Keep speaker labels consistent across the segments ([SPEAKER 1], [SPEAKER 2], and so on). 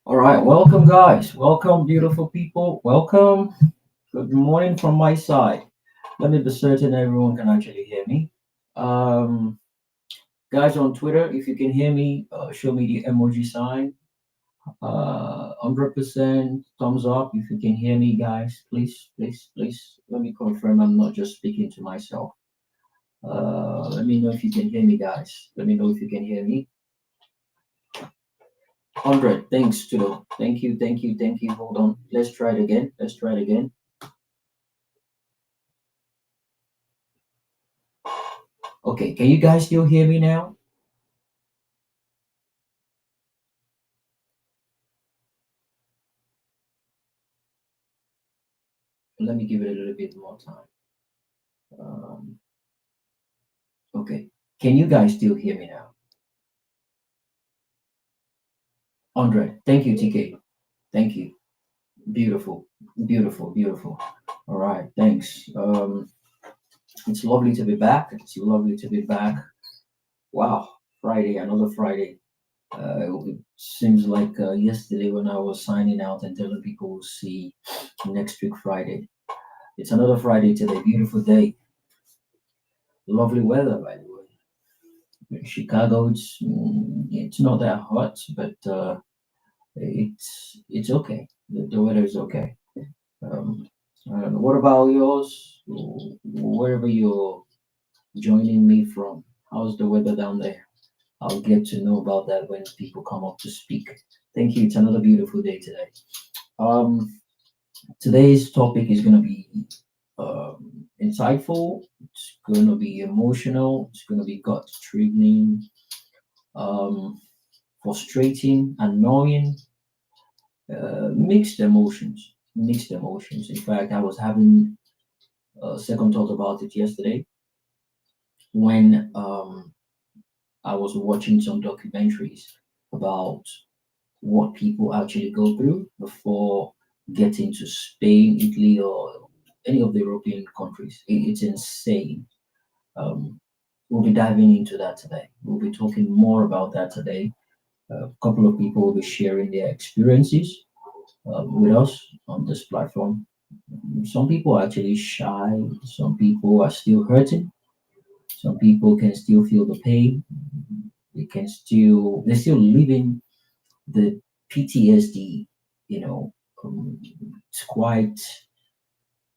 [SPEAKER 1] All right, welcome, guys. Welcome, beautiful people. Welcome. Good morning from my side. Let me be certain everyone can actually hear me. Um, Guys on Twitter, if you can hear me, show me the emoji sign. 100% thumbs up if you can hear me, guys. Please, please, please. Let me confirm I'm not just speaking to myself. Let me know if you can hear me, guys. Let me know if you can hear me. 100. Thanks, Tudo. Thank you, thank you, thank you. Hold on. Let's try it again. Let's try it again. Okay, can you guys still hear me now? Let me give it a little bit more time. Um, okay, can you guys still hear me now? 100. Thank you, TK. Thank you. Beautiful, beautiful, beautiful. All right, thanks. It's lovely to be back. It's lovely to be back. Wow, Friday, another Friday. It seems like yesterday when I was signing out and telling people we'll see next week Friday. It's another Friday today. Beautiful day. Lovely weather, by the way. In Chicago, it's not that hot, but it's okay. The weather is okay. Um, I don't know. What about yours? Wherever you're joining me from, how's the weather down there? I'll get to know about that when people come up to speak. Thank you. It's another beautiful day today. Um, Today's topic is going to be insightful. It's going to be emotional. It's going to be gut triggering, um, frustrating, annoying, mixed emotions. Mixed emotions. In fact, I was having a second thought about it yesterday when I was watching some documentaries about what people actually go through before getting to Spain, Italy, or any of the European countries. It's insane. We'll be diving into that today. We'll be talking more about that today. A couple of people will be sharing their experiences with us on this platform. Some people are actually shy, some people are still hurting, some people can still feel the pain, they're still living the PTSD, you know, it's quite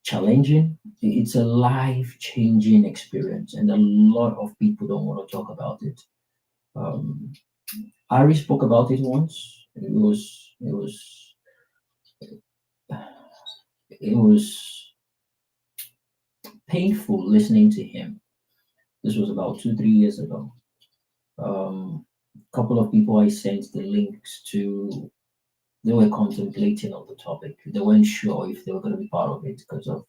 [SPEAKER 1] challenging. It's a life changing experience, and a lot of people don't want to talk about it. Um, Ari spoke about it once. It was painful listening to him. This was about 2 3 years ago. A couple of people I sent the links to. They were contemplating on the topic. They weren't sure if they were going to be part of it because of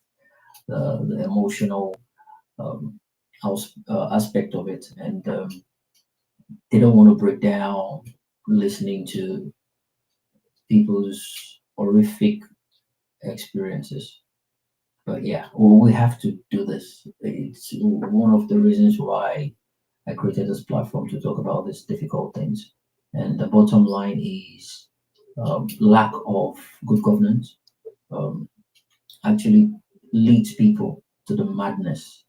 [SPEAKER 1] the emotional um, aspect of it, and they don't want to break down listening to people's horrific experiences. But yeah, well, we have to do this. It's one of the reasons why I created this platform to talk about these difficult things. And the bottom line is lack of good governance um, actually leads people to the madness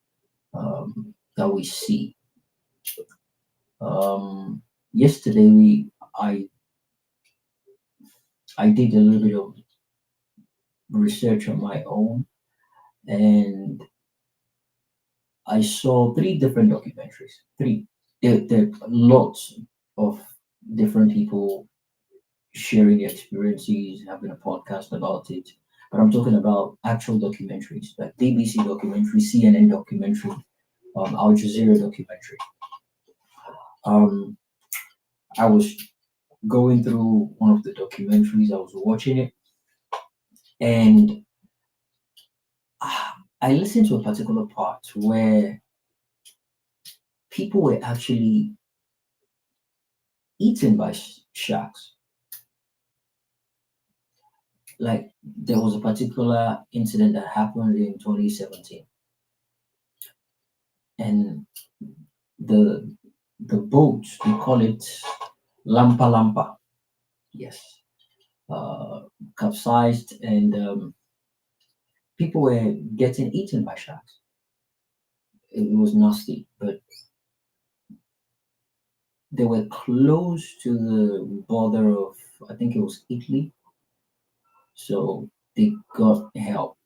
[SPEAKER 1] that we see. Yesterday, I I did a little bit of research on my own, and I saw three different documentaries. Three. There are lots of different people sharing their experiences, having a podcast about it. But I'm talking about actual documentaries, like BBC documentary, CNN documentary, Al Jazeera documentary. Um, I was going through one of the documentaries, I was watching it, and I listened to a particular part where people were actually eaten by sharks. Like there was a particular incident that happened in 2017, and the the boat they call it Lampa Lampa. Yes, uh, capsized, and people were getting eaten by sharks. It was nasty, but they were close to the border of, I think it was Italy, so they got help,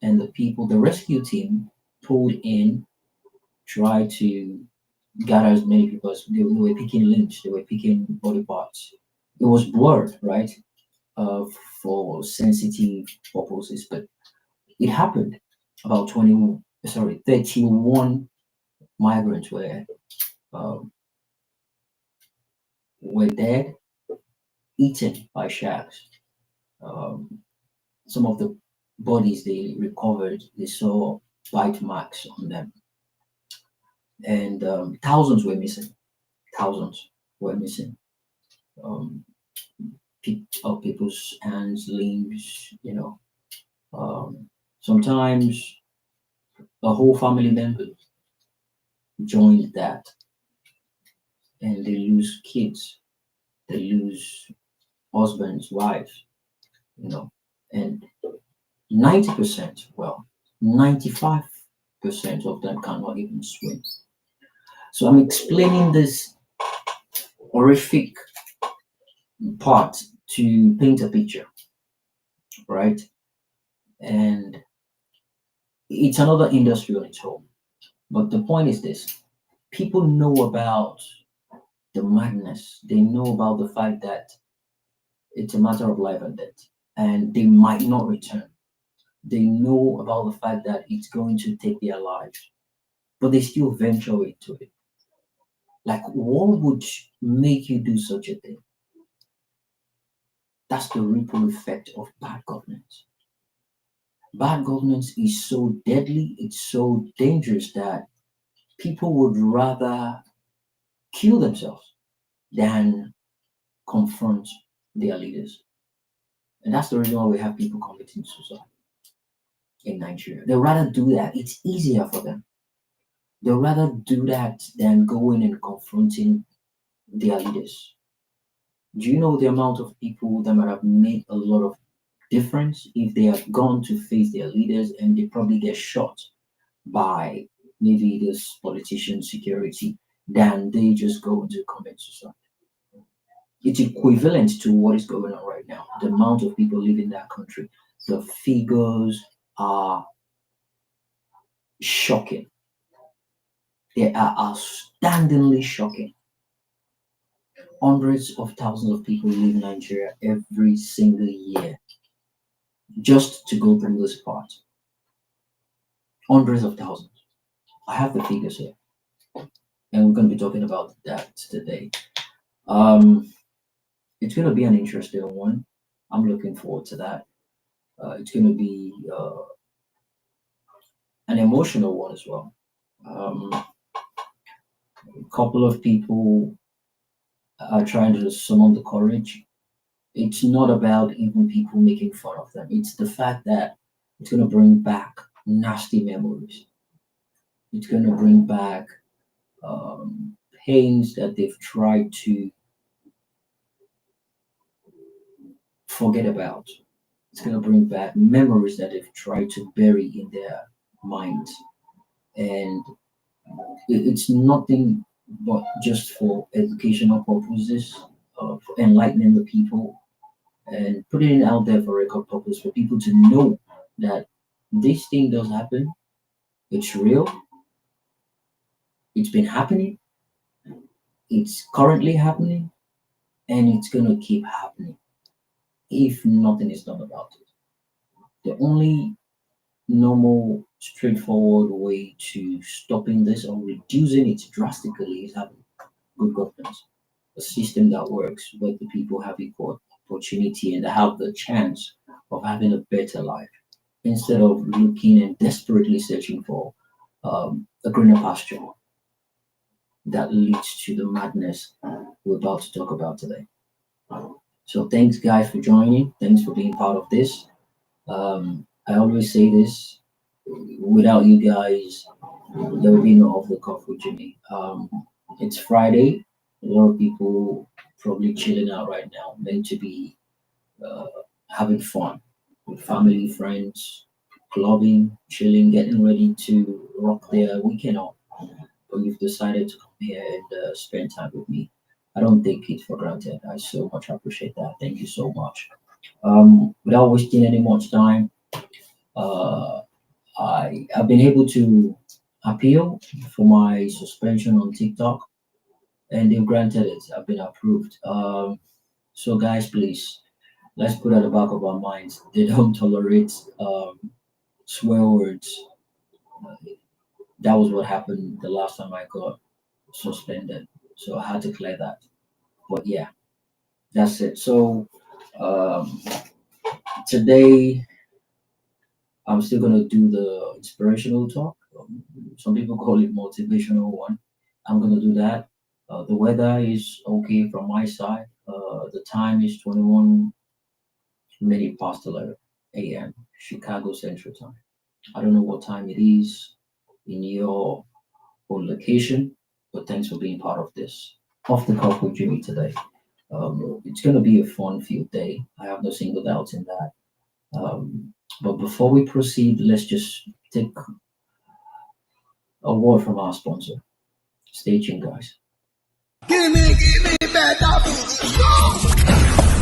[SPEAKER 1] and the people, the rescue team, pulled in, tried to gather as many people as they were picking limbs, they were picking body parts. It was blurred, right, uh, for sensitive purposes, but it happened. About 20, sorry, 31 migrants um, were dead, eaten by sharks. Um, some of the bodies they recovered, they saw bite marks on them, and thousands were missing. Thousands were missing. Um, of people's hands, limbs, sometimes a whole family member joined that, and they lose kids, they lose husbands, wives, you know, and 90%, well, 95% of them cannot even swim. So I'm explaining this horrific part to paint a picture, right? And it's another industry on its own. But the point is this: people know about the madness, they know about the fact that it's a matter of life and death, and they might not return. They know about the fact that it's going to take their lives, but they still venture into it. Like, what would make you do such a thing? That's the ripple effect of bad governance. Bad governance is so deadly, it's so dangerous that people would rather kill themselves than confront their leaders. And that's the reason why we have people committing suicide in Nigeria. They'd rather do that. It's easier for them. They'd rather do that than going and confronting their leaders. Do you know the amount of people that might have made a lot of difference if they had gone to face their leaders and they probably get shot by maybe this politician security than they just go into commit suicide? It's equivalent to what is going on right now. The amount of people leaving that country, the figures are shocking. They are outstandingly shocking. Hundreds of thousands of people leave Nigeria every single year just to go through this part. Hundreds of thousands. I have the figures here, and we're going to be talking about that today. Um, it's going to be an interesting one. I'm looking forward to that. It's going to be an emotional one as well. A couple of people are trying to summon the courage. It's not about even people making fun of them. It's the fact that it's going to bring back nasty memories. It's going to bring back pains that they've tried to forget about. It's going to bring back memories that they've tried to bury in their minds. And it's nothing but just for educational purposes, of enlightening the people and putting it out there for record purpose for people to know that this thing does happen. It's real. It's been happening. It's currently happening, and it's gonna keep happening if nothing is done about it. The only normal, straightforward way to stopping this or reducing it drastically is having good governance, a system that works where the people have equal opportunity and have the chance of having a better life instead of looking and desperately searching for a greener pasture that leads to the madness we're about to talk about today. So thanks, guys, for joining. Thanks for being part of this. I always say this: without you guys, there will be no off the cuff with Jimmy. It's Friday. A lot of people probably chilling out right now, meant to be uh, having fun with family, friends, clubbing, chilling, getting ready to rock their weekend on. But you've decided to come here and spend time with me. I don't take it for granted. I so much appreciate that. Thank you so much. Without wasting any much time, uh, I've been able to appeal for my suspension on TikTok, and they've granted it. I've been approved. So guys, please, let's put at the back of our minds. They don't tolerate swear words. Uh, That was what happened the last time I got suspended. So I had to clear that. But yeah, that's it. So um, today I'm still gonna do the inspirational talk. Some people call it motivational one. I'm gonna do that. The weather is okay from my side. The time is 21 minutes past 11 a.m. Chicago Central Time. I don't know what time it is in your own location, but thanks for being part of this. Off the cuff with Jimmy today. It's going to be a fun field day. I have no single doubt in that. But before we proceed, let's just take a word from our sponsor. Stay tuned, guys.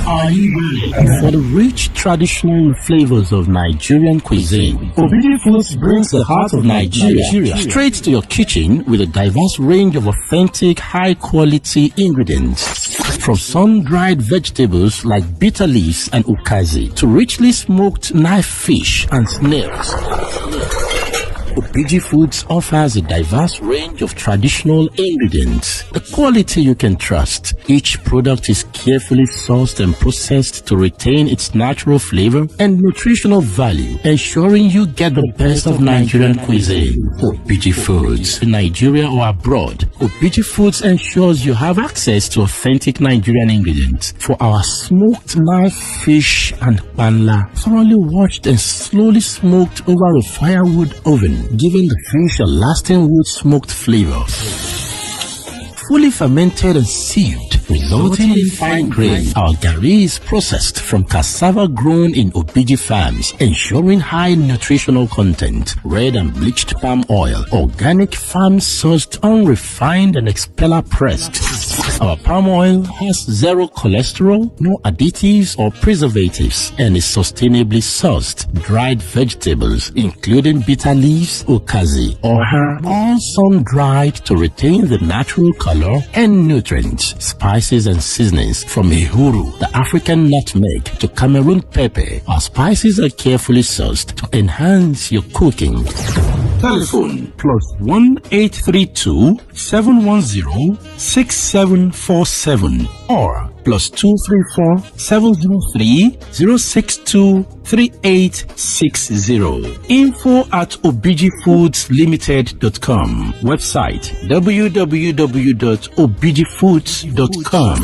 [SPEAKER 2] Are you ready for the rich traditional flavors of Nigerian cuisine? Obidi Foods brings the heart of Nigeria straight to your kitchen with a diverse range of authentic, high-quality ingredients. From sun-dried vegetables like bitter leaves and ukazi to richly smoked knife fish and snails. Obidi Foods offers a diverse range of traditional ingredients, the quality you can trust. Each product is carefully sourced and processed to retain its natural flavor and nutritional value, ensuring you get the best of Nigerian cuisine. Obidi Foods, in Nigeria or abroad, Obidi Foods ensures you have access to authentic Nigerian ingredients for our smoked knife fish and panla, thoroughly washed and slowly smoked over a firewood oven, giving the fish a lasting wood smoked flavor. Fully fermented and sieved, resulting in fine grain. Our gari is processed from cassava grown in Obidi farms, ensuring high nutritional content. Red and bleached palm oil, organic farm-sourced, unrefined and expeller pressed. Our palm oil has zero cholesterol, no additives or preservatives, and is sustainably sourced. Dried vegetables, including bitter leaves, ukazi, or herb, all sun-dried to retain the natural color and nutrients. Spices and seasonings from Ehuru, the African nutmeg, to Cameroon pepper. Our spices are carefully sourced to enhance your cooking. Telephone +1 832 710 6747 or +234 703 062 3860. info@obidifoods.limited.com. Website www.obidifoods.com.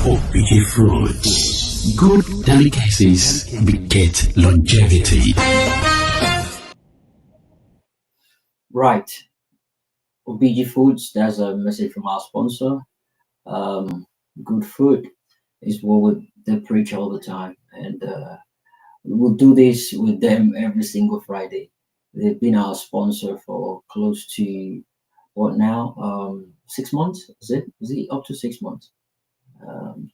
[SPEAKER 2] Obidi Foods. Good delicacies beget longevity.
[SPEAKER 1] Right. Obiji Foods, that's a message from our sponsor. Good food is what they preach all the time. And we'll do this with them every single Friday. They've been our sponsor for close to what now? 6 months? Is it up to 6 months?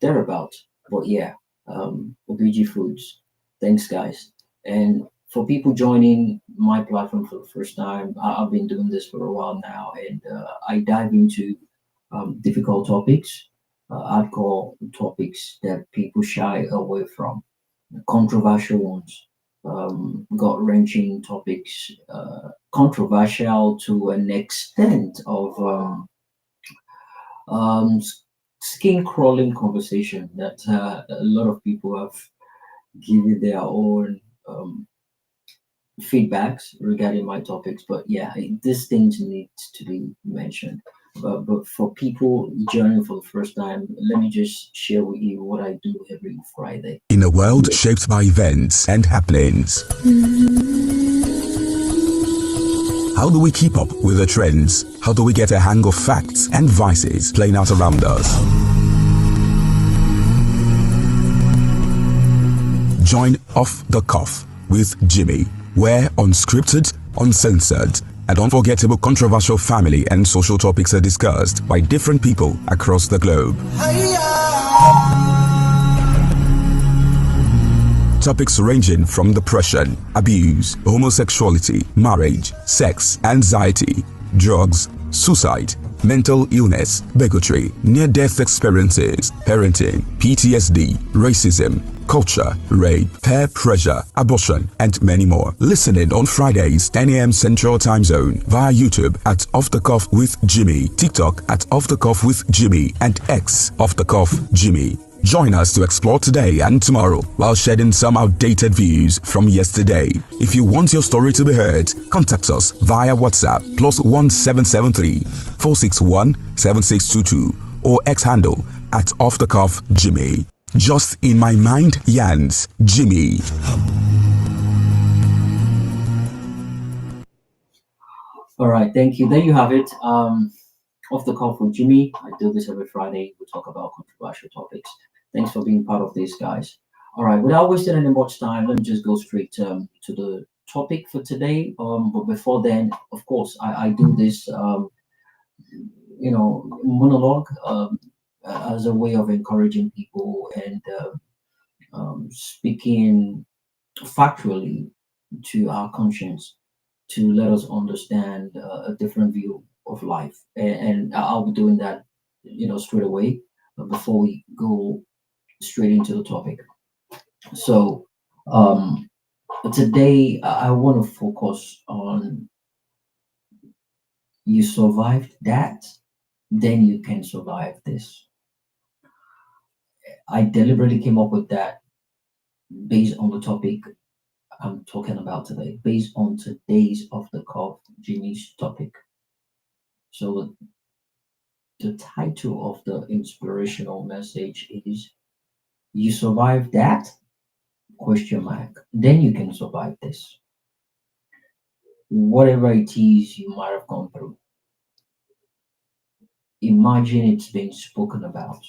[SPEAKER 1] Thereabout. But yeah, Obiji Foods. Thanks, guys. And for people joining my platform for the first time, I've been doing this for a while now, and I dive into difficult topics, hardcore topics that people shy away from, controversial ones, gut-wrenching topics, controversial to an extent of skin-crawling conversation that a lot of people have given their own feedbacks regarding my topics. But yeah, these things need to be mentioned. But for people joining for the first time, let me just share with you what I do every Friday.
[SPEAKER 3] In a world shaped by events and happenings, how do we keep up with the trends? How do we get a hang of facts and vices playing out around us? Join Off the Cuff with Jimmy, where unscripted, uncensored, and unforgettable controversial family and social topics are discussed by different people across the globe. Topics ranging from depression, abuse, homosexuality, marriage, sex, anxiety, drugs, suicide, mental illness, bigotry, near-death experiences, parenting, PTSD, racism, culture, rape, peer pressure, abortion, and many more. Listening on Fridays, 10 a.m. Central Time Zone via YouTube at Off the Cuff with Jimmy, TikTok at Off the Cuff with Jimmy, and X Off the Cuff Jimmy. Join us to explore today and tomorrow while shedding some outdated views from yesterday. If you want your story to be heard, contact us via WhatsApp +1773 461 7622 or X handle at Off the Cuff Jimmy. Just in my mind, Yans Jimmy.
[SPEAKER 1] All right, thank you. There you have it. Off the Cuff with Jimmy. I do this every Friday. We talk about controversial topics. Thanks for being part of this, guys. All right, without wasting any much time, let me just go straight to the topic for today. But before then, of course, I do this, monologue as a way of encouraging people and speaking factually to our conscience to let us understand a different view of life. And I'll be doing that, straight away before we go straight into the topic. So today I want to focus on you survived that, then you can survive this. I deliberately came up with that based on the topic I'm talking about today, based on today's Off the Cuff Jimmy's topic. So the title of the inspirational message is You Survived That? Question mark. Then you can survive this. Whatever it is you might have gone through. Imagine it's been spoken about.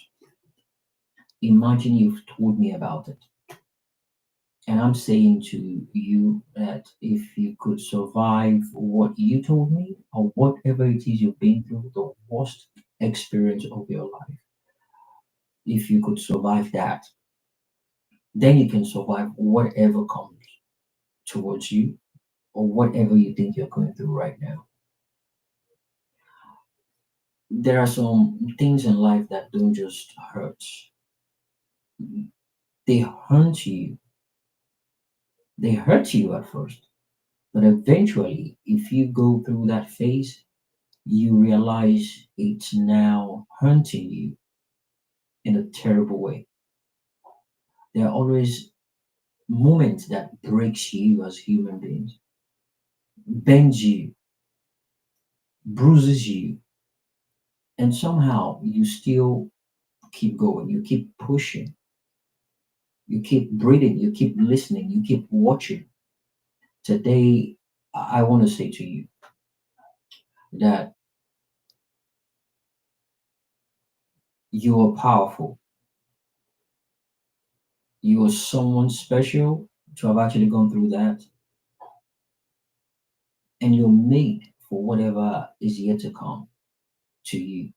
[SPEAKER 1] Imagine you've told me about it. And I'm saying to you that if you could survive what you told me or whatever it is you've been through, the worst experience of your life, if you could survive that, then you can survive whatever comes towards you or whatever you think you're going through right now. There are some things in life that don't just hurt, they haunt you. They hurt you at first, but eventually, if you go through that phase, you realize it's now haunting you in a terrible way. There are always moments that breaks you as human beings, bends you, bruises you, and somehow you still keep going, you keep pushing, you keep breathing, you keep listening, you keep watching. Today, I want to say to you that you are powerful. You are someone special to have actually gone through that, and you're made for whatever is yet to come to you.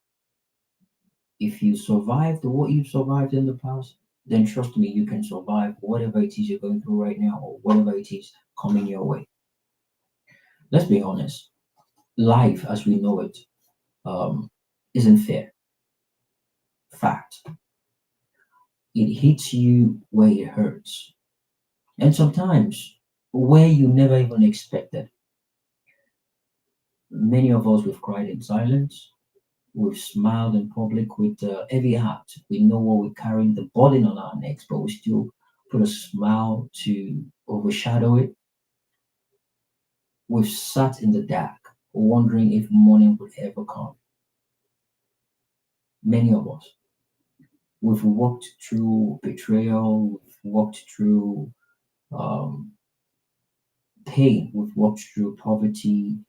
[SPEAKER 1] If you survived what you've survived in the past, then trust me, you can survive whatever it is you're going through right now or whatever it is coming your way. Let's be honest, life as we know it isn't fair. Fact. It hits you where it hurts. And sometimes where you never even expected. Many of us, we've cried in silence. We've smiled in public with a heavy heart. We know what we're carrying, the burden on our necks, but we still put a smile to overshadow it. We've sat in the dark, wondering if morning would ever come. Many of us. We've walked through betrayal, we've walked through um, pain, we've walked through poverty,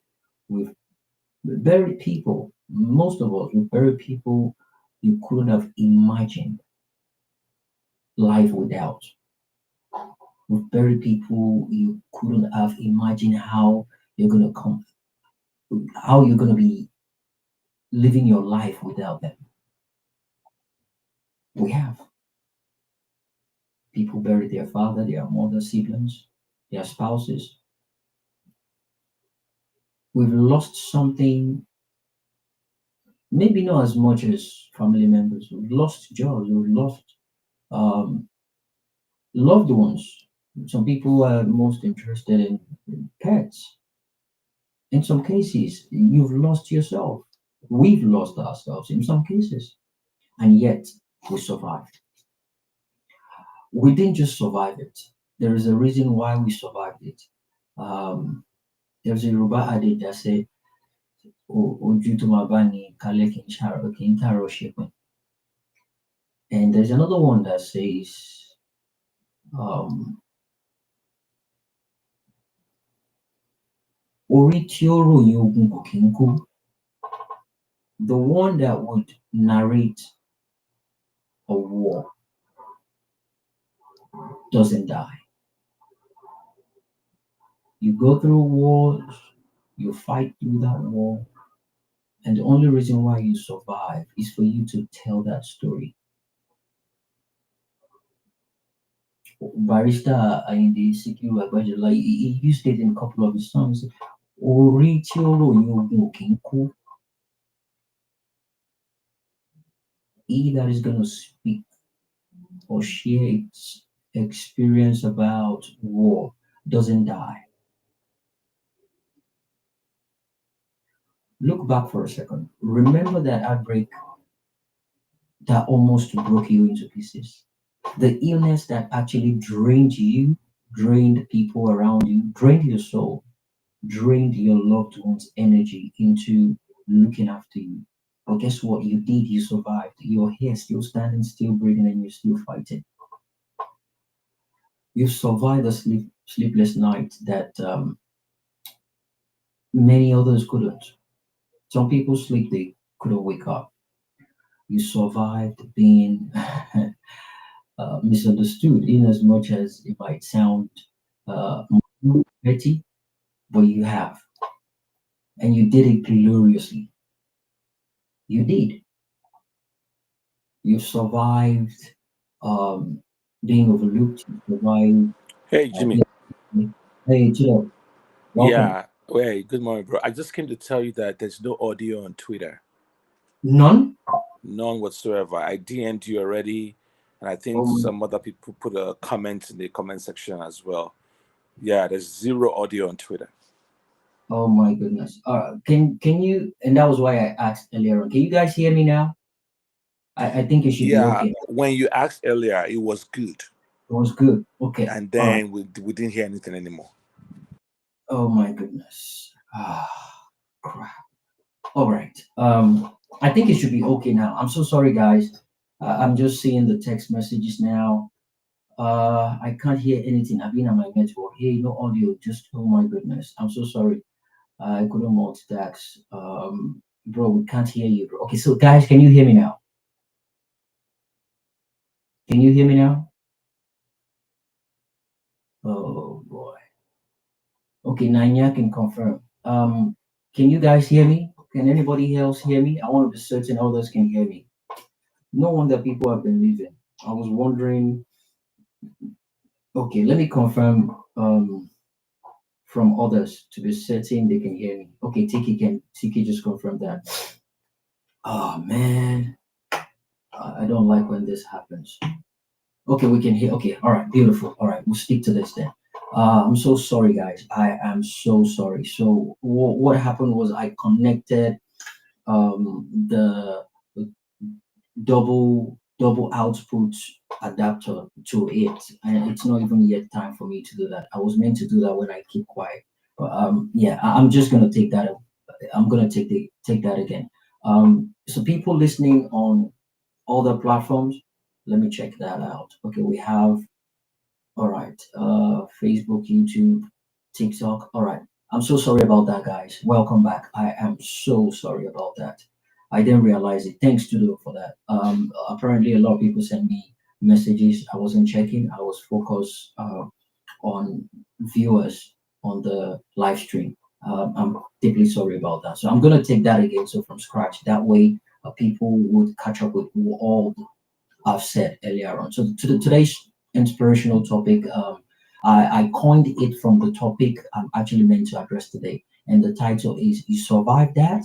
[SPEAKER 1] we've buried people. Most of us, we've buried people you couldn't have imagined life without. With buried people, you couldn't have imagined how you're gonna come, how you're gonna be living your life without them. We have people buried their father, their mother, siblings, their spouses. We've lost something, maybe not as much as family members. We've lost jobs, we've lost um, loved ones. Some people are most interested in pets. In some cases, you've lost yourself. We've lost ourselves in some cases, and yet we survived. We didn't just survive it. There is a reason why we survived it. Um, there's a Yoruba adage that said, "Ojú tó máa bá ní kalẹ̀ kì í tààrọ̀ ṣepin." And there's another one that says, um, "Orí tí ó ròyìn ogun kò kí ń kú." The one that would narrate a war doesn't die. You go through wars, you fight through that war, and the only reason why you survive is for you to tell that story. Barista Ayinde Sikiru Agbajola, he used it in a couple of his songs. Orí tí ó ròyìn ogun ò kí ń kú. He that is going to speak or share its experience about war doesn't die. Look back for a second. Remember that outbreak that almost broke you into pieces. The illness that actually drained you, drained people around you, drained your soul, drained your loved one's energy into looking after you. But guess what? You did, you survived. You're here, still standing, still breathing, and you're still fighting. You've survived a sleepless night that many others couldn't. Some people sleep, they couldn't wake up. You survived being misunderstood, in as much as it might sound uh, petty, but you have. And you did it gloriously. You did. You survived being overlooked. You survived.
[SPEAKER 4] Hey, Jimmy.
[SPEAKER 1] Hey, Joe. Welcome.
[SPEAKER 4] Yeah. Wait, good morning, bro. I just came to tell you that there's no audio on Twitter.
[SPEAKER 1] None?
[SPEAKER 4] None whatsoever. I DM'd you already, and I think some other people put a comment in the comment section as well. Yeah, there's zero audio on Twitter.
[SPEAKER 1] Oh my goodness. Can you? And that was why I asked earlier on. Can you guys hear me now? I think it should be okay.
[SPEAKER 4] When you asked earlier, it was good.
[SPEAKER 1] It was good. Okay.
[SPEAKER 4] And then we didn't hear anything anymore.
[SPEAKER 1] Oh my goodness. Crap. All right. I think it should be okay now. I'm so sorry, guys. I'm just seeing the text messages now. I can't hear anything. I've been on my network. Hey, no audio. Just oh my goodness. I'm so sorry. I couldn't multitask. Bro, we can't hear you, bro. Okay, so guys, can you hear me now? Can you hear me now? Oh boy. Okay, Nanya can confirm. Can you guys hear me? Can anybody else hear me? I want to be certain others can hear me. No wonder people have been leaving. I was wondering. Okay, let me confirm from others to be certain they can hear me. Okay, Tiki just confirm that. Oh man, I don't like when this happens. Okay, we can hear. Okay, all right, beautiful. All right, we'll stick to this then. I'm so sorry, guys. I am so sorry. So what happened was I connected the double output adapter to it, and it's not even yet time for me to do that. I was meant to do that when I keep quiet, but yeah, I'm just gonna take that. I'm gonna take that again. So people listening on other platforms, let me check that out. Okay, we have all right, Facebook, YouTube, TikTok. All right, I'm so sorry about that, guys. Welcome back. I am so sorry about that. I didn't realize it. Thanks to do for that. Apparently, a lot of people sent me messages. I wasn't checking. I was focused on viewers on the live stream. I'm deeply sorry about that. So I'm going to take that again, so from scratch. That way, people would catch up with all I've said earlier on. So today's inspirational topic, I coined it from the topic I'm actually meant to address today. And the title is You Survive That,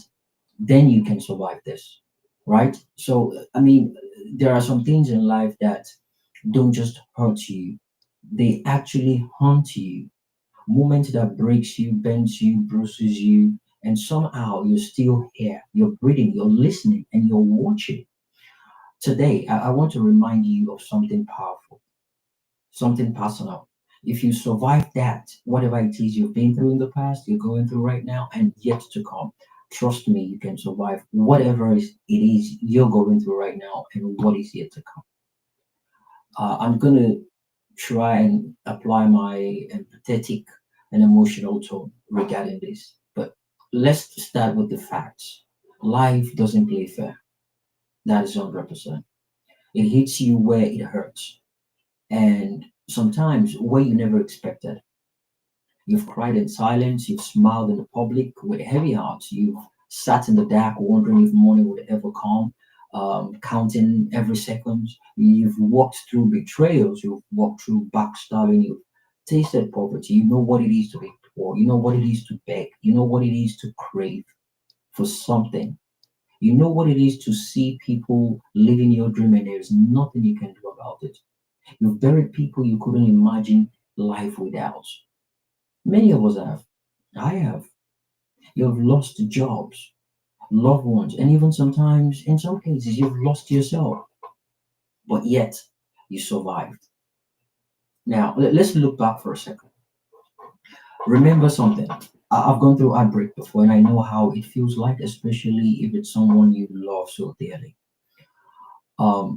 [SPEAKER 1] Then You Can Survive This. Right? So, I mean, there are some things in life that don't just hurt you, they actually haunt you. Moment that breaks you, bends you, bruises you, and somehow you're still here. You're breathing, you're listening, and you're watching. Today, I want to remind you of something powerful, something personal. If you survive that, whatever it is you've been through in the past, you're going through right now, and yet to come, trust me, you can survive whatever it is you're going through right now and what is yet to come. I'm going to try and apply my empathetic and emotional tone regarding this. But let's start with the facts. Life doesn't play fair. That is 100%. It hits you where it hurts, and sometimes where you never expected. You've cried in silence, you've smiled in the public with heavy hearts, you've sat in the dark wondering if morning would ever come, counting every second. You've walked through betrayals, you've walked through backstabbing, you've tasted poverty. You know what it is to be poor, you know what it is to beg, you know what it is to crave for something. You know what it is to see people living your dream and there's nothing you can do about it. You've buried people you couldn't imagine life without. Many of us have. I have. You've lost jobs, loved ones, and even sometimes, in some cases, you've lost yourself. But yet, you survived. Now, let's look back for a second. Remember something. I've gone through heartbreak before, and I know how it feels like, especially if it's someone you love so dearly.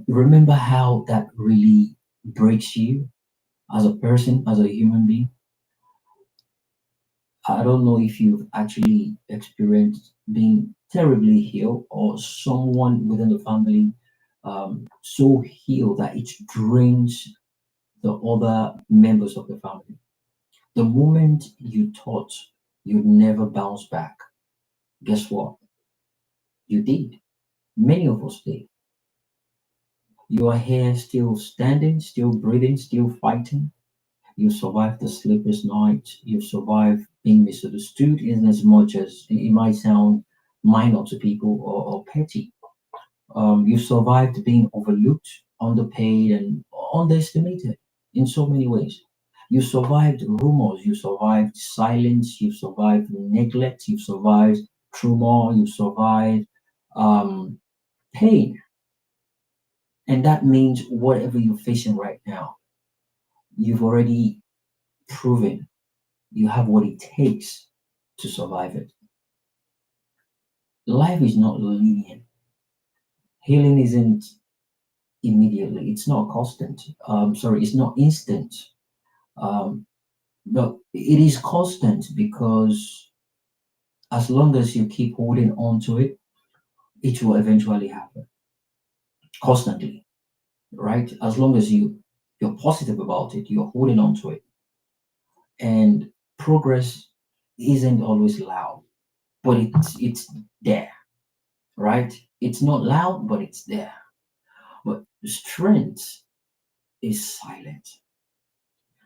[SPEAKER 1] Remember how that really breaks you as a person, as a human being. I don't know if you've actually experienced being terribly ill or someone within the family so ill that it drains the other members of the family. The moment you thought you'd never bounce back, guess what? You did. Many of us did. You are here still standing, still breathing, still fighting. You survived the sleepless night. You survived being misunderstood in as much as it might sound minor to people or petty. You survived being overlooked, underpaid, and underestimated in so many ways. You survived rumors. You survived silence. You survived neglect. You survived trauma. You survived um, pain. And that means whatever you're facing right now, you've already proven you have what it takes to survive it. Life is not linear. Healing isn't immediately. It's not constant. Sorry, it's not instant. Um, but it is constant because as long as you keep holding on to it, it will eventually happen. Constantly, right? As long as you're positive about it, you're holding on to it, and progress isn't always loud, but it's there, right? It's not loud, but it's there. But strength is silent.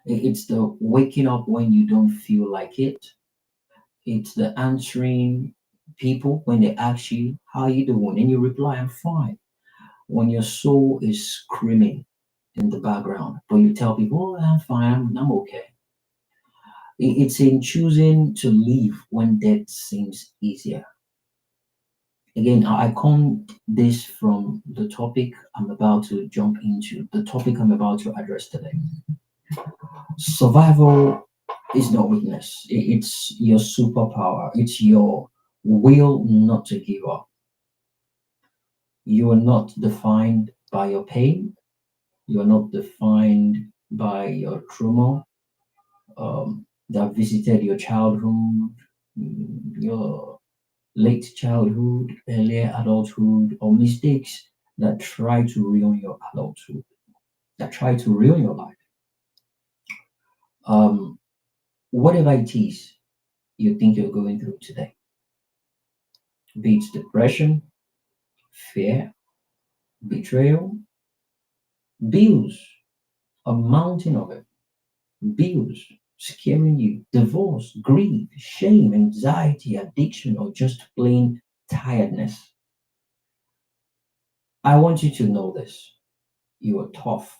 [SPEAKER 1] It's the waking up when you don't feel like it. It's the answering people when they ask you, how you doing? And you reply, I'm fine. When your soul is screaming in the background, but you tell people, oh, I'm fine, I'm okay. It's in choosing to leave when death seems easier. Again, I come this from the topic I'm about to jump into, the topic I'm about to address today. Survival is not weakness, it's your superpower, it's your will not to give up. You are not defined by your pain, you are not defined by your trauma that visited your childhood, your late childhood, earlier adulthood, or mistakes that try to ruin your adulthood, that try to ruin your life. Um, whatever it is you think you're going through today, be it depression, fear, betrayal, bills, a mountain of it, bills scaring you, divorce, grief, shame, anxiety, addiction, or just plain tiredness. I want you to know this. You are tough,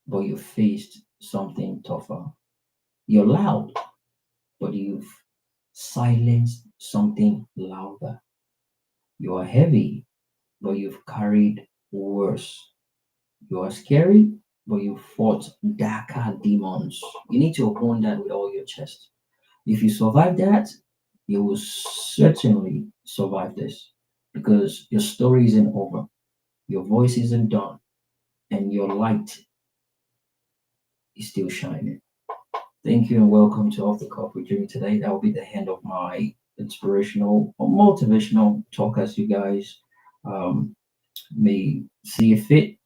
[SPEAKER 1] but you faced something tougher. You're loud, but you've silenced something louder. You are heavy, but you've carried worse. You are scary, but you fought darker demons. You need to own that with all your chest. If you survive that, you will certainly survive this because your story isn't over, your voice isn't done, and your light is still shining. Thank you and welcome to Off the Cuff with Jimmy today. That will be the end of my inspirational or motivational talk as you guys um, may see it fit.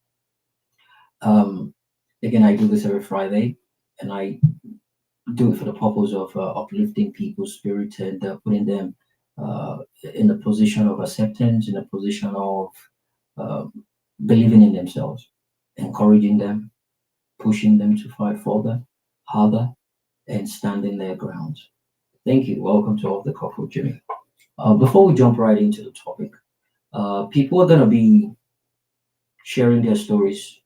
[SPEAKER 1] Um, Again, I do this every Friday and I do it for the purpose of uplifting people's spirit and putting them uh, in a position of acceptance, in a position of uh, believing in themselves, encouraging them, pushing them to fight further, harder, and standing their ground. Thank you. Welcome to Off the Cuff with Jimmy. Before we jump right into the topic, people are going to be sharing their stories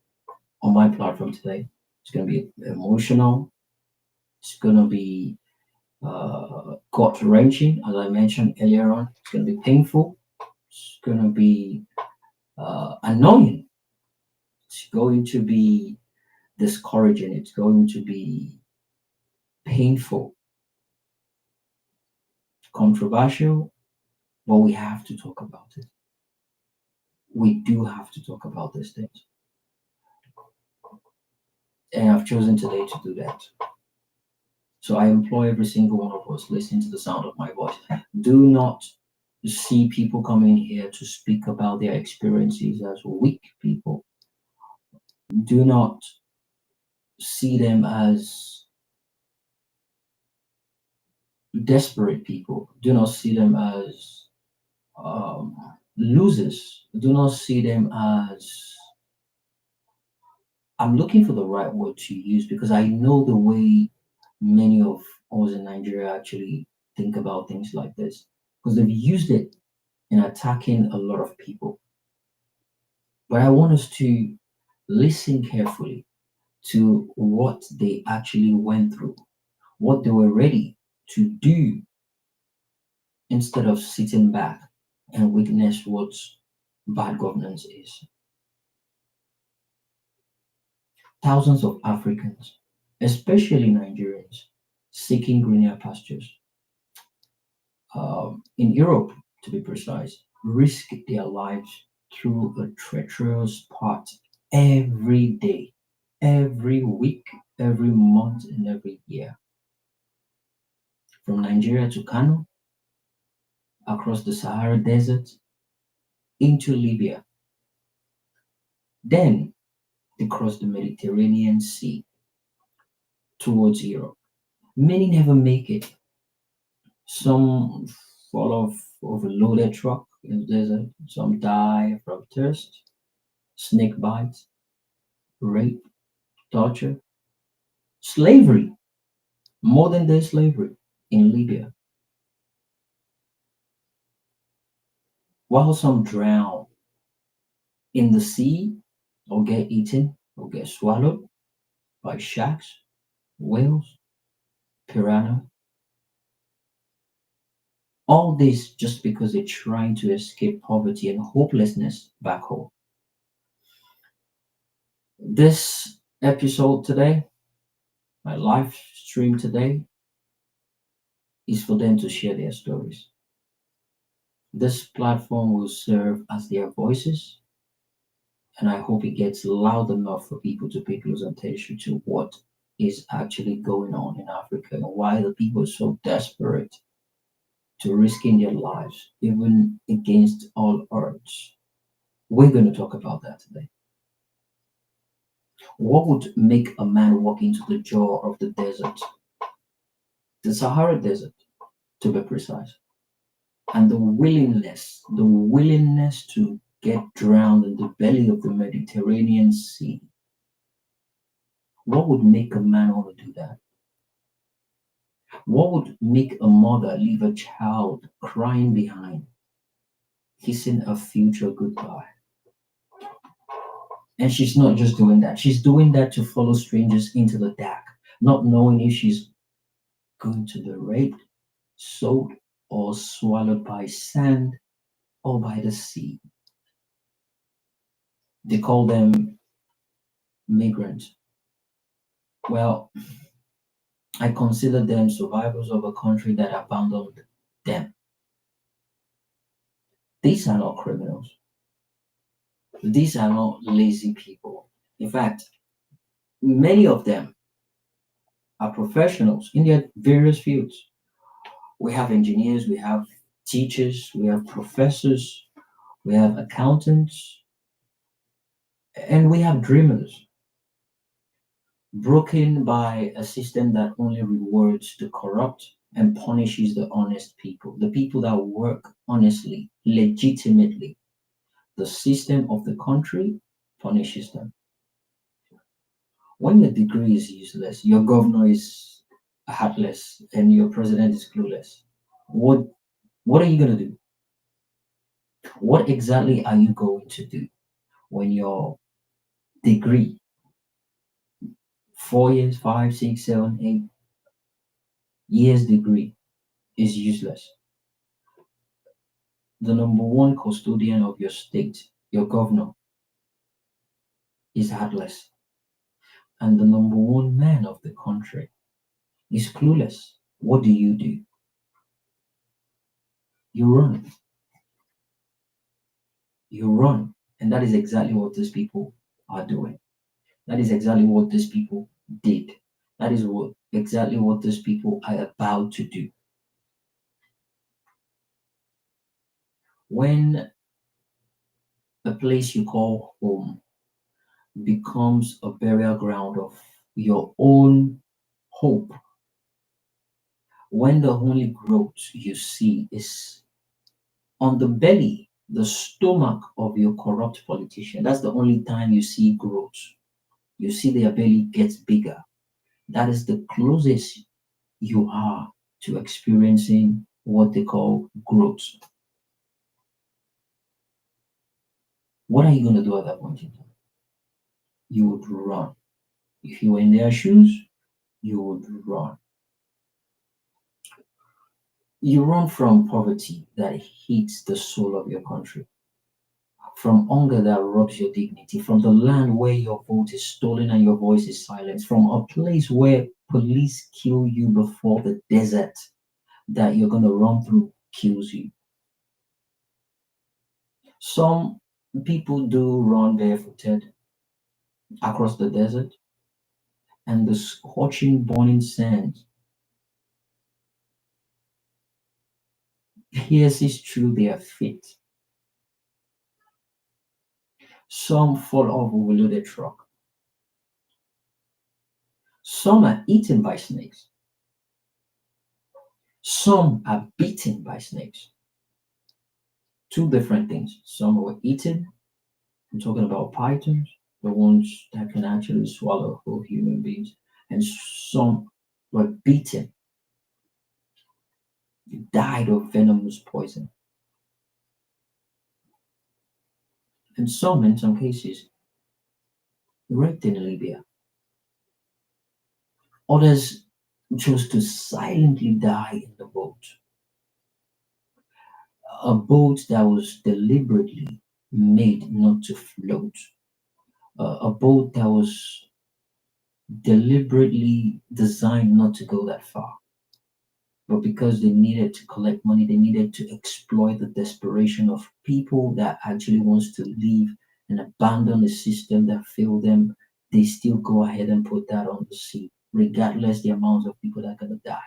[SPEAKER 1] on my platform today. It's going to be emotional. It's going to be gut wrenching, as I mentioned earlier on. It's going to be painful. It's going to be annoying. It's going to be discouraging. It's going to be painful, controversial, but we have to talk about it. We do have to talk about these things. And I've chosen today to do that. So I implore every single one of us listening to the sound of my voice, do not see people coming here to speak about their experiences as weak people. Do not see them as desperate people. Do not see them as um, losers. Do not see them as. I'm looking for the right word to use because I know the way many of us in Nigeria actually think about things like this because they've used it in attacking a lot of people. But I want us to listen carefully to what they actually went through, what they were ready to do instead of sitting back and witness what bad governance is. Thousands of Africans, especially Nigerians, seeking greener pastures, in Europe to be precise, risk their lives through a treacherous path every day, every week, every month, and every year. From Nigeria to Kano, across the Sahara Desert, into Libya. Then they cross the Mediterranean Sea towards Europe. Many never make it. Some fall off of a loaded truck in the desert. Some die from thirst, snake bites, rape, torture, slavery, modern day slavery in Libya. While some drown in the sea or get eaten or get swallowed by sharks, whales, piranha. All this just because they're trying to escape poverty and hopelessness back home. This episode today, my live stream today, is for them to share their stories. This platform will serve as their voices, and I hope it gets loud enough for people to pay close attention to what is actually going on in Africa and why the people are so desperate to risking their lives, even against all odds. We're going to talk about that today. What would make a man walk into the jaw of the desert, the Sahara Desert, to be precise, and the willingness to get drowned in the belly of the Mediterranean Sea? What would make a man want to do that? What would make a mother leave a child crying behind, kissing a future goodbye? And she's not just doing that, she's doing that to follow strangers into the dark, not knowing if she's going to be raped, sold, or swallowed by sand or by the sea. They call them migrants. Well, I consider them survivors of a country that abandoned them. These are not criminals. These are not lazy people. In fact, many of them are professionals in their various fields. We have engineers, we have teachers, we have professors, we have accountants, and we have dreamers, broken by a system that only rewards the corrupt and punishes the honest people, the people that work honestly, legitimately. The system of the country punishes them. When your degree is useless, your governor is heartless, and your president is clueless, what are you going to do? What exactly are you going to do when your degree, 4 years, 5, 6, 7, 8 years degree, is useless? The number one custodian of your state, your governor, is heartless, and the number one man of the country is clueless. What do? You run. You run. And that is exactly what these people are doing. That is exactly what these people did. That is exactly what these people are about to do. When a place you call home becomes a burial ground of your own hope, when the only growth you see is on the belly, the stomach of your corrupt politician, that's the only time you see growth. You see their belly gets bigger. That is the closest you are to experiencing what they call growth. What are you going to do at that point in time? You would run. If you were in their shoes, you would run. You run from poverty that hits the soul of your country, from hunger that robs your dignity, from the land where your vote is stolen and your voice is silenced, from a place where police kill you before the desert that you're going to run through kills you. Some people do run barefooted across the desert, and the scorching, burning sand pierces through their feet. Some fall off overloaded truck. Some are eaten by snakes. Some are beaten by snakes. Two different things. Some were eaten. I'm talking about pythons, the ones that can actually swallow whole human beings, and some were beaten, died of venomous poison, and some, in some cases, raped in Libya. Others chose to silently die in the boat, a boat that was deliberately made not to float, a boat that was deliberately designed not to go that far. But because they needed to collect money, they needed to exploit the desperation of people that actually wants to leave and abandon a system that failed them. They still go ahead and put that on the sea, regardless the amount of people that are gonna die.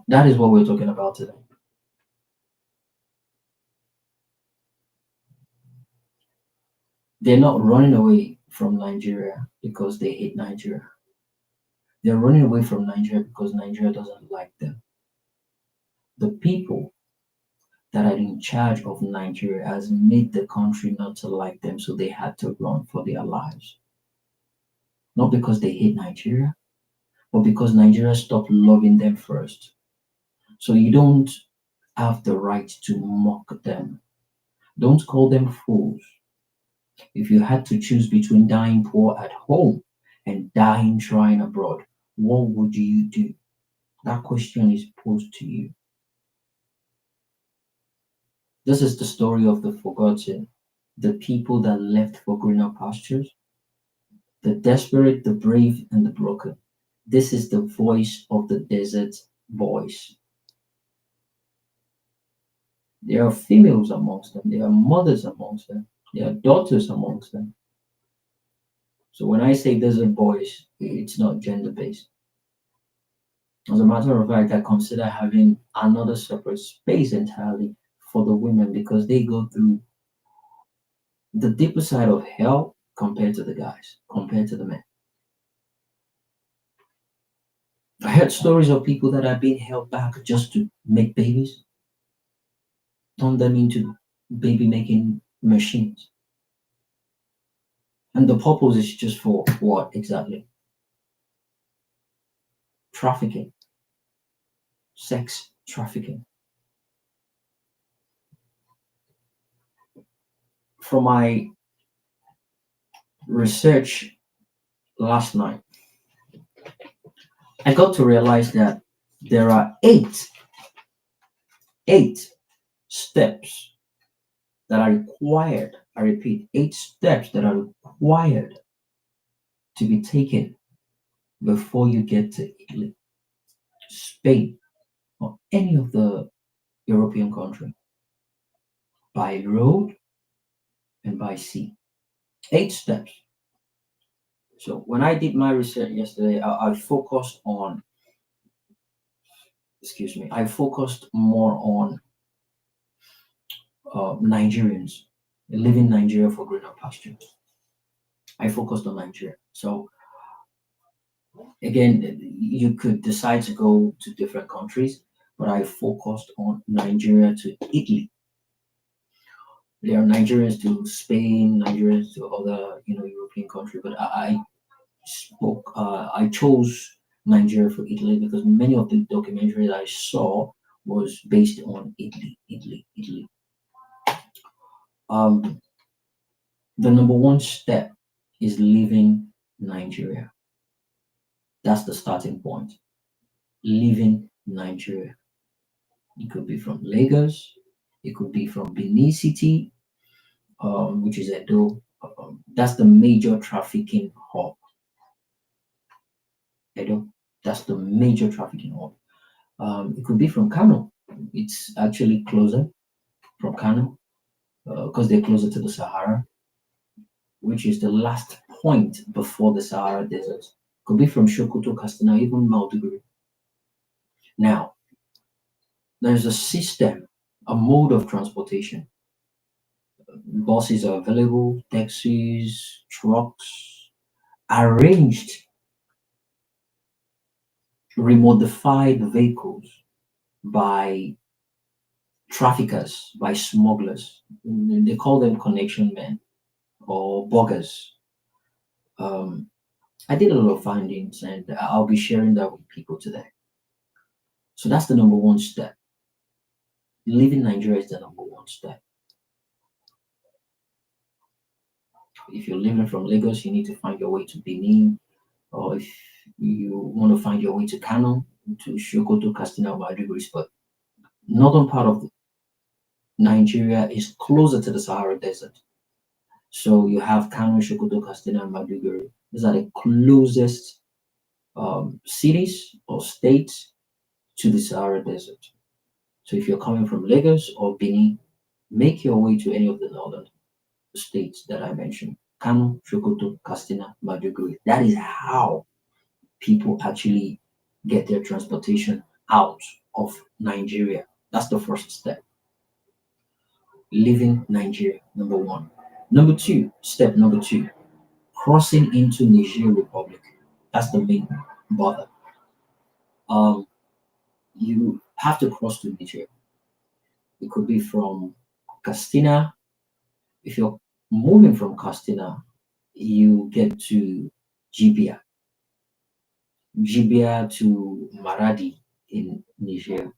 [SPEAKER 1] That is what we're talking about today. They're not running away from Nigeria because they hate Nigeria. They're running away from Nigeria because Nigeria doesn't like them. The people that are in charge of Nigeria has made the country not to like them, so they had to run for their lives. Not because they hate Nigeria, but because Nigeria stopped loving them first. So you don't have the right to mock them. Don't call them fools. If you had to choose between dying poor at home and dying trying abroad, what would you do? That question is posed to you. This is the story of the forgotten, the people that left for greener pastures, the desperate, the brave, and the broken. This is the voice of the desert boys. There are females amongst them, there are mothers amongst them, there are daughters amongst them. So when I say desert boys, it's not gender based. As a matter of fact, I consider having another separate space entirely for the women because they go through the deeper side of hell compared to the guys, compared to the men. I heard stories of people that are being held back just to make babies, turn them into baby making machines. And the purpose is just for what exactly? Trafficking, sex trafficking. From my research last night, I got to realize that there are eight steps that are required. I repeat, 8 steps that are required to be taken before you get to Italy, Spain, or any of the European country by road and by sea. 8 steps. So when I did my research yesterday, I focused on, I focused more on Nigerians leaving Nigeria for greener pastures. I focused on Nigeria. So again, you could decide to go to different countries, but I focused on Nigeria to Italy. There are Nigerians to Spain, Nigerians to other, European countries, but I chose Nigeria for Italy because many of the documentaries I saw was based on Italy. The number one step is leaving Nigeria. That's the starting point. Leaving Nigeria. It could be from Lagos. It could be from Benin City, which is Edo. That's the major trafficking hub. Edo. That's the major trafficking hub. It could be from Kano. It's actually closer from Kano because they're closer to the Sahara, which is the last point before the Sahara Desert. Could be from Sokoto, Katsina, even Maiduguri. Now, there's a system, a mode of transportation. Buses are available, taxis, trucks, arranged, remodified vehicles by traffickers, by smugglers. They call them connection men or buggers. I did a lot of findings and I'll be sharing that with people today. So that's the number one step. Leaving Nigeria is the number one step. If you're living from Lagos, you need to find your way to Benin, or if you want to find your way to Kano, to Sokoto, Katsina, Maiduguri, but northern part of Nigeria is closer to the Sahara Desert. So you have Kano, Sokoto, Katsina, and Maiduguri. These are the closest cities or states to the Sahara Desert. So if you're coming from Lagos or Benin, make your way to any of the northern states that I mentioned. Kano, Sokoto, Katsina, Maiduguri. That is how people actually get their transportation out of Nigeria. That's the first step. Leaving Nigeria, number one. Step number two, crossing into Niger Republic. That's the main bother. Um, you have to cross to Niger. It could be from Castina. If you're moving from Castina, you get to Jibia, Jibia to Maradi in Niger.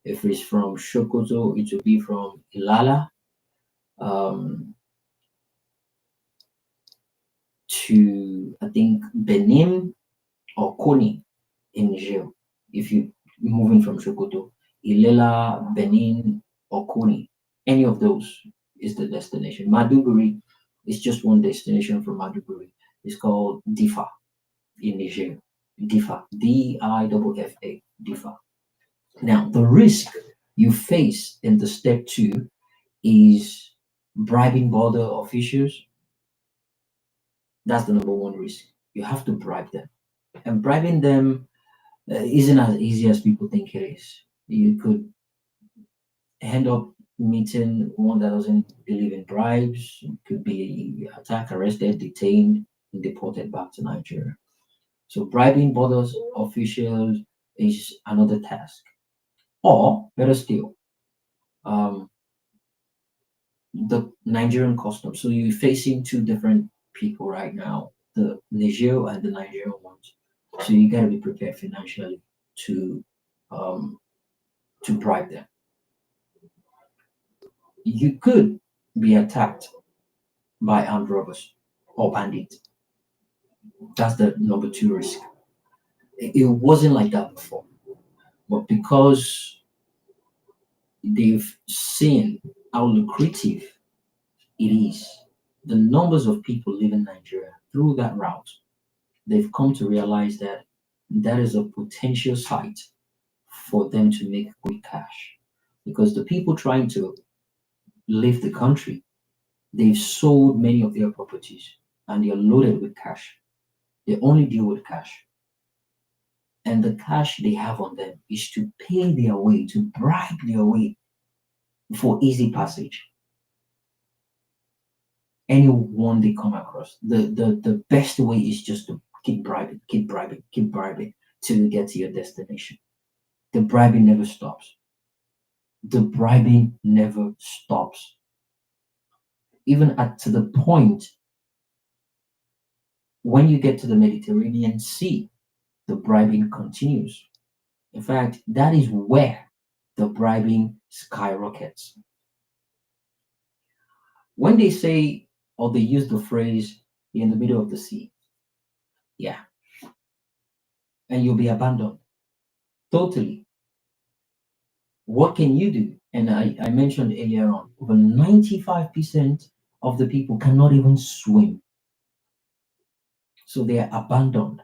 [SPEAKER 1] If it's from Sokoto, it will be from Ilala um, to, I think, Benin or Koni in Niger. If you moving from Sokoto, Ilela, Benin, or Koni, any of those is the destination. Maduguri is just one destination from Maduguri. It's called Difa in Niger. Difa, Difa, Difa. Now, the risk you face in the step two is bribing border officials. That's the number one risk. You have to bribe them. And bribing them isn't as easy as people think it is. You could end up meeting one that doesn't believe in bribes, could be attacked, arrested, detained, and deported back to Nigeria. So bribing borders officials is another task. Or better still, um, the Nigerian customs. So you're facing two different people right now, the Niger and the Nigerian ones. So you gotta be prepared financially to um, to bribe them. You could be attacked by armed robbers or bandits. That's the number two risk. It wasn't like that before, but because they've seen how lucrative it is, the numbers of people leaving Nigeria through that route, they've come to realize that that is a potential site for them to make quick cash. Because the people trying to leave the country, they've sold many of their properties and they're loaded with cash. They only deal with cash. And the cash they have on them is to pay their way, to bribe their way for easy passage. Anyone they come across, the best way is just to keep bribing, keep bribing, keep bribing till you get to your destination. The bribing never stops. The bribing never stops. Even at to the point when you get to the Mediterranean Sea, the bribing continues. In fact, that is where the bribing skyrockets. When they say or they use the phrase "you're in the middle of the sea," yeah, and you'll be abandoned totally. What can you do? And I mentioned earlier on, over 95% of the people cannot even swim. So they are abandoned.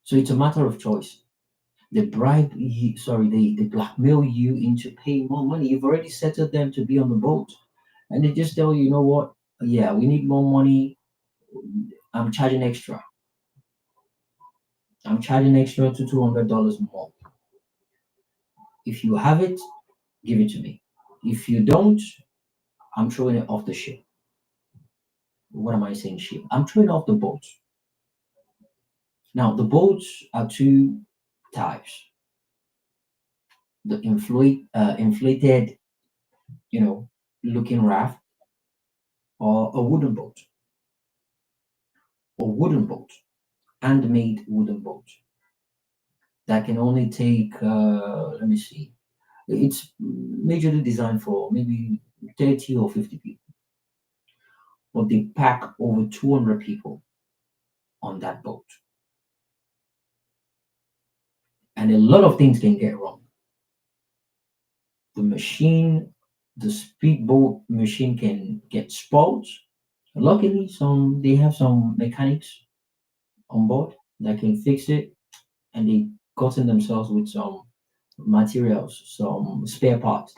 [SPEAKER 1] So it's a matter of choice. They bribe you, sorry, they blackmail you into paying more money. You've already settled them to be on the boat. And they just tell you, you know what? Yeah, we need more money. I'm charging extra. I'm charging extra to $200 more. If you have it, give it to me. If you don't, I'm throwing it off the ship. What am I saying, ship? I'm throwing off the boat. Now, the boats are two types: the inflated, looking raft, or a wooden boat, handmade wooden boat that can only take, let me see, it's majorly designed for maybe 30 or 50 people, but they pack over 200 people on that boat. And a lot of things can get wrong. The machine, the speedboat machine can get spoiled. Luckily, they have some mechanics on board that can fix it, and they gotten themselves with some materials, some spare parts.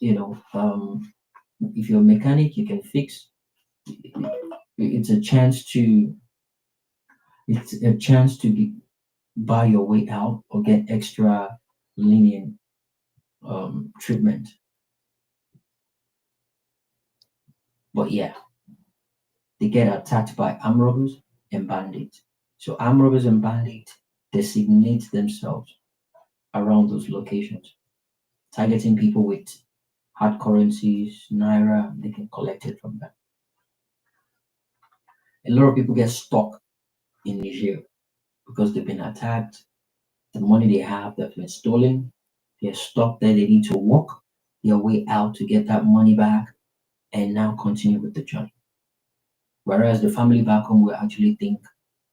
[SPEAKER 1] If you're a mechanic, you can fix. It's a chance to buy your way out or get extra lenient treatment. But yeah, they get attacked by armed robbers and bandits. So armed robbers and bandits designate themselves around those locations, targeting people with hard currencies, naira, they can collect it from them. A lot of people get stuck in Niger because they've been attacked. The money they have that's been stolen, they're stuck there. They need to walk their way out to get that money back and now continue with the journey. Whereas the family back home will actually think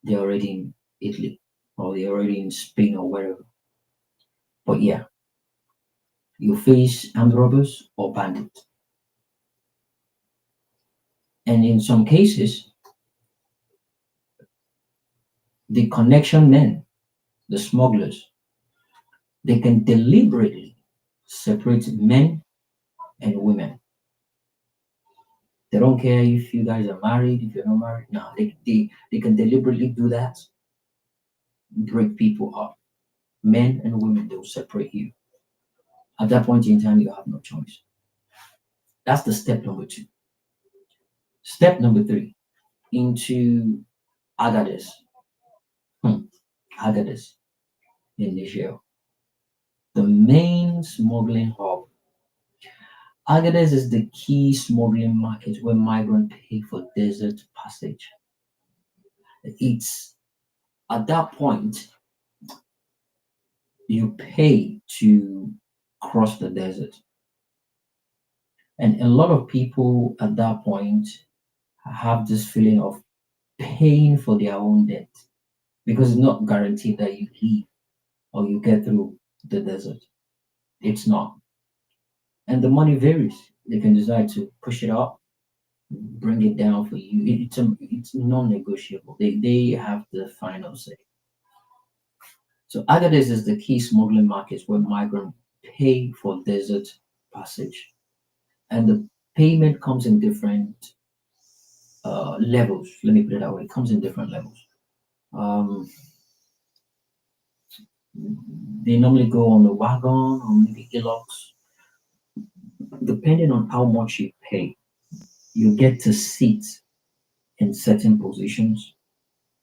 [SPEAKER 1] they're already in Italy or they're already in Spain or wherever. But yeah, you face armed robbers or bandits. And in some cases, the connection men, the smugglers, they can deliberately separate men and women. They don't care if you guys are married, if you're not married. No, they can deliberately do that, break people up. Men and women, they'll separate you. At that point in time, you have no choice. That's the step number two. Step number three, into Agadez. Agadez in Niger, the main smuggling hub. Agadez is the key smuggling market where migrants pay for desert passage. It's at that point you pay to cross the desert. And a lot of people at that point have this feeling of paying for their own debt because it's not guaranteed that you leave or you get through the desert. It's not. And the money varies. They can decide to push it up, bring it down for you. It's non-negotiable. They have the final say. So Agadez is the key smuggling market where migrants pay for desert passage, and the payment comes in different levels. Let me put it that way. It comes in different levels. Um, they normally go on the wagon or maybe hillocks. Depending on how much you pay, you get to sit in certain positions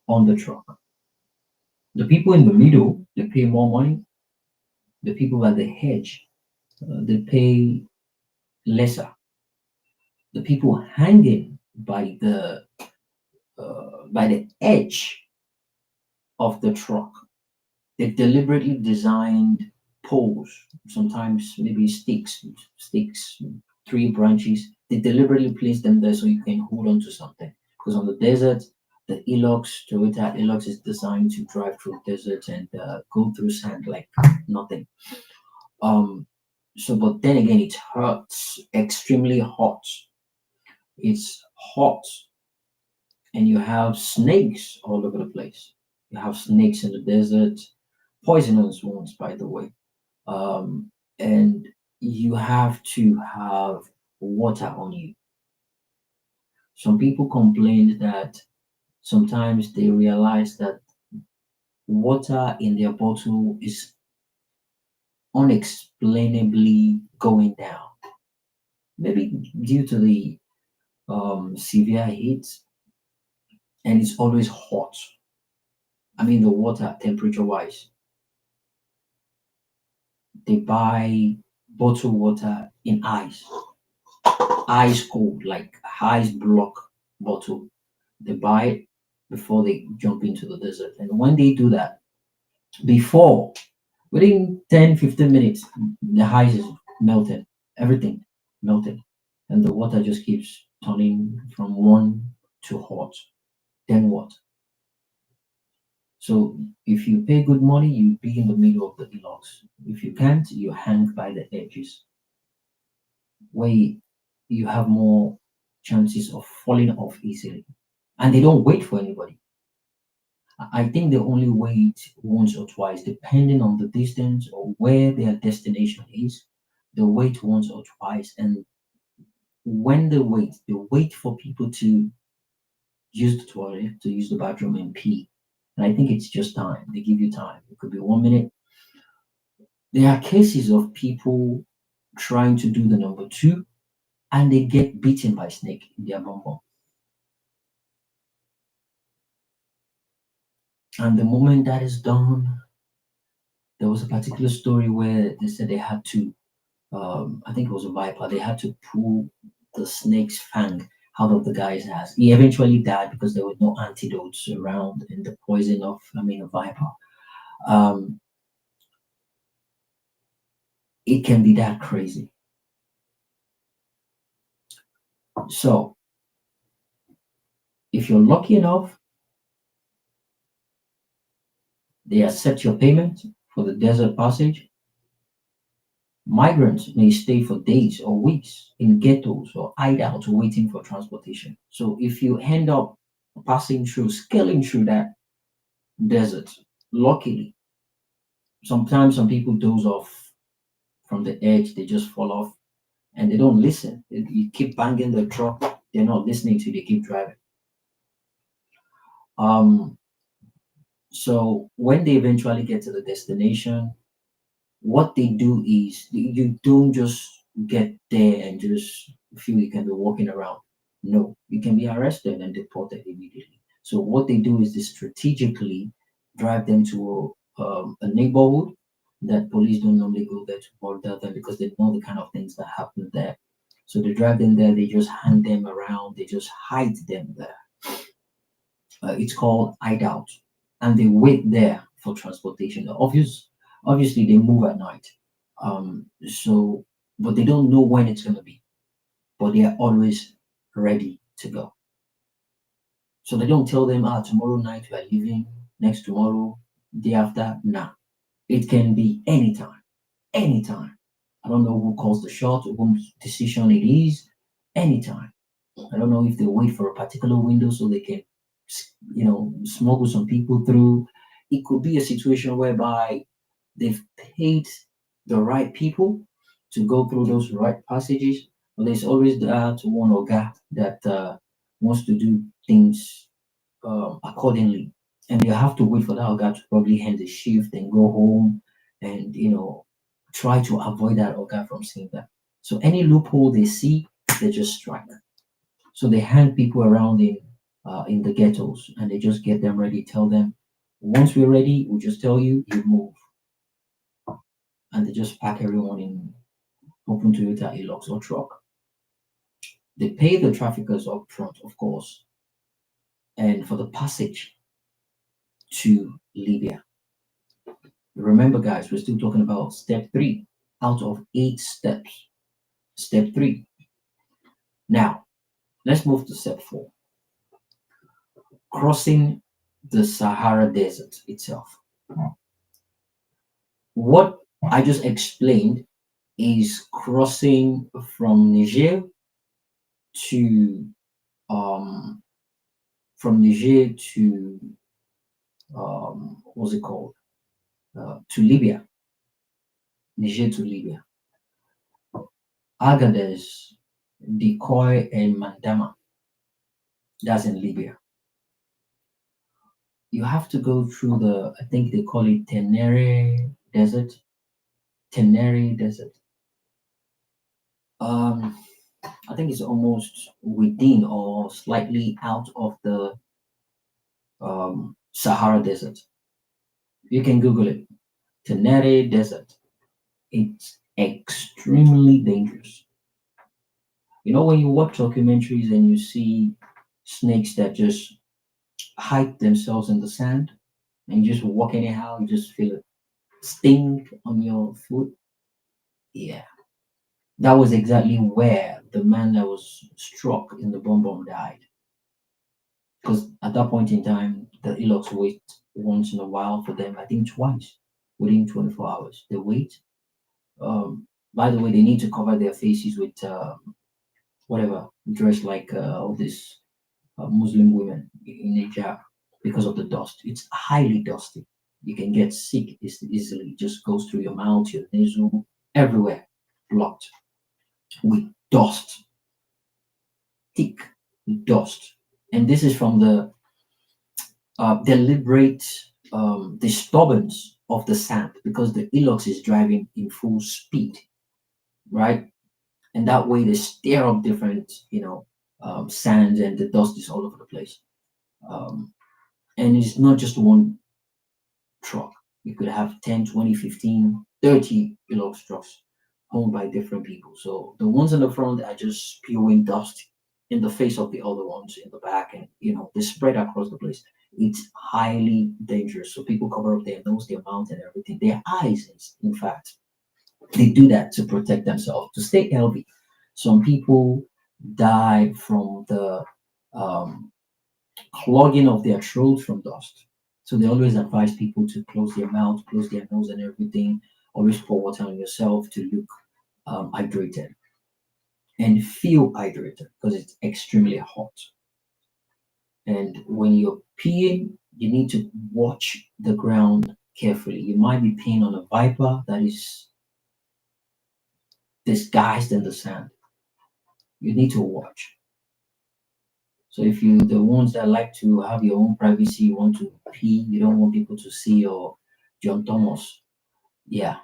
[SPEAKER 1] on the truck. The people in the middle, they pay more money. The people at the edge, they pay lesser. The people hanging by the edge of the truck, they deliberately designed poles, sometimes maybe sticks, three branches. They deliberately place them there so you can hold on to something. Because on the desert, the Toyota Hilux is designed to drive through desert and go through sand like nothing. Um, so, but then again, it hurts extremely hot. It's hot, and you have snakes all over the place. You have snakes in the desert, poisonous ones, by the way. And you have to have water on you. Some people complained that sometimes they realize that water in their bottle is unexplainably going down. Maybe due to the severe heat, and it's always hot. I mean, the water, temperature wise, they buy bottled water in ice cold, like ice block bottle. They buy it before they jump into the desert. And when they do that, before within 10-15 minutes, the ice is melted, everything melted, and the water just keeps turning from warm to hot. Then what? So if you pay good money, you be in the middle of the deluxe. If you can't, you hang by the edges, where you have more chances of falling off easily. And they don't wait for anybody. I think they only wait once or twice, depending on the distance or where their destination is. They wait once or twice, and when they wait for people to use the toilet, to use the bathroom and pee. And I think it's just time. They give you time. It could be 1 minute. There are cases of people trying to do the number two and they get bitten by snake in their bum bum. And the moment that is done, there was a particular story where they said they had to, I think it was a viper, they had to pull the snake's fang out of the guy's ass. He eventually died because there were no antidotes around and the poison of, a viper. Um, it can be that crazy. So, if you're lucky enough, they accept your payment for the desert passage. Migrants may stay for days or weeks in ghettos or hideouts waiting for transportation. So if you end up passing through, scaling through that desert, luckily, sometimes some people doze off from the edge, they just fall off and they don't listen. You keep banging the truck, they're not listening to you, they keep driving. Um, so when they eventually get to the destination, what they do is you don't just get there and just feel you can be walking around. No, you can be arrested and deported immediately. So what they do is they strategically drive them to a neighborhood that police don't normally go there to border them because they know the kind of things that happen there. So they drive them there, they just hand them around, they just hide them there. It's called hideout, and they wait there for transportation. Obviously, they move at night, so but they don't know when it's gonna be, but they are always ready to go. So they don't tell them, tomorrow night we are leaving, next tomorrow, day after. Nah, it can be anytime, anytime. I don't know who calls the shot or whose decision it is, anytime. I don't know if they wait for a particular window so they can, smuggle some people through. It could be a situation whereby they've paid the right people to go through those right passages. But there's always that one or guy that wants to do things accordingly, and you have to wait for that guy to probably end the shift and go home, and try to avoid that guy from seeing that. So any loophole they see, they just strike. So they hang people around in the ghettos, and they just get them ready. Tell them, once we're ready, we'll just tell you, you move, and they just pack everyone in open Toyota Hilux or truck. They pay the traffickers up front, of course, and for the passage to Libya. Remember, guys, we're still talking about step 3 out of 8 steps. Step 3. Now, let's move to step 4. Crossing the Sahara Desert itself. What I just explained is crossing from Niger to um what's it called, to Libya. Niger to Libya. Agadez, Decoy, and Mandama. That's in Libya. You have to go through I think they call it Tenere Desert. Tenere Desert. I think it's almost within or slightly out of the Sahara Desert. You can Google it. Tenere Desert. It's extremely dangerous. You know, when you watch documentaries and you see snakes that just hide themselves in the sand and you just walk anyhow, you just feel a sting on your foot. Yeah. That was exactly where the man that was struck in the bomb died. Because at that point in time, the Elox wait once in a while for them, I think twice within 24 hours. They wait. By the way, they need to cover their faces with whatever, dress like all these Muslim women in Nigeria because of the dust. It's highly dusty. You can get sick easily. It just goes through your mouth, your nasal, everywhere, blocked with dust, thick dust. And this is from the deliberate disturbance of the sand because the Elox is driving in full speed, right? and that way they stir up different, sands, and the dust is all over the place. Um, and it's not just one truck. You could have 10, 20, 15, 30 trucks owned by different people. So the ones in the front are just spewing dust in the face of the other ones in the back, and they spread across the place. It's highly dangerous. So people cover up their nose, their mouth, and everything. Their eyes, in fact, they do that to protect themselves, to stay healthy. Some people die from the um, clogging of their throat from dust. So they always advise people to close their mouth, close their nose, and everything. Always pour water on yourself to look hydrated and feel hydrated because it's extremely hot. And when you're peeing, you need to watch the ground carefully. You might be peeing on a viper that is disguised in the sand. You need to watch. So if you the ones that like to have your own privacy, you want to pee, you don't want people to see your John Thomas. Yeah.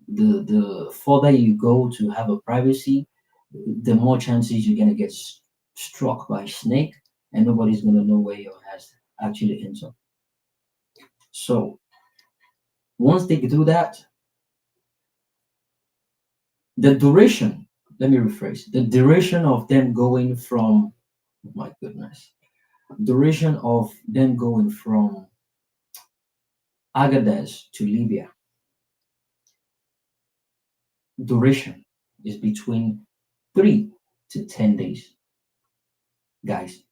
[SPEAKER 1] The further you go to have a privacy, the more chances you're gonna get struck by a snake, and nobody's gonna know where your has actually ends up. So once they do that, the duration, let me rephrase, the duration of them going from, my goodness, duration of them going from Agadez to Libya, duration is between 3 to 10 days. Guys,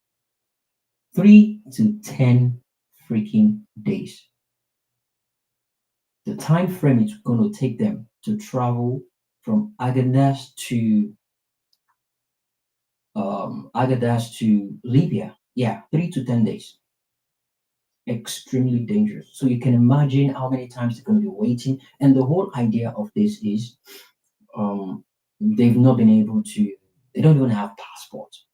[SPEAKER 1] 3 to 10 freaking days. The time frame it's going to take them to travel from Agadez to Libya. Yeah, 3 to 10 days. Extremely dangerous. So you can imagine how many times they're going to be waiting. And the whole idea of this is they've not been able to, they don't even have passports.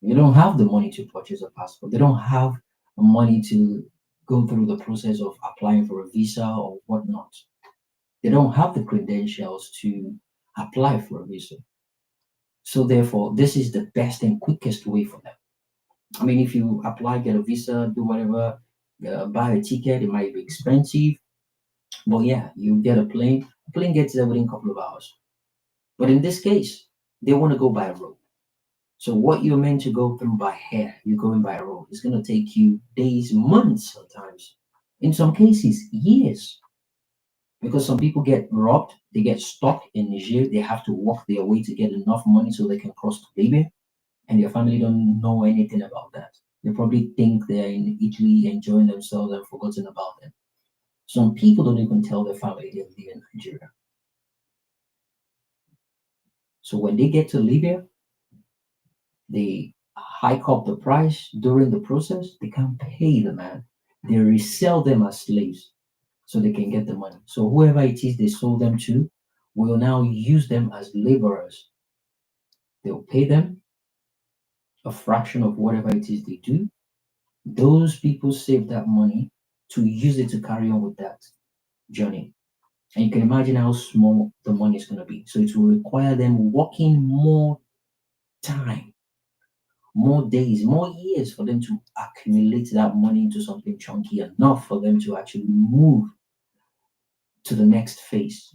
[SPEAKER 1] They don't have the money to purchase a passport. They don't have money to go through the process of applying for a visa or whatnot. They don't have the credentials to apply for a visa. So therefore, this is the best and quickest way for them. I mean, if you apply, get a visa, do whatever, buy a ticket, it might be expensive, but yeah, you get a plane. A plane gets there within a couple of hours. But in this case, they want to go by road. So what you're meant to go through by air, you're going by road. It's going to take you days, months, sometimes. In some cases, years. Because some people get robbed, they get stuck in Niger, they have to walk their way to get enough money so they can cross to Libya, and their family don't know anything about that. They probably think they're in Italy enjoying themselves and forgotten about them. Some people don't even tell their family they live in Nigeria. So when they get to Libya, they hike up the price during the process. They can't pay the man. They resell them as slaves so they can get the money. So whoever it is they sold them to will now use them as laborers. They'll pay them a fraction of whatever it is they do. Those people save that money to use it to carry on with that journey. And you can imagine how small the money is going to be. So it will require them working more time, more days, more years for them to accumulate that money into something chunky enough for them to actually move to the next phase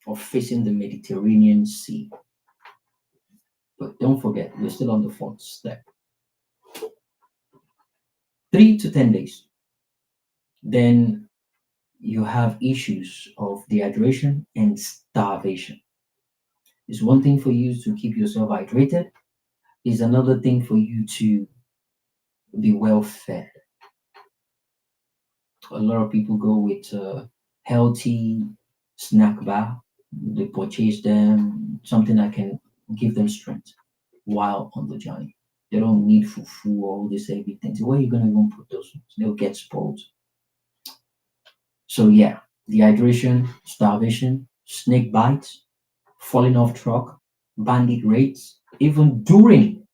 [SPEAKER 1] of facing the Mediterranean Sea. But don't forget, we're still on the fourth step. 3 to 10 days. Then you have issues of dehydration and starvation. It's one thing for you to keep yourself hydrated, it's another thing for you to be well fed. A lot of people go with healthy snack bar. They purchase them, something that can give them strength while on the journey. They don't need fufu or all this everything. So where are you gonna even put those ones? They'll get spoiled. So yeah, dehydration, starvation, snake bites, falling off truck, bandit raids, even during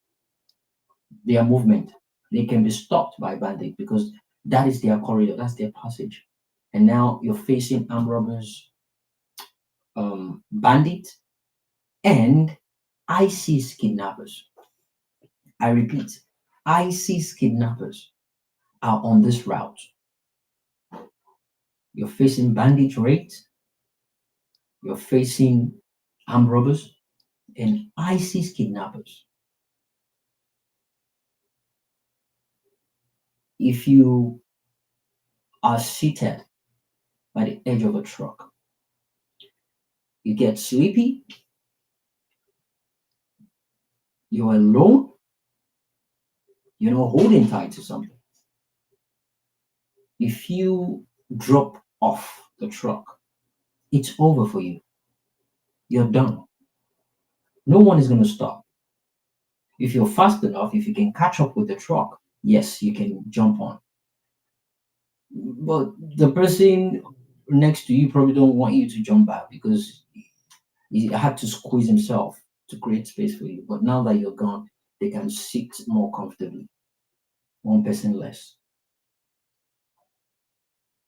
[SPEAKER 1] their movement, they can be stopped by bandit because that is their corridor, that's their passage. And now you're facing armed robbers, bandit, and ISIS kidnappers. I repeat, ISIS kidnappers are on this route. You're facing bandit raids, you're facing armed robbers, and ISIS kidnappers. If you are seated by the edge of a truck, you get sleepy, you're alone, you're not holding tight to something. If you drop off the truck, it's over for you. You're done. No one is going to stop. If you're fast enough, if you can catch up with the truck, yes, you can jump on. But the person next to you probably don't want you to jump back because he had to squeeze himself to create space for you. But now that you're gone, they can sit more comfortably. One person less.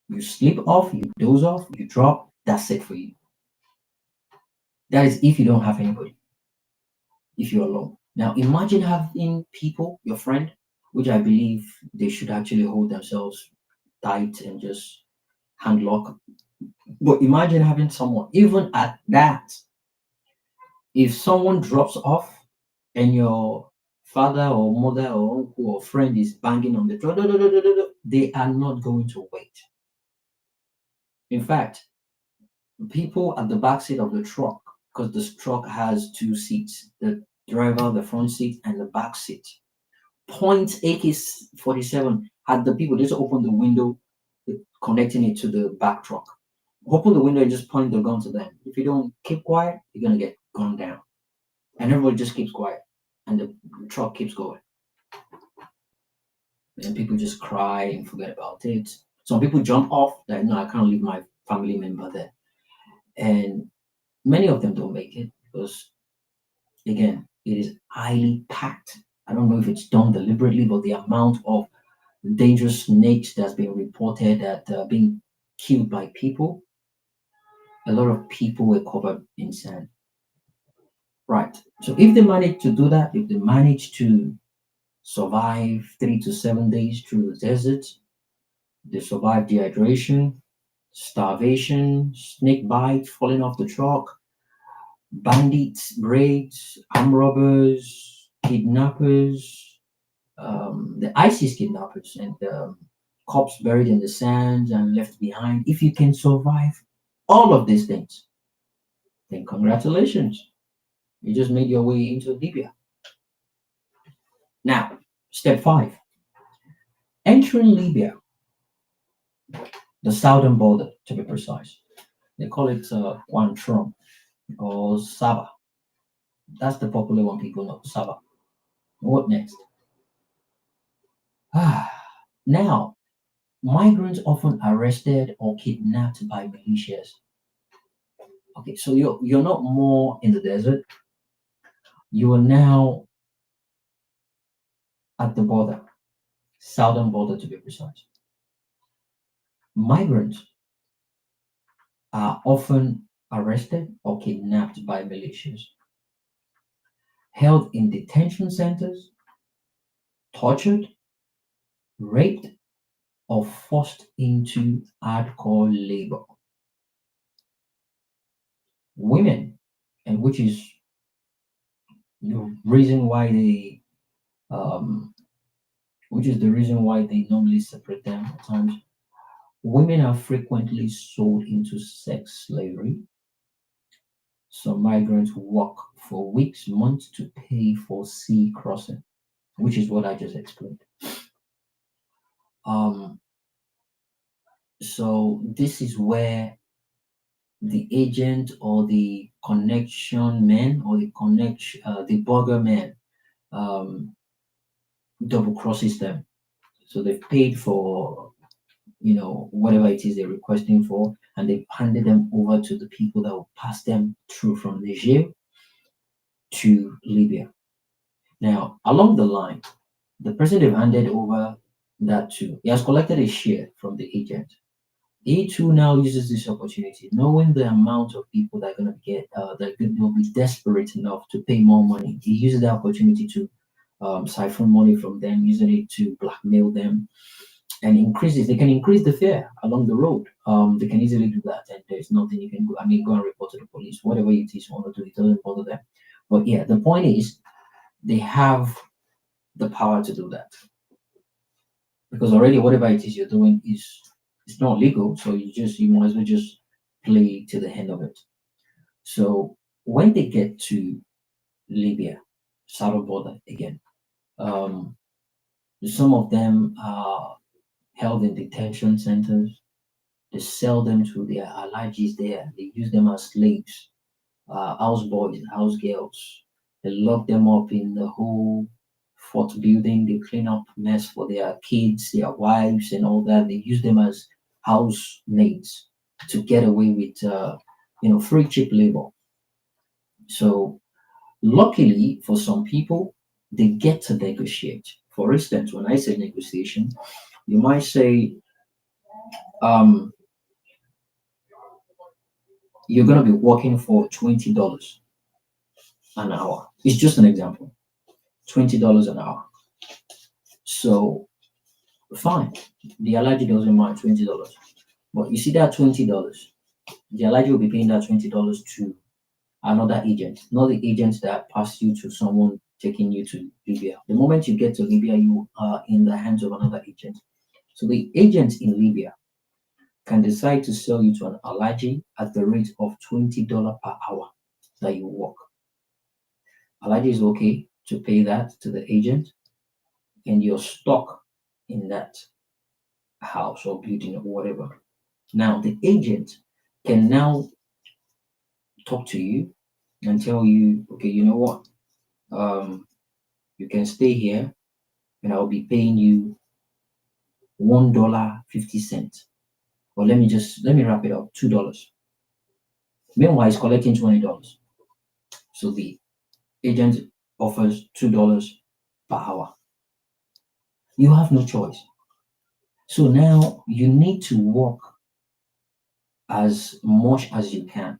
[SPEAKER 1] You sleep off, you doze off, you drop, that's it for you. That is if you don't have anybody, if you're alone. Now imagine having people, your friend, which I believe they should actually hold themselves tight and just hand lock. But imagine having someone, even at that, if someone drops off and your father or mother or uncle or friend is banging on the door, they are not going to wait. In fact, people at the back seat of the truck, because this truck has two seats, the driver, the front seat, and the back seat. Point AK-47 had the people just open the window, connecting it to the back truck. Open the window and just point the gun to them. If you don't keep quiet, you're gonna get gunned down. And everybody just keeps quiet, and the truck keeps going. And people just cry and forget about it. Some people jump off, like, no, I can't leave my family member there. And many of them don't make it because, again, it is highly packed. I don't know if it's done deliberately, but the amount of dangerous snakes that's been reported that are being killed by people, a lot of people were covered in sand. Right. So if they manage to do that, if they manage to survive 3 to 7 days through the desert, they survive dehydration, starvation, snake bite, falling off the truck, bandits, raids, armed robbers, kidnappers, the ISIS kidnappers, and cops buried in the sand and left behind. If you can survive all of these things, then congratulations. You just made your way into Libya. Now, step 5. Entering Libya, the southern border to be precise. They call it Guantrom or Saba. That's the popular one people know, Saba. What next? Now, migrants often arrested or kidnapped by militias. Okay, so you're not more in the desert. You are now at the border, southern border to be precise. Migrants are often arrested or kidnapped by militias, held in detention centers, tortured, raped, or forced into hardcore labor. Women, and which is the reason why the reason why they normally separate them at times. Women are frequently sold into sex slavery. Some migrants work for weeks, months to pay for sea crossing, which is what I just explained. So this is where the agent or the connection man or the burger man double crosses them. So they've paid for whatever it is they're requesting for, and they've handed them over to the people that will pass them through from Niger to Libya. Now, along the line, the person they've handed over that to, he has collected a share from the agent. he too now uses this opportunity, knowing the amount of people that are going to get, that will be desperate enough to pay more money. He uses the opportunity to siphon money from them, using it to blackmail them and increases. They can increase the fare along the road. They can easily do that, and there's nothing you can go. I mean, go and report to the police, whatever it is you want to do. It doesn't bother them. But yeah, the point is, they have the power to do that because already whatever it is you're doing is it's not legal. So you might as well just play to the end of it. So when they get to Libya, southern border again, um, some of them are held in detention centers. They sell them to their allies there. They use them as slaves, house boys, house girls. They lock them up in the whole fort building. They clean up mess for their kids, their wives, and all that. They use them as housemaids to get away with, free cheap labor. So luckily for some people, they get to negotiate. For instance, when I say negotiation, you might say, um, you're going to be working for $20 an hour. It's just an example. $20 an hour. So fine. The allergy doesn't mind $20. But you see that $20, the allergy will be paying that $20 to another agent, not the agent that passed you to someone taking you to Libya. The moment you get to Libya, you are in the hands of another agent. So the agent in Libya can decide to sell you to an allergy at the rate of $20 per hour that you work. Allergy is okay to pay that to the agent, and you're stuck in that house or building or whatever. Now the agent can now talk to you and tell you, okay, you know what? You can stay here and I'll be paying you $1.50. Or let me wrap it up, $2. Meanwhile, he's collecting $20. So the agent offers $2 per hour. You have no choice. So now you need to work as much as you can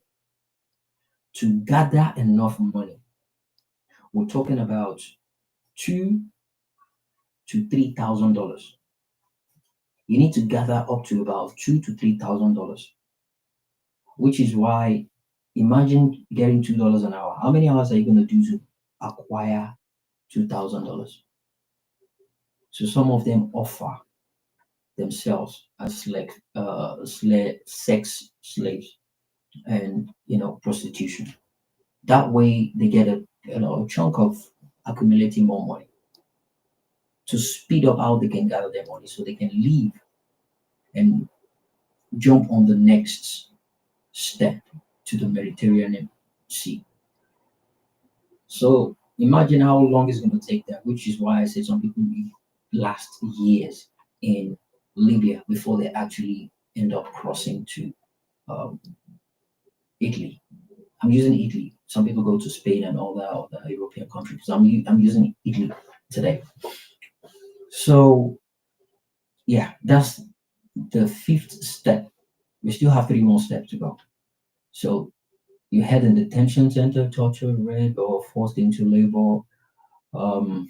[SPEAKER 1] to gather enough money. We're talking about $2,000 to $3,000. You need to gather up to about $2,000 to $3,000, which is why imagine getting $2 an hour. How many hours are you going to do to acquire $2,000? So some of them offer themselves as like sex slaves and prostitution. That way they get a chunk of accumulating more money to speed up how they can gather their money so they can leave and jump on the next step to the Mediterranean Sea. So imagine how long it's going to take them, which is why I say some people will last years in Libya before they actually end up crossing to um, Italy. I'm using Italy. Some people go to Spain and all that, other European countries. I'm using Italy today. So yeah, that's the fifth step. We still have three more steps to go. So you head in detention center, tortured, raped, or forced into labor. Um,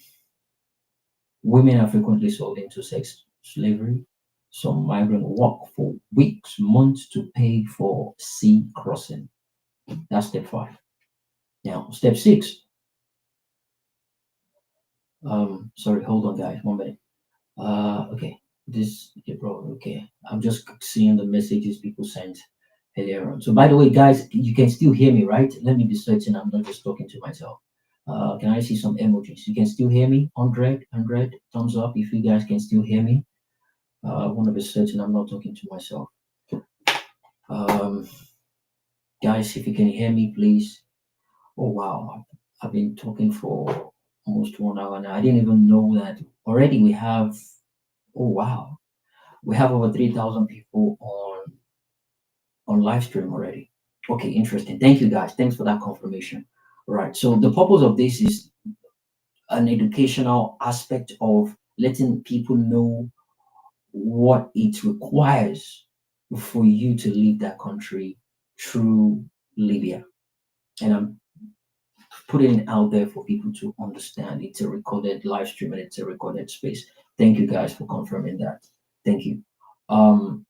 [SPEAKER 1] Women are frequently sold into sex slavery. Some migrant work for weeks, months to pay for sea crossing. That's step 5. Now, step 6. Sorry, hold on, guys, 1 minute. Okay, bro. Okay, I'm just seeing the messages people sent earlier on. So, by the way, guys, you can still hear me, right? Let me be certain I'm not just talking to myself. Can I see some emojis? You can still hear me? 100 thumbs up if you guys can still hear me. I want to be certain I'm not talking to myself. Um, Guys, if you can hear me, please. Oh wow, I've been talking for almost 1 hour now. I didn't even know that already we have. Oh wow, we have over 3,000 people on live stream already. Okay, interesting. Thank you guys. Thanks for that confirmation. All right. So the purpose of this is an educational aspect of letting people know what it requires for you to leave that country through Libya. And I'm putting it out there for people to understand. It's a recorded live stream and it's a recorded space. Thank you guys for confirming that. Thank you.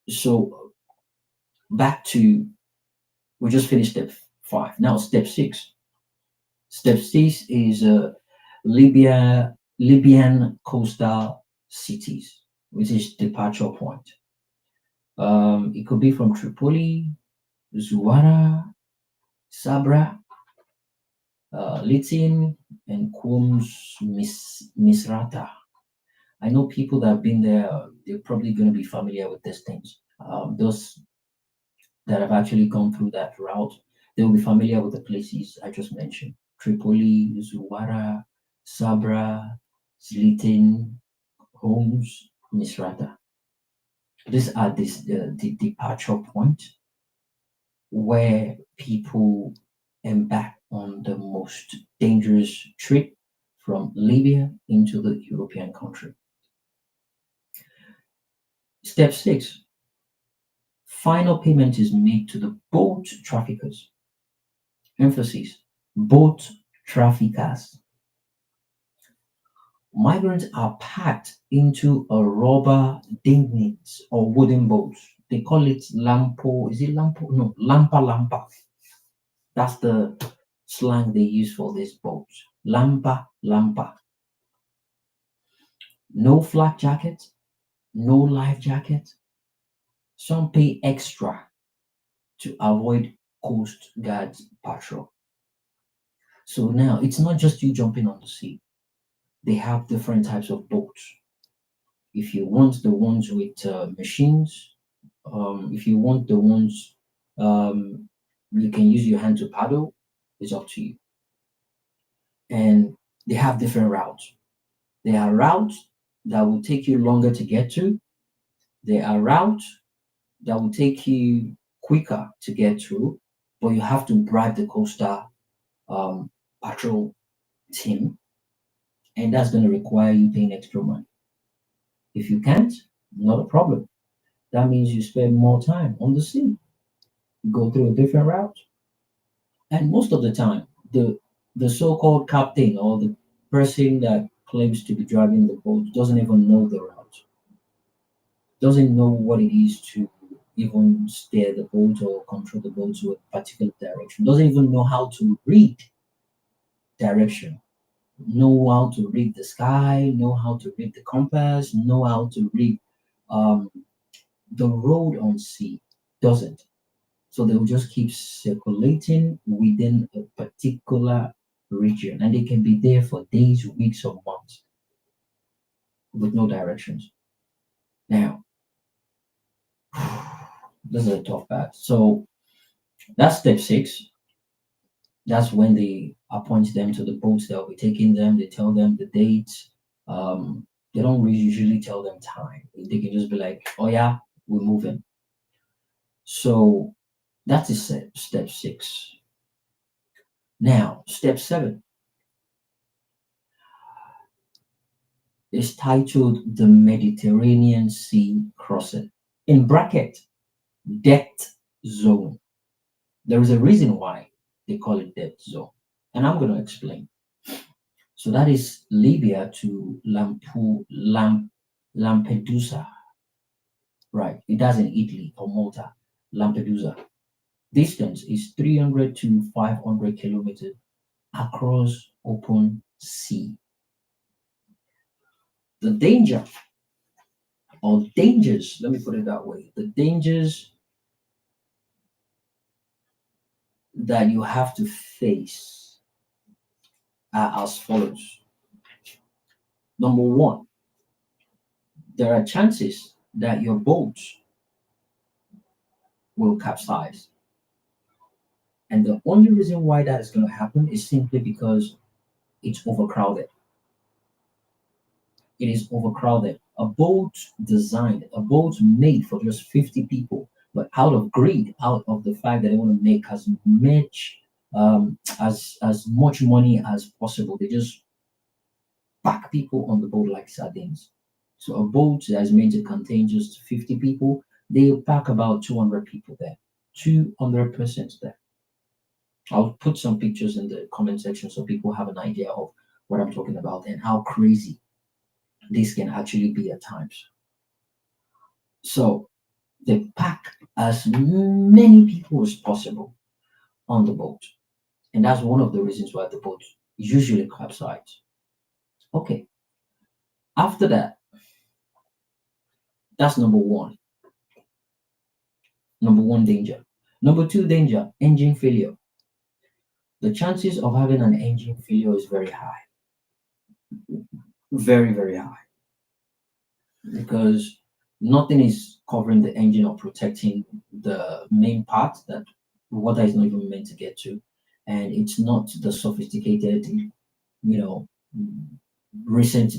[SPEAKER 1] So back to, we just finished step 5. Now step 6. Step 6 is Libyan coastal cities, which is departure point. It could be from Tripoli, Zuwara, Sabra, Litin, and Misrata. I know people that have been there, they're probably going to be familiar with these things. Those that have actually gone through that route, they'll be familiar with the places I just mentioned: Tripoli, Zuwara, Sabra, Zlitin, Homs, Misrata. These are the departure point where people embark on the most dangerous trip from Libya into the European country. Step 6. Final payment is made to the boat traffickers. Emphasis: boat traffickers. Migrants are packed into a rubber dinghies or wooden boats. They call it lampo. Is it lampo? No, lampa lampa. That's the slang they use for these boats. Lampa lampa. No flak jacket, no life jacket. Some pay extra to avoid Coast Guard's patrol. So now it's not just you jumping on the sea. They have different types of boats. If you want the ones with machines, if you want the ones you can use your hand to paddle, it's up to you. And they have different routes. There are routes that will take you longer to get to. There are routes that will take you quicker to get through, but you have to bribe the coastal patrol team, and that's going to require you paying extra money. If you can't, not a problem. That means you spend more time on the sea, go through a different route, and most of the time, the so-called captain or the person that claims to be driving the boat doesn't even know the route, doesn't know what it is to even steer the boat or control the boat to a particular direction, doesn't even know how to read direction, know how to read the sky, know how to read the compass, know how to read um, the road on sea. Doesn't. So they will just keep circulating within a particular region, and they can be there for days, weeks, or months with no directions. Now, this is a tough part. So that's step 6. That's when they appoint them to the boats that will be taking them. They tell them the dates. They don't really usually tell them time. They can just be like, "Oh yeah, we're moving." So that is step 6. Now, step 7 is titled the Mediterranean Sea Crossing. In bracket, death zone. There is a reason why they call it death zone, and I'm going to explain. So that is Libya to Lampedusa, right? It does in Italy or Malta, Lampedusa. Distance is 300 to 500 kilometers across open sea. The danger or dangers, let me put it that way, the dangers that you have to face are as follows. Number one, there are chances that your boat will capsize. And the only reason why that is going to happen is simply because it's overcrowded. It is overcrowded. A boat designed, a boat made for just 50 people, but out of greed, out of the fact that they want to make as much money as possible, they just pack people on the boat like sardines. So a boat that is made to contain just 50 people They'll pack about 200 people there, 200 persons there. I'll put some pictures in the comment section so people have an idea of what I'm talking about and how crazy this can actually be at times. So they pack as many people as possible on the boat. And that's one of the reasons why the boat usually capsize. Okay, after that, that's number one. Number one danger. Number two danger, engine failure. The chances of having an engine failure is very high. Very, very high. Because nothing is covering the engine or protecting the main part that water is not even meant to get to. And it's not the sophisticated, recent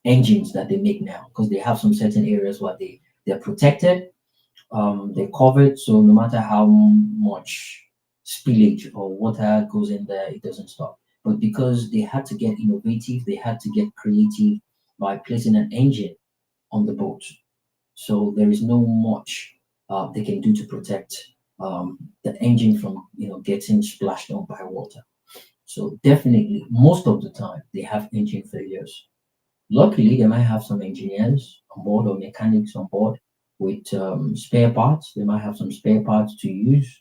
[SPEAKER 1] engines that they make now, because they have some certain areas where they're protected, they're covered, so no matter how much spillage or water goes in there, it doesn't stop. But because they had to get innovative, they had to get creative by placing an engine on the boat, so there is no much they can do to protect the engine from getting splashed on by water. So definitely, most of the time, they have engine failures. Luckily, they might have some engineers on board or mechanics on board with spare parts. They might have some spare parts to use.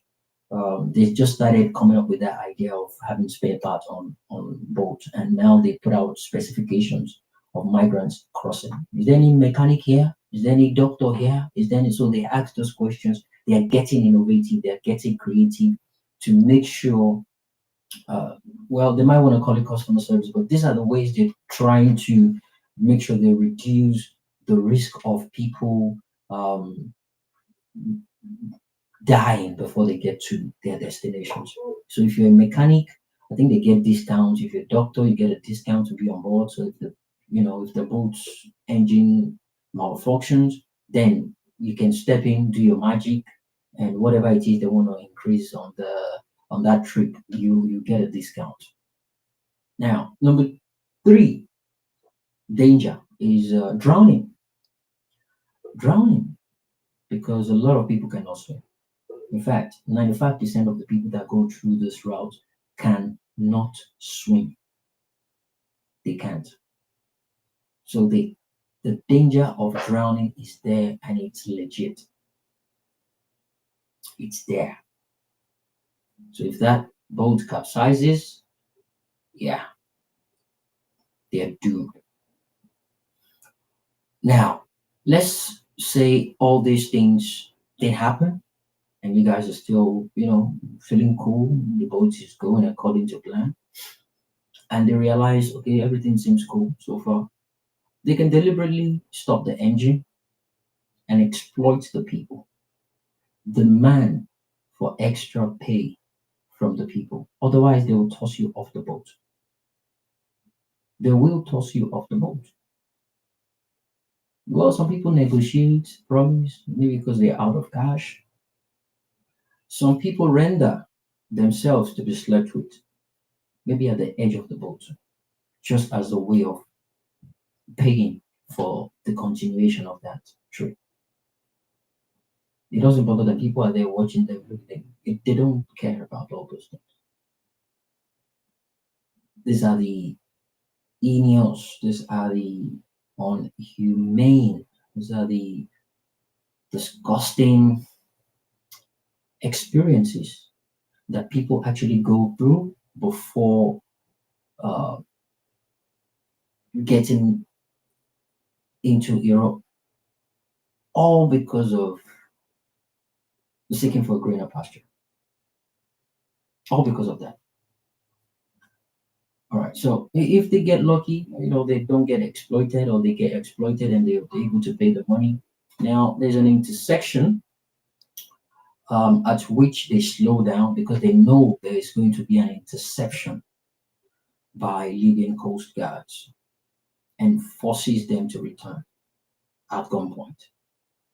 [SPEAKER 1] They just started coming up with that idea of having spare parts on boats, and now they put out specifications of migrants crossing. Is there any mechanic here? Is there any doctor here? Is there any? So they ask those questions. They are getting innovative. They are getting creative to make sure well, they might want to call it customer service, but these are the ways they're trying to make sure they reduce the risk of people um, dying before they get to their destinations. So if you're a mechanic, I think they get discounts. If you're a doctor, you get a discount to be on board. So if the boat's engine malfunctions, then you can step in, do your magic, and whatever it is they want to increase on that trip, you get a discount. Now, number three danger is drowning. Drowning, because a lot of people cannot swim. In fact, 95% of the people that go through this route cannot swim. They can't. So the danger of drowning is there, and it's legit. It's there. So if that boat capsizes, yeah, they're doomed. Now, let's say all these things didn't happen and you guys are still, feeling cool, the boat is going according to plan, and they realize, okay, everything seems cool so far. They can deliberately stop the engine and exploit the people, demand for extra pay from the people. Otherwise, they will toss you off the boat. They will toss you off the boat. Well, some people negotiate, promise, maybe because they're out of cash. Some people render themselves to be slept with, maybe at the edge of the boat, just as a way of paying for the continuation of that trip. It doesn't bother them. People are there watching them. They don't care about all those things. These are the heinous, these are the unhumane, these are the disgusting experiences that people actually go through before uh, getting into Europe, all because of seeking for a greener pasture. All because of that. All right. So if they get lucky, they don't get exploited, or they get exploited and they're able to pay the money. Now there's an intersection at which they slow down because they know there is going to be an interception by Libyan coast guards and forces them to return at gunpoint.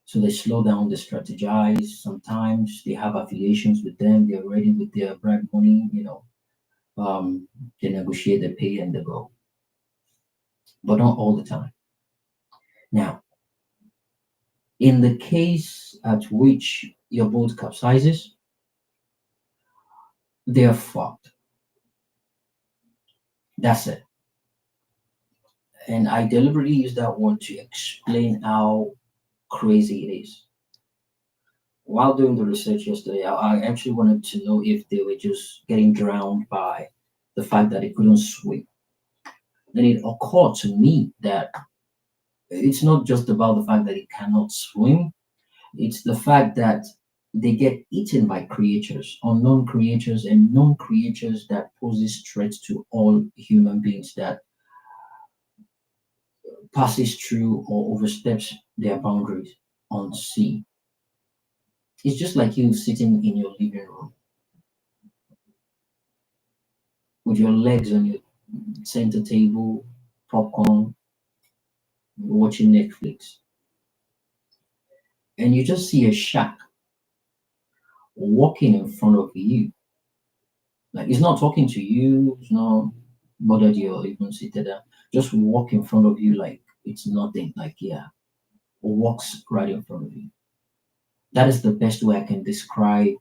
[SPEAKER 1] So they slow down, they strategize. Sometimes they have affiliations with them. They're ready with their bribe money. They negotiate the pay and they go, but not all the time. Now, In the case at which your boat capsizes, they're fucked. That's it. And I deliberately use that word to explain how crazy it is. While doing the research yesterday, I actually wanted to know if they were just getting drowned by the fact that they couldn't swim. Then it occurred to me that it's not just about the fact that it cannot swim, it's the fact that they get eaten by creatures, unknown creatures, and known creatures that poses threats to all human beings that passes through or oversteps their boundaries on sea. It's just like you sitting in your living room with your legs on your center table, popcorn, watching Netflix, and you just see a shark walking in front of you. Like it's not talking to you, it's not bothered you or even seated there. Just walk in front of you like it's nothing. Like yeah, walks right in front of you. That is the best way I can describe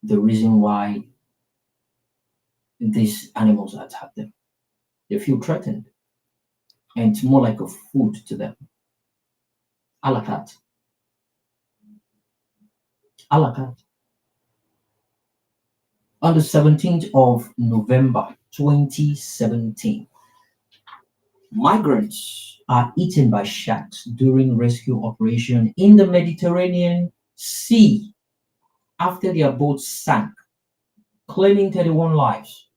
[SPEAKER 1] the reason why these animals attack them. They feel threatened, and it's more like a food to them. A la carte. A la carte. On the 17th of November 2017, migrants are eaten by sharks during rescue operation in the Mediterranean Sea after their boat sank, claiming 31 lives.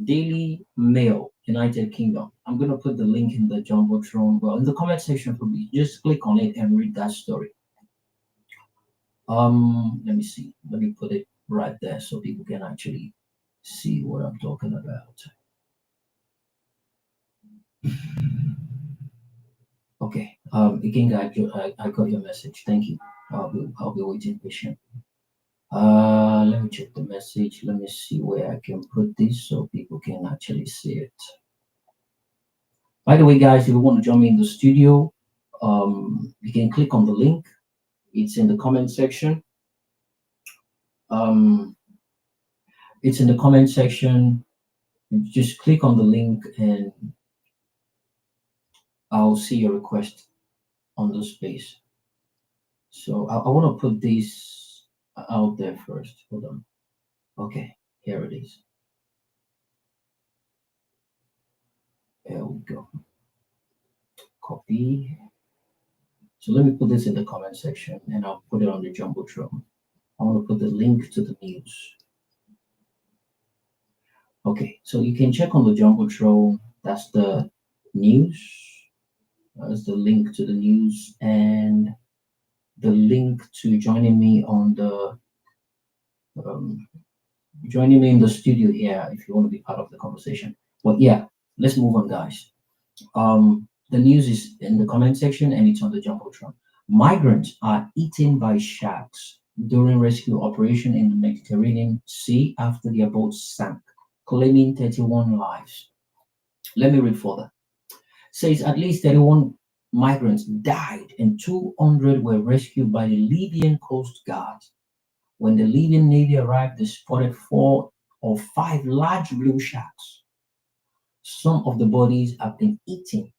[SPEAKER 1] Daily Mail, United Kingdom. I'm going to put the link in the Jumbotron, well, in the comment section for me. Just click on it and read that story. Let me see. Let me put it right there so people can actually see what I'm talking about. Okay. Again, I got your message. Thank you. I'll be waiting patient. Let me check the message. Let me see where I can put this so people can actually see it. By the way, guys, if you want to join me in the studio, you can click on the link. It's in the comment section. Um, it's in the comment section. Just click on the link and I'll see your request on the space. So I want to put this out there first. Hold on. Okay, here it is. There we go. Copy. So let me put this in the comment section and I'll put it on the Jumbotron. I want to put the link to the news. Okay, so you can check on the Jumbotron. That's the news. That's the link to the news and the link to joining me on the joining me in the studio here if you want to be part of the conversation. But yeah, let's move on, guys. The news is in the comment section and it's on the Jumbotron. Migrants are eaten by sharks during rescue operation in the Mediterranean Sea after their boat sank, claiming 31 lives. Let me read further. Says at least 31 migrants died and 200 were rescued by the Libyan Coast Guard. When the Libyan Navy arrived, they spotted 4 or 5 large blue sharks. Some of the bodies have been eaten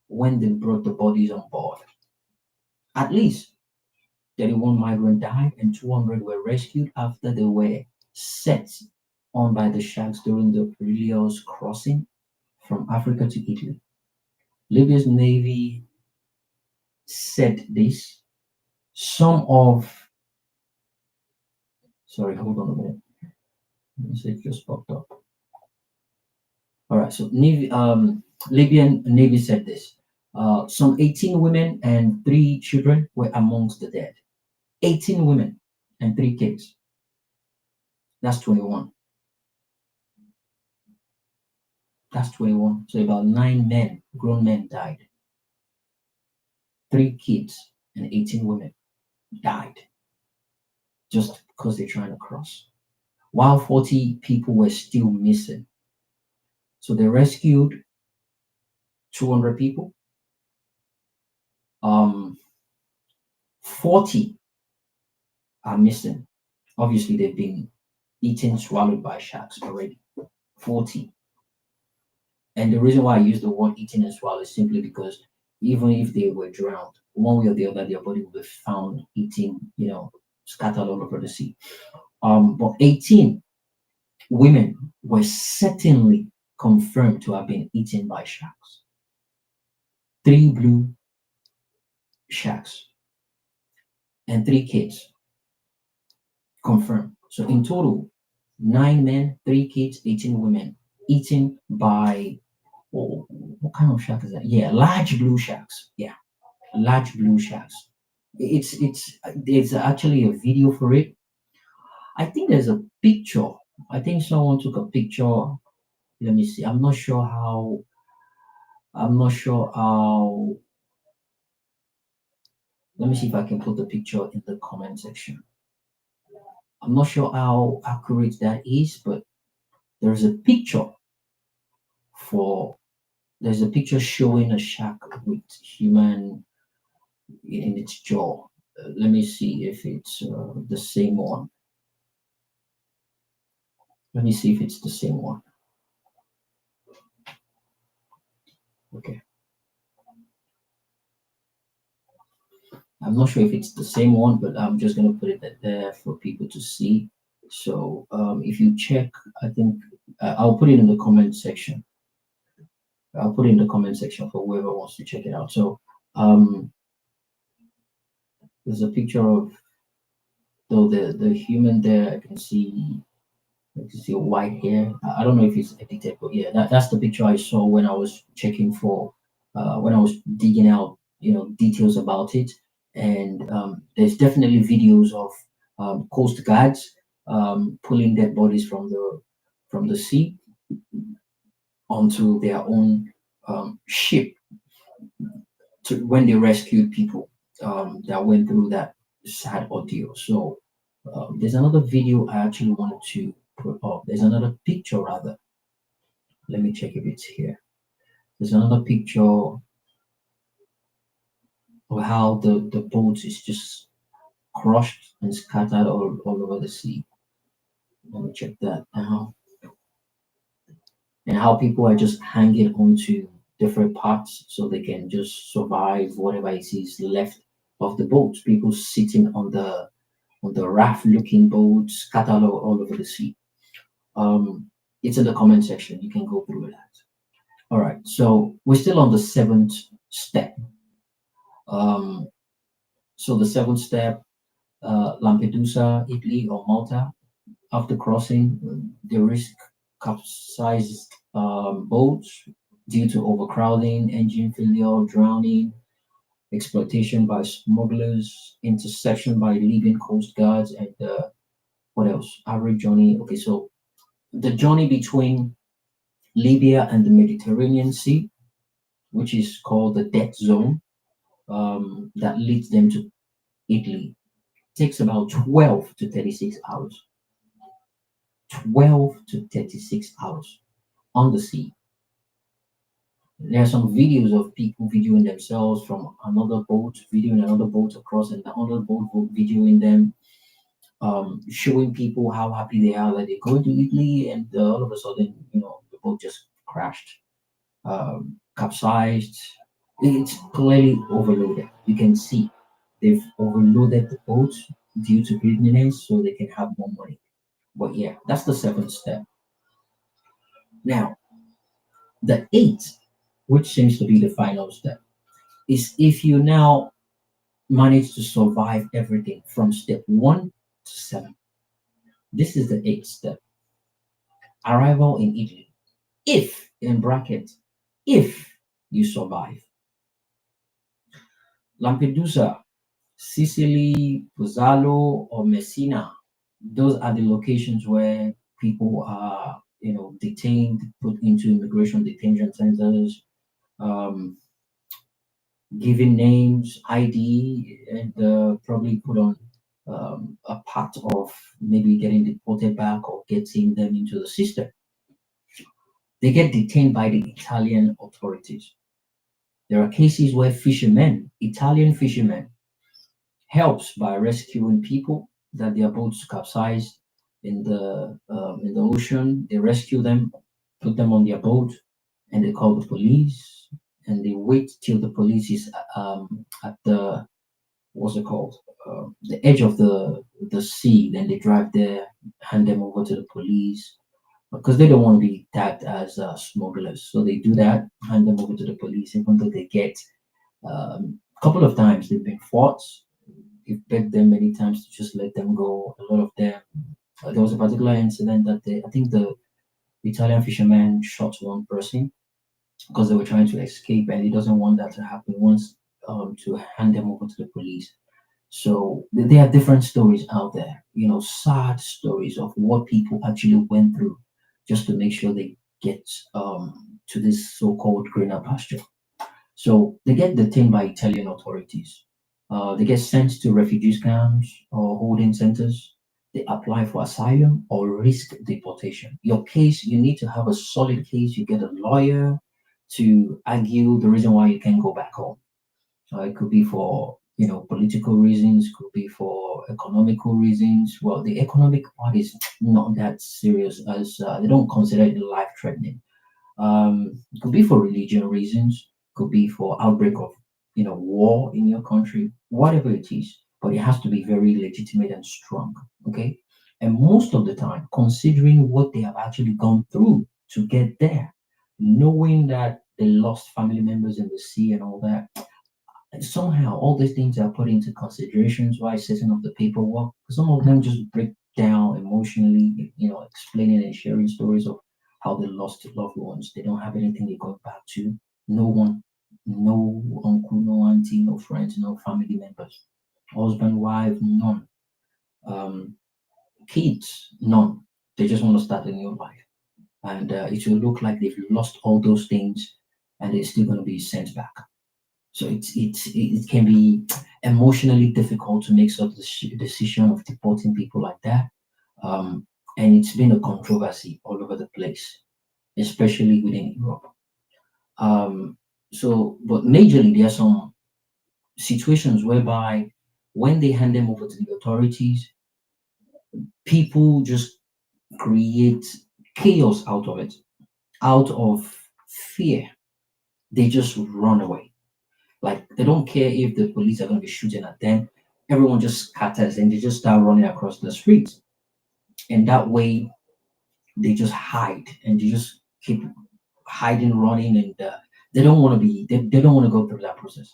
[SPEAKER 1] when they brought the bodies on board. At least 31 migrants died and 200 were rescued after they were set on by the sharks during the perilous crossing from Africa to Italy. Libya's navy said this. Some of sorry, hold on a minute. It just popped up. All right, so Libyan Navy said this. Some 18 women and 3 children were amongst the dead. 18 women and 3 kids. That's 21. That's 21. So about 9 men, grown men, died. 3 kids and 18 women died just because they're trying to cross, while 40 people were still missing. So they rescued 200 people. 40 are missing. Obviously, they've been eaten, swallowed by sharks already. 40. And the reason why I use the word eaten and swallowed is simply because even if they were drowned, one way or the other, their body will be found eaten, scattered all over the sea. But 18 women were certainly confirmed to have been eaten by sharks. 3 blue sharks and 3 kids confirmed. So in total, 9 men, 3 kids, 18 women eaten by, what kind of shark is that? Yeah, large blue sharks. Yeah, large blue sharks. It's there's actually a video for it. I think there's a picture. I think someone took a picture. Let me see. I'm not sure how. I'm not sure how. Let me see if I can put the picture in the comment section. I'm not sure how accurate that is, but there's a picture for there's a picture showing a shark with human in its jaw. Let me see if it's the same one. Let me see if it's the same one. Okay. I'm not sure if it's the same one, but I'm just going to put it there for people to see. So if you check, I think I'll put it in the comment section. I'll put it in the comment section for whoever wants to check it out. So there's a picture of though the human there. I can see white hair. I don't know if it's edited, but yeah, that's the picture I saw when I was checking for when I was digging out details about it. And there's definitely videos of coast guards pulling dead bodies from the sea onto their own ship to when they rescued people that went through that sad ordeal. So there's another video I actually wanted to put up. There's another picture rather. Let me check if it's here. There's another picture of how the boat is just crushed and scattered all over the sea. Let me check that now. And how people are just hanging onto different parts so they can just survive whatever it is left of the boat. People sitting on the raft looking boat scattered all over the sea. It's in the comment section. You can go through that. All right. So we're still on the 7th step. So the 7th step, Lampedusa, Italy, or Malta. After crossing, they risk capsized boats due to overcrowding, engine failure, drowning, exploitation by smugglers, interception by Libyan coast guards, and what else? Average journey. Okay, so the journey between Libya and the Mediterranean Sea, which is called the death zone, that leads them to Italy, takes about 12 to 36 hours. 12 to 36 hours on the sea. There are some videos of people videoing themselves from another boat, videoing another boat across, and another boat videoing them, showing people how happy they are that they're going to Italy, and all of a sudden, the boat just crashed, capsized. It's clearly overloaded. You can see they've overloaded the boat due to greediness so they can have more money. But yeah, that's the 7th step. Now, the 8th, which seems to be the final step, is if you now manage to survive everything from step 1 to 7. This is the 8th step. Arrival in Italy. If, in brackets, if you survive. Lampedusa, Sicily, Pozzallo, or Messina, those are the locations where people are, detained, put into immigration detention centers, given names, ID, and probably put on a part of maybe getting deported back or getting them into the system. They get detained by the Italian authorities. There are cases where fishermen, Italian fishermen, helps by rescuing people that their boats capsized in the ocean. They rescue them, put them on their boat, and they call the police. And they wait till the police is at the what's it called the edge of the sea. Then they drive there, hand them over to the police because they don't want to be tagged as smugglers. So they do that, hand them over to the police, even though they get a couple of times they've been fought. We've begged them many times to just let them go. A lot of them. There was a particular incident that I think the Italian fisherman shot one person because they were trying to escape, and he doesn't want that to happen. He wants to hand them over to the police. So there are different stories out there, sad stories of what people actually went through just to make sure they get to this so-called greener pasture. So they get detained by Italian authorities. They get sent to refugee camps or holding centers. They apply for asylum or risk deportation. Your case, you need to have a solid case. You get a lawyer to argue the reason why you can't go back home. It could be for political reasons, could be for economical reasons. Well, the economic part is not that serious as they don't consider it life threatening. It could be for religion reasons, could be for outbreak of war in your country, whatever it is. But it has to be very legitimate and strong. Okay, and most of the time, considering what they have actually gone through to get there, knowing that they lost family members in the sea and all that, somehow all these things are put into considerations while setting up the paperwork. Some of them just break down emotionally, explaining and sharing stories of how they lost loved ones. They don't have anything they're going back to. No one, no uncle, no auntie, no friends, no family members, husband, wife, none. Um, Kids, none. They just want to start a new life. And it will look like they've lost all those things and they're still going to be sent back. So it can be emotionally difficult to make such a decision of deporting people like that. Um, and it's been a controversy all over the place, especially within Europe. Um, but majorly, there are some situations whereby when they hand them over to the authorities, people just create chaos out of it, out of fear. They just run away. Like they don't care if the police are going to be shooting at them. Everyone just scatters and they just start running across the streets. And that way they just hide and they just keep hiding, running, and they don't want to they don't want to go through that process.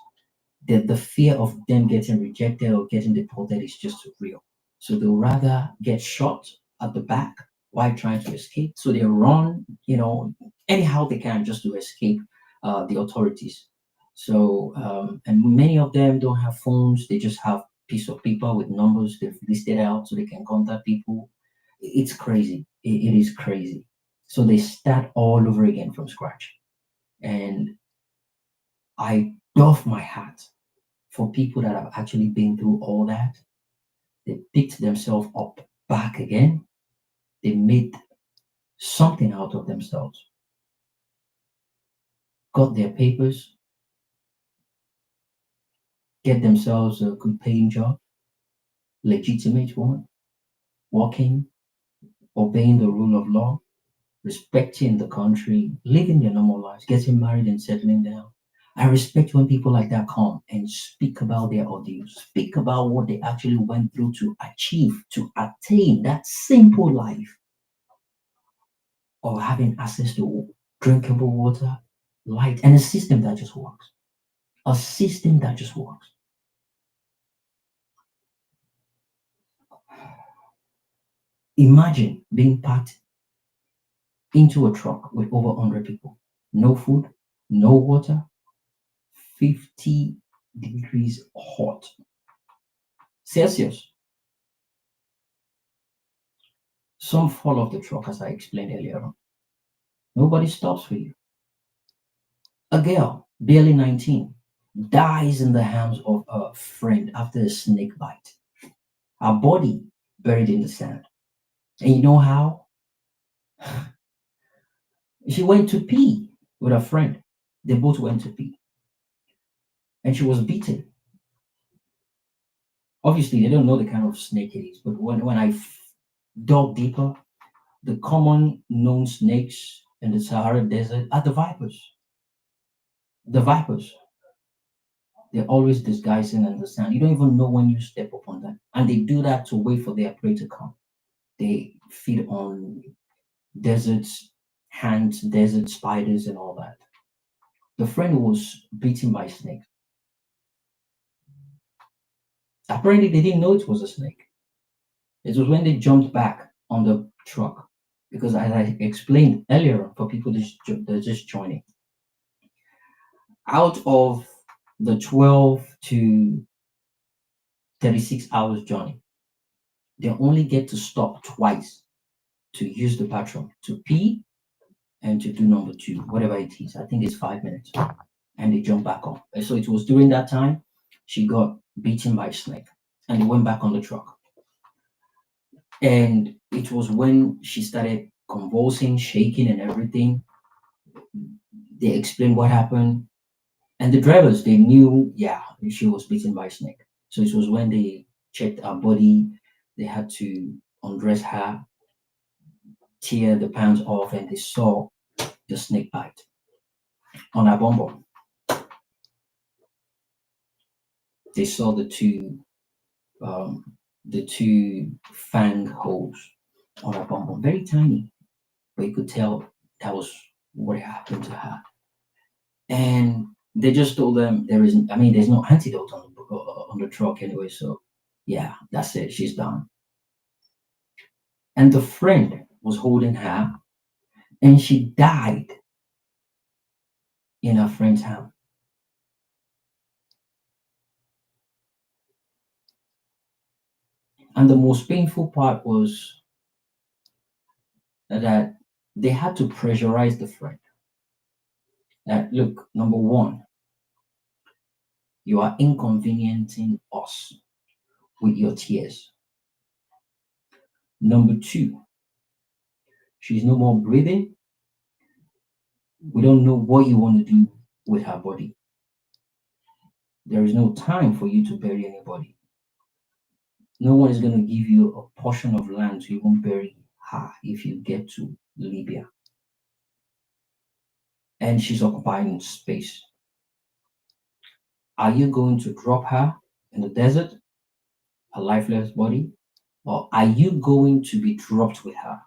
[SPEAKER 1] The fear of them getting rejected or getting deported is just real. So they'll rather get shot at the back while trying to escape. So they run, anyhow they can just to escape the authorities. So and many of them don't have phones. They just have piece of paper with numbers they've listed out so they can contact people. It's crazy. It is crazy. So they start all over again from scratch. And I doff my hat for people that have actually been through all that. They picked themselves up back again. They made something out of themselves, got their papers, get themselves a good paying job, legitimate one, working, obeying the rule of law, respecting the country, living their normal lives, getting married and settling down. I respect when people like that come and speak about their ordeals, speak about what they actually went through to achieve, to attain that simple life of having access to drinkable water, light, and a system that just works. A system that just works. Imagine being packed into a truck with over 100 people. No food, no water, 50 degrees hot. Celsius. Some fall off the truck, as I explained earlier on. Nobody stops for you. A girl, barely 19, dies in the hands of a friend after a snake bite. Her body buried in the sand. And you know how? She went to pee with a friend. They both went to pee. and she was beaten. Obviously, they don't know the kind of snake it is, but when I dug deeper, the common known snakes in the Sahara Desert are the vipers. The vipers. They're always disguising in the sand. You don't even know when you step upon them. And they do that to wait for their prey to come. They feed on desert ants, desert spiders, and all that. The friend was beaten by a snake. Apparently, they didn't know it was a snake. It was when they jumped back on the truck. Because as I explained earlier, for people that just joining, out of the 12 to 36 hours journey, they only get to stop twice to use the bathroom, to pee and to do number two, whatever it is. I think it's 5 minutes. And they jump back on. And so it was during that time she got beaten by a snake and they went back on the truck. And it was when she started convulsing, shaking, and everything. They explained what happened. And the drivers, they knew, yeah, she was beaten by a snake. So it was when they checked her body, they had to undress her, tear the pants off, and they saw the snake bite on her bum bum. They saw the two fang holes on her bum bum, very tiny, but you could tell that was what happened to her. And they just told them there's no antidote on the truck anyway, so yeah, that's it, she's done. And the friend was holding her, and she died in her friend's hand. And the most painful part was that they had to pressurize the friend. That, look, number one, you are inconveniencing us with your tears. Number two, she's no more breathing. We don't know what you want to do with her body. There is no time for you to bury anybody. No one is going to give you a portion of land so you won't bury her if you get to Libya. And she's occupying space. Are you going to drop her in the desert, a lifeless body, or are you going to be dropped with her?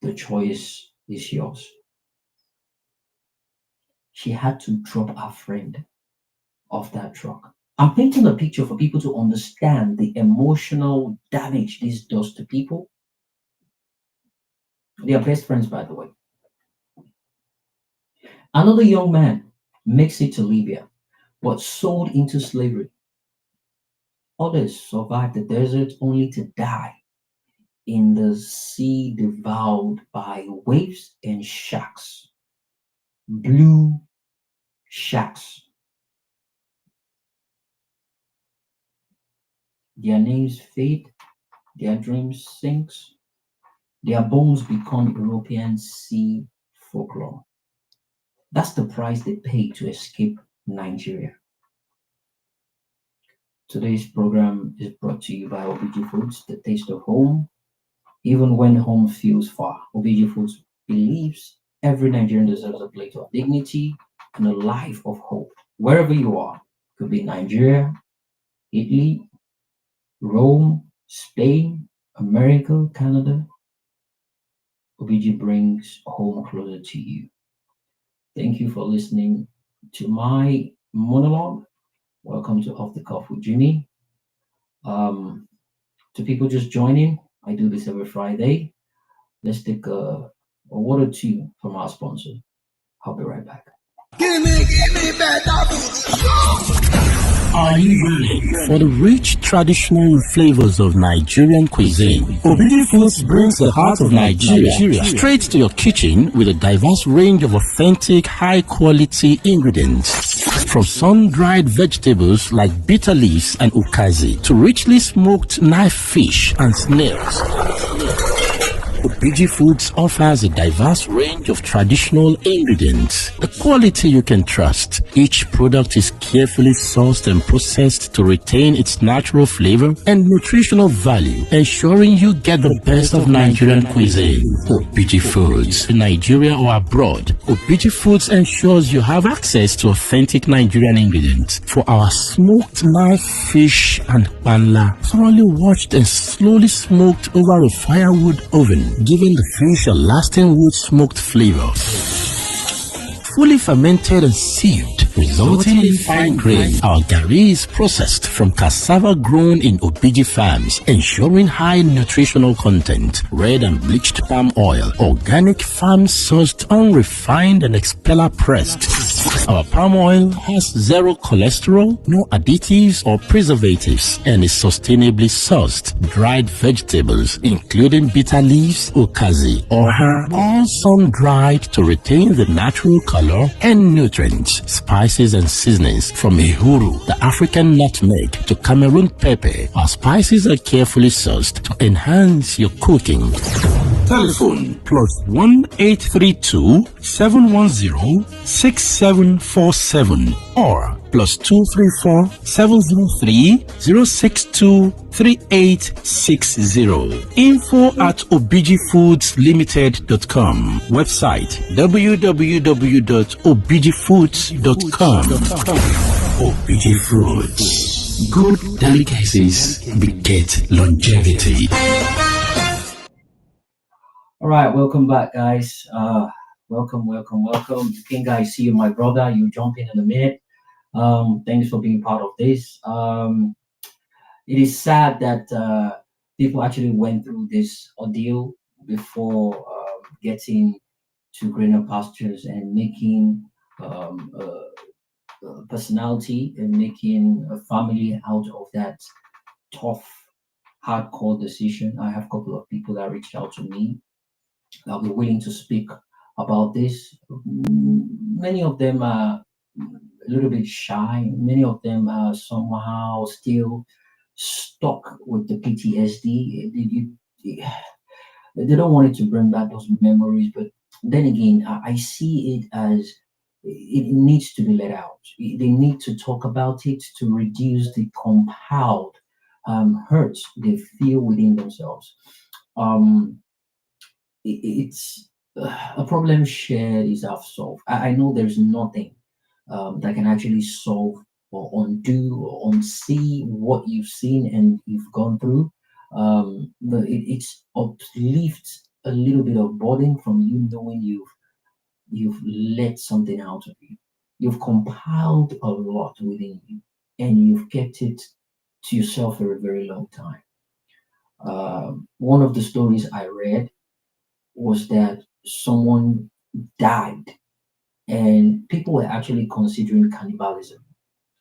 [SPEAKER 1] The choice is yours. She had to drop her friend off that truck. I'm painting a picture for people to understand the emotional damage this does to people. They are best friends, by the way. Another young man makes it to Libya, but sold into slavery. Others survived the desert only to die in the sea devoured by waves and sharks. Blue sharks. Their names fade, their dreams sink, their bones become European sea folklore. That's the price they pay to escape Nigeria. Today's program is brought to you by OBG Foods, the taste of home. Even when home feels far, OBG Foods believes every Nigerian deserves a plate of dignity and a life of hope. Wherever you are, could be Nigeria, Italy, Rome, Spain, America, Canada, OBG brings home closer to you. Thank you for listening to my monologue. Welcome to Off the Cuff with Jimmy. To people just joining, I do this every Friday. Let's take a word or two from our sponsor. I'll be right back.
[SPEAKER 5] Give me back.
[SPEAKER 2] Are you ready for the rich traditional flavors of Nigerian cuisine? Obidi Foods brings the heart of Nigeria straight to your kitchen with a diverse range of authentic, high-quality ingredients. From sun-dried vegetables like bitter leaves and ukazi to richly smoked knife fish and snails. Obidi Foods offers a diverse range of traditional ingredients, the quality you can trust. Each product is carefully sourced and processed to retain its natural flavor and nutritional value, ensuring you get the best of Nigerian cuisine. Obiji Foods. In Nigeria or abroad, Obiji Foods ensures you have access to authentic Nigerian ingredients for our smoked knife fish and panla, thoroughly washed and slowly smoked over a firewood oven, giving the fish a lasting wood smoked flavor. Fully fermented and sealed, resulting in fine grain. Our gari is processed from cassava grown in Obiji farms, ensuring high nutritional content. Red and bleached palm oil, organic farm sourced, unrefined and expeller pressed. Our palm oil has zero cholesterol, no additives or preservatives, and is sustainably sourced. Dried vegetables, including bitter leaves, okazi, oha, all sun-dried to retain the natural color and nutrients. Spices and seasonings from Ehuru, the African nutmeg, to Cameroon pepper. Our spices are carefully sourced to enhance your cooking. Telephone +1 832 710 6747 or +234 703 062 3860. info@obijifoods.limited.com. Website www.obijifoods.com. Obiji Foods. Good delicacies beget longevity.
[SPEAKER 1] All right, welcome back, guys. Welcome. King, I see you, my brother. You jump in a minute. Thanks for being part of this. It is sad that people actually went through this ordeal before getting to greener pastures and making a personality and making a family out of that tough, hardcore decision. I have a couple of people that reached out to me that were willing to speak about this. Many of them are a little bit shy. Many of them are somehow still stuck with the PTSD. They don't want it to bring back those memories, but then again, I see it as it needs to be let out. They need to talk about it to reduce the compound hurts they feel within themselves. Um, it's a problem shared is half solved. I know there's nothing that can actually solve or undo or unsee what you've seen and you've gone through. But it's uplifts a little bit of burden from you knowing you've let something out of you. You've compiled a lot within you and you've kept it to yourself for a very long time. One of the stories I read was that someone died and people were actually considering cannibalism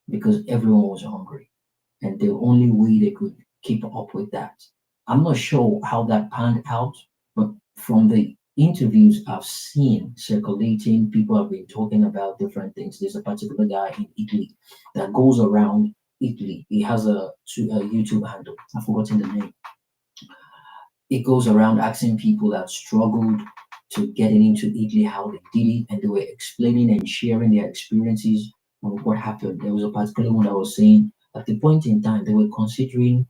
[SPEAKER 1] because everyone was hungry and the only way they could keep up with that. I'm not sure how that panned out, but from the interviews I've seen circulating, people have been talking about different things. There's a particular guy in Italy that goes around Italy. He has a YouTube handle. I've forgotten the name. It goes around asking people that struggled to getting into Italy how they did it, and they were explaining and sharing their experiences on what happened. There was a particular one that was saying at the point in time they were considering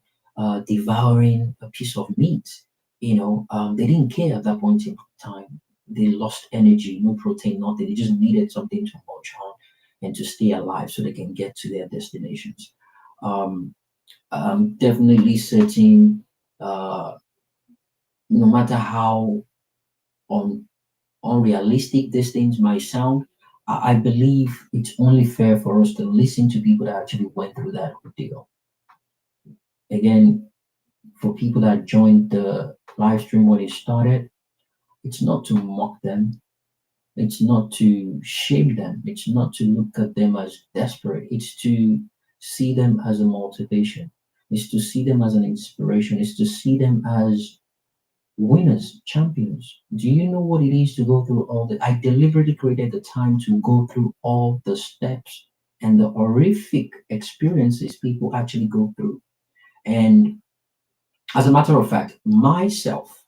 [SPEAKER 1] devouring a piece of meat. They didn't care at that point in time. They lost energy, no protein, nothing. They just needed something to munch on and to stay alive so they can get to their destinations. Definitely certain. No matter how unrealistic these things might sound, I believe it's only fair for us to listen to people that actually went through that ordeal. Again, for people that joined the live stream when it started, it's not to mock them, it's not to shame them, it's not to look at them as desperate, it's to see them as a motivation, it's to see them as an inspiration, it's to see them as winners, champions. Do you know what it is to go through all the? I deliberately created the time to go through all the steps and the horrific experiences people actually go through. And as a matter of fact, myself,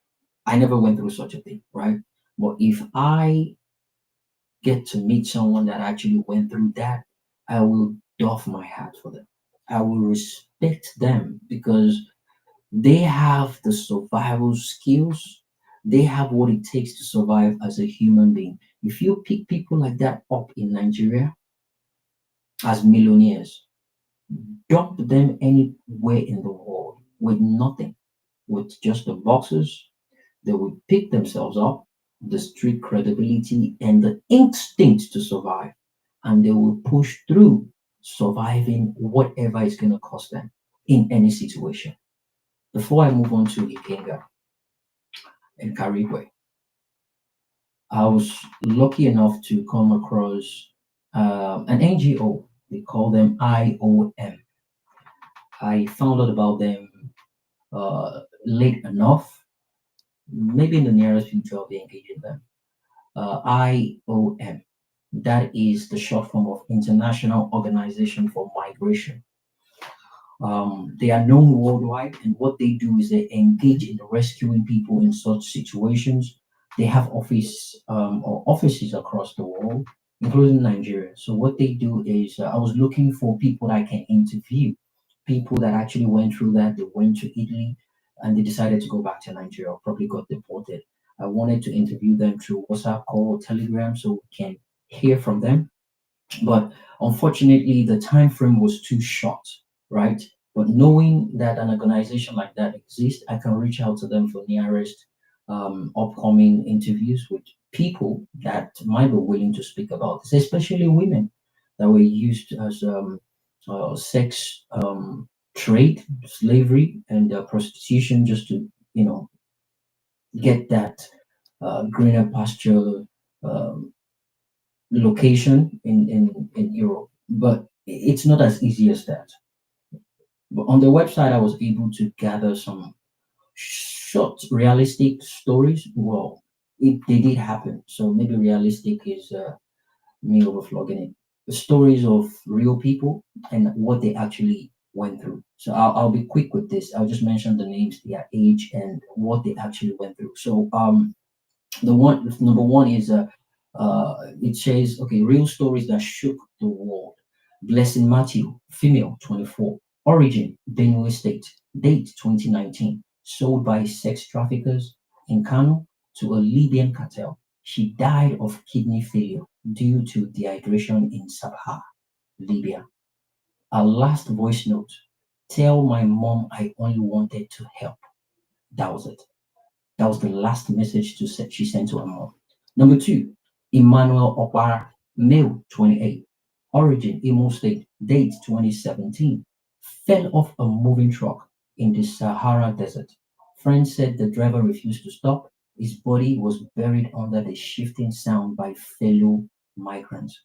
[SPEAKER 1] I never went through such a thing, right? But if I get to meet someone that actually went through that, I will doff my hat for them. I will respect them because they have the survival skills. They have what it takes to survive as a human being. If you pick people like that up in Nigeria as millionaires, dump them anywhere in the world with nothing, with just the boxes, they will pick themselves up, the street credibility, and the instinct to survive. And they will push through surviving whatever is going to cost them in any situation. Before I move on to Ikenga and Karigwe, I was lucky enough to come across an NGO. They call them IOM. I found out about them late enough. Maybe in the nearest future, I'll be engaging them. IOM. That is the short form of International Organization for Migration. They are known worldwide, and what they do is they engage in rescuing people in such situations. They have offices across the world, including Nigeria. So what they do is, I was looking for people that I can interview, people that actually went through that. They went to Italy, and they decided to go back to Nigeria. Or probably got deported. I wanted to interview them through WhatsApp call, Telegram, so we can hear from them, but unfortunately the time frame was too short, right? But knowing that an organization like that exists, I can reach out to them for nearest upcoming interviews with people that might be willing to speak about this, especially women that were used as sex trade, slavery, and prostitution, just to you know get that greener pasture um, location in Europe. But it's not as easy as that. But on the website, I was able to gather some short, realistic stories. Well, they did happen. So maybe realistic is me overflogging it. The stories of real people and what they actually went through. So I'll be quick with this. I'll just mention the names, their age, and what they actually went through. So the one number one is it says, okay, real stories that shook the world. Blessing Matthew, female, 24, origin Benue State, date 2019, sold by sex traffickers in Kano to a Libyan cartel. She died of kidney failure due to dehydration in Sabha, Libya. Her last voice note: tell my mom I only wanted to help. That was it. That was the last message she sent to her mom. Number two, Emmanuel Okpara, male, 28, origin Imo State, date 2017, fell off a moving truck in the Sahara Desert. Friends said the driver refused to stop. His body was buried under the shifting sound by fellow migrants.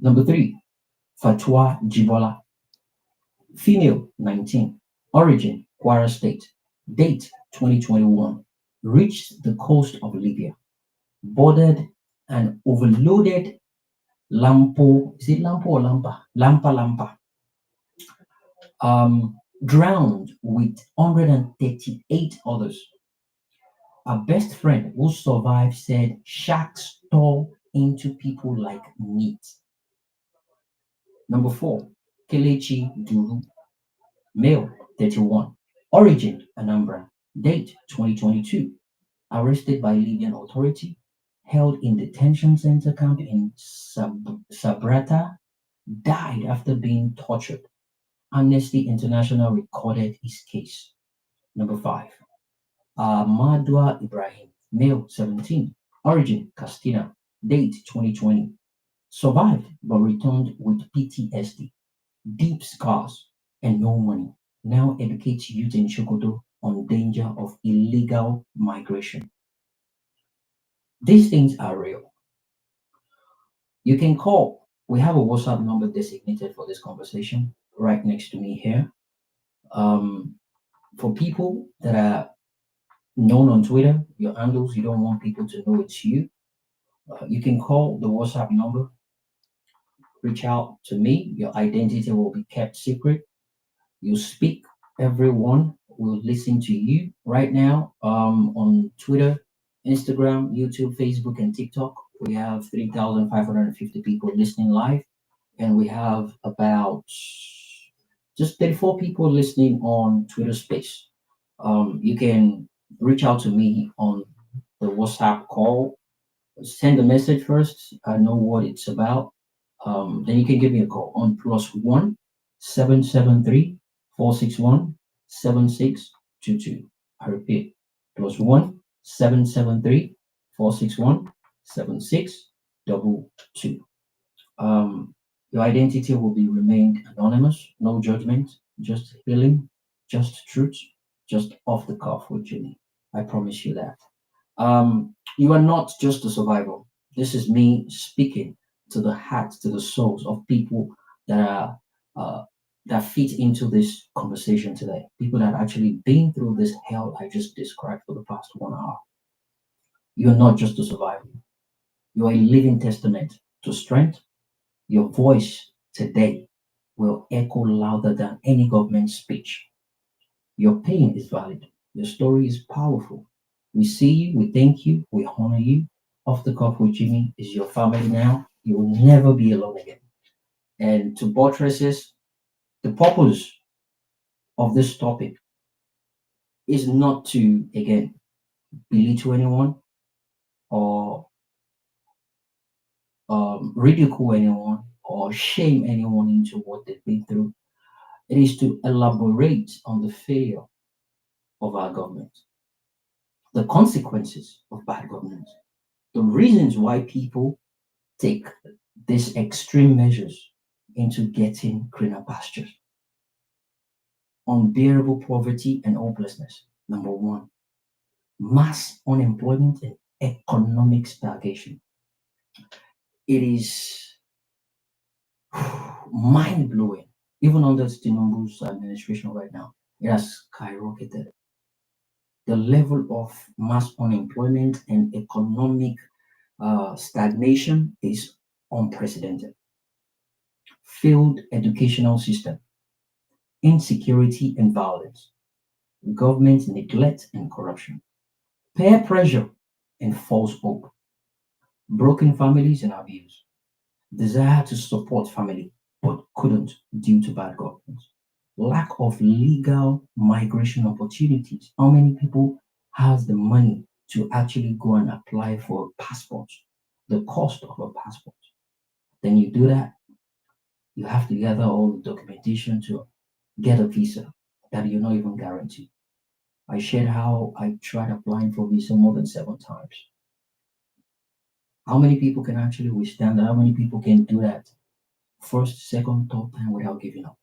[SPEAKER 1] Number three, Fatwa Jibola, female, 19, origin Kwara State, date 2021, reached the coast of Libya, boarded an overloaded Lampo, is it Lampo or Lampa? Lampa Lampa, drowned with 138 others. Our best friend who survived said sharks tore into people like meat. Number four, Kelechi Duru, male, 31, origin Anambra, date 2022, arrested by Libyan authority, held in detention center camp in Sabrata, died after being tortured. Amnesty International recorded his case. Number five, Madwa Ibrahim, male, 17, origin Castina, date 2020, survived but returned with PTSD, deep scars, and no money. Now educates youth in Chokoto on danger of illegal migration. These things are real. You can call. We have a WhatsApp number designated for this conversation right next to me here. Um, for people that are known on Twitter, your handles, you don't want people to know it's you. You can call the WhatsApp number, reach out to me. Your identity will be kept secret. You speak, everyone will listen to you right now on Twitter, Instagram, YouTube, Facebook, and TikTok. We have 3,550 people listening live, and we have about just 34 people listening on Twitter Space. You can reach out to me on the WhatsApp call. Send a message first. I know what it's about. Then you can give me a call on +1 773 461 7622. I repeat, +1 773 461 7622. Your identity will be remained anonymous, no judgment, just healing, just truth, just off the cuff with Jimmy. I promise you that. You are not just a survivor. This is me speaking to the hearts, to the souls of people that are that fit into this conversation today. People that actually been through this hell I just described for the past 1 hour. You're not just a survivor. You're a living testament to strength. Your voice today will echo louder than any government speech. Your pain is valid. Your story is powerful. We see you, we thank you, we honor you. Off the cuff with Jimmy is your family now. You will never be alone again. And to buttress this, the purpose of this topic is not to, again, belittle anyone or ridicule anyone or shame anyone into what they've been through. It is to elaborate on the failure of our government, the consequences of bad governance, the reasons why people take these extreme measures into getting greener pastures. Unbearable poverty and hopelessness. Number one, mass unemployment and economic stagnation. It is mind blowing. Even under Tinubu's administration right now, it has skyrocketed. The level of mass unemployment and economic stagnation is unprecedented. Failed educational system, insecurity and violence, government neglect and corruption, peer pressure and false hope, broken families and abuse, desire to support family but couldn't due to bad governance, lack of legal migration opportunities. How many people has the money to actually go and apply for a passport? The cost of a passport. Then you do that, you have to gather all the documentation to get a visa that you're not even guaranteed. I shared how I tried applying for visa more than 7 times. How many people can actually withstand that? How many people can do that first, second, third time without giving up?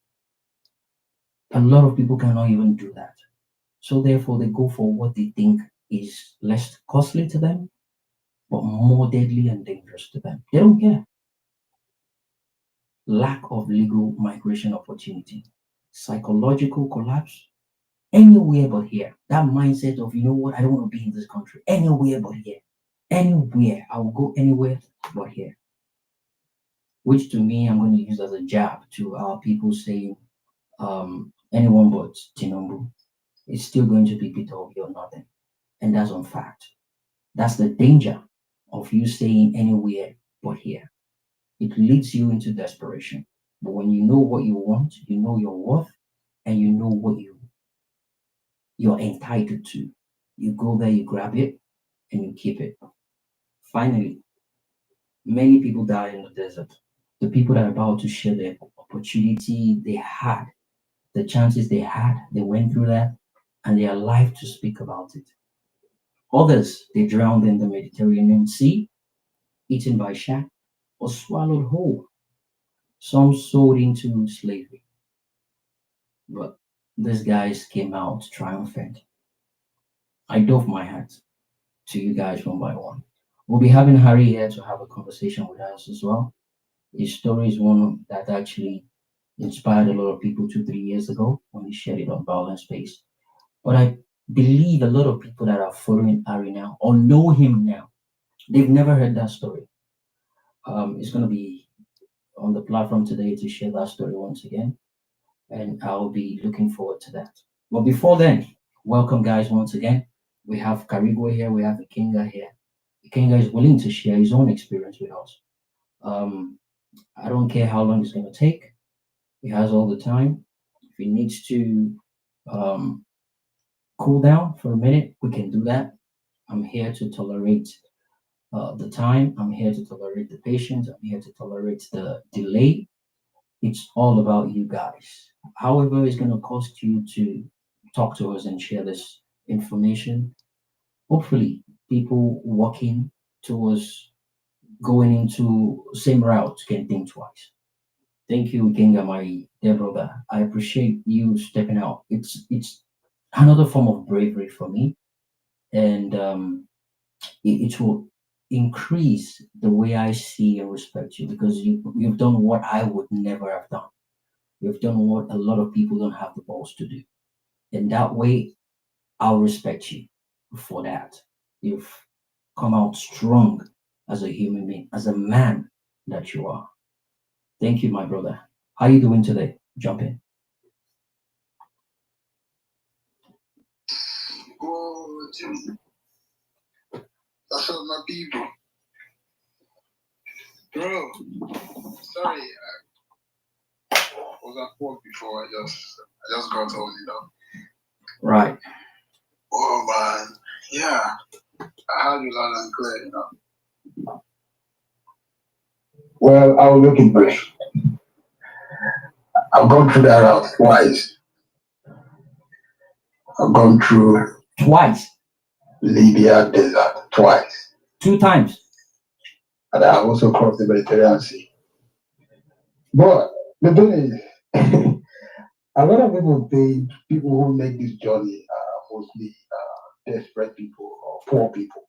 [SPEAKER 1] A lot of people cannot even do that. So therefore, they go for what they think is less costly to them, but more deadly and dangerous to them. They don't care. Lack of legal migration opportunity, psychological collapse, anywhere but here. That mindset of, you know what, I don't want to be in this country. Anywhere but here. Anywhere. I will go anywhere but here. Which to me, I'm going to use as a jab to our people saying, anyone but Tinubu is still going to be Peter Obi or nothing. And that's on fact. That's the danger of you saying anywhere but here. It leads you into desperation. But when you know what you want, you know your worth, and you know what you're entitled to, you go there, you grab it, and you keep it. Finally, many people die in the desert. The people that are about to share the opportunity they had, the chances they had, they went through that, and they are alive to speak about it. Others, they drowned in the Mediterranean Sea, eaten by shark, or swallowed whole. Some sold into slavery. But these guys came out triumphant. I doff my hat to you guys one by one. We'll be having Harry here to have a conversation with us as well. His story is one that actually inspired a lot of people 2, 3 years ago when he shared it on Violent Space. But I believe a lot of people that are following Harry now or know him now, they've never heard that story. It's going to be on the platform today to share that story once again, and I'll be looking forward to that. But before then, welcome guys once again. We have Karigwe here, we have Ikenga here. Kenga is willing to share his own experience with us. Um, I don't care how long it's going to take. He has all the time. If he needs to um, cool down for a minute, we can do that. I'm here to tolerate the time. I'm here to tolerate the patience. I'm here to tolerate the delay. It's all about you guys. However, it's going to cost you to talk to us and share this information. Hopefully, people walking towards going into same route can think twice. Thank you, Genga, my dear brother. I appreciate you stepping out. It's another form of bravery for me, and it will increase the way I see and respect you because you've done what I would never have done. You've done what a lot of people don't have the balls to do, and that way I'll respect you for that. You've come out strong as a human being, as a man that you are. Thank you, my brother. How you doing today? Jump in.
[SPEAKER 5] Oh, Jim, that's all my people. Bro, sorry, I was at work before. I just got home.
[SPEAKER 1] Right.
[SPEAKER 5] Oh man, yeah, I heard you loud and clear. Well, I will make it brief. I've gone through that route twice. I've gone through
[SPEAKER 1] Twice.
[SPEAKER 5] Libya desert twice.
[SPEAKER 1] 2 times.
[SPEAKER 5] And I've also crossed the Mediterranean Sea. But the thing is, a lot of people think people who make this journey are mostly desperate people or poor people.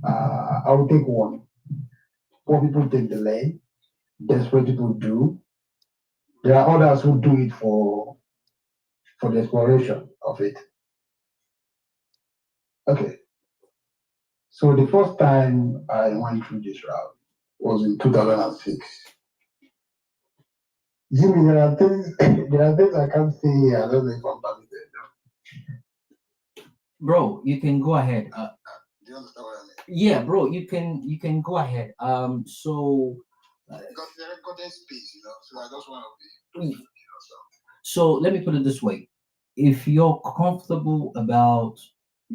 [SPEAKER 5] I will take one. Poor people take the lane, desperate people do. There are others who do it for the exploration of it. Okay, so the first time I went through this route was in 2006. Jimmy, there are things I can't say here. I don't know if I'm permitted.
[SPEAKER 1] Bro, you can go ahead.
[SPEAKER 5] Do you understand what I mean?
[SPEAKER 1] Yeah, bro, you can go ahead. So
[SPEAKER 5] Because the recording space, so I just want to be,
[SPEAKER 1] so let me put it this way. If you're comfortable about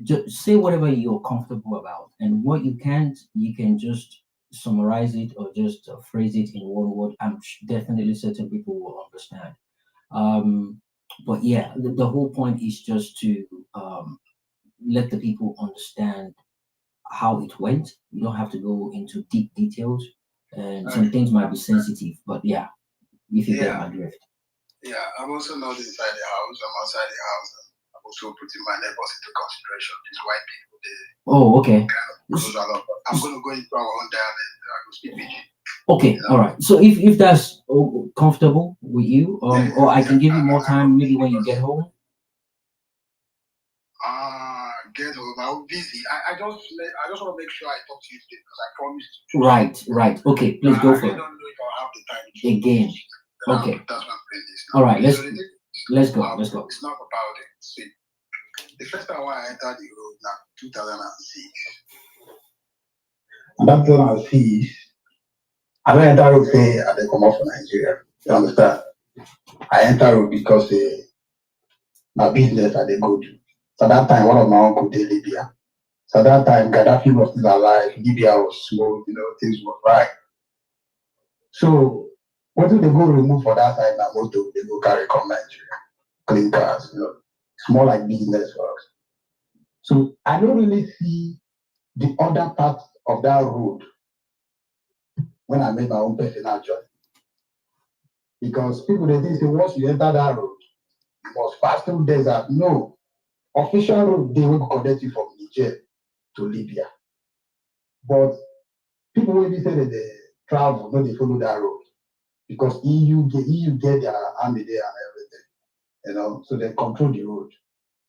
[SPEAKER 1] just say whatever you're comfortable about, and what you can't, you can just summarize it or just phrase it in one word. Definitely certain people will understand. Um, but yeah, the whole point is just to let the people understand how it went. You don't have to go into deep details, and some things might be sensitive. But yeah, if you get
[SPEAKER 5] Yeah,
[SPEAKER 1] my drift.
[SPEAKER 5] yeah. I'm also not inside the house. I'm outside the house. I'm also putting my neighbors into consideration. These white people, they
[SPEAKER 1] Oh, okay.
[SPEAKER 5] kind of close a lot. I'm going to go into our own dialect. I will speak PG.
[SPEAKER 1] Okay, all right. So if that's comfortable with you, or I can give you more time maybe when you get home.
[SPEAKER 5] Get home. I'm busy. I just want to make sure I talk to you today because I promised.
[SPEAKER 1] Right. Okay, please go
[SPEAKER 5] I
[SPEAKER 1] for
[SPEAKER 5] really
[SPEAKER 1] it.
[SPEAKER 5] don't know if I'll have the time to
[SPEAKER 1] Again. Okay.
[SPEAKER 5] That's what I'm doing this now.
[SPEAKER 1] All right.
[SPEAKER 5] So the thing
[SPEAKER 1] Let's
[SPEAKER 5] is,
[SPEAKER 1] go. Let's go.
[SPEAKER 5] It's not about it. See, the first time I entered the road now, 2006. And that 2006, I don't enter road say I dey come out from Nigeria. You understand? I enter road because my business I dey go do. So that time, one of my uncle dey Libya. So that time, Gaddafi was still alive. Libya was small, things were right. So what do they go remove for that side now? Motor, they go carry come Nigeria, clean cars. It's more like business for us. So I don't really see the other part of that road when I made my own personal journey. Because people they think say once you enter that road, you must pass through desert. No. Official road they will connect you from Niger to Libya. But people will be say that they travel, no, they follow that road. Because EU get their army there and everything. So they control the road.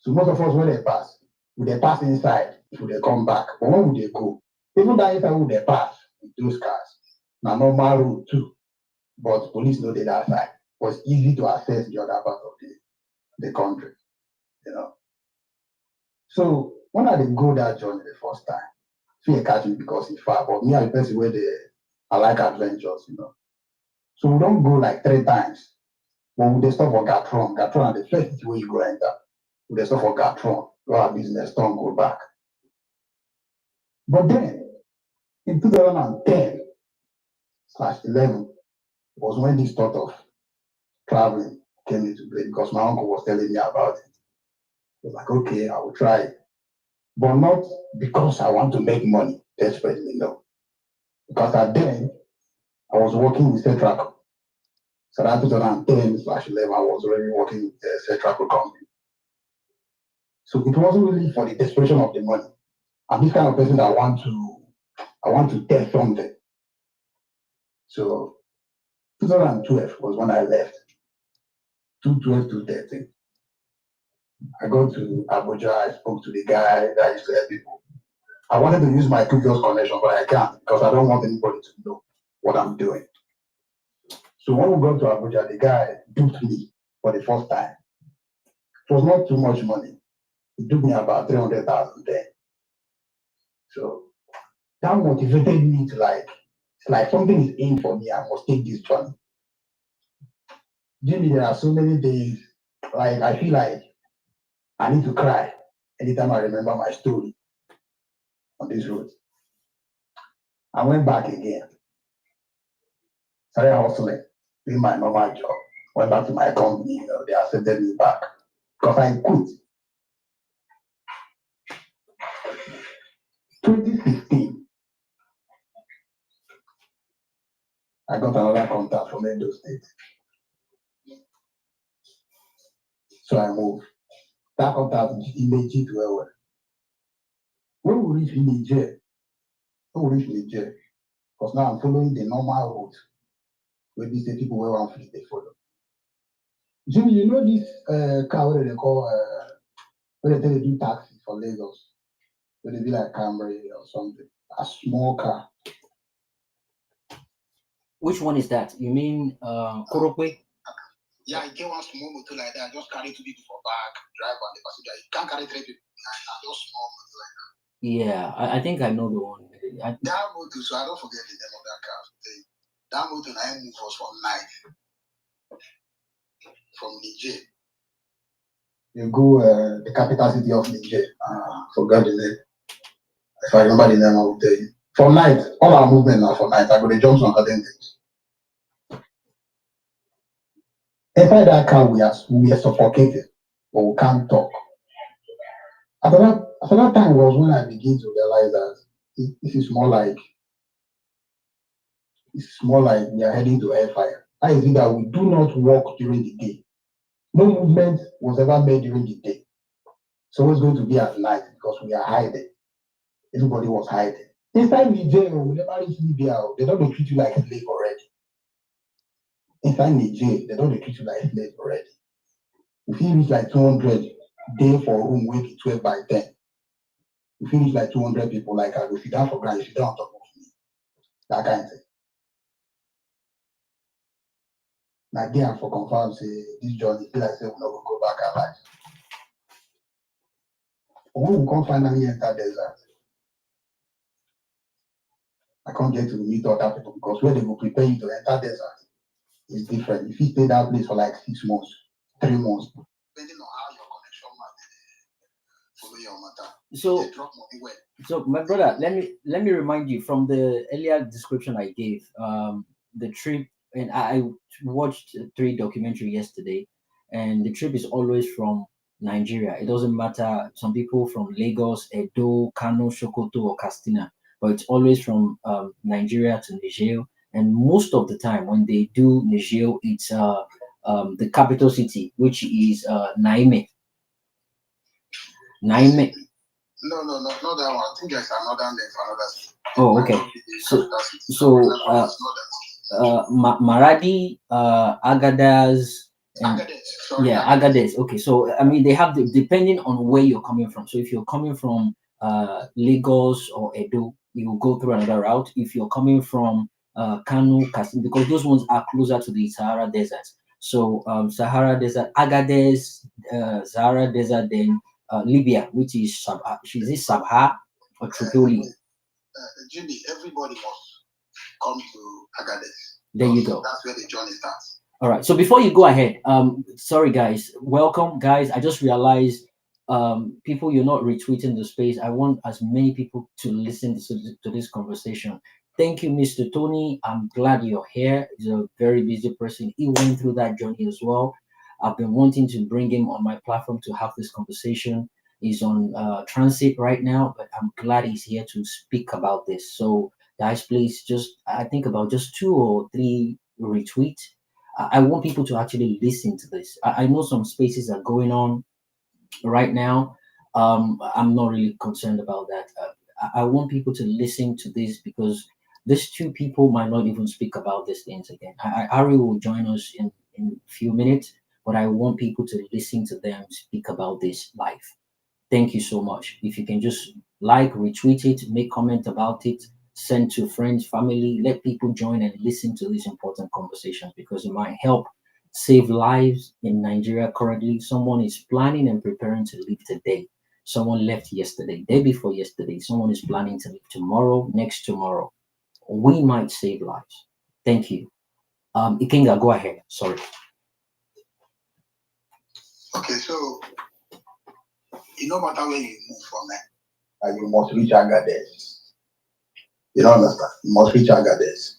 [SPEAKER 5] So most of us when they pass, would they pass inside, would they come back? But when would they go? Even that inside would they pass with those cars. Now normal road too. But police know they that side. It was easy to access the other part of the country. So when I did go that journey the first time, Fear catch me because it's far. But me and the person where I like adventures, So we don't go like 3 times. When we stop for Gatron, Gatron are the first city where you go enter. We stop for Gatron, go our business, don't go back. But then in 2010/11 was when this thought of traveling came into play because my uncle was telling me about it. I was like, okay, I will try it. But not because I want to make money desperately, no. Because at then I was working with Tetraco. So that 2010/11, I was already working with the Tetraco company. So it wasn't really for the desperation of the money. I'm this kind of person that I want to test something. So 2012 was when I left. 2012 to 13. I go to Abuja, I spoke to the guy that used to help people. I wanted to use my previous connection, but I can't because I don't want anybody to know what I'm doing. So when we got to Abuja, the guy duped me for the first time. It was not too much money. He took me about 300,000 then. So that motivated me to it's like something is in for me. I must take this journey. Jimmy, there are so many days like I feel like I need to cry anytime I remember my story on this road. I went back again, started hustling, doing my normal job. Went back to my company, they accepted me back because I quit. 2015, I got another contact from Edo State. So I moved. That contact is immediate well. When we reach Niger, because now I'm following the normal route where these people where I'm free they follow. Jimmy, you know this car where they call where they do taxi for Lagos? Where they be like Camry or something. A small car.
[SPEAKER 1] Which one is that? You mean Korokwe?
[SPEAKER 5] Yeah, I get one small motor like that. Just carry 2 people for back, drive on the passenger. You can't carry 3 people. Just small motor like that.
[SPEAKER 1] Yeah, I think I know the one.
[SPEAKER 5] That motor, so I don't forget the name of that car. That motor I moved was from night. From Niger. You go the capital city of Niger. Forgot the name. If I remember the name, I will tell you. For night, all our movement now for night. I go to jump on certain things. Inside that car, we are suffocated, but we can't talk. After that time was when I began to realize that this is more like we are heading to hellfire. How is it that we do not walk during the day? No movement was ever made during the day. So it's going to be at night because we are hiding. Everybody was hiding. Inside Niger, we never reach Libya. They don't treat you like a slave already. Inside Niger, they don't treat you like a slave already. If you reach like 200 day for room, wait 12 by 10. If you reach like 200 people, like I go sit down for ground, you sit down on top of me. That kind of thing. Now, again, for confirm, say this journey, feel like say we're not going to go back alive. But when we come finally enter desert, I can't get to meet other people because when they will prepare you to enter desert, it's different. If you stay that place for like 6 months, 3 months, depending on how your connection might follow your matter.
[SPEAKER 1] So my brother, let me remind you from the earlier description I gave, the trip, and I watched 3 documentaries yesterday, and the trip is always from Nigeria. It doesn't matter. Some people from Lagos, Edo, Kano, Sokoto, or Katsina, but it's always from Nigeria to Niger. And most of the time, when they do Niger, it's the capital city, which is Niamey. Niamey.
[SPEAKER 5] No, not that one. I think there's another name for another city.
[SPEAKER 1] Oh, okay. Maradi, Agadez, and Agadez. Okay, so I mean they have depending on where you're coming from. So if you're coming from Lagos or Edo, you will go through another route. If you're coming from Kano, Kasim, because those ones are closer to the Sahara Desert. So Sahara Desert, Agadez, Sahara Desert, then Libya, which is Sabha or Tripoli.
[SPEAKER 5] Jimmy, everybody must come to Agadez.
[SPEAKER 1] There you go.
[SPEAKER 5] That's where the journey starts.
[SPEAKER 1] All right. So before you go ahead, sorry guys, welcome guys. I just realized, people, you're not retweeting the space. I want as many people to listen to this conversation. Thank you, Mr. Tony. I'm glad you're here. He's a very busy person. He went through that journey as well. I've been wanting to bring him on my platform to have this conversation. He's on transit right now, but I'm glad he's here to speak about this. So, guys, please just, I think about just 2 or 3 retweets. I want people to actually listen to this. I know some spaces are going on right now. I'm not really concerned about that. I want people to listen to this because these 2 people might not even speak about these things again. Ari will join us in a few minutes, but I want people to listen to them speak about this live. Thank you so much. If you can just like, retweet it, make comment about it, send to friends, family, let people join and listen to this important conversation because it might help save lives in Nigeria currently. Someone is planning and preparing to leave today. Someone left yesterday, day before yesterday. Someone is planning to leave tomorrow, next tomorrow. We might save lives. Thank you. Ikenga, go ahead. Sorry.
[SPEAKER 5] Okay, so no matter where you move from, you must reach Agadez. You don't understand? You must reach Agadez.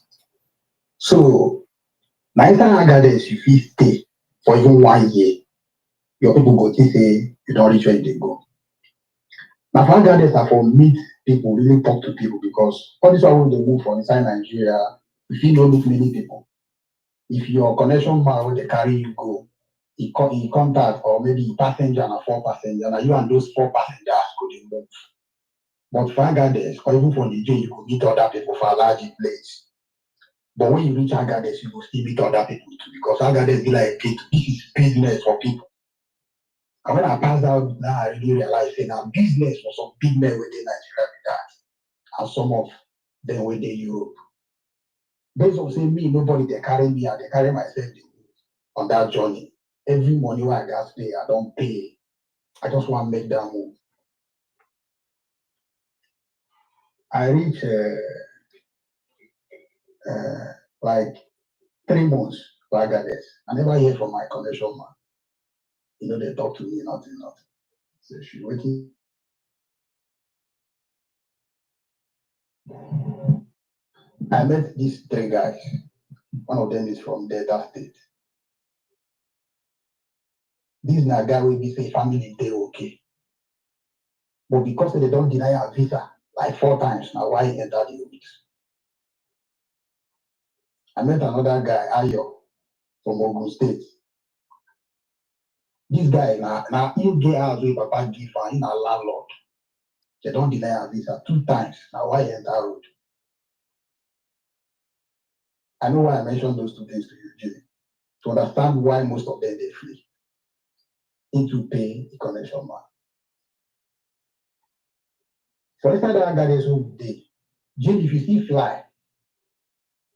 [SPEAKER 5] So, now Agadez, you feel stay for even 1 year. Your people go to say you don't reach where they go. Now, for Agadez, are for meet people, really talk to people because all this while when they move from inside Nigeria, if you don't meet many people, if your connection man when they carry you go, he contact or maybe he passenger and a 4 passenger, and you and those 4 passengers go to move. But for Agadez, or even from the jail, you could meet other people for a large place. But when you reach Agadez, you will still meet other people too, because Agadez be like this is business for people. And when I passed out, now I really realized that now business for some big men within Nigeria with that, and some of them within Europe. Based on saying me, nobody they carry me and they carry myself on that journey. Every money when I got pay, I don't pay. I just want to make that move. I reach like 3 months to Agadez. I never hear from my connection man. They talk to me, nothing. So she waiting. I met these 3 guys. One of them is from Delta State. This na guy will be say family they okay. But because they don't deny a visa like 4 times, now why he enter the unit? I met another guy, Ayo, from Ogun State. This guy now he get house with Papa give and in a landlord. They don't deny a visa 2 times. Now why he enter road? I know why I mentioned those 2 things to you, Jimmy. To understand why most of them they flee into pay the connection man. For instance, that guy is so day. Jimmy, if you see fly,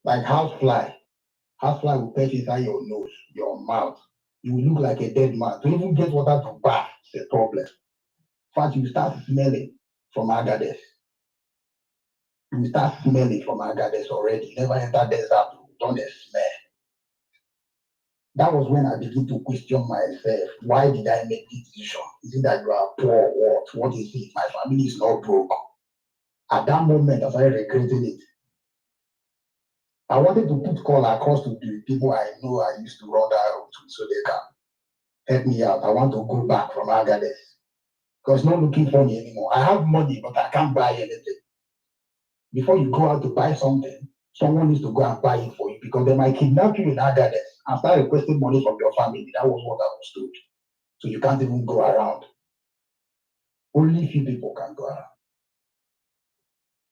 [SPEAKER 5] like house fly will perch inside your nose, your mouth. You will look like a dead man. To even get water to bath is a problem. In fact, you start smelling from Agadez. You start smelling from Agadez already. You never enter desert, don't smell. That was when I began to question myself. Why did I make this decision? Is it that you are poor or what? What is it? My family is not broke. At that moment, I started regretting it. I wanted to put call across to the people I know I used to run that road to so they can help me out. I want to go back from Agadez. Because not looking for me anymore. I have money, but I can't buy anything. Before you go out to buy something, someone needs to go and buy it for you because they might kidnap you in Agadez and start requesting money from your family. That was what I was told. So you can't even go around. Only few people can go around.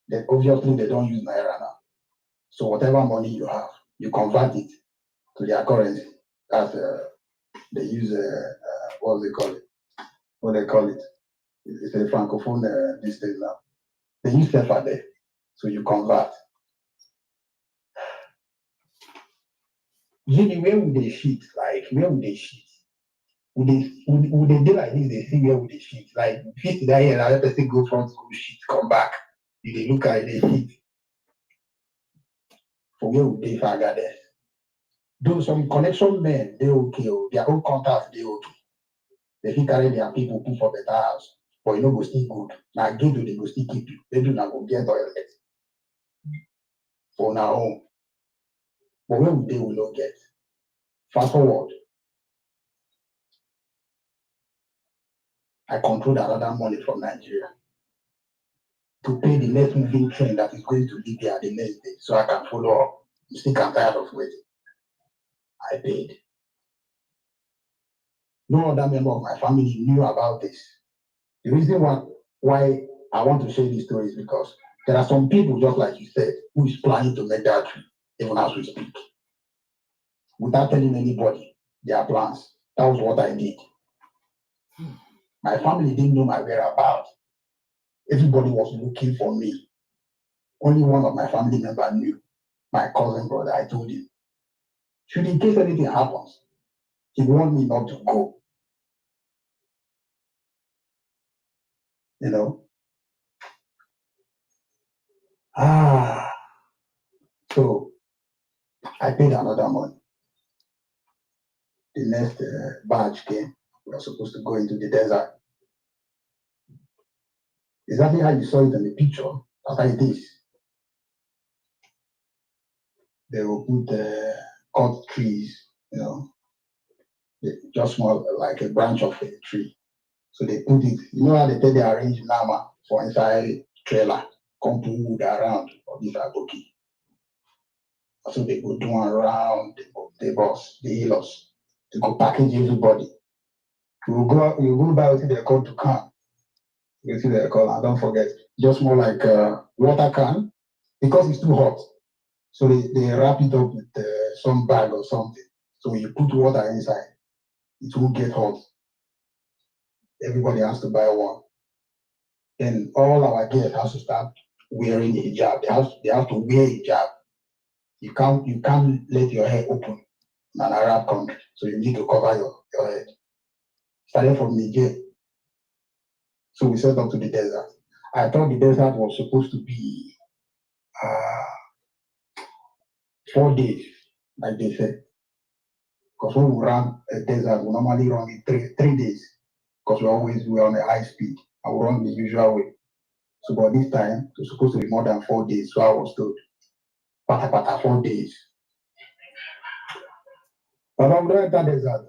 [SPEAKER 5] Then obviously they don't use Naira now. So whatever money you have, you convert it to their currency. That's they use what they call it. What they call it. It's a francophone this thing now. They use SEPA there. So you convert. Jimmy, where would they shit? Like, where would they shit? Would they do like this? They see where would they shit? Like, fit that here, another person go front, go shit, come back. If they look at it, they hit. For where would they fagger there? Though some connection men, they okay. Their own contacts, they okay. They can carry their people put for better house. But you know, go still good. Now, again, they go still keep you. They do not go get toilet for now home. But where would they will not get? Fast forward, I controlled another money from Nigeria to pay the next moving train that is going to Libya the next day, so I can follow up. I'm still tired of waiting. I paid. No other member of my family knew about this. The reason why I want to share this story is because there are some people, just like you said, who is planning to make that trip, even as we speak, without telling anybody their plans. That was what I did. My family didn't know my whereabouts. Everybody was looking for me. Only one of my family members knew, my cousin brother. I told him, should in case anything happens, he want me not to go. You know? So I paid another money. The next batch came. We were supposed to go into the desert. Exactly how you saw it in the picture. That's how it is. They will put cut trees, just small, like a branch of a tree. So they put it, you know how they arrange nama for inside trailer, come put wood around for this aboki. So they go do around the bus, the healers. They go package everybody. You go buy what they call to can. You see they call, and don't forget, just more like water can, because it's too hot. So they wrap it up with some bag or something. So when you put water inside, it will get hot. Everybody has to buy one. Then all our guests have to start wearing a hijab. They have to wear a hijab. You can't let your hair open in an Arab country. So you need to cover your head. Starting from Niger. So we set up to the desert. I thought the desert was supposed to be 4 days, like they said. Because when we run a desert, we normally run in three days. Because we're on a high speed and we run the usual way. So by this time, it was supposed to be more than 4 days. So I was told, pata 4 days. But I'm going to enter desert.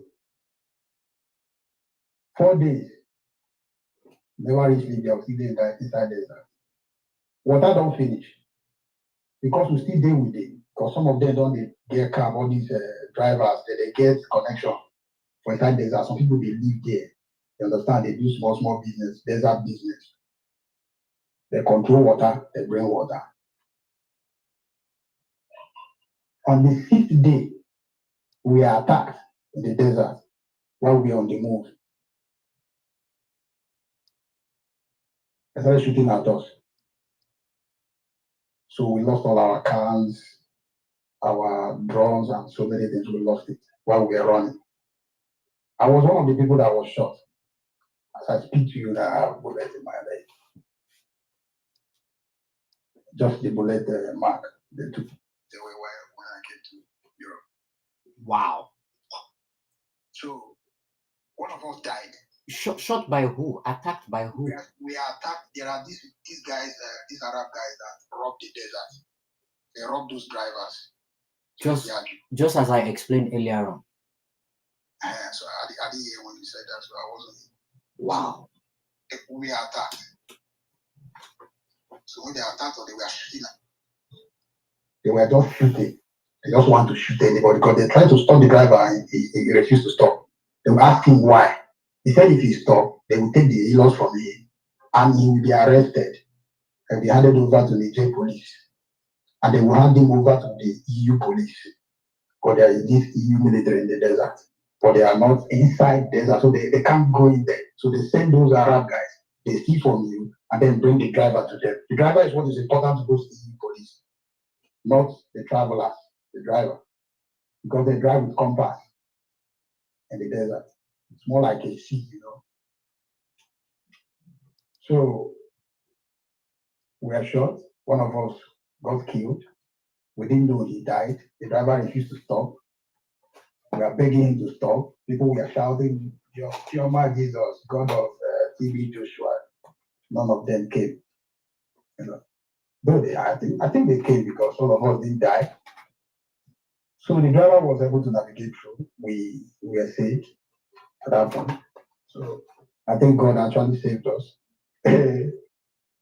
[SPEAKER 5] 4 days. Never reach Libya, we still there inside desert. Water don't finish. Because we still there with it. Because some of them don't get car, all these drivers, they get connection for inside desert. Some people, they live there. You understand? They do small business, desert business. They control water, they bring water. On the 5th day, we are attacked in the desert while we are on the move. They started shooting at us. So we lost all our cans, our drones, and so many things. We lost it while we were running. I was one of the people that was shot. As I speak to you now, I have bullet in my leg. Just the bullet mark they took. They were when I came to Europe.
[SPEAKER 1] Wow.
[SPEAKER 5] So one of us died.
[SPEAKER 1] Shot by who? Attacked by who?
[SPEAKER 5] We are attacked. There are these guys, these Arab guys that robbed the desert. They robbed those drivers.
[SPEAKER 1] Just as I explained earlier on.
[SPEAKER 5] So I didn't hear when you said that, so I wasn't.
[SPEAKER 1] Wow.
[SPEAKER 5] So, we are attacked. So when they attacked us, they were shooting. They were just shooting. They just want to shoot anybody because they tried to stop the driver and he refused to stop. They were asking why. He said if he stopped, they would take the healers from him and he will be arrested and be handed over to the Niger police. And they will hand him over to the EU police. Because there is this EU military in the desert. But they are not inside desert, so they can't go in there. So they send those Arab guys, they steal from you, and then bring the driver to them. The driver is what is important to those EU police, not the travelers, the driver. Because they drive with compass in the desert. It's more like a sea, So We were shot. One of us got killed. We didn't know he died. The driver refused to stop. We were begging him to stop. People were shouting, Chioma Jesus, God of TB Joshua. None of them came. You know, though I think they came because all of us didn't die. So the driver was able to navigate through. We were saved at that point. So I think God actually saved us.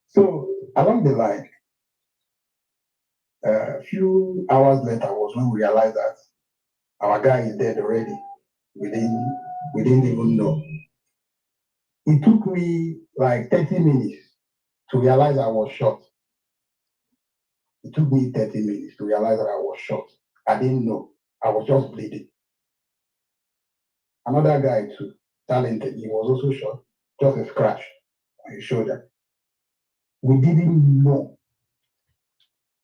[SPEAKER 5] So along the line, a few hours later was when we realized that our guy is dead already. We didn't even know. It took me like 30 minutes to realize I was shot. It took me 30 minutes to realize that I was shot. I didn't know. I was just bleeding. Another guy too, talented, he was also shot. Just a scratch on his shoulder. We didn't know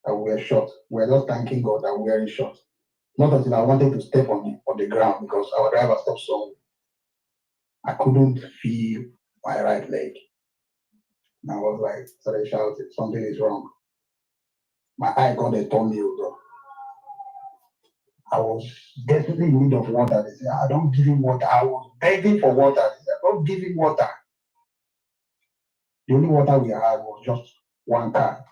[SPEAKER 5] that we were shot. We were just thanking God that we were shot. Not until I wanted to step on the ground because our driver stopped somewhere. I couldn't feel my right leg. And I was like, started shouting, something is wrong. My eye got a tornado. I was desperately in need of water. They said, I don't give him water. I was begging for water. They said, don't give him water. The only water we had was just one car.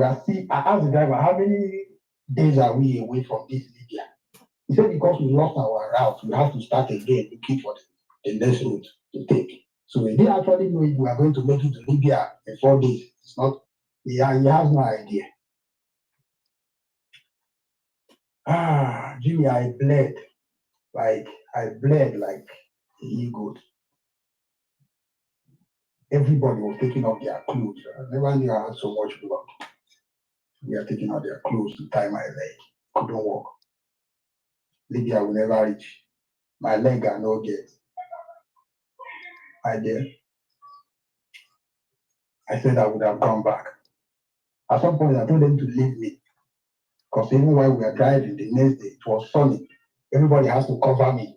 [SPEAKER 5] I asked the driver, how many days are we away from this Libya? He said, because we lost our route, we have to start again looking for the next route to take. So we didn't actually know if we are going to make it to Libya in 4 days. It's not, he has no idea. Jimmy, I bled like he goat. Everybody was taking off their clothes. I never knew I had so much blood. We are taking out their clothes to tie my leg. Couldn't walk. Libya will never reach. My leg are no get. I said I would have gone back. At some point, I told them to leave me. Because even while we were driving the next day, it was sunny. Everybody has to cover me.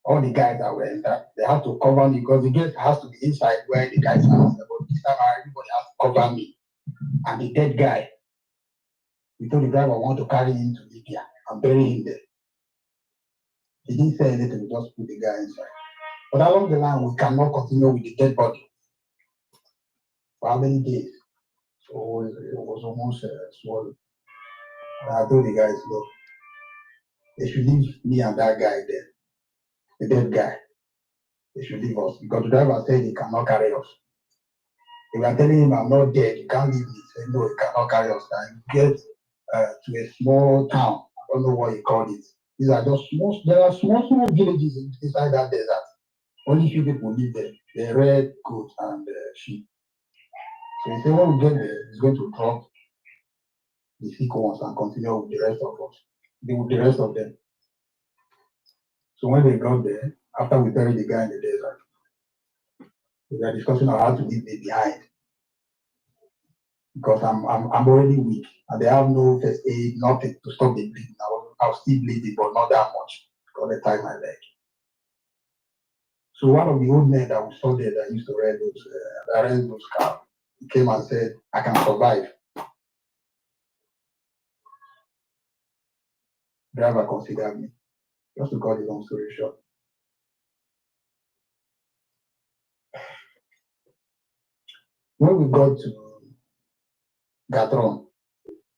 [SPEAKER 5] All the guys that were in that, they have to cover me because the guest has to be inside where the guys are. But this time, everybody has to cover me. And the dead guy, we told the driver I want to carry him to Libya and bury him there. He didn't say anything, we just put the guy inside. But along the line, we cannot continue with the dead body. For how many days? So it was almost swallowed. And I told the guys, look, they should leave me and that guy there, the dead guy. They should leave us because the driver said he cannot carry us. They were telling him, I'm not dead, you can't leave me. He said, no, he cannot carry us. And get to a small town. I don't know what he called it. These are just there are small villages inside that desert. Only few people live there. They red goat and sheep. So he said, when we get there, he's going to drop the sick ones and continue with the rest of us, with the rest of them. So when they got there, after we buried the guy in the desert, we were discussing on how to leave me behind. Because I'm already weak and they have no first aid, nothing to stop the bleeding. I was still bleeding, but not that much because they tied my leg. So one of the old men that we saw there that used to rent those cars, he came and said, I can survive. Driver considered me. Just to cut the long story short. When we got to Gatron,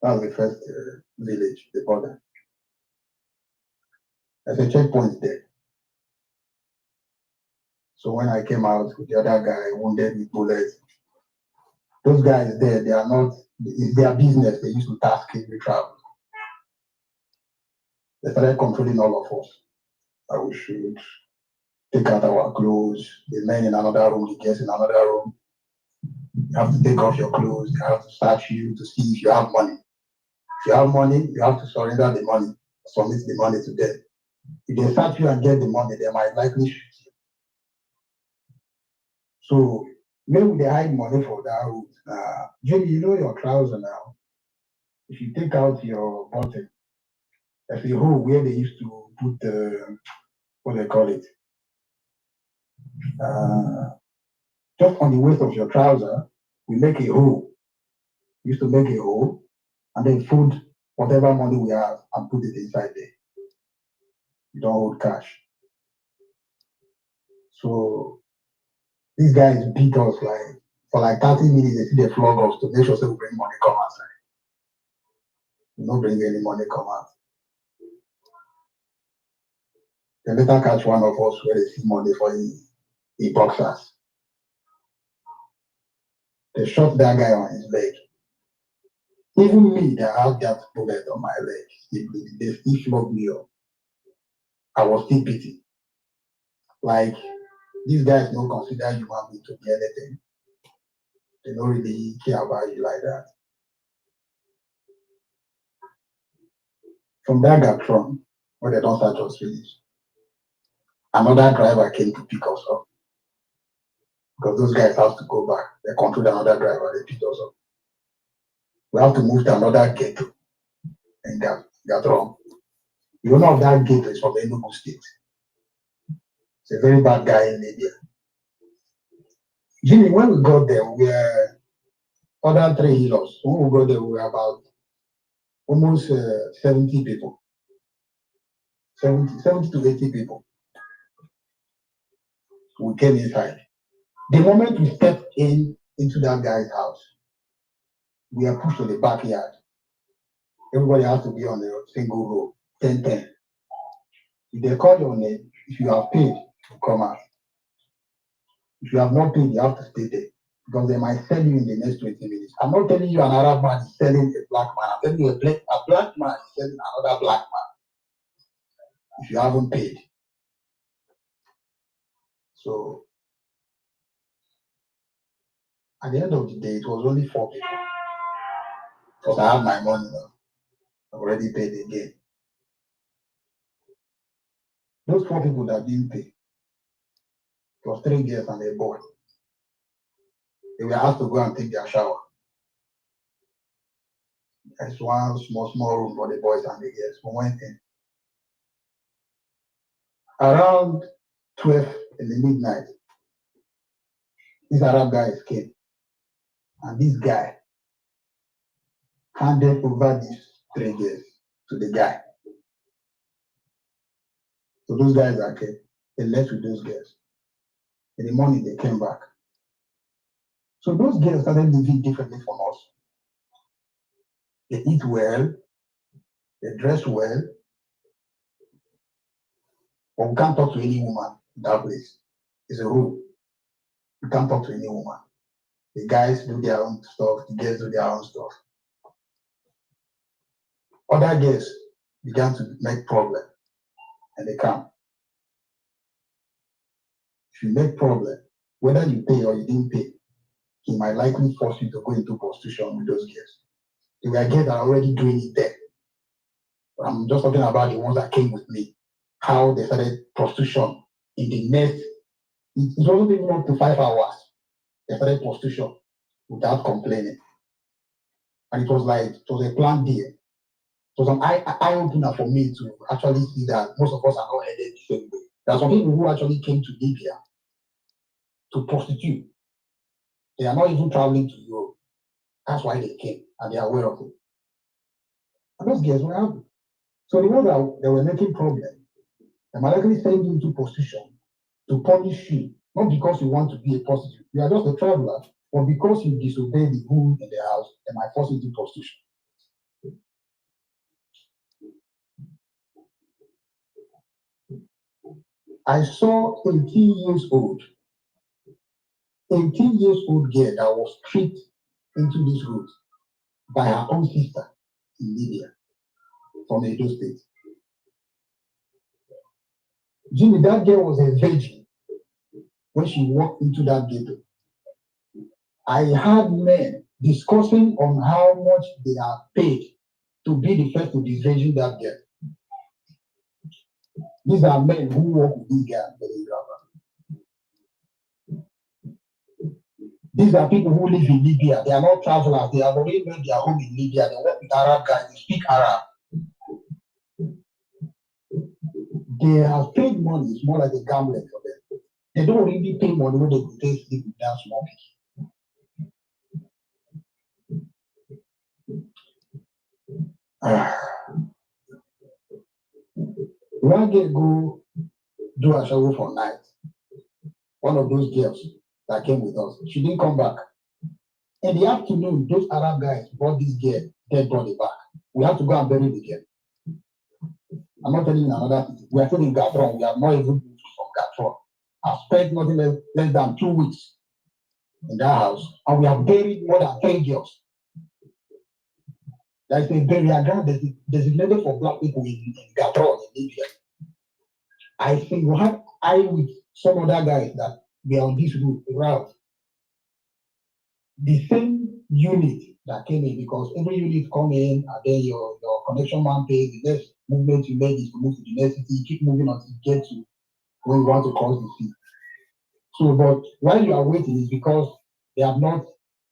[SPEAKER 5] that was the first village, the border. There's a checkpoint there. So when I came out with the other guy wounded with bullets, those guys there, they are not, it's their business. They used to task every travel. They started controlling all of us. That we should take out our clothes, the men in another room, the girls in another room. You have to take off your clothes, they have to search you to see if you have money. If you have money, you have to surrender the money, submit the money to them. If they search you and get the money, they might likely shoot you. So maybe they hide money for that route. Jimmy, you know your trouser now. If you take out your button, there's a hole where they used to put what they call it. Just on the waist of your trouser, We make a hole. We used to make a hole and then put whatever money we have and put it inside there. You don't hold cash. So these guys beat us for 30 minutes. They see the flog us to make sure we bring money come outside. We don't bring any money come out. They later catch one of us where they see money for the boxers. They shot that guy on his leg. Even me, that have that bullet on my leg, they still flogged me up. I was still pity. Like, these guys don't consider human being to be anything. They don't really care about you like that. From that Gatron, when they don't start us finish, another driver came to pick us up. Because those guys have to go back. They control another driver, they pick us up. We have to move to another ghetto in Gatron. The owner of that ghetto is from the Enugu state. It's a very bad guy in Libya. Jimmy, when we got there, we were other 3 heroes. When we got there, we were about almost 70 people. 70 to 80 people. We came inside. The moment we stepped into that guy's house, we are pushed to the backyard. Everybody has to be on a single row, 10-10. If they call your name, if you have paid, you come out. If you have not paid, you have to stay there. Because they might sell you in the next 20 minutes. I'm not telling you an Arab man is selling a black man. I'm telling you a black man is selling another black man. If you haven't paid. So, at the end of the day, it was only 4 people. Because I have my money now. I've already paid again. Those 4 people that didn't pay, it was 3 girls and a boy. They were asked to go and take their shower. There's one small room for the boys and the girls. We went in. Around 12 in the midnight, these Arab guys came. And this guy handed over these 3 girls to the guy. So those guys that came, they left with those girls. In the morning, they came back. So those girls started living differently from us. They eat well, they dress well, but we can't talk to any woman in that place. It's a rule. We can't talk to any woman. The guys do their own stuff, the girls do their own stuff. Other girls began to make problem, and they come. If you make problem, whether you pay or you didn't pay, he might likely force you to go into prostitution with those girls. There were girls that are already doing it there. But I'm just talking about the ones that came with me. How they started prostitution in the next, it wasn't even up to 5 hours. They started prostitution without complaining. And it was a planned deal. It was an eye-opener for me to actually see that most of us are not headed the same way. There are some people who actually came to Libya to prostitute. They are not even traveling to Europe. That's why they came, and they are aware of it. And those girls were happy. So the ones that were making problems, they might likely send you into prostitution to punish you, not because you want to be a prostitute. You are just a traveler, but because you disobey the rule in the house, they might force you into prostitution. I saw 18 years old girl that was tricked into this route by her own sister in Libya from Edo State. Jimmy, that girl was a virgin when she walked into that ghetto. I had men discussing on how much they are paid to be the first to disvirgin that girl. These are men who work with this girl. These are people who live in Libya. They are not travelers. They have already made their home in Libya. They work with Arab guys. They speak Arab. They have paid money. It's more like a gambling for them. They don't really pay money when they go to sleep with that small piece. One girl go do a shower for night. One of those girls that came with us, she didn't come back. In the afternoon, those Arab guys brought this girl dead body back. We have to go and bury the girl. I'm not telling you another thing. We are still in Gatron. We have not even moved from Gatron. I've spent nothing less than 2 weeks in that house, and we have buried more than 3 girls. There is a burial ground designated for black people in Gatron, in Libya. I think we had with some other guys that were on this route. The same unit that came in, because every unit come in and then your connection man pays. The next movement you make is to move to the next city. You keep moving until you get to where you want to cross the sea. So, but while you are waiting, is because they have not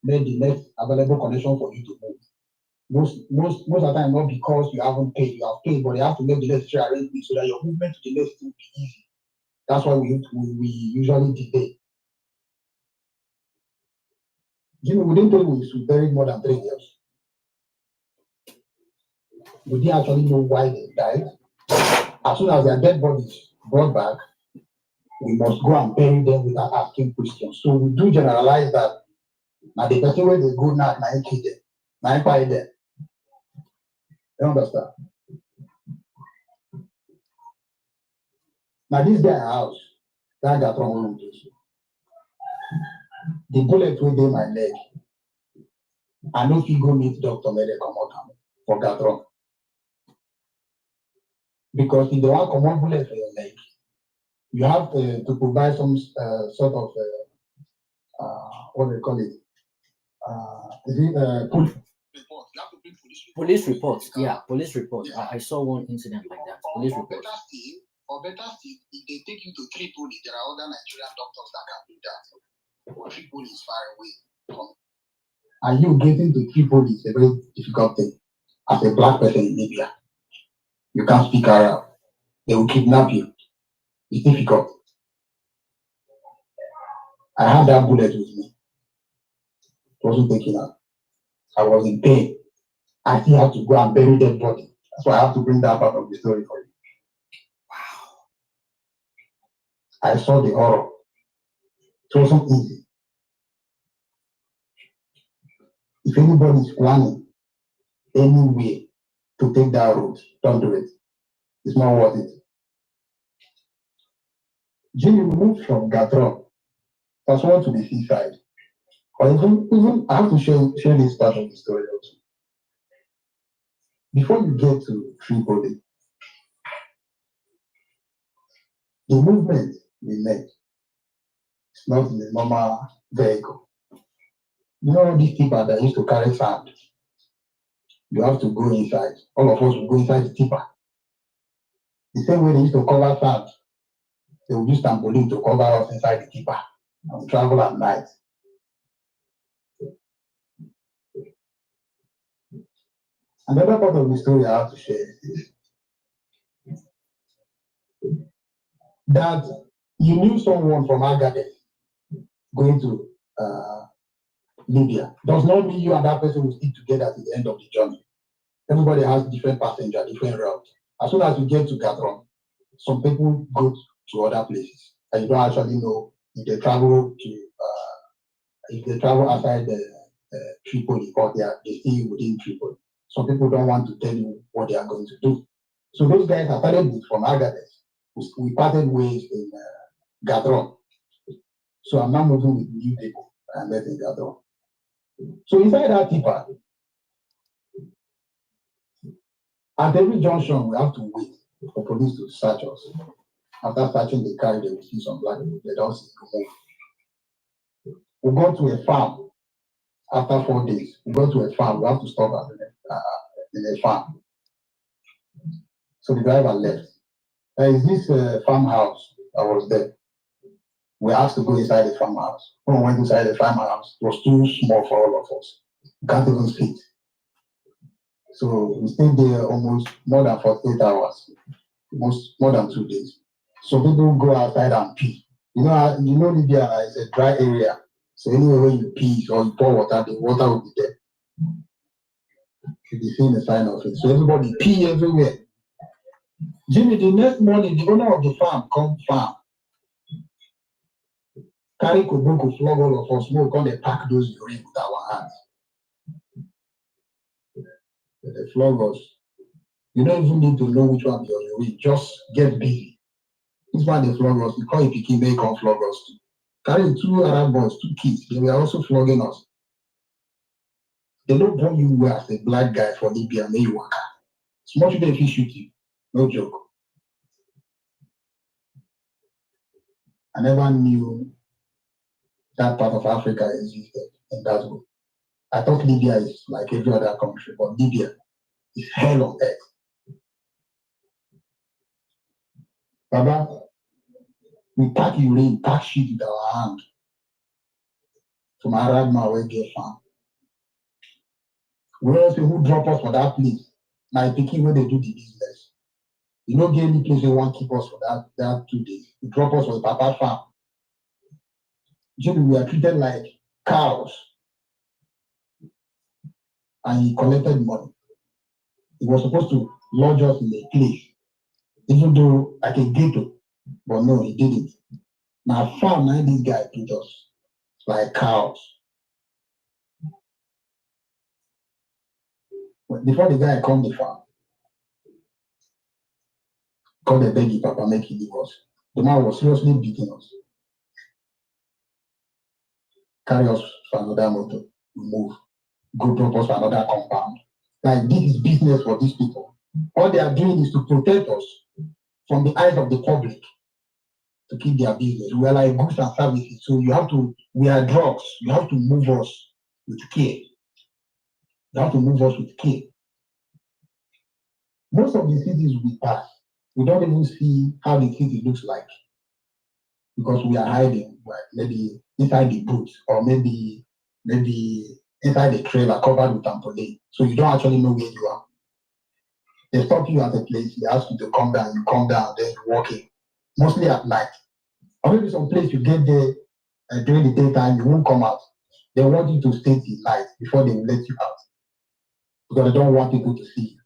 [SPEAKER 5] made the next available connection for you to move. Most of the time, not because you haven't paid. You have paid, but they have to make the necessary arrangements so that your movement to the next city will be easy. That's why we usually delay. Jimmy, we didn't tell you we buried more than 3 years. We didn't actually know why they died. As soon as their dead bodies brought back, we must go and bury them without asking questions. So we do generalize that. Now the person where they go now, I kill them. I buy them. You understand? Now this guy house, that got wrong with this. The bullet within my leg. I know if you go meet Dr. Mede come out for Gatron. Because if they want common bullet for your leg, you have to provide some sort of what they call it? Police report. You have to bring
[SPEAKER 1] Police reports. Yeah, police reports. I saw one incident like that. Police reports.
[SPEAKER 5] Or better still, if they take you to Tripoli, there are other Nigerian doctors that can do that. But Tripoli is far away. And you getting to Tripoli is a very difficult thing. As a black person in Libya, you can't speak Arab. They will kidnap you. It's difficult. I had that bullet with me. It wasn't taken out. I was in pain. I still have to go and bury that body. That's why I have to bring that part of the story for you. Wow. I saw the horror. It wasn't easy. If anybody is planning any way to take that road, don't do it. It's not worth it. Jimmy moved from Gatron. That's one to the seaside. Or even I have to share this part of the story also. Before you get to Tripoli, the movement we make is not in a normal vehicle. You know these people that used to carry sand. You have to go inside. All of us will go inside the tipper. The same way they used to cover sand, they will use trampoline to cover us inside the tipper and travel at night. Another part of the story I have to share is this. That you knew someone from Agadez going to Libya does not mean you and that person will stick together to the end of the journey. Everybody has different passenger, different routes. As soon as you get to Gatron, some people go to other places, and you don't actually know if they travel outside the Tripoli or they stay within Tripoli. Some people don't want to tell you what they are going to do. So those guys are started with from Agadez. We parted ways in Gatron. So I'm now moving with new people and met in Gatron. So inside that tipper, at every junction, we have to wait for police to search us. After searching the car, they will see some black people. They don't see move. We go to a farm. After 4 days, we go to a farm. We have to stop in a farm. So the driver left. There is this farmhouse that was there. We asked to go inside the farmhouse. When we went inside the farmhouse, it was too small for all of us. We can't even fit. So we stayed there almost more than 48 hours, more than 2 days. So people go outside and pee. You know Libya is a dry area. So anywhere when you pee or you pour water, the water will be there. You'll be seeing the sign of it. So everybody pee everywhere. Jimmy, the next morning, the owner of the farm come farm. Carry Koboko, flog all of us, smoke, come they pack those urine with our hands. They flog us. You don't even need to know which one your urine. Just get busy. This one they flog us. You call it Piki, they come flog us too. Carry 2 Arab boys, 2 kids. They were also flogging us. They don't born you well as a black guy for Libya, and then you work. Small children if shoot you. No joke. I never knew that part of Africa existed in that way. I thought Libya is like every other country, but Libya is hell on earth. Baba, we pack urine, pack shit with our hand from Arab man where get farm. We also who drop us for that place. Now thinking where they do the business. You don't get any place they want to keep us for that 2 days. You drop us for the Papa farm. Usually we are treated like cows. And he collected money. He was supposed to lodge us in a place, even though like a ghetto, but no, he didn't. Now farm, now this guy treat us like cows. Before the guy come the farm, called the beggy papa, make him leave us. The man was seriously beating us. Carry us for another motor, move, go drop us for another compound. Like this is business for these people. All they are doing is to protect us from the eyes of the public to keep their business. We are like goods and services, so we are drugs. You have to move us with care. You have to move us with care. Most of the cities we pass, we don't even see how the city looks like because we are hiding, like maybe inside the booth or maybe inside the trailer covered with trampoline. So you don't actually know where you are. They stop you at a place, they ask you to come down, you come down, then you walk in. Mostly at night. Or maybe some place you get there during the daytime, you won't come out. They want you to stay till night before they will let you out. Because they don't want people to see you.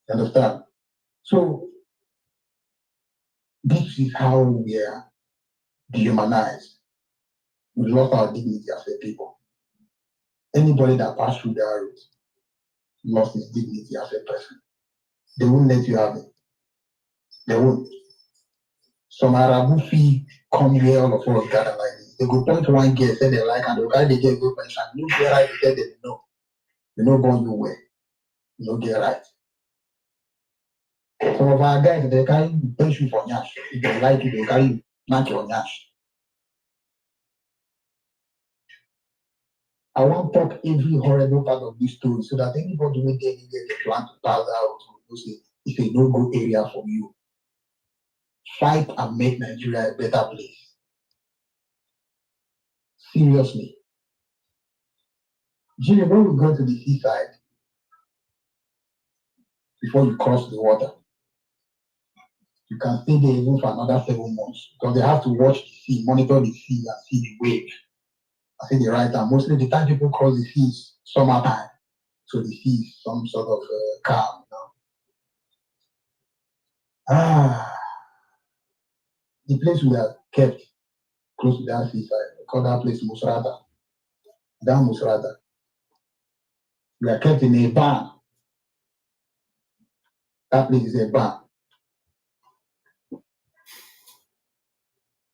[SPEAKER 5] You understand? So this is how we are dehumanized. We lost our dignity as a people. Anybody that passed through their route lost his dignity as a person. They won't let you have it. They won't. Some Arabu fee come here, all of us gather like this. They go point one girl, say they like, and they'll carry the girl go pension. You get right, they tell them no. You know, born you well. You don't get right. Some of our guys, they carry pension for Nyash. If they like it, they carry knock your Nyash. I want to talk every horrible part of this story so that anybody will get anywhere they plan to pass out, will say it's a no-go area for you. Fight and make Nigeria a better place. Seriously. Jimmy, when we go to the seaside, before you cross the water, you can stay there even for another 7 months because they have to watch the sea, monitor the sea, and see the wave. I say the right time. Mostly the time people cross the sea is summertime, so the sea is some sort of calm. The place we are kept close to that seaside, we call that place Musrata. That Musrata. We are kept in a barn. That place is a barn.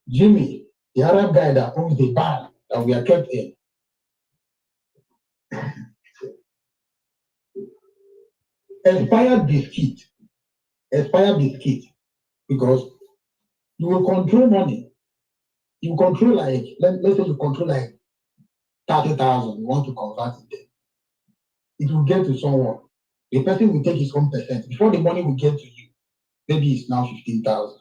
[SPEAKER 5] Jimmy, the Arab guy that owns the barn that we are kept in, expired biscuit, because you will control money. You control like, let's say you control like 30,000, you want to convert it there. It will get to someone. The person will take his own percent. Before the money will get to you, maybe it's now 15,000.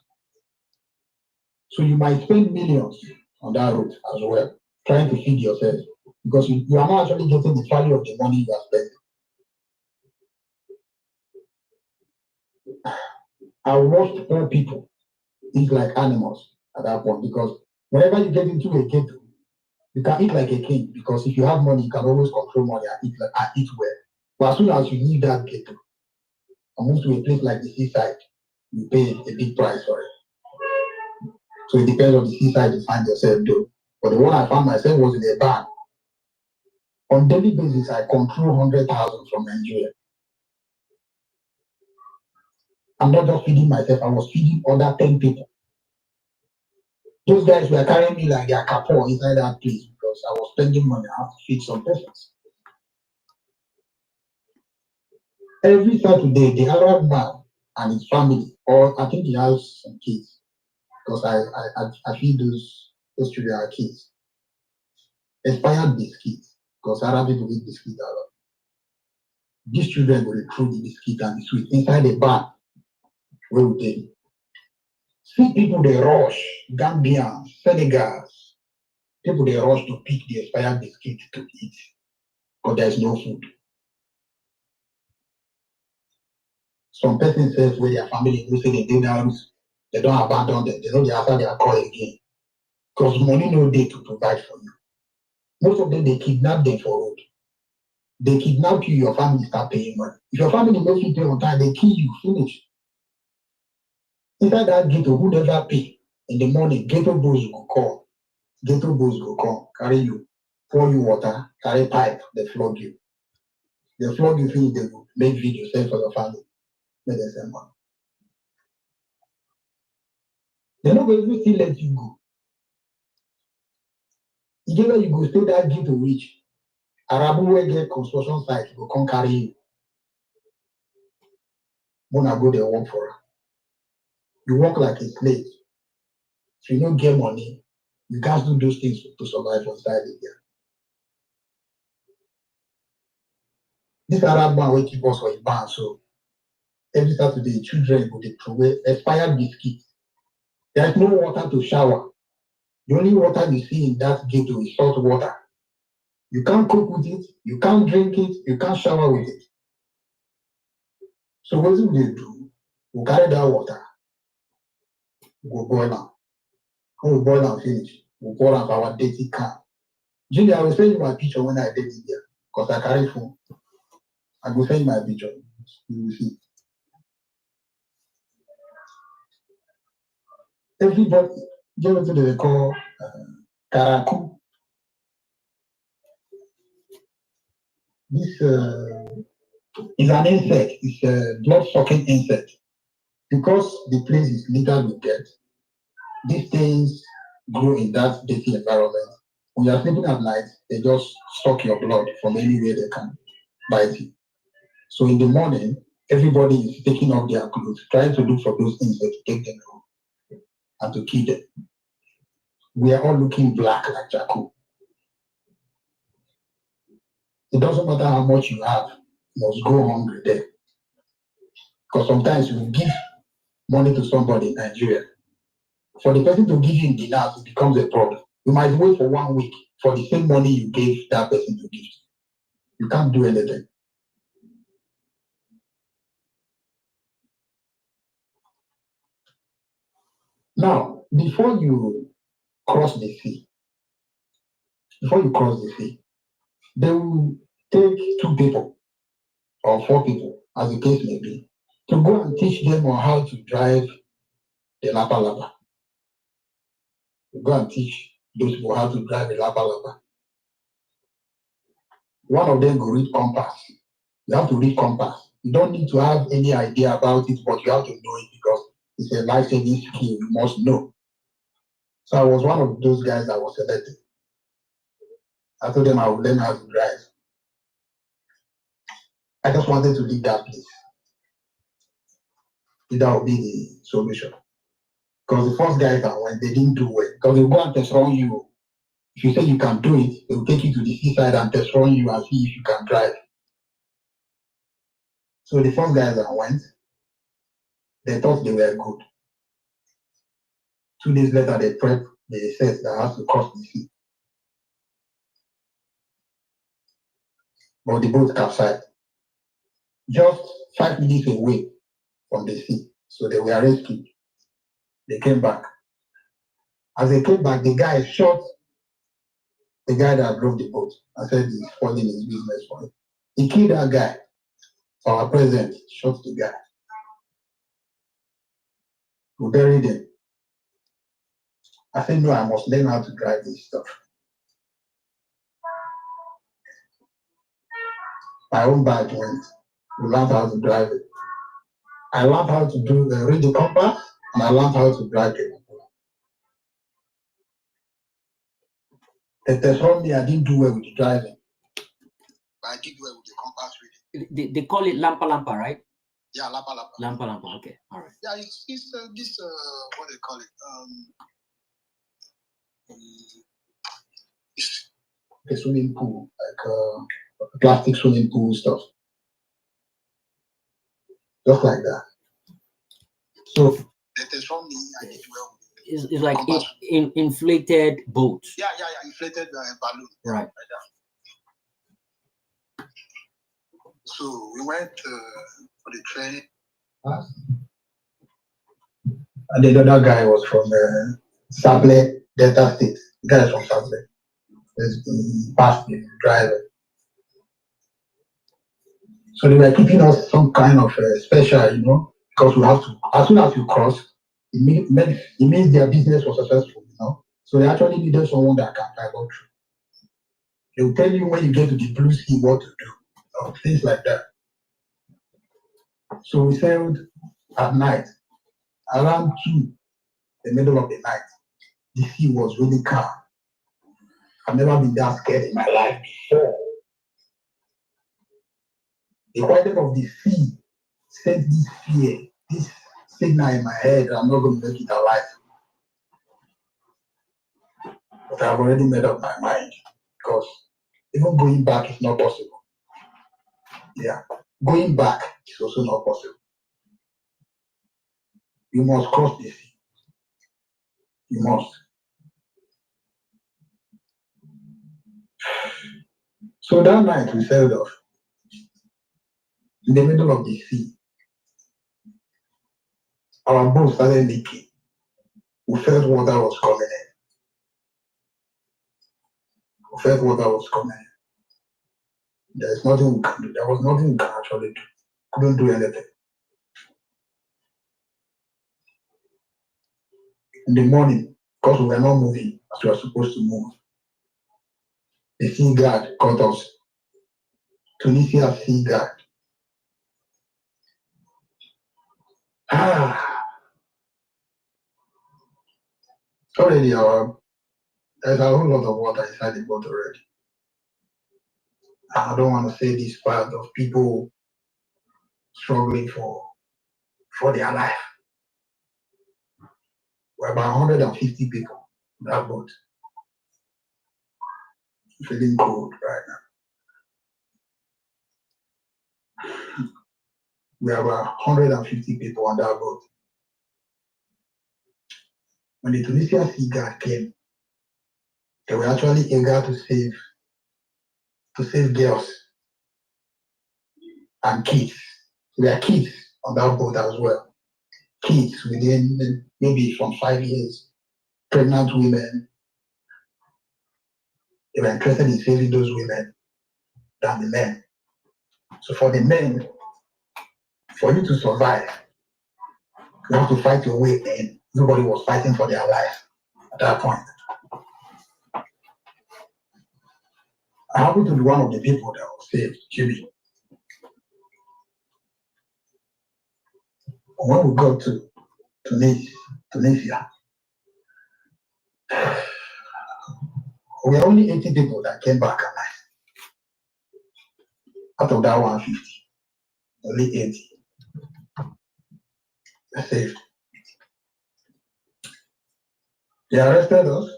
[SPEAKER 5] So you might spend millions on that road as well, trying to feed yourself, because you are not actually getting the value of the money you are spending. I watched poor people eat like animals at that point, because whenever you get into a ghetto, You can eat like a king because if you have money, you can always control money and eat well. But as soon as you leave that ghetto and move to a place like the seaside, you pay a big price for it. So it depends on the seaside you find yourself though. But the one I found myself was in a bar. On daily basis, I control 100,000 from Nigeria. I'm not just feeding myself, I was feeding other 10 people. Those guys were carrying me like their capo inside that place because I was spending money. I have to feed some persons. Every Saturday, the Arab man and his family, or I think he has some kids, because I feed those children are kids. Expired biscuits, because Arab people eat biscuits a lot. These children will recruit the biscuit and the sweet inside the bar. Where would they? See people they rush, Gambians, Senegals, people they rush to pick the expired biscuit to eat, because there's no food. Some person says where their family go say they do now, they don't abandon them, they know they after their call again. Because money no day to provide for you. Most of them they kidnap them for road. They kidnap you, your family start paying money. If your family makes you pay on time, they kill you, finish. Inside that ghetto, who never pay in the morning, ghetto boys go call. Ghetto boys go come, carry you, pour you water, carry pipe, they flog you. They flog you finish, they go make video, send for your family. Make them send money. They're not going to still let you go. You get where you go, stay that ghetto reach. Arabu will get construction site, go come carry you. Wanna go there work for her. You work like a slave. If you don't get money, you can't do those things to survive outside Libya. This Arab man will keep us for a ban, so every Saturday, children go to throw away expired biscuits. There's no water to shower. The only water you see in that ghetto is salt water. You can't cook with it, you can't drink it, you can't shower with it. So what do they do? We carry that water, we go boil am. When we boil am finish, we pour am for our dirty can. Junior, I will send you my picture when I dey Libya, because I carry phone. I go send you my picture. You will see. Everybody, get what they call karaku. This is an insect. It's a blood-sucking insect. Because the place is littered with dirt, these things grow in that dirty environment. When you are sleeping at night, they just suck your blood from anywhere they can bite you. So in the morning, everybody is taking off their clothes, trying to look for those insects to take them home and to kill them. We are all looking black like charcoal. It doesn't matter how much you have, you must go hungry there. Because sometimes you give money to somebody in Nigeria. For the person to give you in dinars, it becomes a problem. You might wait for 1 week for the same money you gave that person to give. You can't do anything. Now, before you cross the sea, they will take 2 people or 4 people, as the case may be, to go and teach them on how to drive the lapa lapa. You go and teach those people how to drive the lapa lapa. One of them will read compass. You have to read compass. You don't need to have any idea about it, but you have to know it because it's a life-saving skill you must know. So I was one of those guys that was selected. I told them I would learn how to drive. I just wanted to leave that place. That would be the solution. Because the first guys that went, they didn't do well. Because they go and test run you. If you say you can do it, they will take you to the seaside and test run you and see if you can drive. So the first guys that went, they thought they were good. 2 days later, they prepped the set that has to cross the sea. But the boat capsized. Just 5 minutes away from the sea. So they were rescued. They came back. As they came back, the guy shot the guy that drove the boat and said he's spoiling his business for him. He killed that guy. Our president shot the guy. We buried him. I said, no, I must learn how to drive this stuff. My own bag went. We learned how to drive it. I learned how to read the compass, and I learned how to drive it. They told me I didn't do well with the driving, but I did well with the compass reading.
[SPEAKER 1] They call it lampa lampa, right?
[SPEAKER 5] Yeah, lampa lampa.
[SPEAKER 1] Lampa lampa. Okay, all right.
[SPEAKER 5] Yeah, it's this what they call it. A swimming pool, like plastic swimming pool stuff, just like that. So they told me I did well.
[SPEAKER 1] It's like inflated boat.
[SPEAKER 5] Yeah, inflated balloon.
[SPEAKER 1] Right.
[SPEAKER 5] So we went for the training. And the other guy was from Sahara Delta State. The guy is from Sahara. He passed the driver. So they were keeping us some kind of special, because we have to, as soon as you cross, it means their business was successful. So they actually needed someone that can pilot through. They will tell you when you get to the blue sea what to do, things like that. So we sailed at night, around 2, the middle of the night. The sea was really calm. I've never been that scared in my life before. The quietness of the sea sent this fear, this signal in my head that I'm not going to make it alive. But I've already made up my mind, because even going back is not possible. Yeah, going back is also not possible. You must cross the sea. You must. So that night we sailed off in the middle of the sea. Our boat started leaking. We felt water was coming in. There's nothing we can do. There was nothing we can actually do. Couldn't do anything. In the morning, because we were not moving as we were supposed to move, the sea guard caught us. Tunisia sea guard. Already there's a whole lot of water inside the boat already. I don't want to say this part of people struggling for their life. We're about 150 people in that boat. Feeling cold right now. We have about 150 people on that boat. When the Tunisia sea guard came, they were actually eager to save girls and kids. There are kids on that boat as well. Kids within maybe from 5 years, pregnant women. They were interested in saving those women than the men. So for the men, for you to survive, you have to fight your way in. Nobody was fighting for their life at that point. I happened to be one of the people that was saved, Jimmy. When we got to Tunisia, we were only 80 people that came back alive. Out of that 150, only 80 were saved. They arrested us.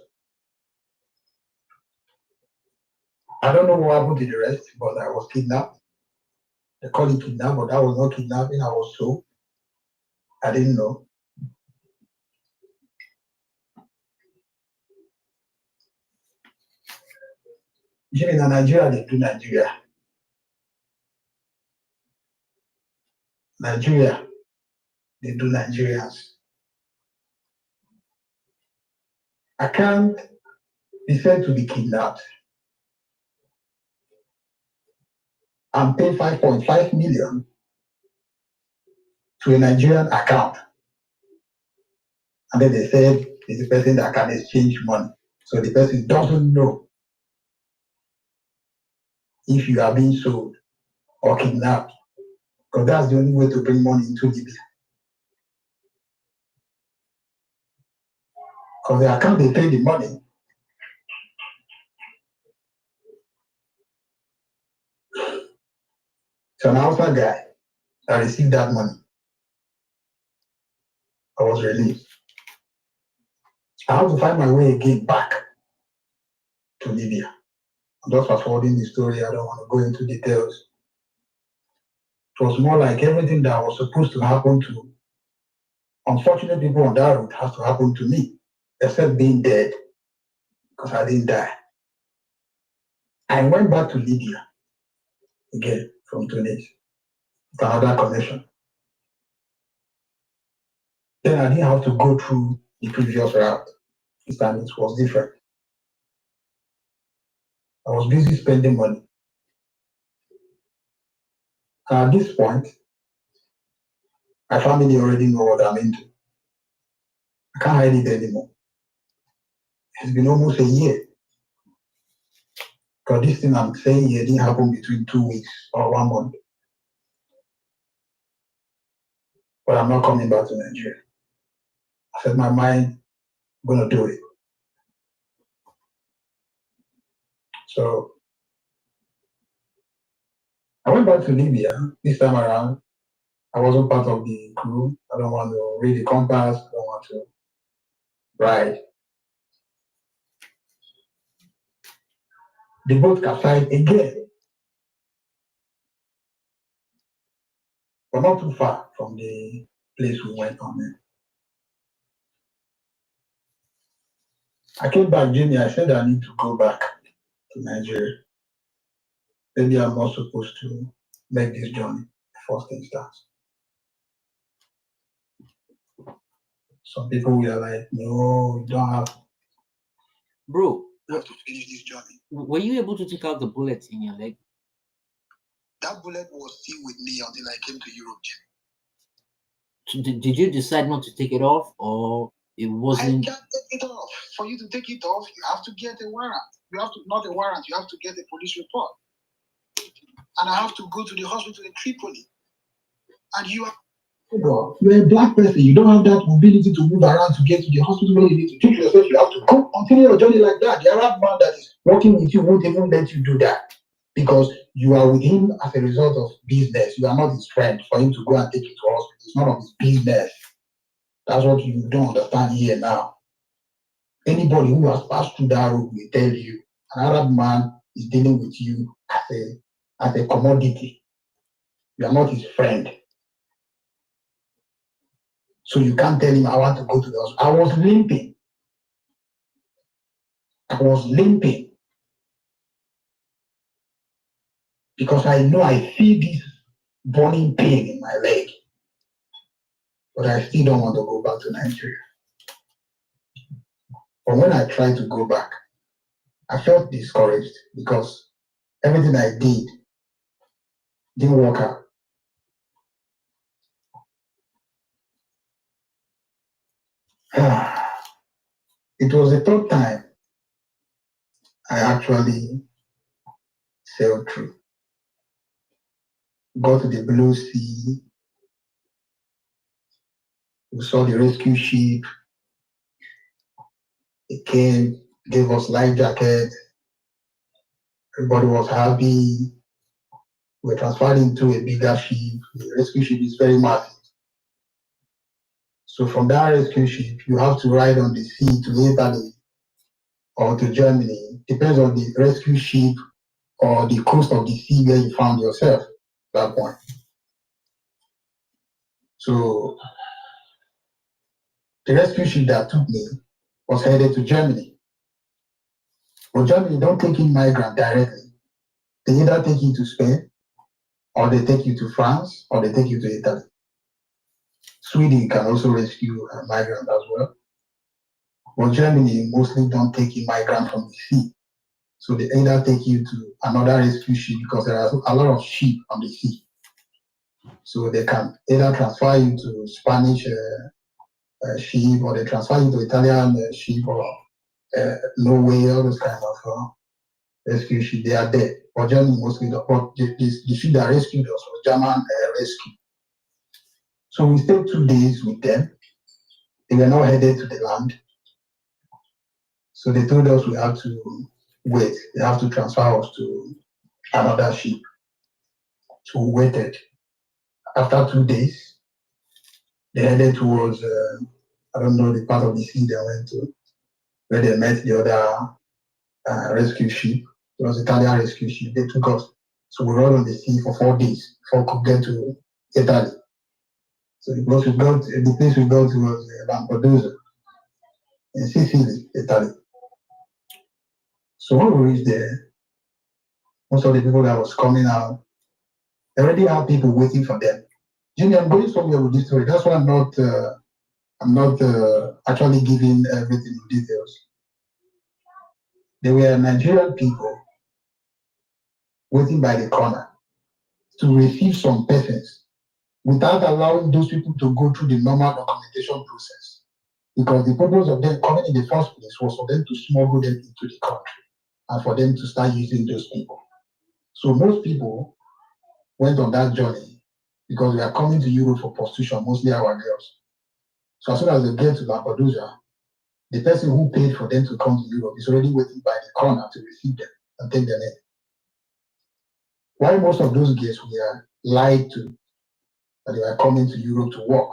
[SPEAKER 5] I don't know what happened to the rest, but I was kidnapped. They call it kidnapping, but that was not kidnapping. I was sold. I didn't know. Even in Nigeria, they do Nigeria. Nigeria, they do Nigerians. I can't be said to be kidnapped and pay 5.5 million to a Nigerian account. And then they said it's the person that can exchange money. So the person doesn't know if you are being sold or kidnapped, because that's the only way to bring money into Libya. Because the account they pay the money, so an outside guy that received that money, I was released. I have to find my way again back to Libya. I'm just fast forwarding the story. I don't want to go into details. It was more like everything that was supposed to happen to unfortunate people on that route has to happen to me, except being dead, because I didn't die. I went back to Libya again from Tunis. It's another connection. Then I didn't have to go through the previous route. This time it was different. I was busy spending money. And at this point, my family already know what I'm into. I can't hide it anymore. It's been almost a year. Because this thing I'm saying here didn't happen between 2 weeks or 1 month. But I'm not coming back to Nigeria. I set my mind, I'm gonna do it. So I went back to Libya this time around. I wasn't part of the crew. I don't want to read the compass. I don't want to ride. The boat capsized again, but not too far from the place we went on there. I came back, Jimmy. I said I need to go back to Nigeria. Maybe I'm not supposed to make this journey before things starts. Some people were like, no, you don't have
[SPEAKER 1] Bro,
[SPEAKER 5] to finish this journey.
[SPEAKER 1] were you able to take out the bullet in your leg?
[SPEAKER 5] That bullet was still with me until I came to Europe, Jimmy.
[SPEAKER 1] So did you decide not to take it off, or it wasn't?
[SPEAKER 5] I can't take it off. For you to take it off, you have to get a warrant. You have to, not a warrant, you have to get a police report. And I have to go to the hospital in Tripoli. And you are you're a black person. You don't have that mobility to move around to get to the hospital where you need to treat yourself. You have to go continue your journey like that. The Arab man that is working with you won't even let you do that, because you are with him as a result of business. You are not his friend for him to go and take you to hospital. It's none of his business. That's what you don't understand here now. Anybody who has passed through that road will tell you an Arab man is dealing with you as a commodity. You are not his friend. So you can't tell him, I want to go to the hospital. I was limping. Because I know I feel this burning pain in my leg. But I still don't want to go back to Nigeria. But when I tried to go back, I felt discouraged because everything I did didn't work out. It was the third time I actually sailed through. Got to the Blue Sea. We saw the rescue ship. It came, gave us life jackets. Everybody was happy. We were transferred into a bigger ship. The rescue ship is very massive. So from that rescue ship, you have to ride on the sea to Italy or to Germany. Depends on the rescue ship or the coast of the sea where you found yourself at that point. So the rescue ship that took me was headed to Germany. But Germany don't take in migrants directly. They either take you to Spain, or they take you to France, or they take you to Italy. Sweden can also rescue a migrant as well. But Germany mostly don't take in migrants from the sea. So they either take you to another rescue ship because there are a lot of sheep on the sea. So they can either transfer you to Spanish ship, or they transfer you to Italian ship, or Norway, all those kind of rescue ship. They are there. But Germany mostly, but the ship that rescued us was German rescue. So we stayed 2 days with them. They were not headed to the land. So they told us we have to wait. They have to transfer us to another ship. So we waited. After 2 days, they headed towards, I don't know the part of the sea they went to, where they met the other rescue ship. It was Italian rescue ship. They took us. So we rode on the sea for 4 days before we could get to Italy. So the place we got to was Lampedusa in Sicily, Italy. So when we reached there, most of the people that was coming out, they already had people waiting for them. Jimmy, I'm going somewhere with this story. That's why I'm not actually giving everything in details. There were Nigerian people waiting by the corner to receive some persons without allowing those people to go through the normal documentation process. Because the purpose of them coming in the first place was for them to smuggle them into the country and for them to start using those people. So most people went on that journey because we are coming to Europe for prostitution, mostly our girls. So as soon as they get to Lampedusa, the person who paid for them to come to Europe is already waiting by the corner to receive them and take them in. While most of those girls were lied to that they were coming to Europe to work,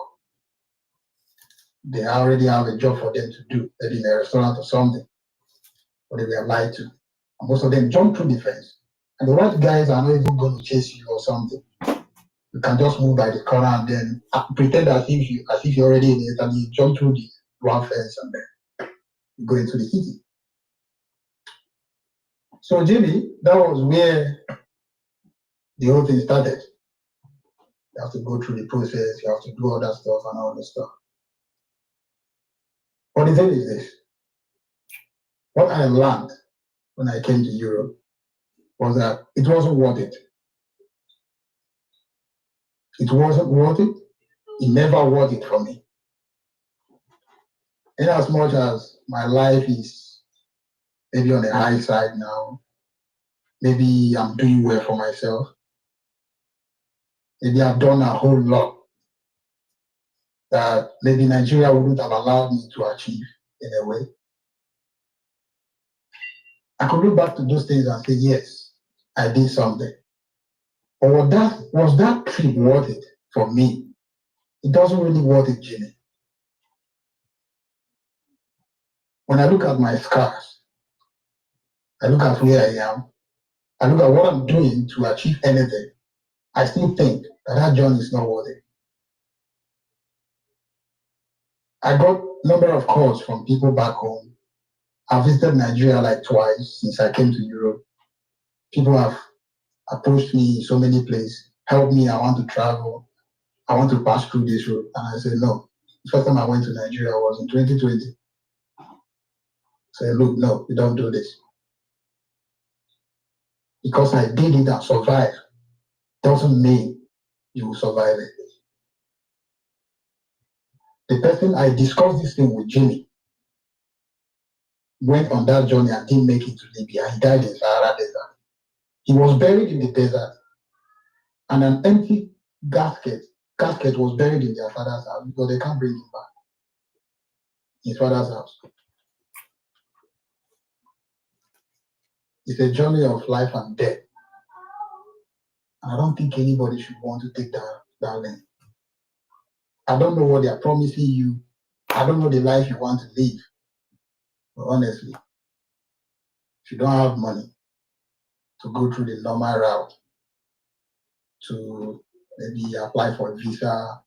[SPEAKER 5] they already have a job for them to do, maybe in a restaurant or something, but they were lied to. And most of them jumped through the fence. And the white guys are not even going to chase you or something. You can just move by the corner and then pretend as if you're already in it, and you jump through the one fence and then you go into the city. So Jimmy, that was where the whole thing started. You have to go through the process, you have to do all that stuff and all the stuff. But the thing is this: what I learned when I came to Europe was that it wasn't worth it. It wasn't worth it. It never worth it for me. In as much as my life is maybe on the high side now, maybe I'm doing well for myself, maybe I've done a whole lot that maybe Nigeria wouldn't have allowed me to achieve in a way. I could look back to those things and say, yes, I did something. But was that trip worth it for me? It doesn't really worth it, Jimmy. When I look at my scars, I look at where I am, I look at what I'm doing to achieve anything, I still think that journey is not worth it. I got a number of calls from people back home. I visited Nigeria like twice since I came to Europe. People have approached me in so many places, help me, I want to travel, I want to pass through this road. And I said, no. The first time I went to Nigeria was in 2020. I said, look, no, you don't do this. Because I did it and survived doesn't mean you will survive it. The person I discussed this thing with, Jimmy, went on that journey and didn't make it to Libya. He died in Sahara Desert. He was buried in the desert, and an empty casket was buried in their father's house because they can't bring him back. His father's house. It's a journey of life and death. And I don't think anybody should want to take that lane. I don't know what they are promising you. I don't know the life you want to live. But honestly, if you don't have money to go through the normal route, to maybe apply for a visa,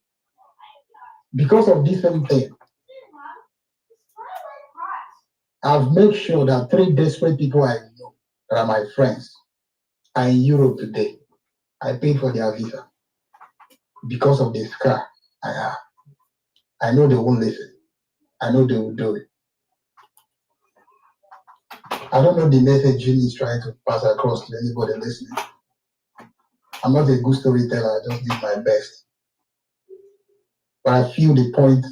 [SPEAKER 5] because of this same thing, I've made sure that 3 desperate people I know that are my friends are in Europe today. I paid for their visa because of the scar I have. I know they won't listen. I know they will do it. I don't know the message Jimmy is trying to pass across to anybody listening. I'm not a good storyteller, I just did my best. But I feel the point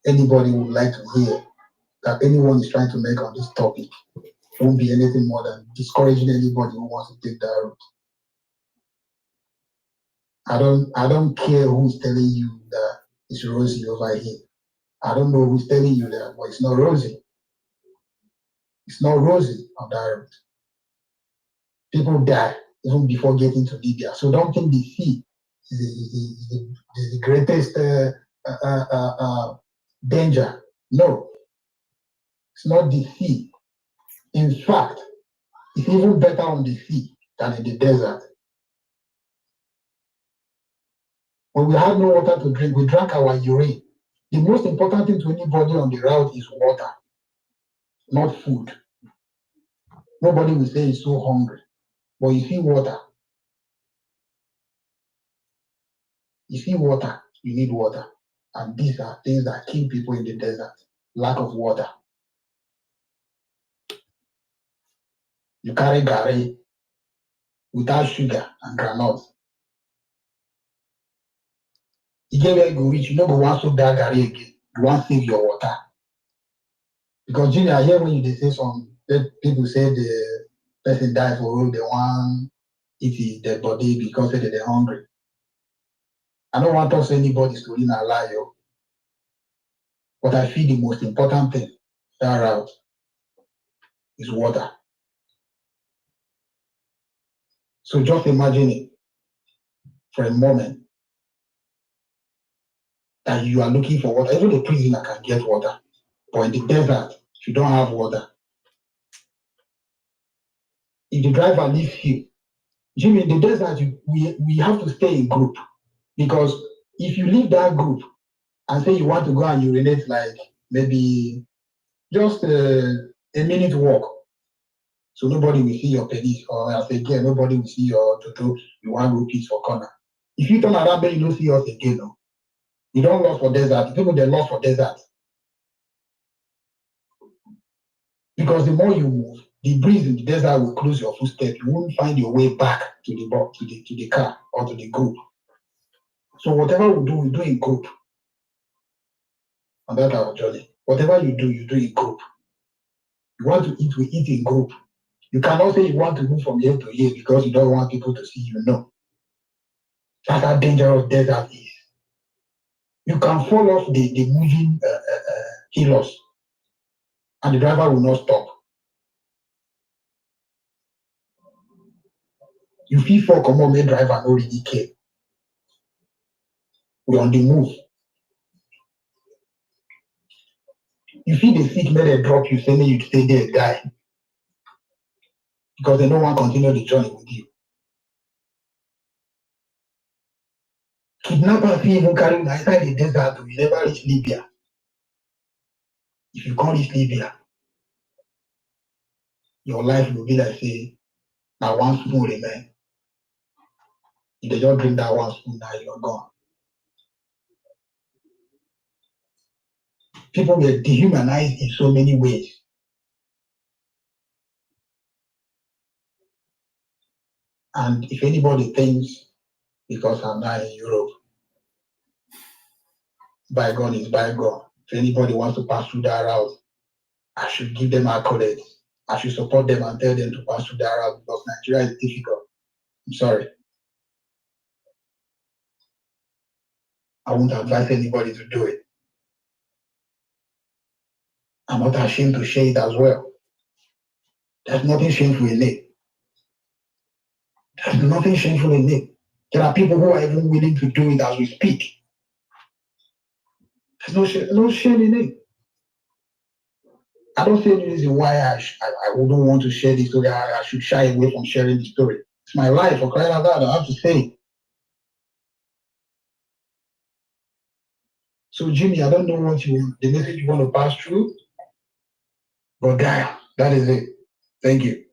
[SPEAKER 5] anybody would like to hear, that anyone is trying to make on this topic, won't be anything more than discouraging anybody who wants to take that route. I don't care who's telling you that it's rosy over here. I don't know who's telling you that, but it's not rosy. It's not rosy on that route. People die even before getting to Libya. So don't think the sea is the greatest danger. No, it's not the sea. In fact, it's even better on the sea than in the desert. When we had no water to drink, we drank our urine. The most important thing to anybody on the route is water, not food. Nobody will say he's so hungry, but you see water. You see water, you need water. And these are things that kill people in the desert. Lack of water. You carry gari without sugar and granite. You get where you go reach, you no go want soak that gari again. You want save your water. Because Jimmy, I hear when you say some people say the person die for road, they want eat their body because they're hungry. I don't want to say anybody's story in a lie, yo. But I feel the most important thing that route is water. So just imagine it for a moment that you are looking for water. Even a prisoner can get water. But in the desert, if you don't have water, if the driver leaves you, Jimmy, in the desert, we have to stay in group. Because if you leave that group and say you want to go and urinate like maybe just a minute walk, so nobody will see your penis, or as again, nobody will see your toto, you want to go piss for corner. If you turn around, then you don't see us again, no. You don't lost for desert. People, they lost for desert. Because the more you move, the breeze in the desert will close your footstep. You won't find your way back to the car or to the group. So whatever we do in group. And that's our journey. Whatever you do in group. You want to eat, we eat in group. You cannot say you want to move from here to here because you don't want people to see you. No. That's how dangerous desert is. You can fall off the moving kilos and the driver will not stop. You feel for common main driver no really care. We're on the move. You feel the sick, may they drop you, saying you stay there, die. Because they don't want to continue the journey with you. Kidnappers even carry you inside the desert, you never reach Libya. If you can't reach Libya, your life will be like, say, now one spoon remain. If they just drink that one spoon, now you're gone. People were dehumanized in so many ways. And if anybody thinks, because I'm not in Europe, bygone is bygone. If anybody wants to pass through that route, I should give them accolades. I should support them and tell them to pass through that route because Nigeria is difficult. I'm sorry. I won't advise anybody to do it. I'm not ashamed to share it as well. There's nothing shameful in it. There's nothing shameful in it. There are people who are even willing to do it as we speak. There's no shame in it. I don't see any reason why I wouldn't want to share this story. I should shy away from sharing the story. It's my life, for crying out loud. I have to say it. So, Jimmy, I don't know the message you want to pass through, but that is it. Thank you.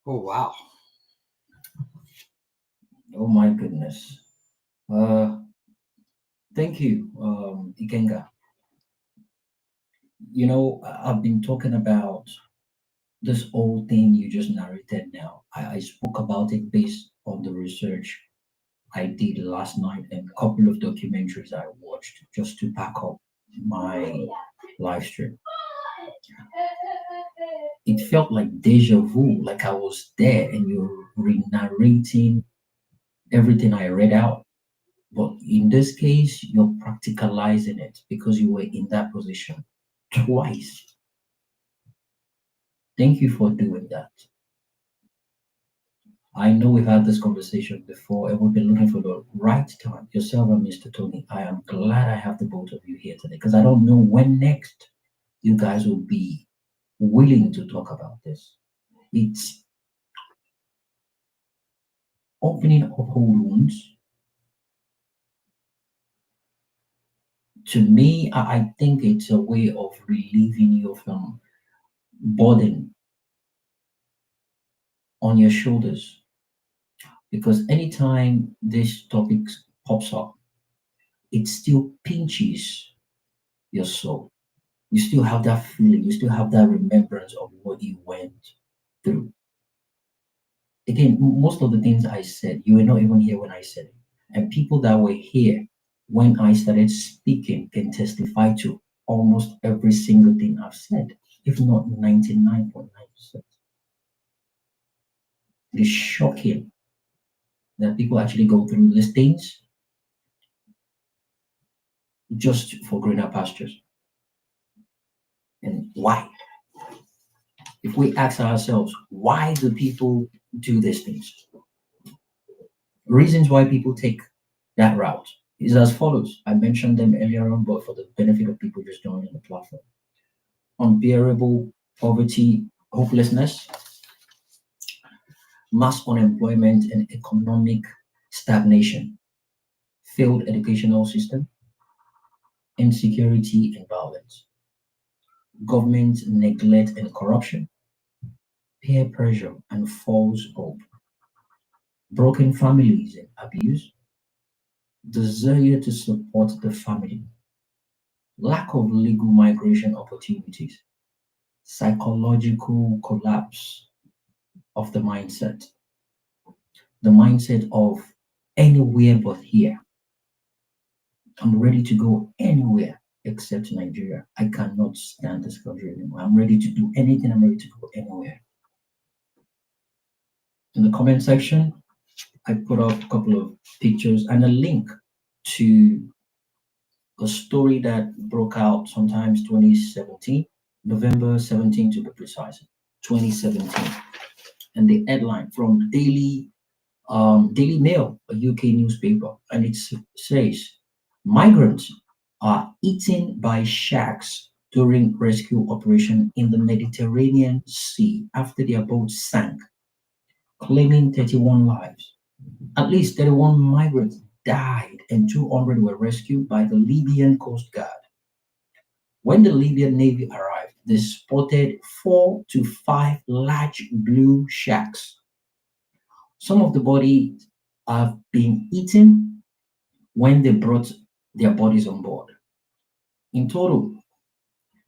[SPEAKER 6] Oh, wow.
[SPEAKER 1] Oh my goodness. Thank you, Ikenga. I've been talking about this whole thing you just narrated now. I spoke about it based on the research I did last night and a couple of documentaries I watched just to back up my live stream. It felt like deja vu, like I was there and you're re-narrating everything I read out. But in this case, you're practicalizing it because you were in that position twice. Thank you for doing that. I know we've had this conversation before and we've been looking for the right time. Yourself and Mr. Tony, I am glad I have the both of you here today because I don't know when next you guys will be willing to talk about this. It's opening up old wounds. To me, I think it's a way of relieving you from burden on your shoulders. Because anytime this topic pops up, it still pinches your soul. You still have that feeling, you still have that remembrance of what you went through. Again, most of the things I said, you were not even here when I said it. And people that were here when I started speaking can testify to almost every single thing I've said, if not 99.9%. It is shocking that people actually go through these things just for greener pastures. And why? If we ask ourselves, why do people do these things? Reasons why people take that route is as follows. I mentioned them earlier on, but for the benefit of people just joining the platform. Unbearable poverty, hopelessness, mass unemployment and economic stagnation, failed educational system, insecurity and violence, government neglect and corruption, peer pressure and false hope, broken families and abuse, desire to support the family, lack of legal migration opportunities, psychological collapse of the mindset of anywhere but here. I'm ready to go anywhere except Nigeria. I cannot stand this country anymore. I'm ready to do anything. I'm ready to go anywhere. In the comment section, I put up a couple of pictures and a link to a story that broke out sometimes 2017, November 17 to be precise, 2017. And the headline from Daily Mail, a UK newspaper, and it says migrants are eaten by sharks during rescue operation in the Mediterranean Sea after their boat sank, claiming 31 lives. At least 31 migrants died and 200 were rescued by the Libyan Coast Guard. When the Libyan Navy arrived, they spotted 4 to 5 large blue sharks. Some of the bodies have been eaten when they brought their bodies on board. In total,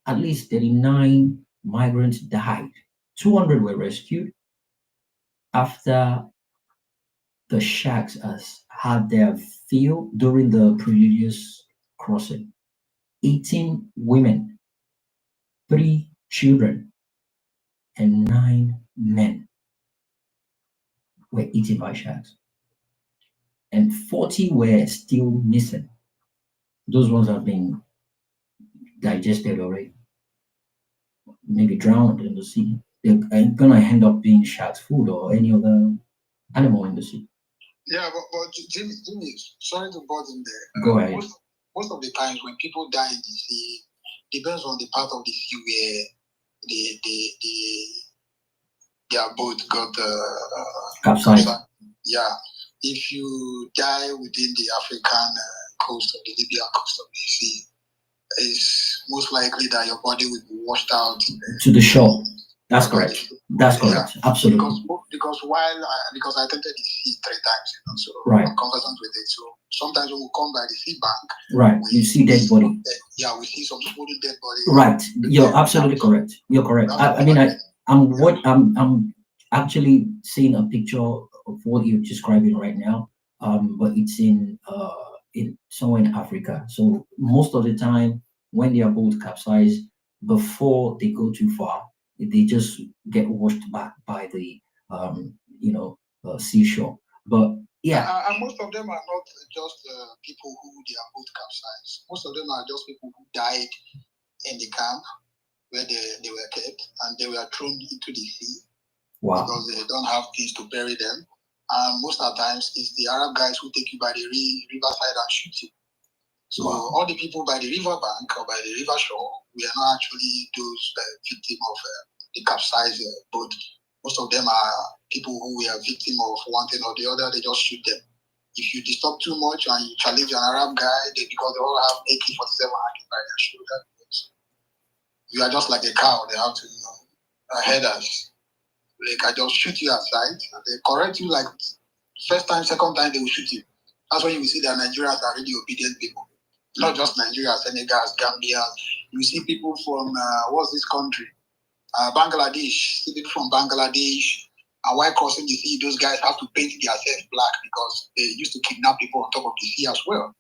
[SPEAKER 1] at least 39 migrants died. 200 were rescued after the sharks has had their fill during the previous crossing. 18 women, 3 children, and 9 men were eaten by sharks. And 40 were still missing. Those ones have been digested already, maybe drowned in the sea. They're gonna end up being shark's food or any other animal in the sea.
[SPEAKER 5] Yeah, but Jimmy, sorry to bother in there.
[SPEAKER 1] Go ahead.
[SPEAKER 5] Most of the times when people die in the sea, depends on the part of the sea where their boat got
[SPEAKER 1] Capsized.
[SPEAKER 5] Yeah, if you die within the African coast of the Libyan coast of the sea, it's most likely that your body will be washed out
[SPEAKER 1] to the shore. That's correct. That's correct. Absolutely.
[SPEAKER 5] Because I attended the sea 3 times, so
[SPEAKER 1] right.
[SPEAKER 5] I'm conversant with it. So sometimes when we come by the sea bank,
[SPEAKER 1] right, you see dead body.
[SPEAKER 5] We see some swollen dead body.
[SPEAKER 1] Right, you're absolutely correct. You're correct. I'm actually seeing a picture of what you're describing right now. But it's in somewhere in Africa. So most of the time, when their boat capsize, before they go too far, they just get washed back by the seashore. But yeah,
[SPEAKER 5] and most of them are not just people who their boat capsized. Most of them are just people who died in the camp where they were kept, and they were thrown into the sea.
[SPEAKER 1] Wow.
[SPEAKER 5] Because they don't have things to bury them. And most of the times, it's the Arab guys who take you by the riverside and shoot you. So all the people by the river bank or by the river shore, we are not actually those victims of the capsized boat. Most of them are people who were victim of one thing or the other. They just shoot them. If you disturb too much and you challenge an Arab guy, because they all have AK-47 hanging by their shoulder, you are just like a cow. They have to, head us. They can just shoot you outside, and they correct you like first time, second time they will shoot you. That's when you will see that Nigerians are really obedient people. Not just Nigerians, Senegals, Gambians. You see people from what's this country? Bangladesh. See people from Bangladesh. And while crossing the sea, those guys have to paint themselves black because they used to kidnap people on top of the sea as well.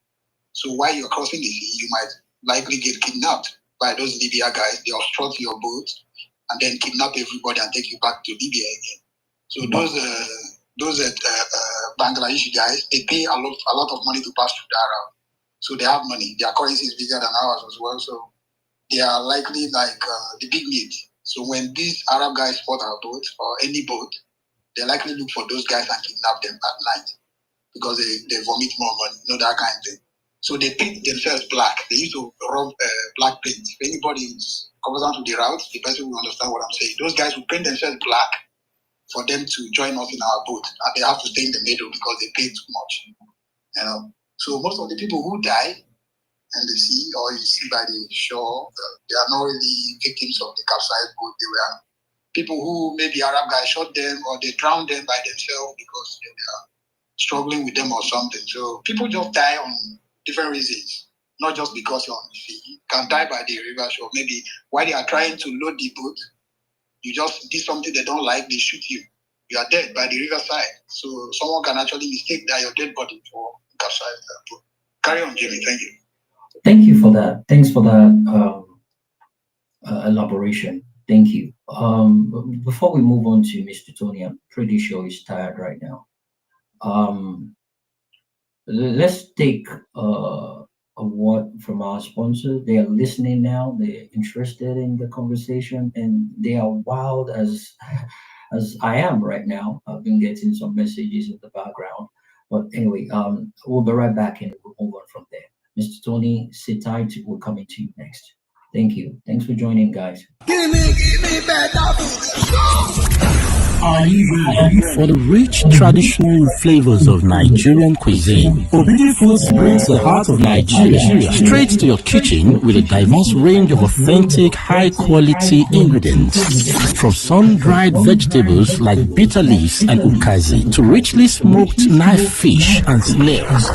[SPEAKER 5] So while you're crossing the sea, you might likely get kidnapped by those Libya guys. They obstruct your boat and then kidnap everybody and take you back to Libya again. So those Bangladeshi guys, they pay a lot of money to pass through the Arab. So they have money. Their currency is bigger than ours as well. So they are likely like the big meat. So when these Arab guys spot our boat or any boat, they likely look for those guys and kidnap them at night because they vomit more money, that kind of thing. So they paint themselves black. They used to rub black paint. If anybody is conversant to the route, the person will understand what I'm saying. Those guys will paint themselves black for them to join us in our boat, and they have to stay in the middle because they pay too much. So most of the people who die in the sea or you see by the shore, they are not really victims of the capsized boat. They were people who maybe Arab guys shot them or they drowned them by themselves because they were struggling with them or something. So people just die on different reasons, not just because you're on the sea. You can die by the river shore. Maybe while they are trying to load the boat, you just did something they don't like, they shoot you. You are dead by the riverside. So someone can actually mistake that your dead body for capsized boat. Carry on, Jimmy. Thank you.
[SPEAKER 1] Thank you for that. Thanks for that elaboration. Thank you. Before we move on to Mr. Tony, I'm pretty sure he's tired right now. Let's take a word from our sponsor. They are listening now. They're interested in the conversation, and they are wild as I am right now. I've been getting some messages in the background. But anyway, we'll be right back and we'll move on from there. Mr. Tony, sit tight. We're coming to you next. Thank you. Thanks for joining, guys.
[SPEAKER 2] Give me Are you ready for the rich traditional flavors of Nigerian cuisine? Obidi Foods brings the heart of Nigeria straight to your kitchen with a diverse range of authentic, high-quality ingredients. From sun-dried vegetables like bitter leaves and ukazi to richly smoked knife fish and snails.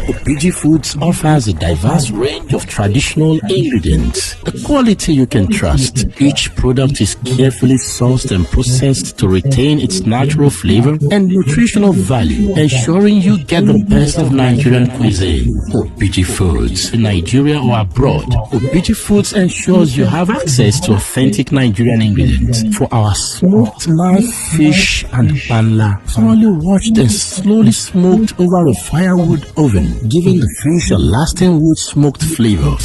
[SPEAKER 2] Obidi Foods offers a diverse range of traditional ingredients, the quality you can trust. Each product is carefully sourced and processed to retain its natural flavor and nutritional value, ensuring you get the best of Nigerian cuisine. Obidi Foods, in Nigeria or abroad, Obidi Foods ensures you have access to authentic Nigerian ingredients. For our smoked knife fish and banla, thoroughly washed and slowly smoked over a firewood oven, giving the fish a lasting wood smoked flavor.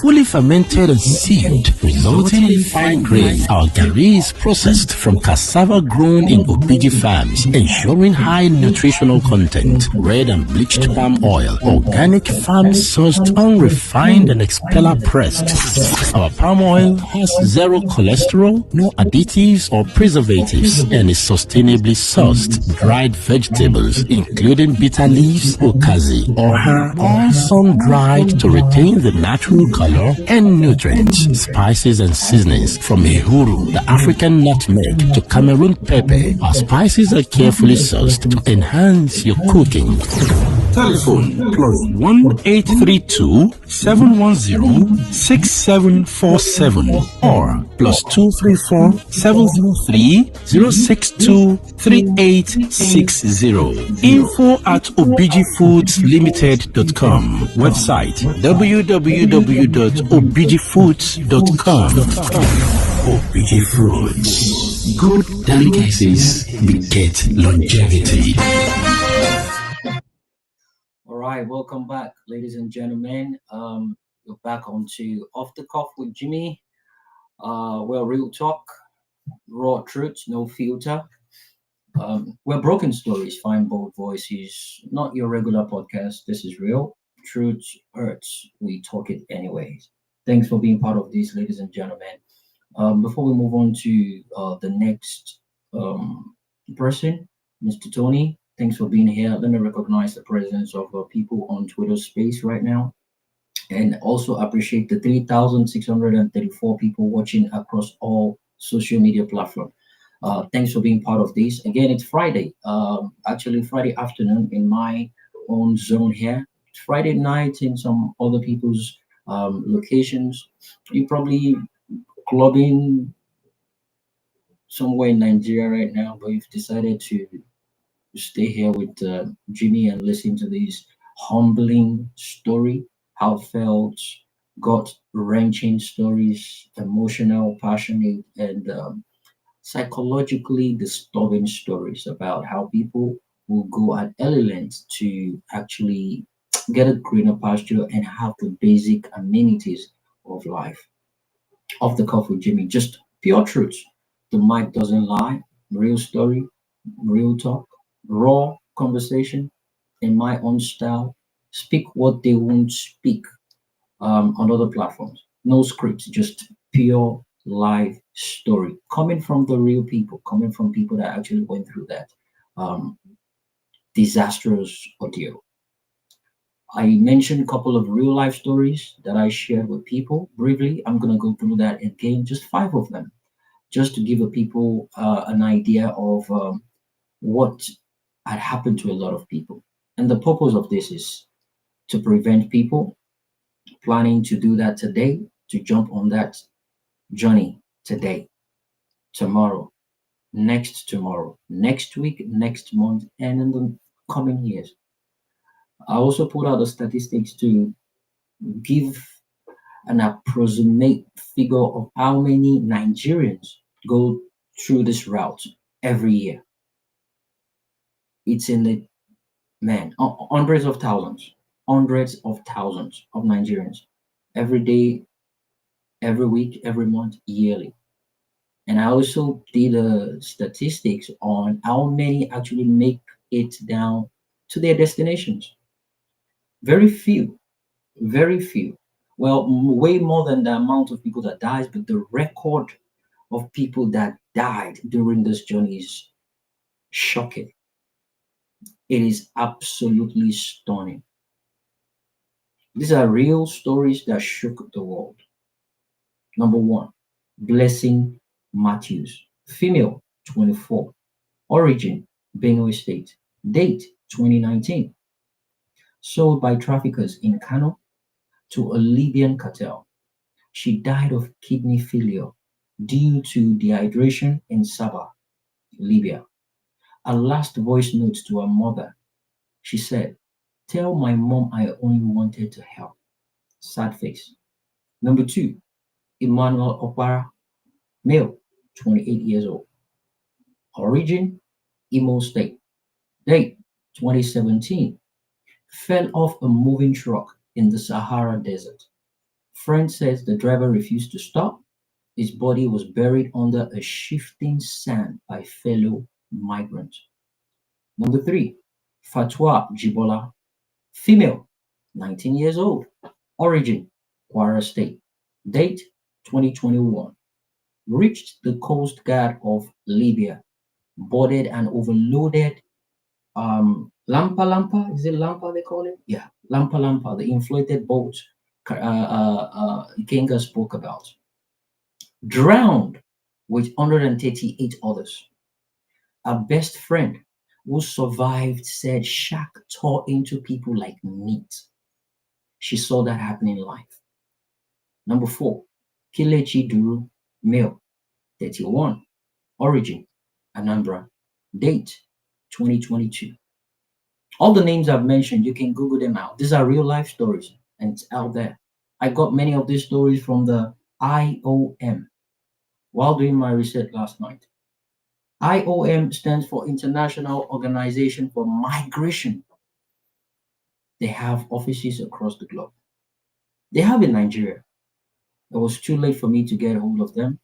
[SPEAKER 2] Fully fermented and sealed, resulting in fine grain. Our gari is processed from cassava grown in Obidi farms, ensuring high nutritional content. Red and bleached palm oil, organic farm sourced, unrefined and expeller pressed. Our palm oil has zero cholesterol, no additives or preservatives, and is sustainably sourced. Dried vegetables, including bitter leaves, ukazi, or her, all sun dried to retain the natural color color and nutrients. Spices and seasonings from Ehuru, the African nutmeg, to Cameroon pepper. Our spices are carefully sourced to enhance your cooking. Telephone +1832 710 6747 or +234 703 062 3860. info@obijifoods.limited.com. Website www.obijifoods.com. Obiji Foods. Good delicacies beget longevity.
[SPEAKER 1] All right, welcome back, ladies and gentlemen. We're back onto Off the Cuff with Jimmy. Well, real talk, raw truth, no filter. We're broken stories, fine, bold voices, not your regular podcast. This is real. Truth hurts. We talk it anyways. Thanks for being part of this, ladies and gentlemen. Before we move on to the next person, Mr. Tony, thanks for being here. Let me recognize the presence of people on Twitter space right now, and also appreciate the 3,634 people watching across all social media platforms. Thanks for being part of this. Again, it's Friday, actually Friday afternoon in my own zone here. It's Friday night in some other people's locations. You probably clubbing somewhere in Nigeria right now, but you've decided to stay here with Jimmy and listen to this humbling story, heartfelt, gut wrenching stories, emotional, passionate, and psychologically disturbing stories about how people will go at any lengths to actually get a greener pasture and have the basic amenities of life. Off the cuff with Jimmy, just pure truth. The mic doesn't lie. Real story, real talk, raw conversation in my own style. Speak what they won't speak on other platforms. No scripts, just pure live story coming from the real people, coming from people that actually went through that um, disastrous ordeal. I mentioned a couple of real life stories that I shared with people briefly. I'm going to go through that again, just five of them, just to give the people an idea of what had happened to a lot of people. And the purpose of this is to prevent people planning to do that today, to jump on that journey today, tomorrow, next week, next month, and in the coming years. I also put out the statistics to give an approximate figure of how many Nigerians go through this route every year. It's in the hundreds of thousands of Nigerians every day, every week, every month, yearly. And I also did statistics on how many actually make it down to their destinations. Very few, very few. Well, way more than the amount of people that dies, but the record of people that died during this journey is shocking. It is absolutely stunning. These are real stories that shook the world. Number one, Blessing Matthews, female, 24, origin, Benue State, date, 2019, sold by traffickers in Kano to a Libyan cartel. She died of kidney failure due to dehydration in Sabah, Libya. A last voice note to her mother. She said, "Tell my mom I only wanted to help." Sad face. Number two, Emmanuel Opara, male, 28 years old. Origin, Imo State. Date, 2017. Fell off a moving truck in the Sahara Desert. Friend says the driver refused to stop. His body was buried under a shifting sand by fellow migrants. Number three, Fatwa Jibola, female, 19 years old. Origin, Kwara State. Date, 2021. Reached the coast guard of Libya, boarded an overloaded Lampa Lampa, is it Lampa they call it? Yeah, Lampa Lampa, the inflated boat Ikenga spoke about, drowned with 138 others. Our best friend who survived said shark tore into people like meat. She saw that happening live. Number 4, Kelechi Duru, male, 31, origin, Anambra, date, 2022. All the names I've mentioned, you can Google them out. These are real life stories and it's out there. I got many of these stories from the IOM while doing my research last night. IOM stands for International Organization for Migration. They have offices across the globe. They have in Nigeria. It was too late for me to get hold of them.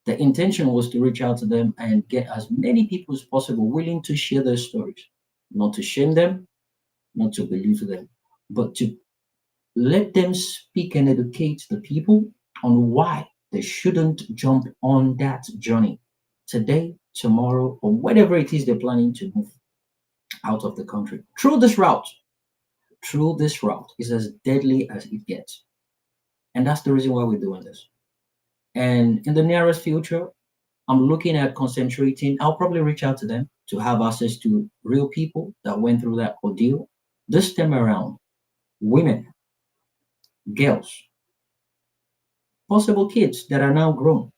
[SPEAKER 1] The intention was to reach out to them and get as many people as possible willing to share their stories, not to shame them, not to belittle them, but to let them speak and educate the people on why they shouldn't jump on that journey today, tomorrow, or whatever it is they're planning to move out of the country. Through this route is as deadly as it gets. And that's the reason why we're doing this. And in the nearest future, I'm looking at concentrating. I'll probably reach out to them to have access to real people that went through that ordeal. This time around, women, girls, possible kids that are now grown,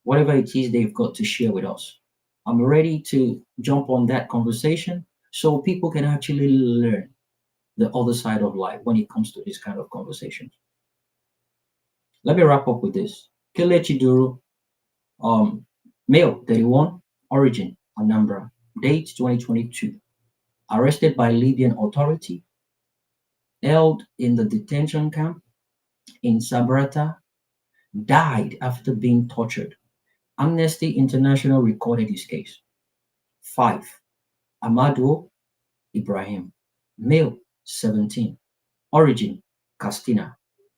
[SPEAKER 1] whatever it is they've got to share with us. I'm ready to jump on that conversation so people can actually learn the other side of life when it comes to this kind of conversations. Let me wrap up with this. Kelechi Duru, um, male, 31, origin, Anambra, date 2022, arrested by Libyan authority, held in the detention camp in Sabrata, died after being tortured. Amnesty International recorded his case. 5. Amadou Ibrahim, male, 17, origin, Castina,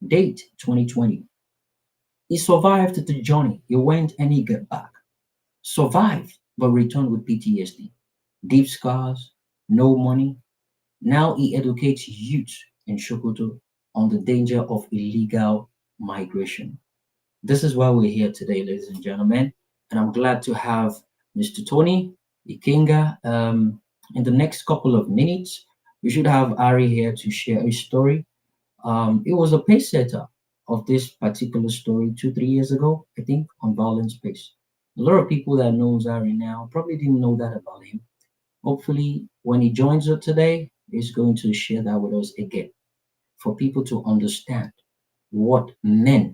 [SPEAKER 1] date 2020. He survived the journey. He went and he got back. Survived, but returned with PTSD, deep scars, no money. Now he educates youth in Sokoto on the danger of illegal migration. This is why we're here today, ladies and gentlemen. And I'm glad to have Mr. Tony Ikenga. In the next couple of minutes, we should have Ari here to share his story. It was a pace setter of this particular story 2, 3 years ago, I think, on Violence Pace. A lot of people that knows Ari now probably didn't know that about him. Hopefully, when he joins us today, he's going to share that with us again for people to understand what men,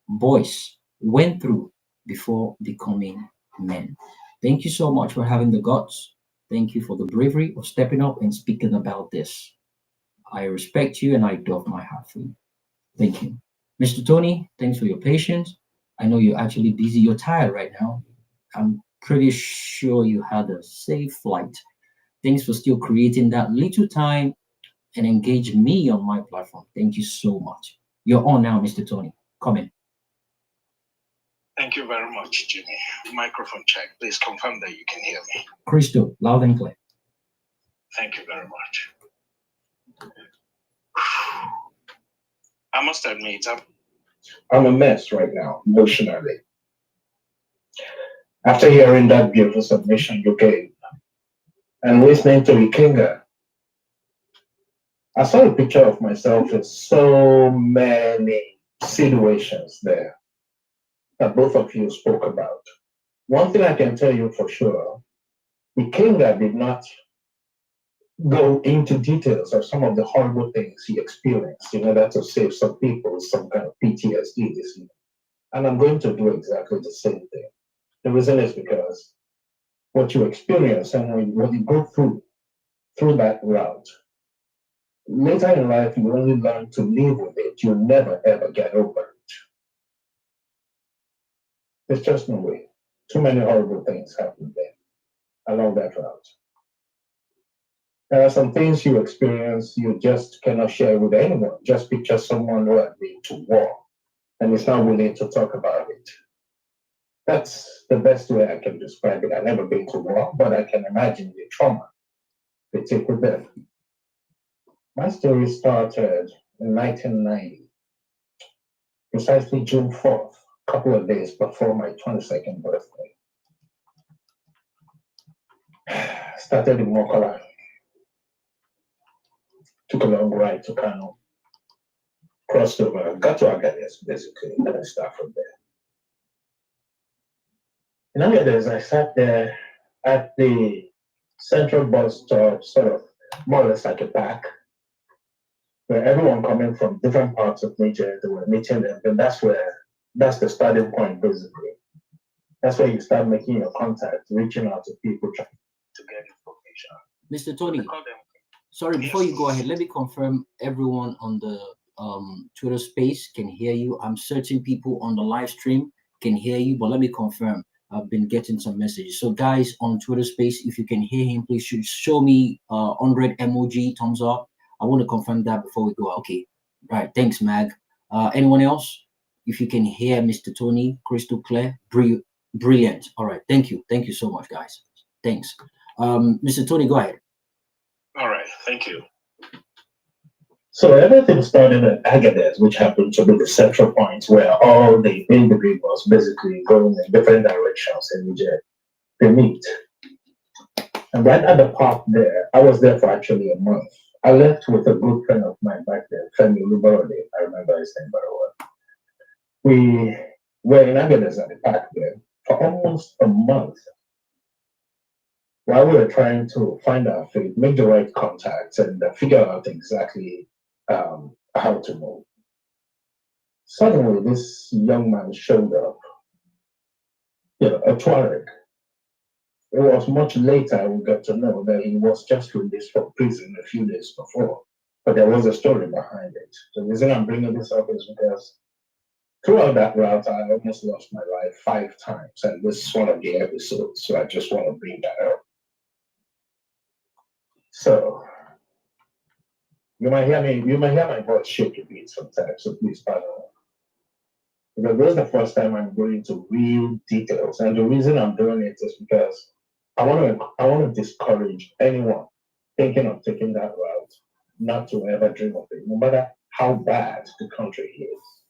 [SPEAKER 1] boys, went through before becoming men. Thank you so much for having the guts. Thank you for the bravery of stepping up and speaking about this. I respect you and I doff my hat for you. Thank you. Mr. Tony, thanks for your patience. I know you're actually busy, you're tired right now. I'm pretty sure you had a safe flight. Thanks for still creating that little time and engage me on my platform. Thank you so much. You're on now, Mr. Tony. Come in.
[SPEAKER 6] Thank you very much, Jimmy. Microphone check. Please confirm that you can hear me.
[SPEAKER 1] Crystal, loud and clear.
[SPEAKER 6] Thank you very much. I must admit, I'm a mess right now, emotionally. After hearing that beautiful submission you gave and listening to Ikenga, I saw a picture of myself in so many situations there that both of you spoke about. One thing I can tell you for sure, Ikenga did not go into details of some of the horrible things he experienced in order to save some people some kind of PTSD this year. And I'm going to do exactly the same thing. The reason is because what you experience and what you go through that route, later in life, you only learn to live with it. You'll never, ever get over it. There's just no way. Too many horrible things happen there along that route. There are some things you experience you just cannot share with anyone. Just picture someone who had been to war and is not willing to talk about it. That's the best way I can describe it. I've never been to war, but I can imagine the trauma they take with them. My story started in 1990 precisely June 4th, a couple of days before my 22nd birthday. Started in Mokola, took a long ride to Kano, crossed over, got to Agadez basically, and then start from there. In Agadez, I sat there at the central bus stop, sort of more or less like a pack, where everyone coming from different parts of Niger, they were meeting them, and that's the starting point basically. That's where you start making your contacts, reaching out to people, trying to get information.
[SPEAKER 1] Mr. Tony, sorry, before you go ahead, let me confirm everyone on the Twitter space can hear you. I'm certain people on the live stream can hear you, but let me confirm. I've been getting some messages. So guys on Twitter space, if you can hear him, please show me 100 emoji, thumbs up. I want to confirm that before we go. Okay, right. Thanks, Mag. Anyone else? If you can hear Mr. Tony crystal clear, brilliant. All right, thank you so much, guys. Thanks. Mr. Tony, go ahead.
[SPEAKER 6] All right, thank you. So everything started at Agadez, which happened to be the central point where all the individuals basically going in different directions in Niger, they meet. And right at the park there, I was there for actually a month. I left with a good friend of mine back there, Femi Lubarode. I remember his name very well. We were in Agadez at the park there for almost a month. While we were trying to find our feet, make the right contacts, and figure out exactly how to move. Suddenly, this young man showed up, a Tuareg. It was much later we got to know that he was just released from prison a few days before, but there was a story behind it. The reason I'm bringing this up is because throughout that route, I almost lost my life 5 times, and this is one of the episodes, so I just want to bring that up. So, you might hear my voice shake a bit sometimes, so please pardon me. Because this is the first time I'm going into real details, and the reason I'm doing it is because I want to discourage anyone thinking of taking that route not to ever dream of it, no matter how bad the country is.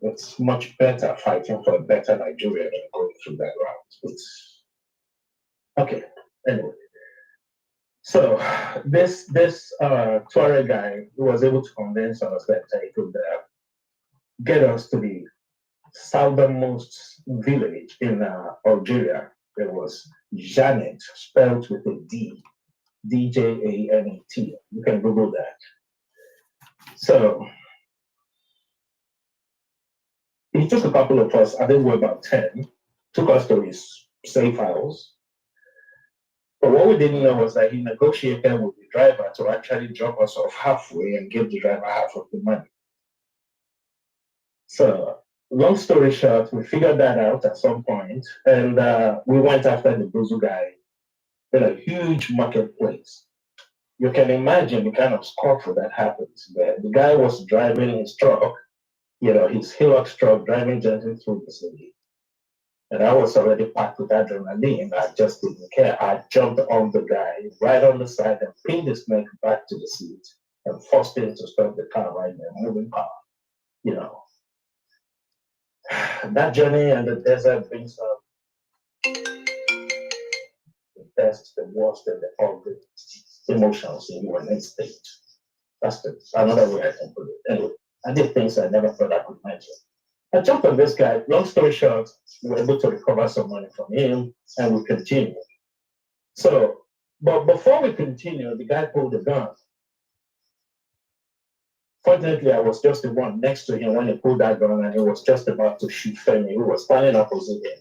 [SPEAKER 6] It's much better fighting for a better Nigeria than going through that route. Okay. Anyway. So this Tuareg guy was able to convince us that he could get us to the southernmost village in Algeria. It was Janet, spelled with a D, D-J-A-N-E-T. You can Google that. So he took a couple of us, I think we're about 10, took us to his safe house. But what we didn't know was that he negotiated with the driver to actually drop us off halfway and give the driver half of the money. So, long story short, we figured that out at some point, and we went after the Buzu guy in a huge marketplace. You can imagine the kind of scuffle that happens there. The guy was driving his truck, his Hilux truck, driving gently through the city. And I was already packed with adrenaline. I just didn't care. I jumped on the guy right on the side and pinned his neck back to the seat and forced him to stop the car right there, moving car. That journey and the desert brings up the best, the worst, and all the emotions in your state. That's another way I can put it. Anyway, I did things I never thought I could mention. I jumped on this guy. Long story short, we were able to recover some money from him, and we continued. So, but before we continued, the guy pulled a gun. Fortunately, I was just the one next to him when he pulled that gun, and he was just about to shoot Femi, who was standing opposite him,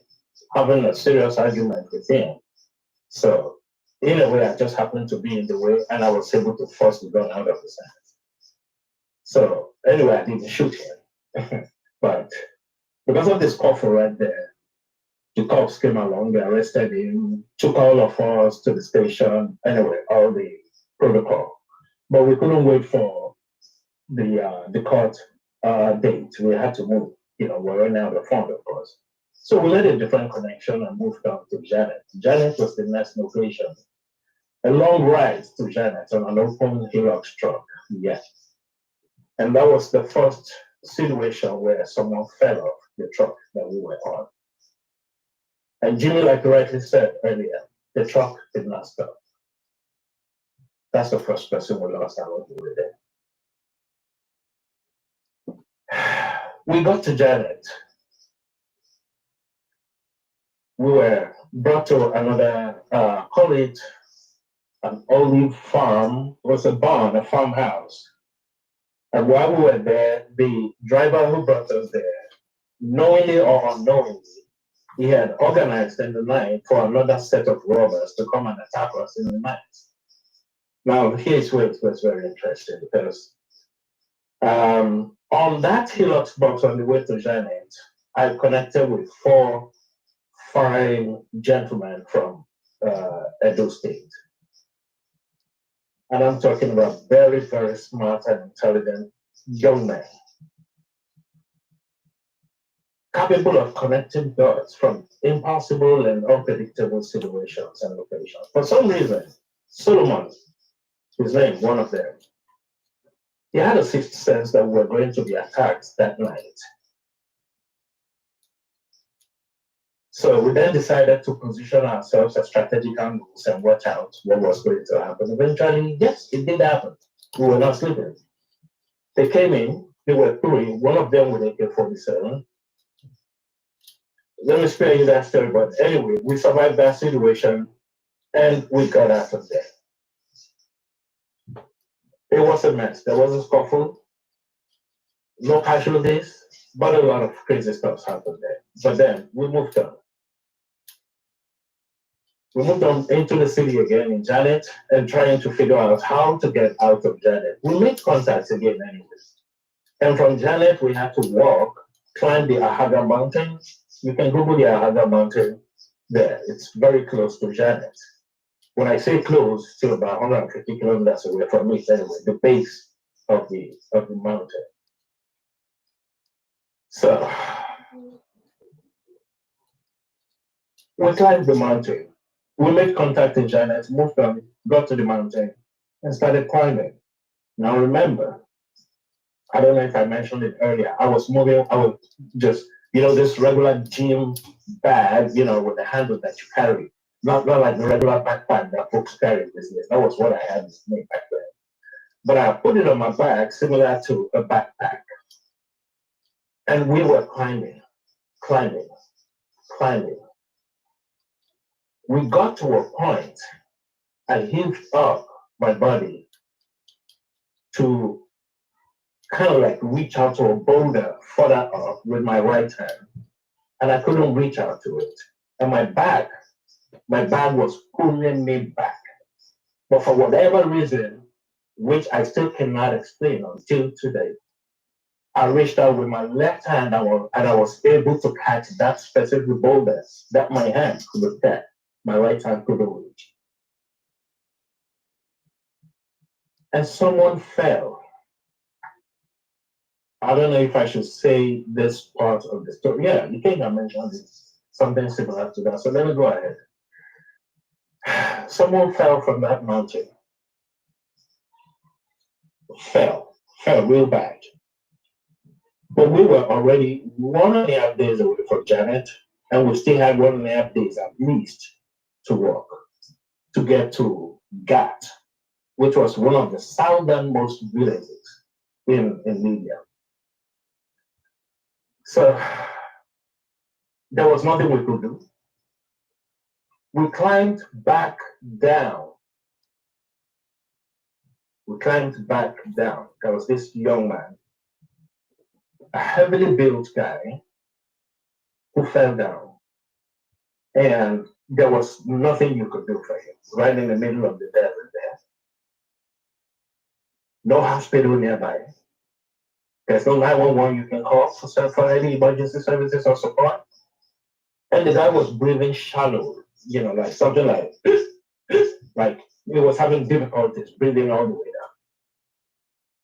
[SPEAKER 6] having a serious argument with him. So, in a way, I just happened to be in the way, and I was able to force the gun out of his hands. So, anyway, I didn't shoot him. But because of this scuffle right there, the cops came along, they arrested him, took all of us to the station, anyway, all the protocol. But we couldn't wait for the court date. We had to move, we're running out of fund, of course. So we made a different connection and moved on to Janet. Janet was the next location. A long ride to Janet on an open Hilux truck, yes. And that was the first situation where someone fell off the truck that we were on. And Jimmy, like you rightly said earlier, the truck did not stop. That's the first person we lost out we were there. We got to Janet. We were brought to another, call it an olive farm. It was a barn, a farmhouse. And while we were there, the driver who brought us there, knowingly or unknowingly, he had organized in the night for another set of robbers to come and attack us in the night. Now, here's where it was very interesting because on that Hillox box on the way to Janet, I connected with 4 fine gentlemen from Edo State. And I'm talking about very, very smart and intelligent young men, capable of connecting dots from impossible and unpredictable situations and locations. For some reason, Solomon, his name, one of them, he had a sixth sense that we were going to be attacked that night. So we then decided to position ourselves at strategic angles and watch out what was going to happen. Eventually, yes, it did happen. We were not sleeping. They came in, they were 3, one of them with AK-47. Let me spare you that story, but anyway, we survived that situation and we got out of there. It was a mess. There was a scuffle, no casualties, but a lot of crazy stuff happened there. But then we moved on. We moved on into the city again in Janet and trying to figure out how to get out of Janet. We made contact again anyways. And from Janet, we had to walk, climb the Ahaga Mountain. You can Google the Ahaga Mountain there. It's very close to Janet. When I say close, still about 150 kilometers away from me, anyway, the base of the mountain. So we climbed the mountain. We made contact in Janet, moved on, got to the mountain, and started climbing. Now remember, I don't know if I mentioned it earlier, I was just, this regular gym bag, with the handle that you carry. Not like the regular backpack that folks carry these days. That was what I had made back then. But I put it on my back, similar to a backpack. And we were climbing. We got to a point, I hinged up my body to kind of like reach out to a boulder further up with my right hand. And I couldn't reach out to it. And my bag was pulling me back. But for whatever reason, which I still cannot explain until today, I reached out with my left hand and I was able to catch that specific boulder that my hand couldn't catch. My right hand couldn't reach. And someone fell. I don't know if I should say this part of the story. Yeah, you think I mentioned it, something similar to that. So let me go ahead. Someone fell from that mountain. Fell real bad. But we were already 1.5 days away from Janet, and we still had 1.5 days at least to walk to get to Gat, which was one of the southernmost villages in Libya. So there was nothing we could do. We climbed back down. There was this young man, a heavily built guy, who fell down. And there was nothing you could do for him, right in the middle of the desert there. No hospital nearby. There's no 911 you can call for any emergency services or support. And the guy was breathing shallow, like something like he was having difficulties breathing all the way down.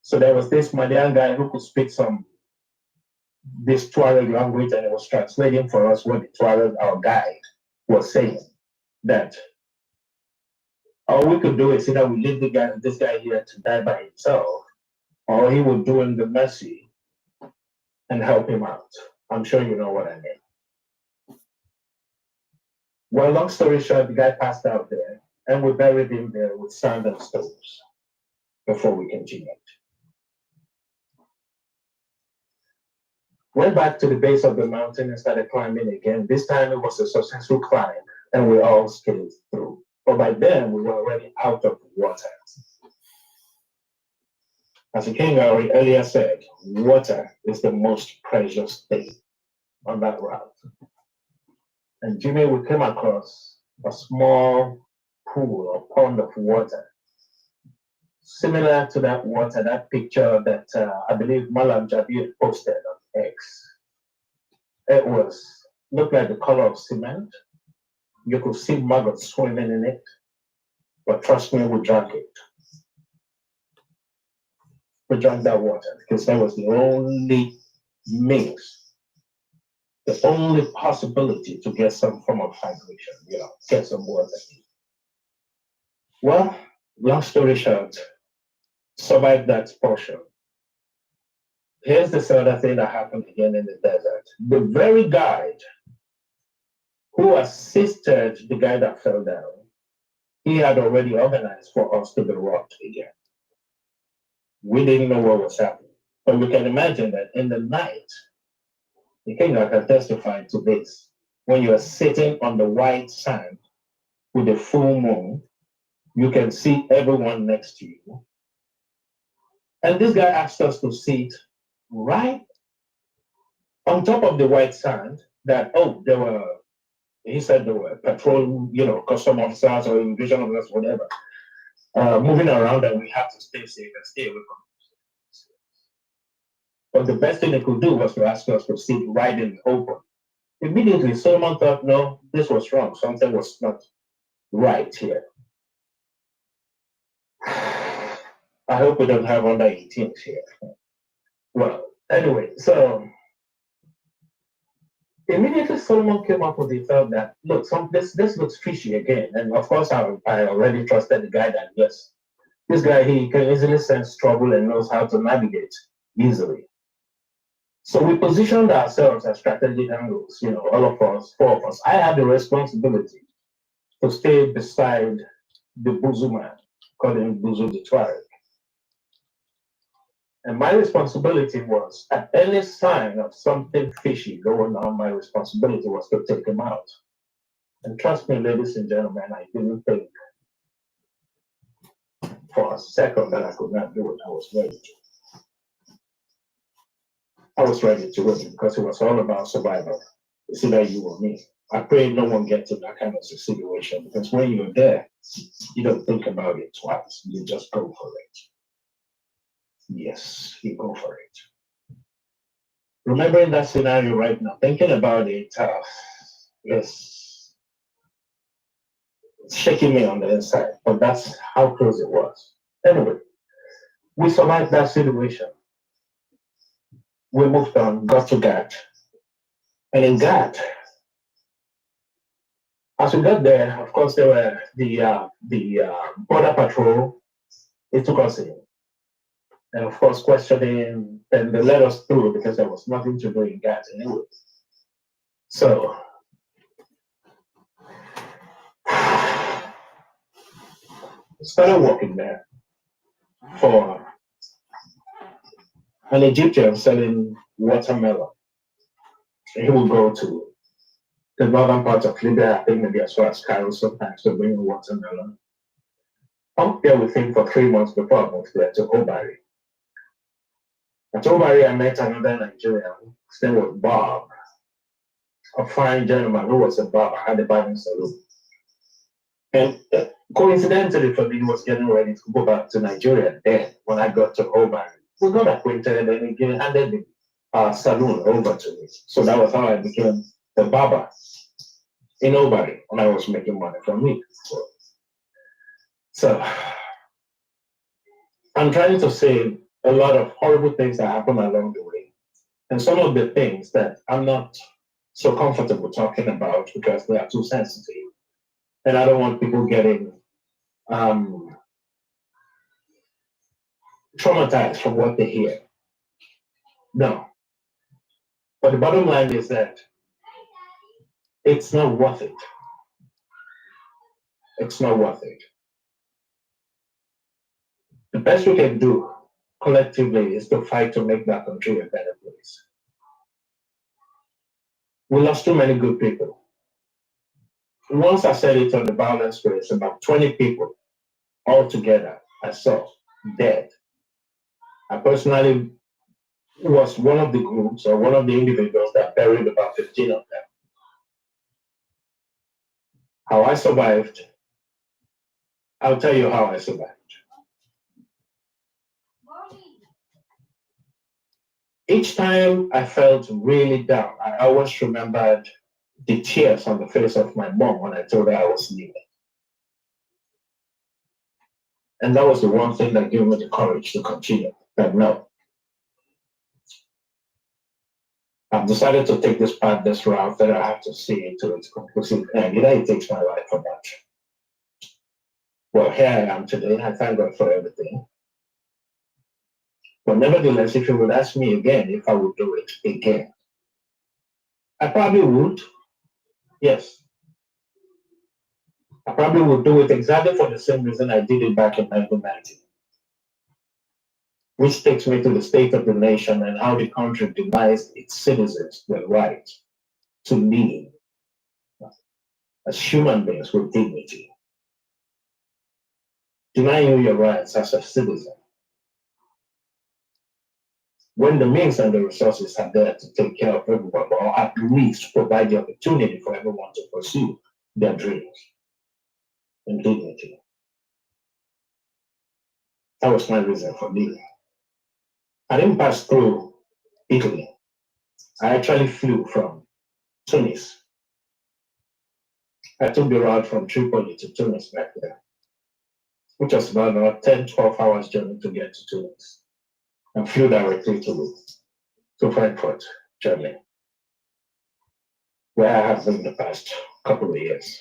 [SPEAKER 6] So there was this Malian guy who could speak this Tuareg language, and it was translating for us what the Tuareg, our guide, was saying. That all we could do is either we leave this guy here to die by himself, or he would do him the mercy and help him out. I'm sure you know what I mean. Well, long story short, the guy passed out there, and we buried him there with sand and stones before we continued. Went back to the base of the mountain and started climbing again. This time it was a successful climb, and we all scaled through. But by then, we were already out of the water. As the king earlier said, water is the most precious thing on that route. And Jimmy, we came across a small pool or pond of water, similar to that water, that picture that I believe Malam Jabir posted on X. It looked like the color of cement. You could see maggots swimming in it, but trust me, we drank it. We drank that water because that was the only means, the only possibility to get some form of hydration, get some water. Well, long story short, survived that portion. Here's this other thing that happened again in the desert. The very guide who assisted the guy that fell down, he had already organized for us to be rocked again. We didn't know what was happening. But we can imagine that in the night, the king can testify to this. When you are sitting on the white sand with the full moon, you can see everyone next to you. And this guy asked us to sit right on top of the white sand that, he said there were patrol, custom officers or immigration officers, whatever, moving around, and we have to stay safe and stay away from them. But the best thing they could do was to ask us to sit right in the open. Immediately, Solomon thought, no, this was wrong. Something was not right here. I hope we don't have under 18s here. Well, anyway, so immediately Solomon came up with the thought that, look, this looks fishy again. And of course, I already trusted the guy that, yes, this guy, he can easily sense trouble and knows how to navigate easily. So we positioned ourselves as strategic angles, all of us, 4 of us. I had the responsibility to stay beside the Buzu man, called him Buzu the Tuareg. And my responsibility was, at any sign of something fishy going on, my responsibility was to take him out. And trust me, ladies and gentlemen, I didn't think for a second that I could not do it. I was ready to. I was ready to win because it was all about survival. It's either you or me. I pray no one gets in that kind of situation because when you're there, you don't think about it twice. You just go for it. Yes, you go for it. Remembering that scenario right now, thinking about it, it's shaking me on the inside, but that's how close it was. Anyway, we survived that situation. We moved on, got to Gat. And in Gat, as we got there, of course, there were the border patrol. They took us in. And of course, questioning, and they let us through because there was nothing to do in Gat anyway. So, started walking there for an Egyptian selling watermelon. He would go to the northern part of Libya, I think maybe as far as Cairo sometimes to bring watermelon. Up there with him for 3 months before I moved there to Obari. At Obari, I met another Nigerian. His name was Bob, a fine gentleman who was a barber, had a barbering salon. And coincidentally for me, he was getting ready to go back to Nigeria then when I got to Obari. We got acquainted and he handed the saloon over to me. So that was how I became the barber in Obari when I was making money from me. So I'm trying to say a lot of horrible things that happen along the way. And some of the things that I'm not so comfortable talking about because they are too sensitive. And I don't want people getting traumatized from what they hear. No. But the bottom line is that it's not worth it. It's not worth it. The best we can do collectively is to fight to make that country a better place. We lost too many good people. Once I said it on the violence space, about 20 people altogether I saw dead. I personally was one of the groups or one of the individuals that buried about 15 of them. How I survived, I'll tell you how I survived. Each time I felt really down, I always remembered the tears on the face of my mom when I told her I was leaving. And that was the one thing that gave me the courage to continue. That no, I've decided to take this path, this route, that I have to see it to its conclusive end. Either it takes my life or not. Well, here I am today. I thank God for everything. But nevertheless, if you would ask me again if I would do it again, I probably would. Yes. I probably would do it exactly for the same reason I did it back in 1990. Which takes me to the state of the nation and how the country denies its citizens the right to live as human beings with dignity. Denying you your rights as a citizen when the means and the resources are there to take care of everyone, or at least provide the opportunity for everyone to pursue their dreams in dignity. That was my reason for leaving. I didn't pass through Italy. I actually flew from Tunis. I took the route from Tripoli to Tunis back there, which was about a 10, 12 hours journey to get to Tunis, and flew directly to Frankfurt, Germany, where I have been the past couple of years.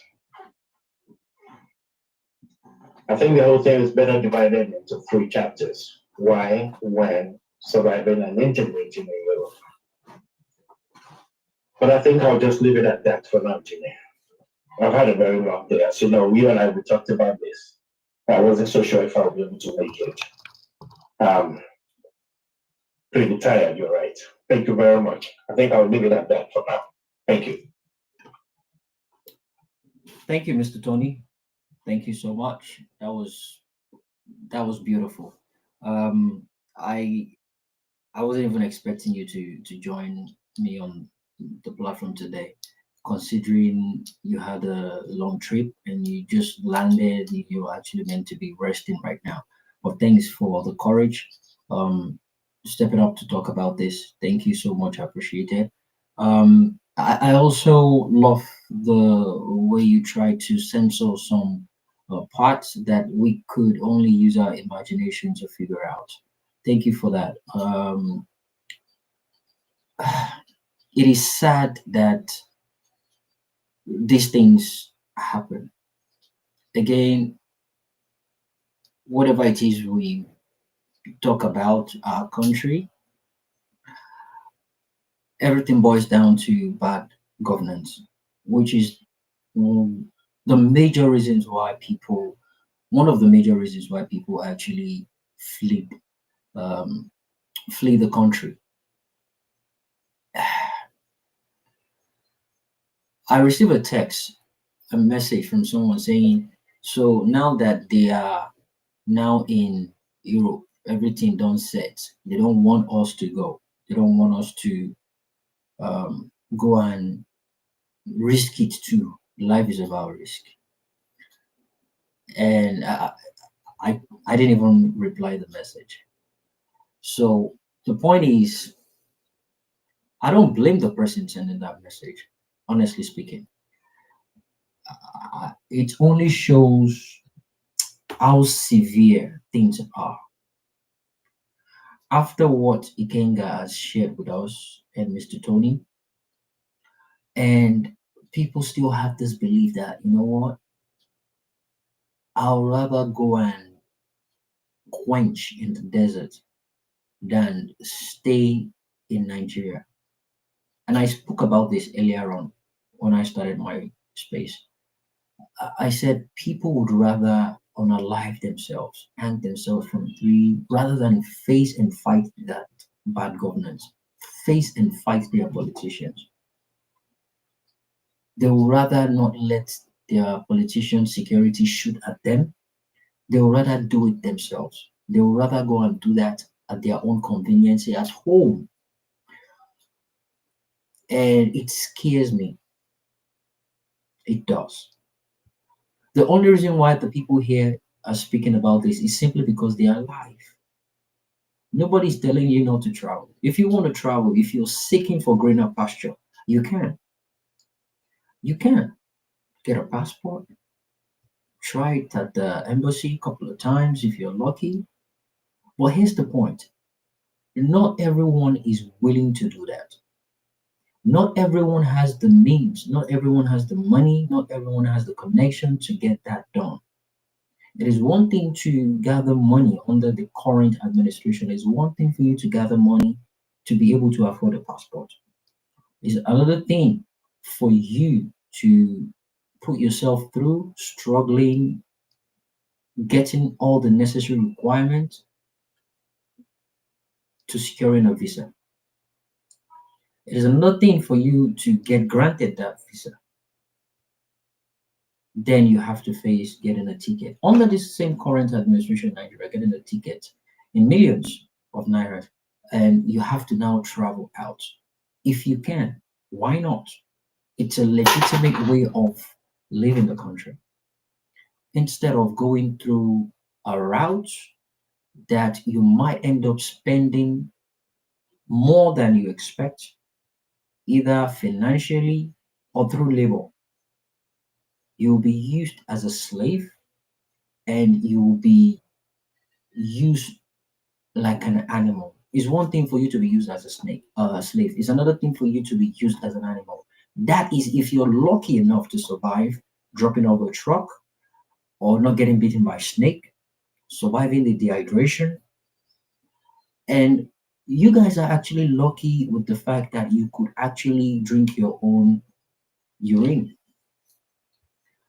[SPEAKER 6] I think the whole thing is better divided into 3 chapters: why, when, surviving, and integrating in Europe. But I think I'll just leave it at that for now, Jimmy. I've had a very long day. As you know, you and I, we talked about this. I wasn't so sure if I would be able to make it. Pretty tired, you're right. Thank you very much. I think I'll leave it at that for now. Thank you.
[SPEAKER 1] Thank you, Mr. Tony. Thank you so much. That was beautiful. I wasn't even expecting you to join me on the platform today, considering you had a long trip and you just landed. You're actually meant to be resting right now. But thanks for the courage, stepping up to talk about this. Thank you so much. I appreciate it. I also love the way you try to censor some parts that we could only use our imagination to figure out. Thank you for that. It is sad that these things happen. Again, whatever it is we talk about our country, everything boils down to bad governance, which is the major reasons why people, one of the major reasons why people actually flee, um, flee the country. I received a text, a message from someone saying, so now that they are now in Europe, everything done set. They don't want us to go. They don't want us to go and risk it too. Life is about risk. And I didn't even reply the message. So the point is, I don't blame the person sending that message, honestly speaking. It only shows how severe things are. After what Ikenga has shared with us and Mr. Tony, and people still have this belief that, you know what, I'll rather go and quench in the desert than stay in Nigeria. And I spoke about this earlier on when I started my space. I said people would rather unalive themselves, hang themselves from three, rather than face and fight that bad governance, face and fight their politicians. They will rather not let their politician security shoot at them. They will rather do it themselves. They will rather go and do that at their own convenience at home. And it scares me. It does. The only reason why the people here are speaking about this is simply because they are alive. Nobody's telling you not to travel. If you want to travel, if you're seeking for greener pasture, you can. You can get a passport, try it at the embassy a couple of times if you're lucky. But here's the point, not everyone is willing to do that. Not everyone has the means, not everyone has the money, not everyone has the connection to get that done. It is one thing to gather money under the current administration. It's one thing for you to gather money to be able to afford a passport. It's another thing for you to put yourself through struggling, getting all the necessary requirements to securing a visa. It is another thing for you to get granted that visa. Then you have to face getting a ticket. Under this same current administration in Nigeria, getting a ticket in millions of naira, and you have to now travel out. If you can, why not? It's a legitimate way of living the country. Instead of going through a route that you might end up spending more than you expect, either financially or through labor. You'll be used as a slave and you will be used like an animal. It's one thing for you to be used as a slave. It's another thing for you to be used as an animal. That is if you're lucky enough to survive dropping off a truck or not getting bitten by a snake, surviving the dehydration. And you guys are actually lucky with the fact that you could actually drink your own urine.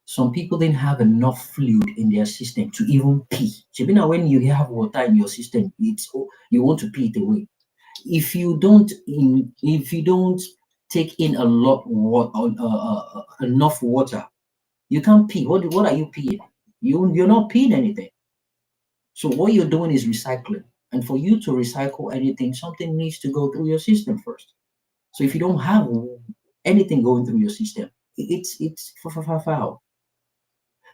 [SPEAKER 1] Some people didn't have enough fluid in their system to even pee. Now, when you have water in your system, you want to pee it away. If you don't take in a lot enough water, you can't pee. What are you peeing? You're not peeing anything. So what you're doing is recycling. And for you to recycle anything, something needs to go through your system first. So if you don't have anything going through your system, it's foul.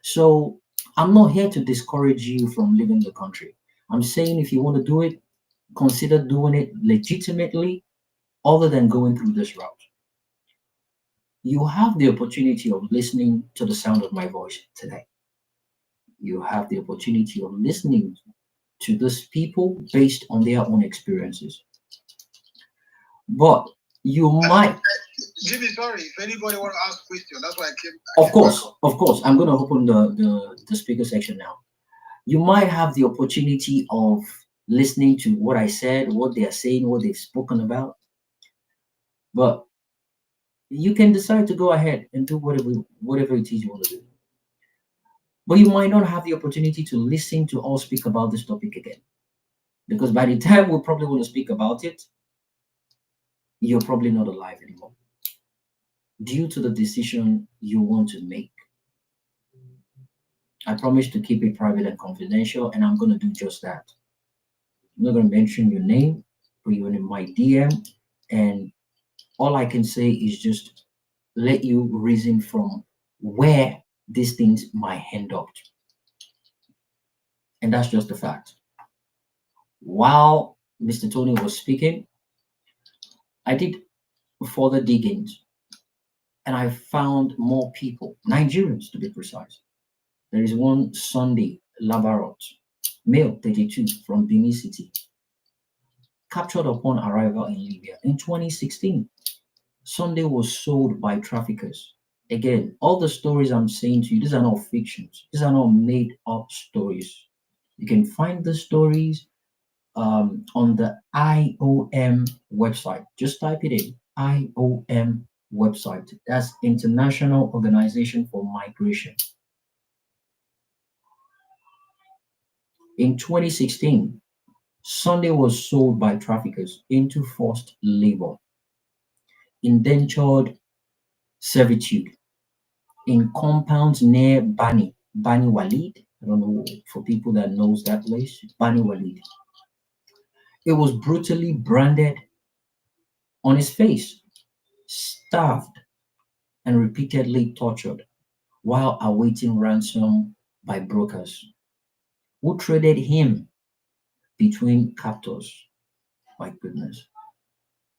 [SPEAKER 1] So I'm not here to discourage you from leaving the country. I'm saying if you want to do it, consider doing it legitimately other than going through this route. You have the opportunity of listening to the sound of my voice today. You have the opportunity of listening to these people based on their own experiences. But you might,
[SPEAKER 5] Jimmy, sorry, if anybody want to ask question, that's why I came.
[SPEAKER 1] of course, I'm going to open the speaker section now. You might have the opportunity of listening to what I said, what they are saying, what they've spoken about. But you can decide to go ahead and do whatever it is you want to do. But you might not have the opportunity to listen to all speak about this topic again. Because by the time we probably want to speak about it, you're probably not alive anymore. Due to the decision you want to make. I promise to keep it private and confidential, and I'm going to do just that. I'm not going to mention your name, put you in my DM, and all I can say is just let you reason from where these things might end up. And that's just the fact. While Mr. Tony was speaking, I did further diggings and I found more people, Nigerians to be precise. There is one Sunday Labarot, male 32 from Benin City, captured upon arrival in Libya in 2016. Sunday was sold by traffickers. Again, all the stories I'm saying to you, these are not fictions. These are not made up stories. You can find the stories on the IOM website. Just type it in. IOM website. That's International Organization for Migration. In 2016, Sunday was sold by traffickers into forced labor, indentured servitude in compounds near Bani Walid. I don't know for people that knows that place, Bani Walid. It was brutally branded on his face, starved, and repeatedly tortured while awaiting ransom by brokers who traded him between captors. My goodness.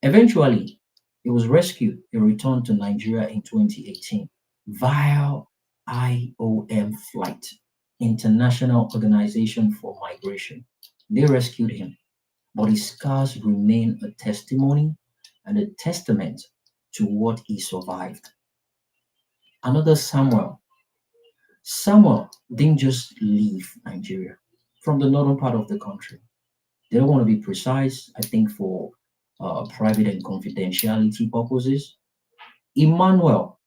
[SPEAKER 1] Eventually, he was rescued and returned to Nigeria in 2018 via IOM flight, International Organization for Migration. They rescued him, but his scars remain a testimony and a testament to what he survived. Another Samuel. Samuel didn't just leave Nigeria from the northern part of the country. They don't want to be precise, I think, for private and confidentiality purposes. Emmanuel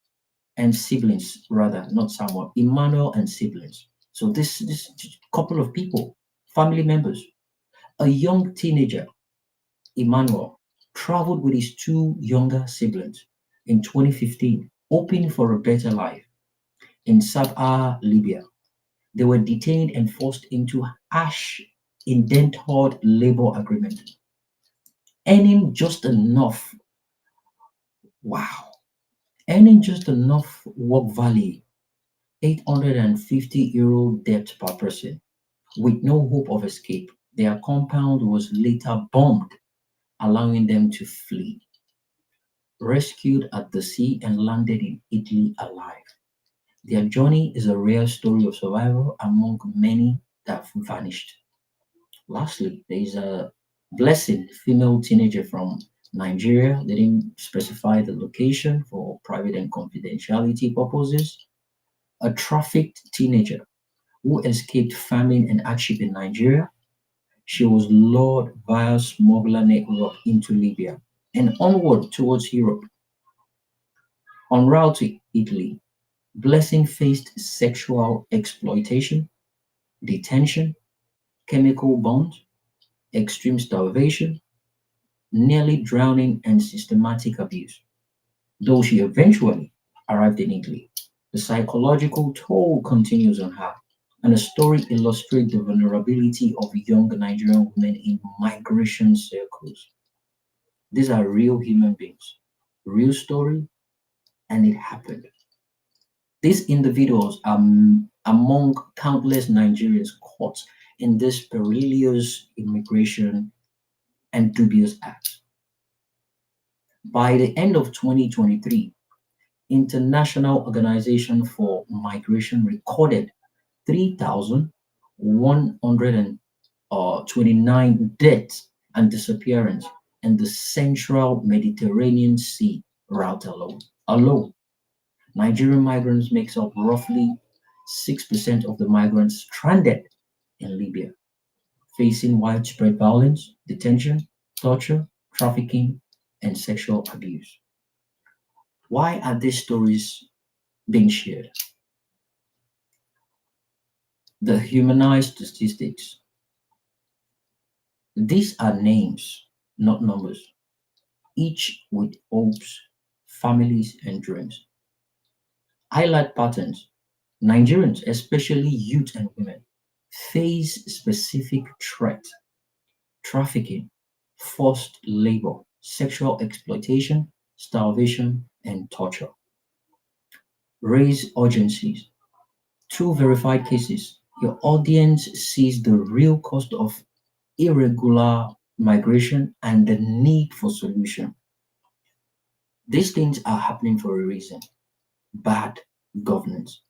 [SPEAKER 1] and siblings, rather, not Samuel, Emmanuel and siblings. So this couple of people, family members, a young teenager, Emmanuel, traveled with his two younger siblings in 2015, hoping for a better life in Sahara, Libya. They were detained and forced into harsh indentured labor agreement, earning just enough, wow, earning just enough work value, 850 euro debt per person, with no hope of escape. Their compound was later bombed, allowing them to flee. Rescued at the sea and landed in Italy alive. Their journey is a rare story of survival among many that have vanished. Lastly, there is a blessing female teenager from Nigeria. They didn't specify the location for private and confidentiality purposes. A trafficked teenager who escaped famine and hardship in Nigeria. She was lured via smuggler network into Libya and onward towards Europe. En route to Italy, Blessing faced sexual exploitation, detention, chemical burns, extreme starvation, nearly drowning, and systematic abuse, though she eventually arrived in Italy. The psychological toll continues on her, and the story illustrates the vulnerability of young Nigerian women in migration circles. These are real human beings, real story, and it happened. These individuals are among countless Nigerians caught in this perilous immigration and dubious acts. By the end of 2023, International Organization for Migration recorded 3,129 deaths and disappearances in the central Mediterranean Sea route alone. Nigerian migrants makes up roughly 6% of the migrants stranded in Libya, facing widespread violence, detention, torture, trafficking, and sexual abuse. Why are these stories being shared? The humanized statistics. These are names, not numbers, each with hopes, families, and dreams. Highlight patterns. Nigerians, especially youth and women, face specific threat, trafficking, forced labor, sexual exploitation, starvation, and torture. Raise urgencies. Two verified cases. Your audience sees the real cost of irregular migration and the need for solution. These things are happening for a reason. Bad governance,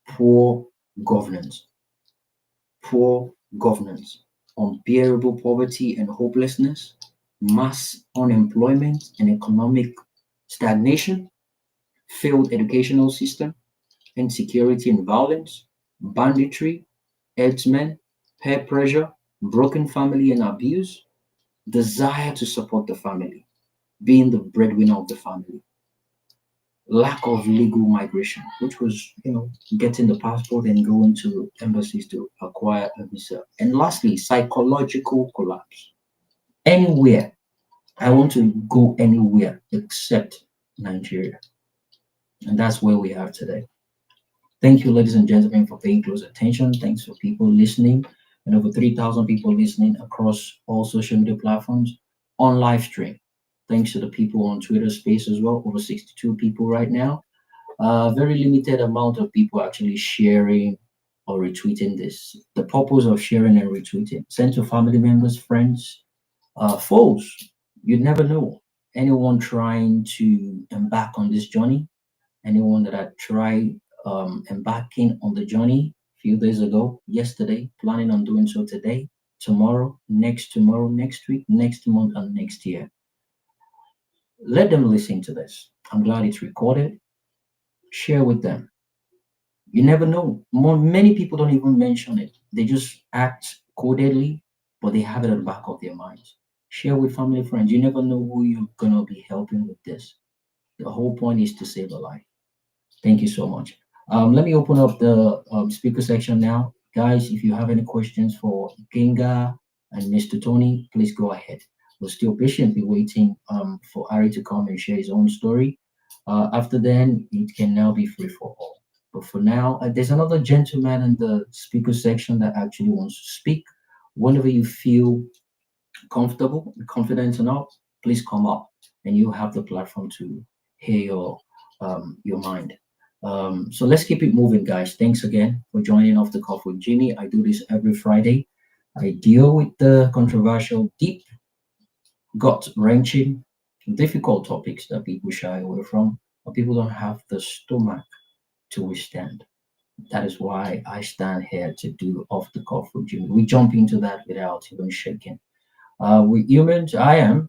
[SPEAKER 1] poor governance, poor governance, unbearable poverty and hopelessness, mass unemployment and economic stagnation, failed educational system, insecurity and violence, banditry, herdsmen, peer pressure, broken family and abuse, desire to support the family. being the breadwinner of the family, lack of legal migration, which was, getting the passport and going to embassies to acquire a visa. And lastly, psychological collapse. Anywhere. I want to go anywhere except Nigeria. And that's where we are today. Thank you, ladies and gentlemen, for paying close attention. Thanks for people listening, and over 3,000 people listening across all social media platforms on live stream. Thanks to the people on Twitter Space as well, over 62 people right now. Very limited amount of people actually sharing or retweeting this. The purpose of sharing and retweeting, send to family members, friends, foes. You'd never know. Anyone trying to embark on this journey, anyone that had tried embarking on the journey a few days ago, yesterday, planning on doing so today, tomorrow, next week, next month, and next year. Let them listen to this. I'm glad it's recorded. Share with them. You never know. Many people don't even mention it. They just act codedly, but they have it at the back of their minds. Share with family friends. You never know who you're gonna be helping with this. The whole point is to save a life. Thank you so much. Let me open up the speaker section now. Guys, if you have any questions for Genga and Mr. Tony, please go ahead. We're still patiently waiting for Ari to come and share his own story. After then, it can now be free for all. But for now, there's another gentleman in the speaker section that actually wants to speak. Whenever you feel comfortable, confident enough, please come up and you have the platform to hear your mind. So let's keep it moving, guys. Thanks again for joining off the cuff with Jimmy. I do this every Friday. I deal with the controversial, deep, gut wrenching, difficult topics that people shy away from, or people don't have the stomach to withstand. That is why I stand here to do off the cuff with Jimmy. We jump into that without even shaking. With humans, I am,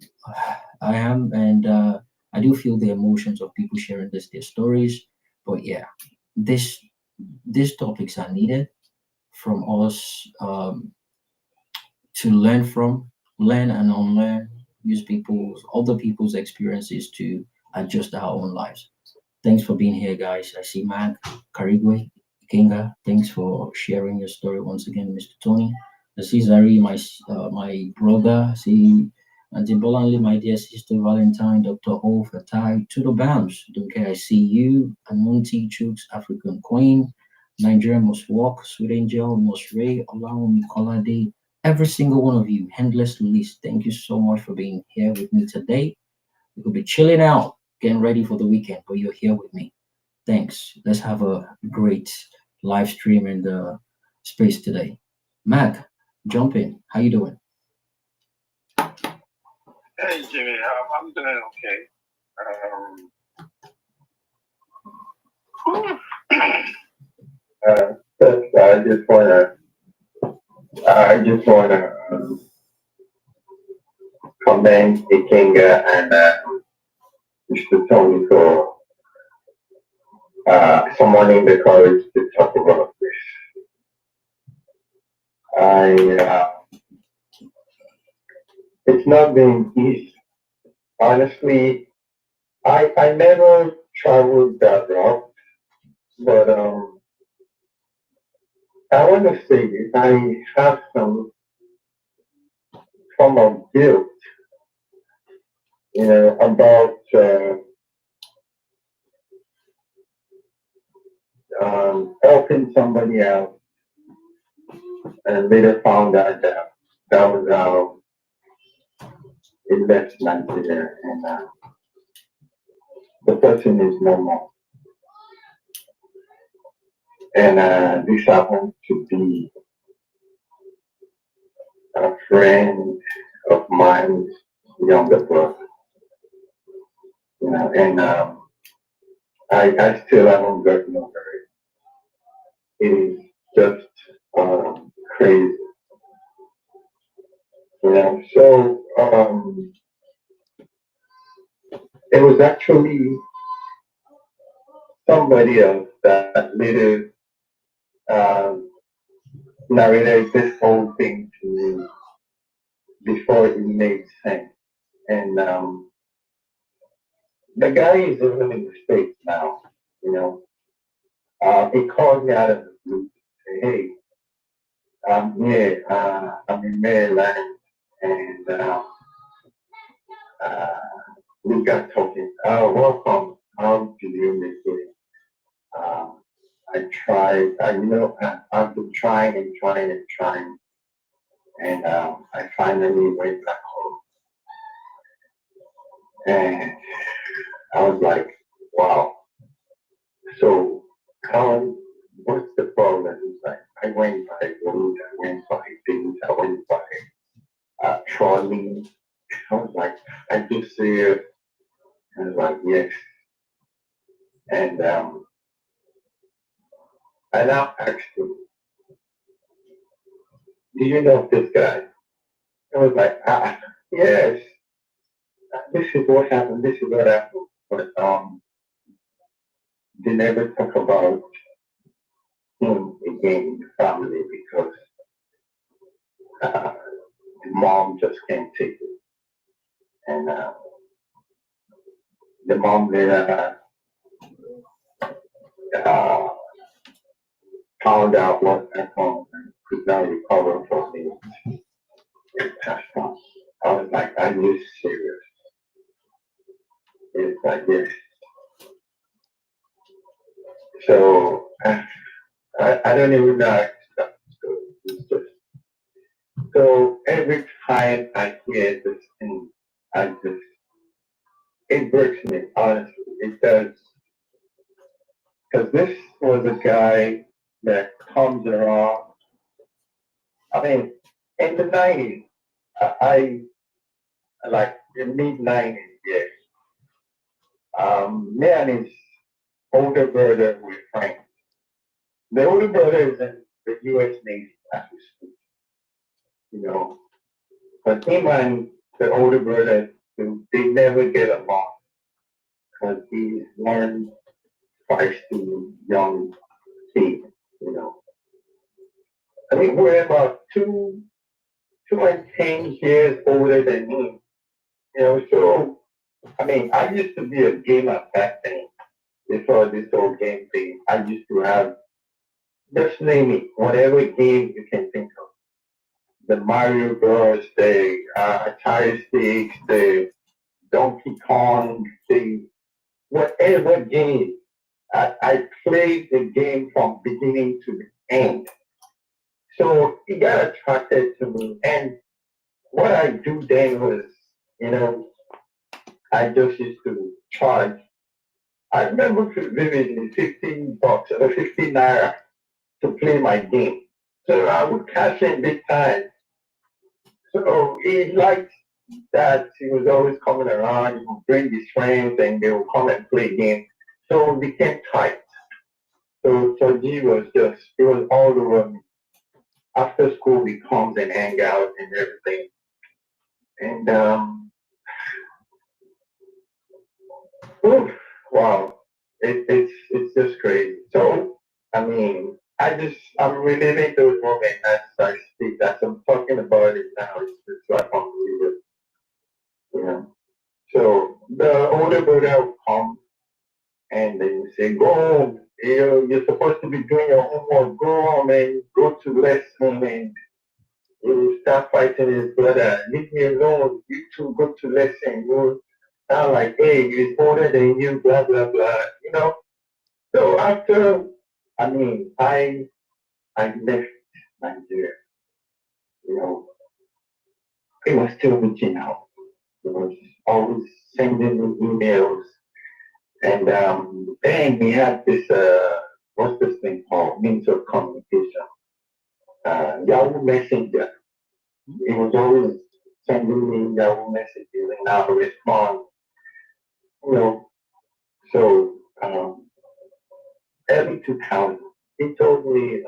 [SPEAKER 1] and I do feel the emotions of people sharing their stories. But yeah, this these topics are needed from us to learn from, learn and unlearn, use other people's experiences to adjust our own lives. Thanks for being here, guys. I see Mag, Karigwe, Kinga. Thanks for sharing your story once again, Mr. Tony. I see Zari, my brother. I see Auntie Bolanli, my dear sister Valentine, Dr. O, Fatai, Tudo Bams. Don't care. I see you, Amunti, Chooks, African Queen, Nigeria Must Walk, Sweet Angel, Must Ray, Olawumi Kolade, every single one of you, endless list. Thank you so much for being here with me today. We could be chilling out, getting ready for the weekend, but you're here with me. Thanks. Let's have a great live stream in the space today. Mag, jump in. How you doing?
[SPEAKER 7] Hey Jimmy, I'm doing okay. First, I just wanna commend Ikenga and Mr. Tony for summoning the courage to talk about this. It's not been easy. Honestly, I never traveled that route, but I want to say this. I have some form of guilt, about helping somebody else, and later found out that that was investment there, and the person is no more. And this happened to be a friend of mine's younger brother, and I still haven't gotten over it. It is just crazy, So it was actually somebody else that later um, narrated this whole thing to me before it made sense. And the guy is even in the States now, you know. He called me out of the blue. Say, hey, I'm here. I'm in Maryland, and uh, we got talking. Welcome. How do you make it? I tried. I've been trying and trying and trying, and I finally went back home, and I was like, wow. So how? What's the problem? He's like, I went by road, I went by things, I went by trolley. I was like, I just see it. I was like, yes. And I now asked him, do you know this guy? I was like, yes, this is what happened, this is what happened. But they never talk about him again in the family because the mom just can't take it. And the mom later uh, found out what happened and could not recover from it and passed on. I was like, are you serious? It's like, yes. So I don't even know how to start the story. It's just, so every time I hear this thing, it breaks me, honestly. It does. Because this was a guy that comes around. I mean, in the 90s, I like the mid 90s, yes. Me and his older brother were friends. The older brother is in the U.S. Navy as we speak, you know. But him and the older brother, they never get along because he's one feisty young kid, you know. I think we're about 2 and 10 years older than me, you know. So, I mean, I used to be a gamer back then before this whole game thing. I used to have, just name it, whatever game you can think of. The Mario Bros, the Atari Sticks, the Donkey Kong, the whatever game. I played the game from beginning to the end. So he got attracted to me. And what I do then was, you know, I just used to charge. I remember vividly 15 bucks or 15 naira to play my game. So I would cash in big time. So he liked that he was always coming around. He would bring his friends and they would come and play games. So we became tight. So he was just, it was all over me. After school, we comes and hang out and everything. And oof, wow, it's just crazy. So I mean, I'm reliving those moments as I speak. As I'm talking about it now, it's like unbelievable, you know. So the older brother will come and they will say, "Go home. You're supposed to be doing your homework. Go home and go to lesson." And he will start fighting his brother. Leave me alone. You two go to lesson. Go. Now like, hey, he's older than you. Blah blah blah. You know. So after, I mean, I left Nigeria. You know, he was still reaching out. He was always sending me emails. And then we had this, what's this thing called? Means of communication. Yahoo Messenger. He was always sending me Yahoo messages and I would respond. You know, so early 2000, he told me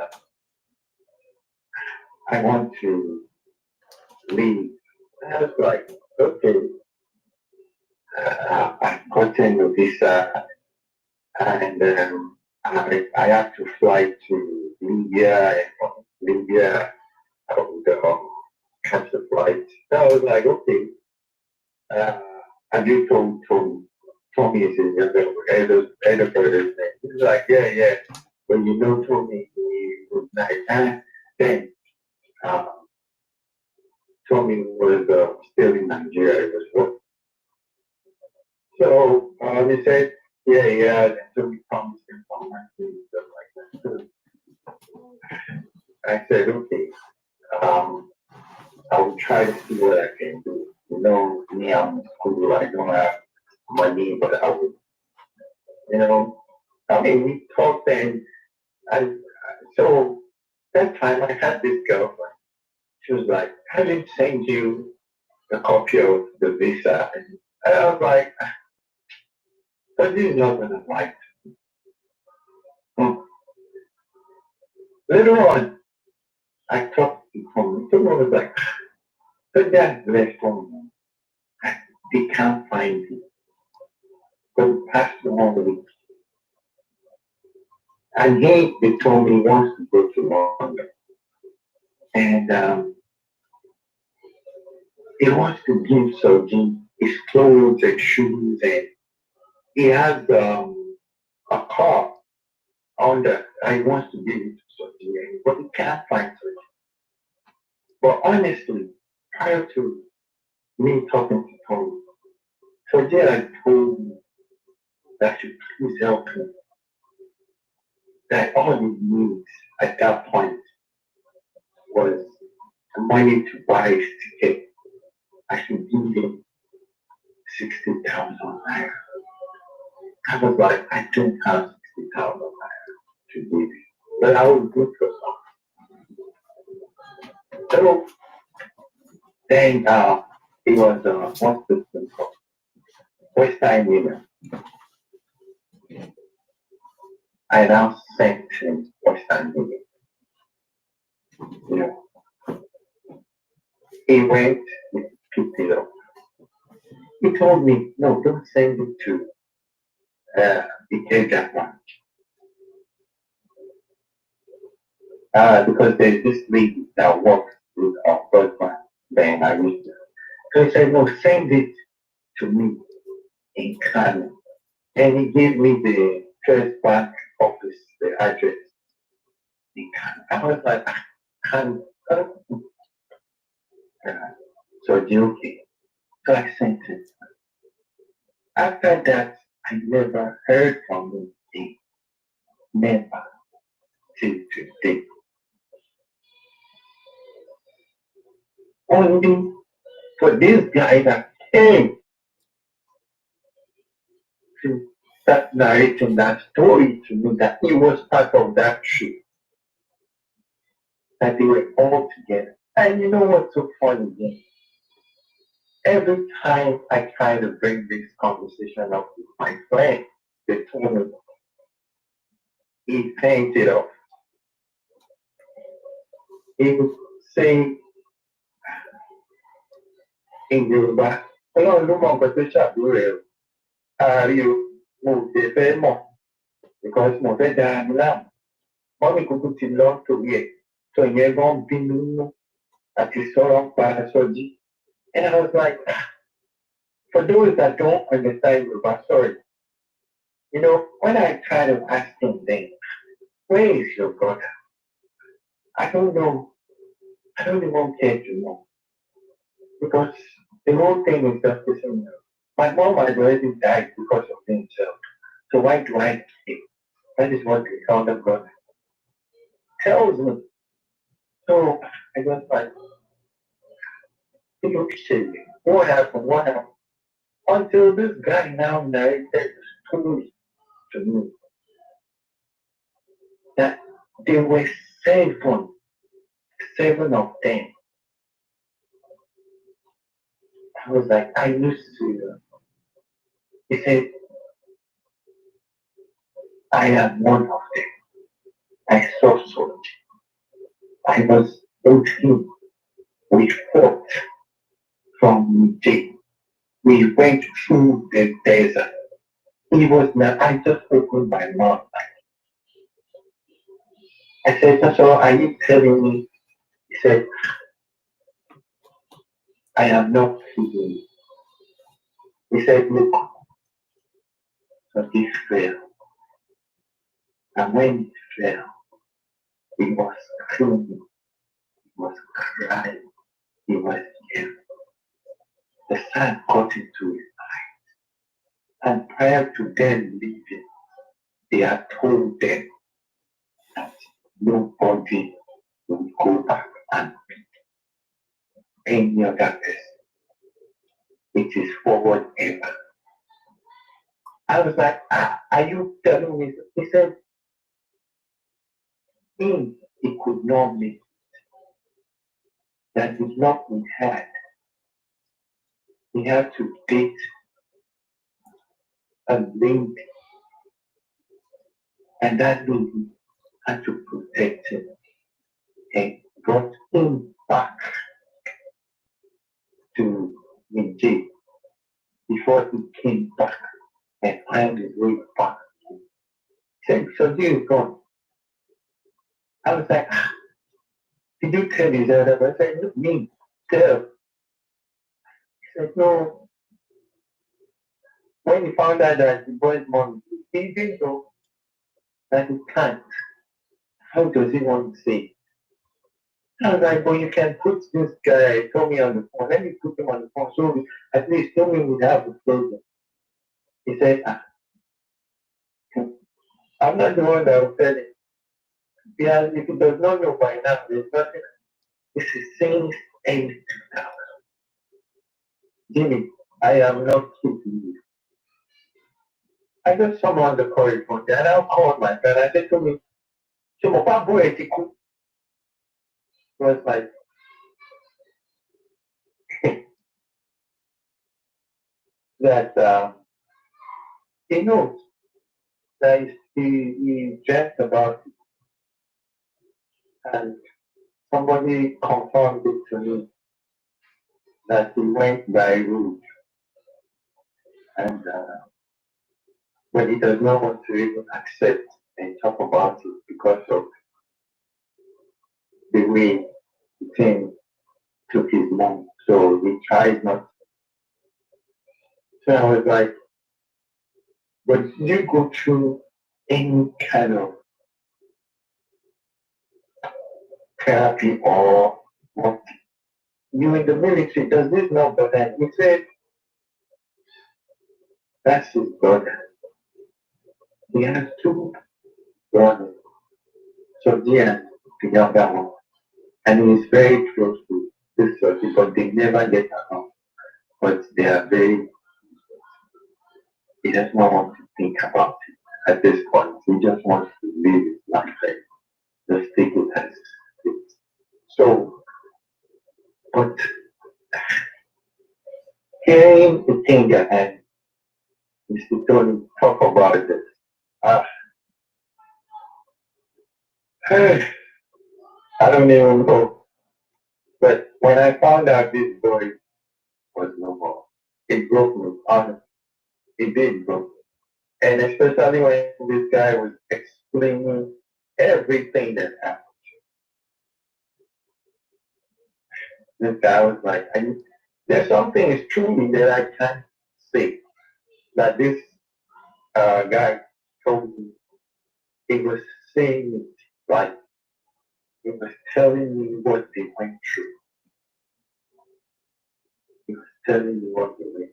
[SPEAKER 7] I want to leave. And I was like, okay, I've gotten a visa and I have to fly to Libya and from Libya I would catch the flight. So I was like, okay, have you told Tommy is in your brother's name. He's like, yeah. But you know Tommy, he was like, then Tommy was still in Nigeria. He was working. So he said, yeah. Then Tommy promised him some money and stuff like that. So I said, okay, I will try to see what I can do. You know, me, I'm in school. I don't have money, but I will, I mean, we talked and so that time I had this girlfriend. She was like, I didn't send you a copy of the visa. And I was like, but this is not going to like. Later on, I talked to him. Someone was like, but that's left home. They can't find you. So past the 1 week. And they told me he wants to go to London. And he wants to give Soji his clothes and shoes, and he has a car on that. And he wants to give it to Soji, but he can't find Soji. But honestly, prior to me talking to Tony, Soji had told me that she please help him. That all he needs at that point was money to buy his ticket. I should give him 60,000 naira. I was like, I don't have 60,000 naira to give you, but I will do for some. So then it was what's this thing called? Western Union. I now sent him Western Union. You know, he went, he picked it up. He told me, no, don't send it to the Kenya branch. Because there's this lady that works with our husband, then I used to. So he said, no, send it to me in Kano. And he gave me the first bank office, the address in Kano. I was like, Kano. So okay. So I sent it. After that, I never heard from him again. Never till today. Only for this guy that came to start narrating that story to me, that he was part of that trip, that they were all together. And you know what's so funny again? Every time I kind of bring this conversation up with my friend, they told me he painted off. He would say in Yoruba, Ọlọ́run ló mọ nǹkan tó ṣàbúrò rẹ̀ o. Ààrí o, mo ò tẹ̀ fẹ́ mọ̀ because mo fẹ́ dára mi láàmú. Mọ́mí kúkú ti lọ torí ẹ̀ tó ìyẹn gan bínú nínú àti sọ̀rọ̀ ń pa Sọ́jí. And I was like, for those that don't understand Yoruba, sorry. You know, when I try to ask him then, where is your brother? I don't know. I don't even care to know. Because the whole thing is just the same. My mom had already died because of himself. So why do I care? That is what the elder brother tells me. So I was like, what happened? What happened? Until this guy now narrated the story to me that there were seven of them. I was like, I used to. He said, I am one of them. I saw so much. I was with him. We fought from Niger. We went through the desert. He was not, I just opened my mouth. I said, so are you telling me? He said, I am not feeling. He said, look, but it fell. And when it fell, he was screaming, he was crying, he was yelling. The sun got into his eyes. And prior to them leaving, they had told them that nobody will go back and meet any other person. It is forward ever. I was like, are you telling me? He said, he could not meet. That is not he had. He had to date a lady, and that lady had to protect him and brought him back to Nigeria before he came back and found his way back. He said, so he is gone. I was like, did you tell his elder? I said, look, me, tell. He said, no. When he found out that the boy's mom, he didn't know that he can't. How does he want to say? I was like, well, you can put this guy, told me on the phone. Let me put him on the phone so at least told me we'd have a problem. He said, I'm not the one that will tell him. Yeah, if he does not know by now, there's nothing. This is saying anything now. Jimmy, I am not kidding you. I got someone on the corridor, and I called my friend. I said to me, so my papa boy was like, that he knows that he dreamt about it, and somebody confirmed it to me that he went by route, and but he does not want to even accept and talk about it because of the way the thing took his mom. So he tries not. So I was like, but you go through any kind of therapy or what? You in the military, does this not bother? He said, that's his brother. He has two brothers. So Dian, the younger one, and he is very close to this person, but they never get along. But they are very, he does not want to think about it at this point. He just wants to live his life like just take it as it is. So, but hearing the thing and Mr. Tony talk about this, uh, I don't even know. But when I found out this boy was no more, it broke me, honestly. It did broke me. And especially when this guy was explaining everything that happened. This guy was like, there's something is truly that I can't say that this guy told me. He was saying it like he was telling me what they went through. He was telling me what they went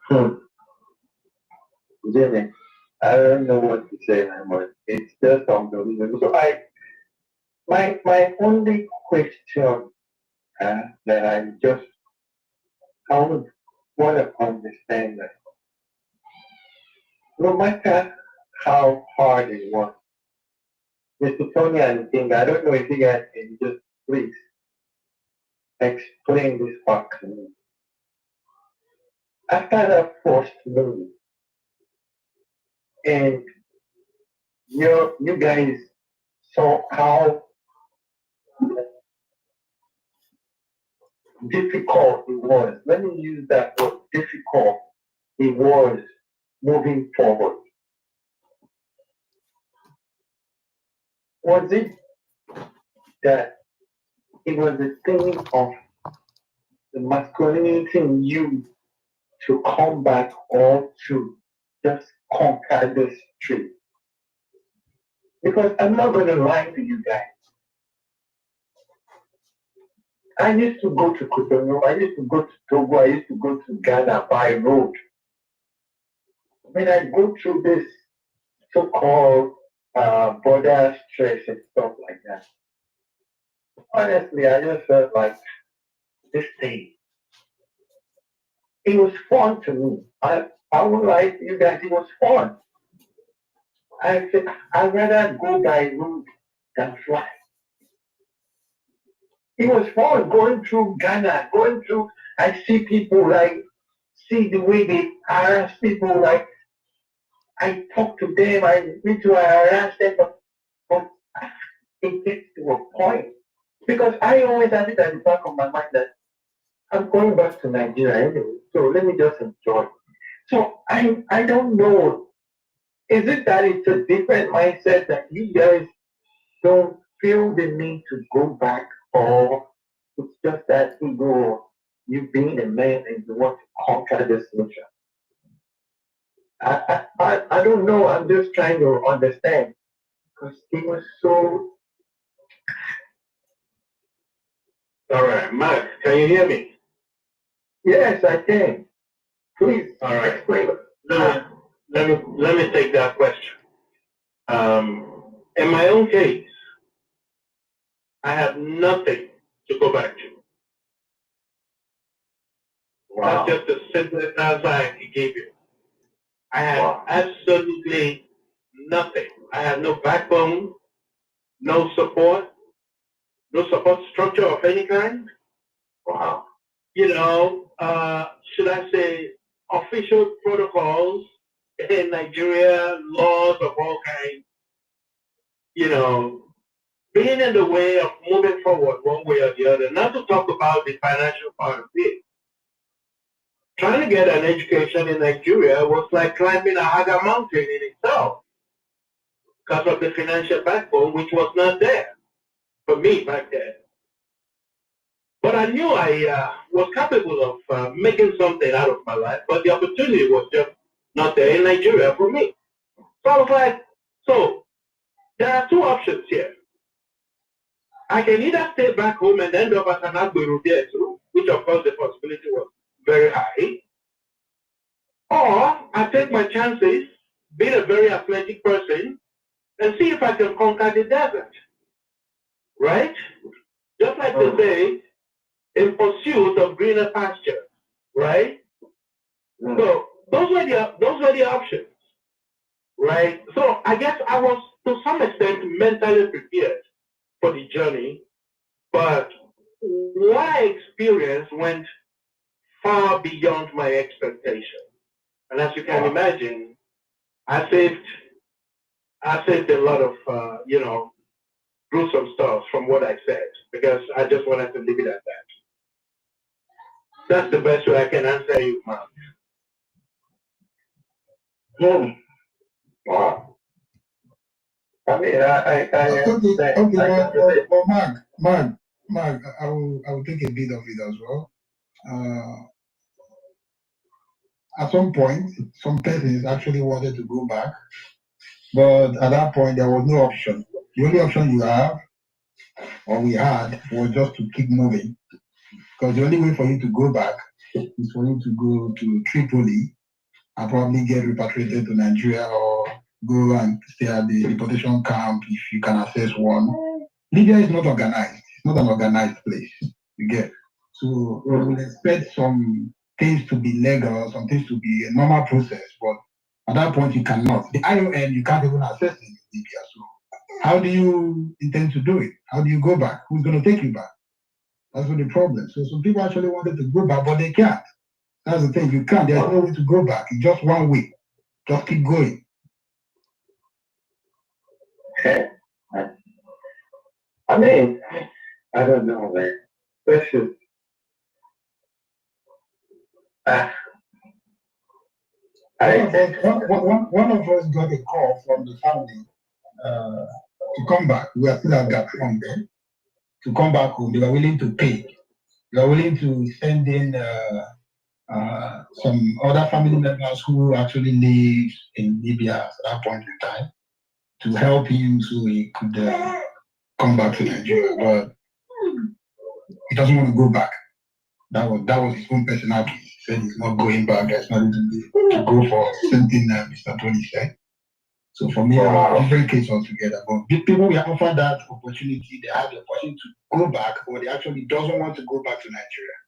[SPEAKER 7] through. Jimmy, I don't know what to say anymore. It's just unbelievable. So my only question that I would want to understand that no matter how hard it was, Mr. Tony and King, I don't know if you guys can just please explain this part to me. After that first movie, and you guys saw how difficult it was. Let me use that word, difficult it was moving forward. Was it that it was a thing of the masculinity in you to come back or to just conquer this tree. Because I'm not going to lie to you guys. I used to go to Cotonou, I used to go to Togo, I used to go to Ghana by road. When I go through this so-called border stress and stuff like that, honestly, I just felt like this thing. It was fun to me. I would like you guys, it was fun. I said, I'd rather go by road than fly. It was fun going through Ghana, going through, I see people like, see the way they harass people, like, I talk to them, I need to harass them, but it gets to a point. Because I always have it at the back of my mind that I'm going back to Nigeria anyway, so let me just enjoy. So I don't know. Is it that it's a different mindset that you guys don't feel the need to go back, or it's just that ego, you being a man and you want to conquer this nation? I don't know. I'm just trying to understand because it was so.
[SPEAKER 6] All right, Mark, can you hear me?
[SPEAKER 7] Yes, I can. Please
[SPEAKER 6] All right.
[SPEAKER 7] explain.
[SPEAKER 6] Let me take that question. In my own case, I have nothing to go back to.
[SPEAKER 7] Wow.
[SPEAKER 6] That's just the simplest answer I can give you. I have absolutely nothing. I have no backbone, no support structure of any kind.
[SPEAKER 7] Wow.
[SPEAKER 6] You know, should I say official protocols in Nigeria, laws of all kinds, you know, being in the way of moving forward one way or the other. Not to talk about the financial part of it. Trying to get an education in Nigeria was like climbing a higher mountain in itself because of the financial backbone, which was not there for me back then. But I knew I was capable of making something out of my life, but the opportunity was just not there in Nigeria for me. So I was like, so there are two options here. I can either stay back home and end up as an Agberu there too, which of course the possibility was very high, or I take my chances, being a very athletic person, and see if I can conquer the desert, right? Just like they say, in pursuit of greener pasture, right? So those were the options, right? So I guess I was to some extent mentally prepared for the journey, but what I experienced went far beyond my expectation. And as you can imagine, I saved a lot of gruesome stuff from what I said because I just wanted to leave it at that. That's the best way I can answer you, Mark.
[SPEAKER 7] Wow. I mean, I
[SPEAKER 8] Okay, but Mark, I will take a bit of it as well. At some point, some persons actually wanted to go back, but at that point, there was no option. The only option you have, or we had, was just to keep moving. Because the only way for you to go back is for you to go to Tripoli and probably get repatriated to Nigeria or go and stay at the deportation camp if you can access one. Libya is not organized. It's not an organized place. You get. So we will expect some things to be legal, some things to be a normal process, but at that point you cannot. The ION, you can't even access it in Libya. So how do you intend to do it? How do you go back? Who's going to take you back? That's what the problem. So some people actually wanted to go back, but they can't. That's the thing. You can't. There's no way to go back. It's just one way. Just keep going.
[SPEAKER 7] I mean, I don't know, man. This is.
[SPEAKER 8] One of us got a call from the family to come back. We are still at that from there. To come back home, they were willing to pay. They were willing to send in some other family members who actually live in Libya at that point in time to help him so he could come back to Nigeria. But he doesn't want to go back. That was his own personality. He said he's not going back. There's nothing to go for. Same thing Mr. Tony said. So for me, different case altogether. But people we offer that opportunity, they have the opportunity to go back, but they actually doesn't want to go back to Nigeria.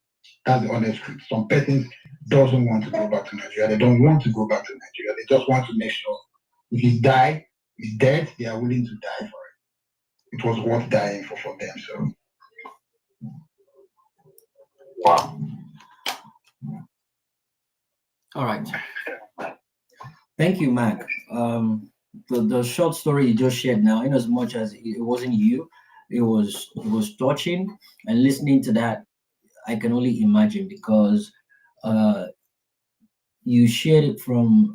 [SPEAKER 8] That's the honest truth. Some persons doesn't want to go back to Nigeria. They don't want to go back to Nigeria. They just want to make sure if he's dead, they are willing to die for it. It was worth dying for them. So
[SPEAKER 7] Wow.
[SPEAKER 1] All right. Thank you, Mac. The short story you just shared now, in as much as it wasn't you, it was touching, and listening to that, I can only imagine, because you shared it from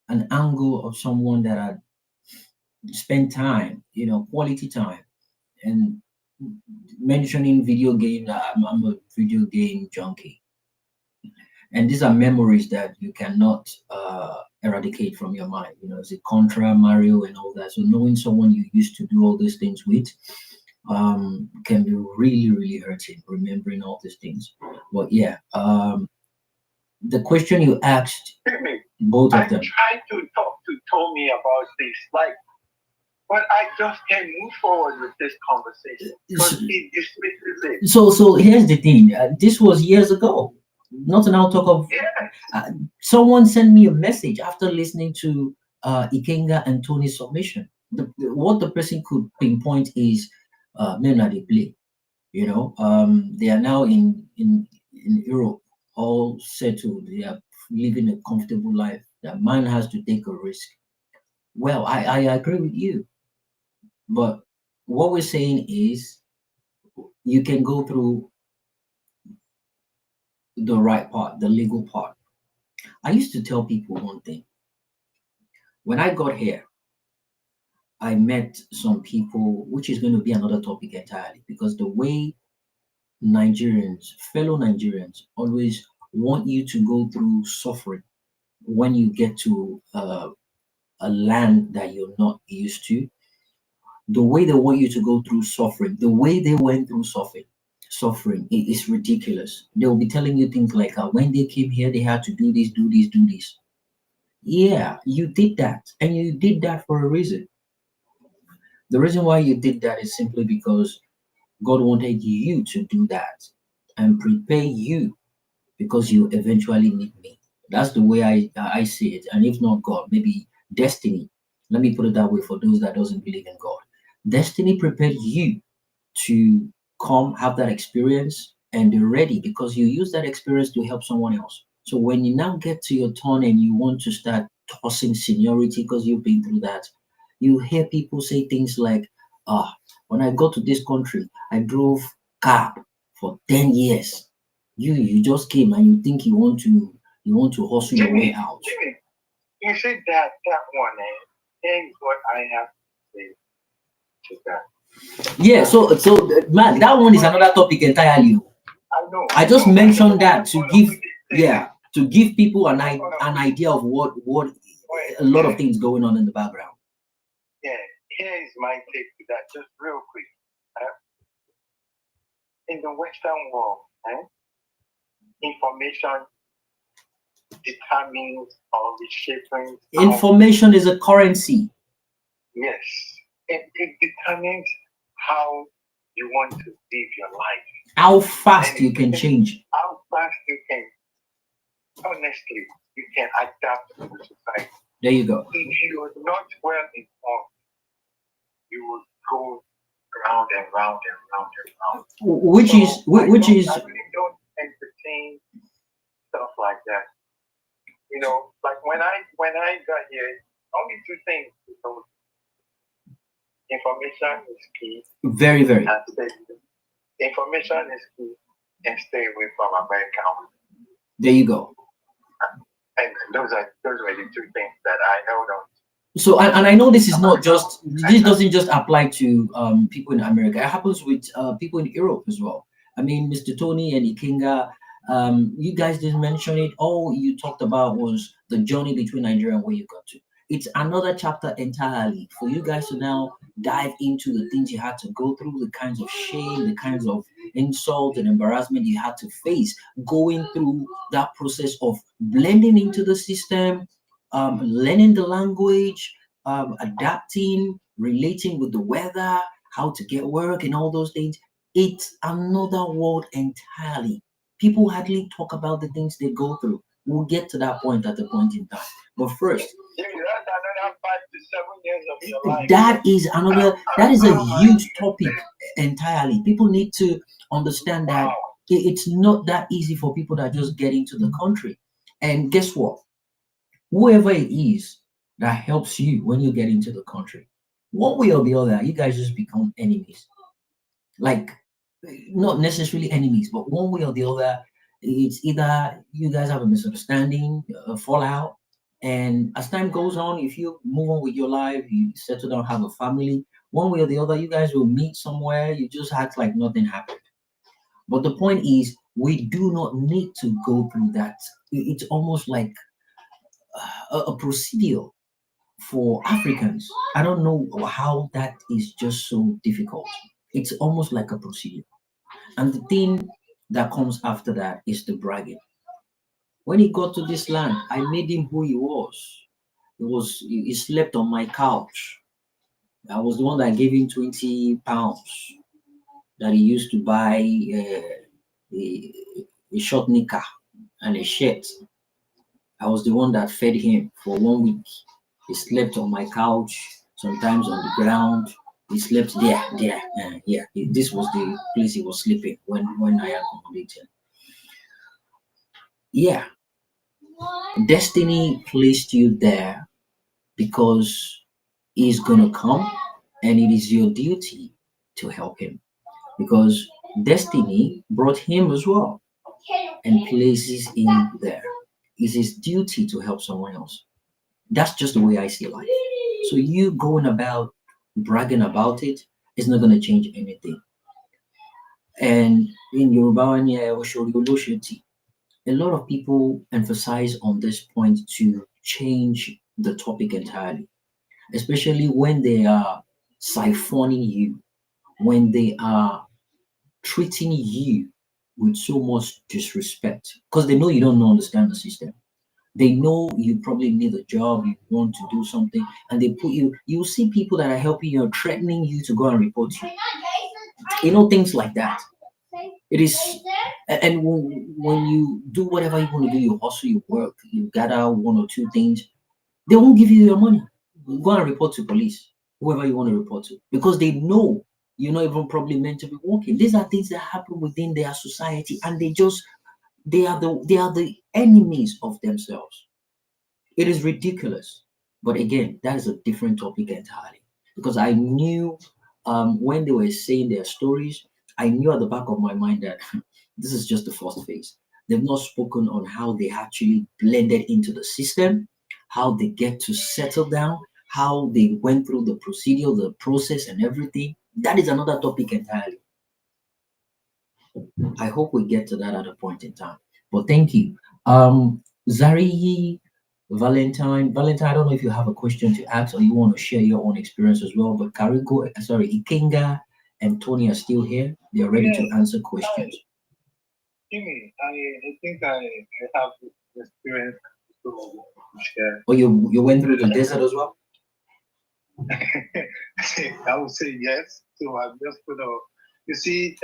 [SPEAKER 1] an angle of someone that had spent time, quality time, and mentioning video game. I'm a video game junkie, and these are memories that you cannot eradicate from your mind. It's a Contra, Mario, and all that. So knowing someone you used to do all these things with can be really, really hurting, remembering all these things. But yeah, the question you asked, both of them.
[SPEAKER 7] I tried to talk to Tommy about this, but I just can't move forward with this conversation because he dismisses it.
[SPEAKER 1] So here's the thing. This was years ago. Not to now talk of. Someone sent me a message after listening to Ikenga and Tony's submission. What the person could pinpoint is men are they play. They are now in Europe, all settled. They are living a comfortable life. That man has to take a risk. Well, I agree with you, but what we're saying is you can go through the right part, the legal part. I used to tell people one thing. When I got here, I met some people, which is going to be another topic entirely, because the way fellow Nigerians, always want you to go through suffering when you get to a land that you're not used to. The way they want you to go through suffering, the way they went through suffering is ridiculous. They'll be telling you things like, when they came here, they had to do this, do this, do this. Yeah, you did that, and you did that for a reason. The reason why you did that is simply because God wanted you to do that and prepare you, because you eventually need me. That's the way I see it. And if not God, maybe destiny. Let me put it that way for those that doesn't believe in God. Destiny prepared you to come have that experience and be ready, because you use that experience to help someone else. So when you now get to your turn and you want to start tossing seniority because you've been through that, you hear people say things like, when I got to this country, I drove car for 10 years. You just came and you think you want to hustle your way out.
[SPEAKER 7] Jimmy, you said that one, and what I have to say to that.
[SPEAKER 1] Yeah, so man, that one is another topic entirely.
[SPEAKER 7] I know.
[SPEAKER 1] I just mentioned that to give people an idea of what a lot of things going on in the background.
[SPEAKER 7] Yeah, here is my take to that, just real quick. In the Western world, information determines or reshaping.
[SPEAKER 1] Information is a currency.
[SPEAKER 7] Yes, it determines how you want to live your life.
[SPEAKER 1] How fast you can change.
[SPEAKER 7] How fast you can, honestly, you can adapt to the society.
[SPEAKER 1] There you go.
[SPEAKER 7] If you are not well informed, you will go round and round and round and round.
[SPEAKER 1] Which is
[SPEAKER 7] I really don't entertain stuff like that. Like when I got here, only two things. Information is key.
[SPEAKER 1] Very, very.
[SPEAKER 7] Information is key, and stay away from American.
[SPEAKER 1] There you go.
[SPEAKER 7] And those were the two things that I held on.
[SPEAKER 1] So, and I know this doesn't just apply to people in America. It happens with people in Europe as well. I mean, Mr. Tony and Ikenga, You guys didn't mention it. All you talked about was the journey between Nigeria and where you got to. It's another chapter entirely for you guys to now dive into the things you had to go through, the kinds of shame, the kinds of insult and embarrassment you had to face going through that process of blending into the system, learning the language, adapting, relating with the weather, how to get work, and all those things. It's another world entirely. People hardly talk about the things they go through. We'll get to that point at the point in time. But first,
[SPEAKER 7] That's another 5 to 7 years of your life.
[SPEAKER 1] that is a huge topic entirely. People need to understand that it's not that easy for people that just get into the country. And guess what? Whoever it is that helps you when you get into the country, one way or the other, you guys just become enemies. Like, not necessarily enemies, but one way or the other, it's either you guys have a misunderstanding, a fallout, and as time goes on, if you move on with your life, you settle down, have a family, one way or the other, you guys will meet somewhere, you just act like nothing happened. But the point is, we do not need to go through that. It's almost like a procedure for Africans. I don't know how that is just so difficult. It's almost like a procedure. And the thing that comes after that is the bragging. When he got to this land, I made him who he was. He slept on my couch. I was the one that gave him 20 pounds that he used to buy a short knicker and a shirt. I was the one that fed him for 1 week. He slept on my couch, sometimes on the ground. He slept there. Yeah. This was the place he was sleeping when I accommodated. Yeah, destiny placed you there because he's gonna come, and it is your duty to help him because destiny brought him as well and places him there. It's his duty to help someone else. That's just the way I see life. So you going about bragging about it is not gonna change anything. And in Yoruba, a lot of people emphasize on this point to change the topic entirely, especially when they are siphoning you, when they are treating you with so much disrespect, because they know you don't understand the system. They know you probably need a job, you want to do something, and they put you, you see people that are helping you, threatening you to go and report you. Things like that. It is, and when you do whatever you want to do, you hustle, you work, you gather one or two things, they won't give you your money. Go and report to police, whoever you want to report to, because they know you're not even probably meant to be working. These are things that happen within their society, and they are the enemies of themselves. It is ridiculous. But again, that is a different topic entirely. Because I knew when they were saying their stories, I knew at the back of my mind that this is just the first phase. They've not spoken on how they actually blended into the system, how they get to settle down, how they went through the procedure, the process, and everything. That is another topic entirely. I hope we get to that at a point in time. But thank you. Zari, Valentine, I don't know if you have a question to ask or you want to share your own experience as well. But Ikenga and Tony are still here. They are ready to answer questions.
[SPEAKER 6] Jimmy, I think I have experience to share.
[SPEAKER 1] Oh, you went through the desert as well?
[SPEAKER 6] I would say yes. So I'm just gonna. You see,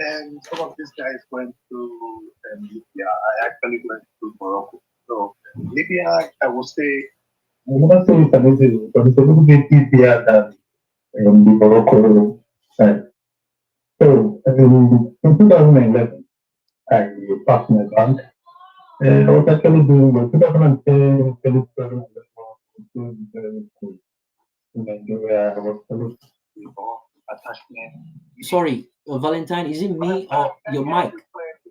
[SPEAKER 6] some of these guys went to Libya. I actually went to Morocco. So Libya, I would say. I wouldn't say it's amazing, but it's a little bit easier than the Morocco side. So in 2011, I passed my bank. I was actually doing well. 2010, 2012, I was very cool. In Nigeria, I was supposed to be more attachment.
[SPEAKER 1] Sorry, Valentine, is it me or your mic?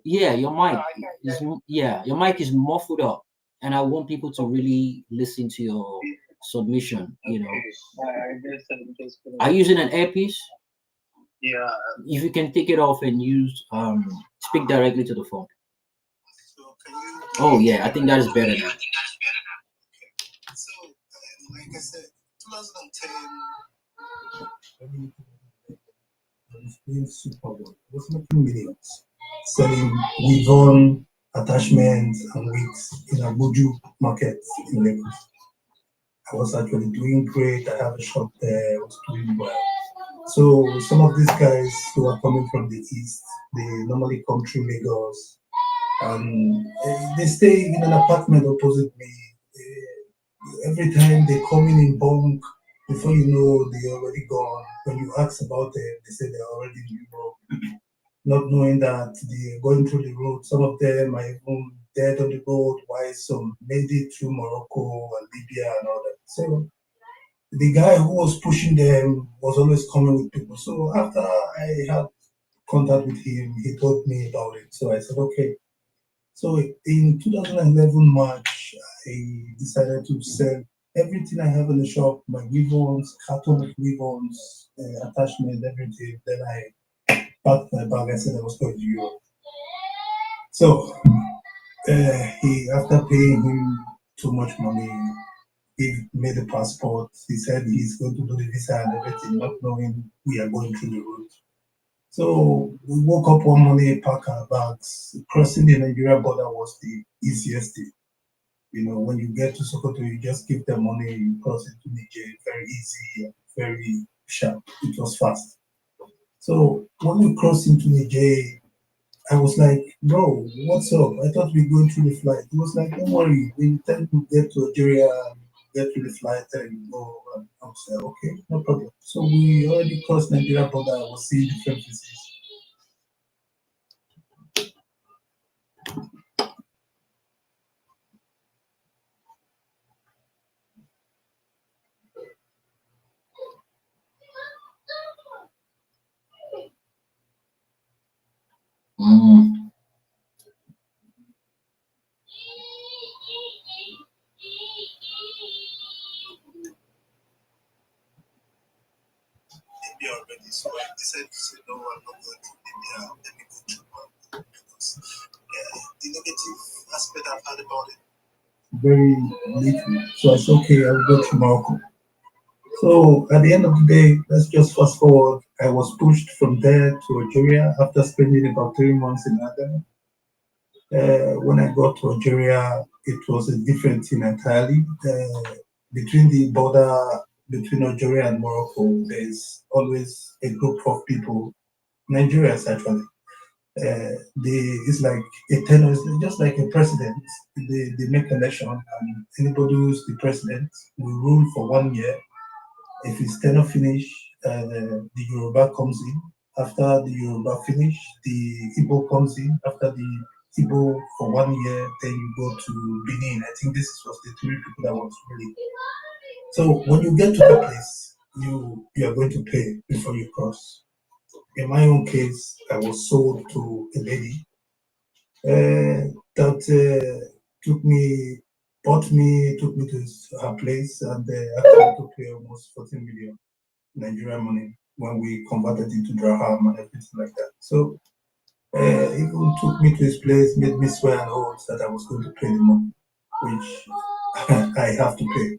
[SPEAKER 1] Yeah, your mic is your mic is muffled up, and I want people to really listen to your submission. Are you using an earpiece?
[SPEAKER 6] Yeah.
[SPEAKER 1] If you can take it off and use speak directly to the phone.
[SPEAKER 6] So
[SPEAKER 1] Oh yeah, I think that is better now.
[SPEAKER 8] So, like I said, 2010, I was doing super well. I was making millions, selling weave-on attachments and wigs in Abuja market in Lagos. I was actually doing great. I have a shop there. I was doing well. So some of these guys who are coming from the east, they normally come through Lagos, and they stay in an apartment opposite me. Every time they come in bulk, before you know, they're already gone. When you ask about them, they say they're already in Europe, not knowing that they're going through the road. Some of them are even dead on the road, while some made it through Morocco and Libya and all that. So the guy who was pushing them was always coming with people. So after I had contact with him, he told me about it. So I said, okay. So in 2011 March, I decided to sell everything I have in the shop, my weave-ons, carton of weave-ons, attachment, everything. Then I packed my bag. I said I was going to Europe. So he, after paying him too much money, he made a passport. He said he's going to do the visa and everything, not knowing we are going through the route. So we woke up one morning, pack our bags. Crossing the Nigeria border was the easiest thing. You know, when you get to Sokoto, you just give them money, you cross into Niger, very easy, very sharp. It was fast. So when we crossed into Niger, I was like, bro, what's up? I thought we were going through the flight. He was like, don't worry, we intend to get to Algeria, get through the flight, and you go. And I was like, okay, no problem. So we already crossed Nigeria border. I was seeing different places.
[SPEAKER 1] Mm.
[SPEAKER 8] Libya already, so I decided to say, no, I'm not going to Libya. Let me go to Morocco because the negative aspect I've had about it very little. So I said, okay, I'll go to Morocco. So at the end of the day, let's just fast forward. I was pushed from there to Algeria after spending about 3 months in Aden. When I got to Algeria, it was a different thing entirely. Between the border between Algeria and Morocco, there's always a group of people, Nigerians actually. It's like a tenor, it's just like a president. They make election, and anybody who's the president will rule for 1 year. If his tenure finish, the Yoruba comes in. After the Yoruba finish, the Igbo comes in. After the Igbo for 1 year, then you go to Benin. I think this was the three people that was really. So when you get to the place, you are going to pay before you cross. In my own case, I was sold to a lady that took me to her place, and actually to pay almost 14 million Nigerian money when we converted into dirham and everything like that. So even took me to his place, made me swear an oath that I was going to pay the money, which I have to pay.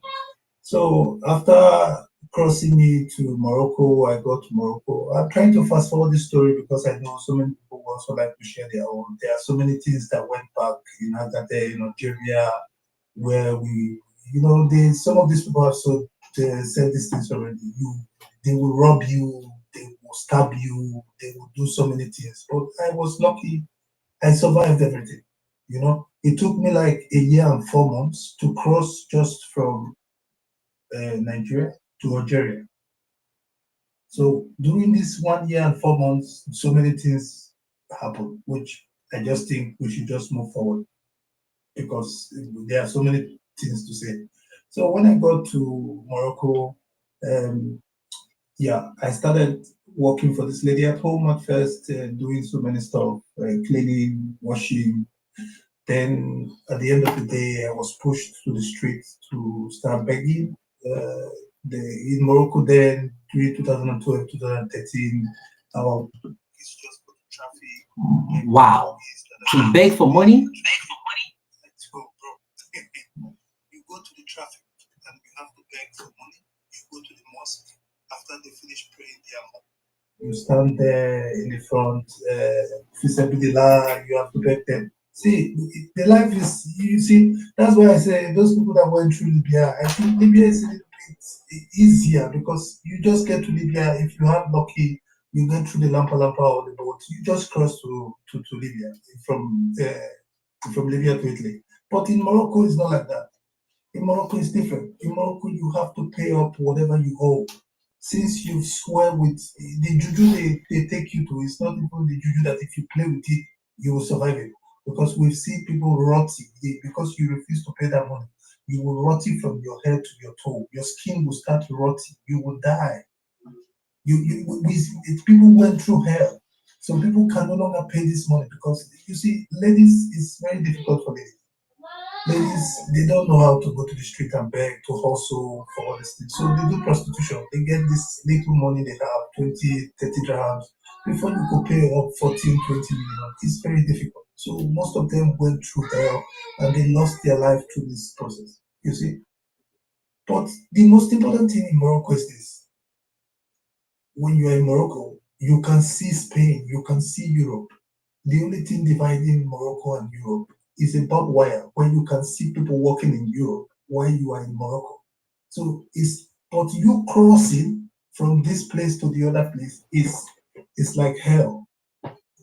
[SPEAKER 8] So after crossing me to Morocco, I got to Morocco. I'm trying to fast forward this story because I know so many people also like to share their own. There are so many things that went back in Agatha, in Nigeria, where some of these people have said these things already. They will rob you, they will stab you, they will do so many things. But I was lucky, I survived everything. It took me like a year and 4 months to cross just from Nigeria to Algeria. So during this 1 year and 4 months, so many things happened, which I just think we should just move forward because there are so many things to say. So when I got to Morocco, I started working for this lady at home at first, doing so many stuff, cleaning, washing. Then at the end of the day, I was pushed to the streets to start begging. In Morocco then, during 2012, 2013, it's just traffic.
[SPEAKER 1] Wow. To beg for money?
[SPEAKER 8] traffic and you have to beg for money, you go to the mosque. After they finish praying their money, you stand there in the front, you have to beg them. See, the life is, you see, that's why I say those people that went through Libya, I think Libya is a little bit easier because you just get to Libya. If you have lucky, you get through the Lampa Lampa or the boat, you just cross to Libya from Libya to Italy. But in Morocco, it's not like that. In Morocco, it's different. In Morocco, you have to pay up whatever you owe. Since you swear with the juju they take you to, it's not even the juju that if you play with it, you will survive it. Because we've seen people rotting because you refuse to pay that money. You will rot it from your head to your toe. Your skin will start rotting. You will die. People went through hell. So people can no longer pay this money because you see, ladies, it's very difficult for ladies. Ladies, they don't know how to go to the street and beg to hustle for all these things. So they do prostitution. They get this little money they have, 20, 30 dirhams. Before you could pay up 14, 20 million, it's very difficult. So most of them went through hell and they lost their life through this process. You see? But the most important thing in Morocco is this. When you are in Morocco, you can see Spain, you can see Europe. The only thing dividing Morocco and Europe is a barbed wire where you can see people walking in Europe while you are in Morocco. So but you crossing from this place to the other place is like hell.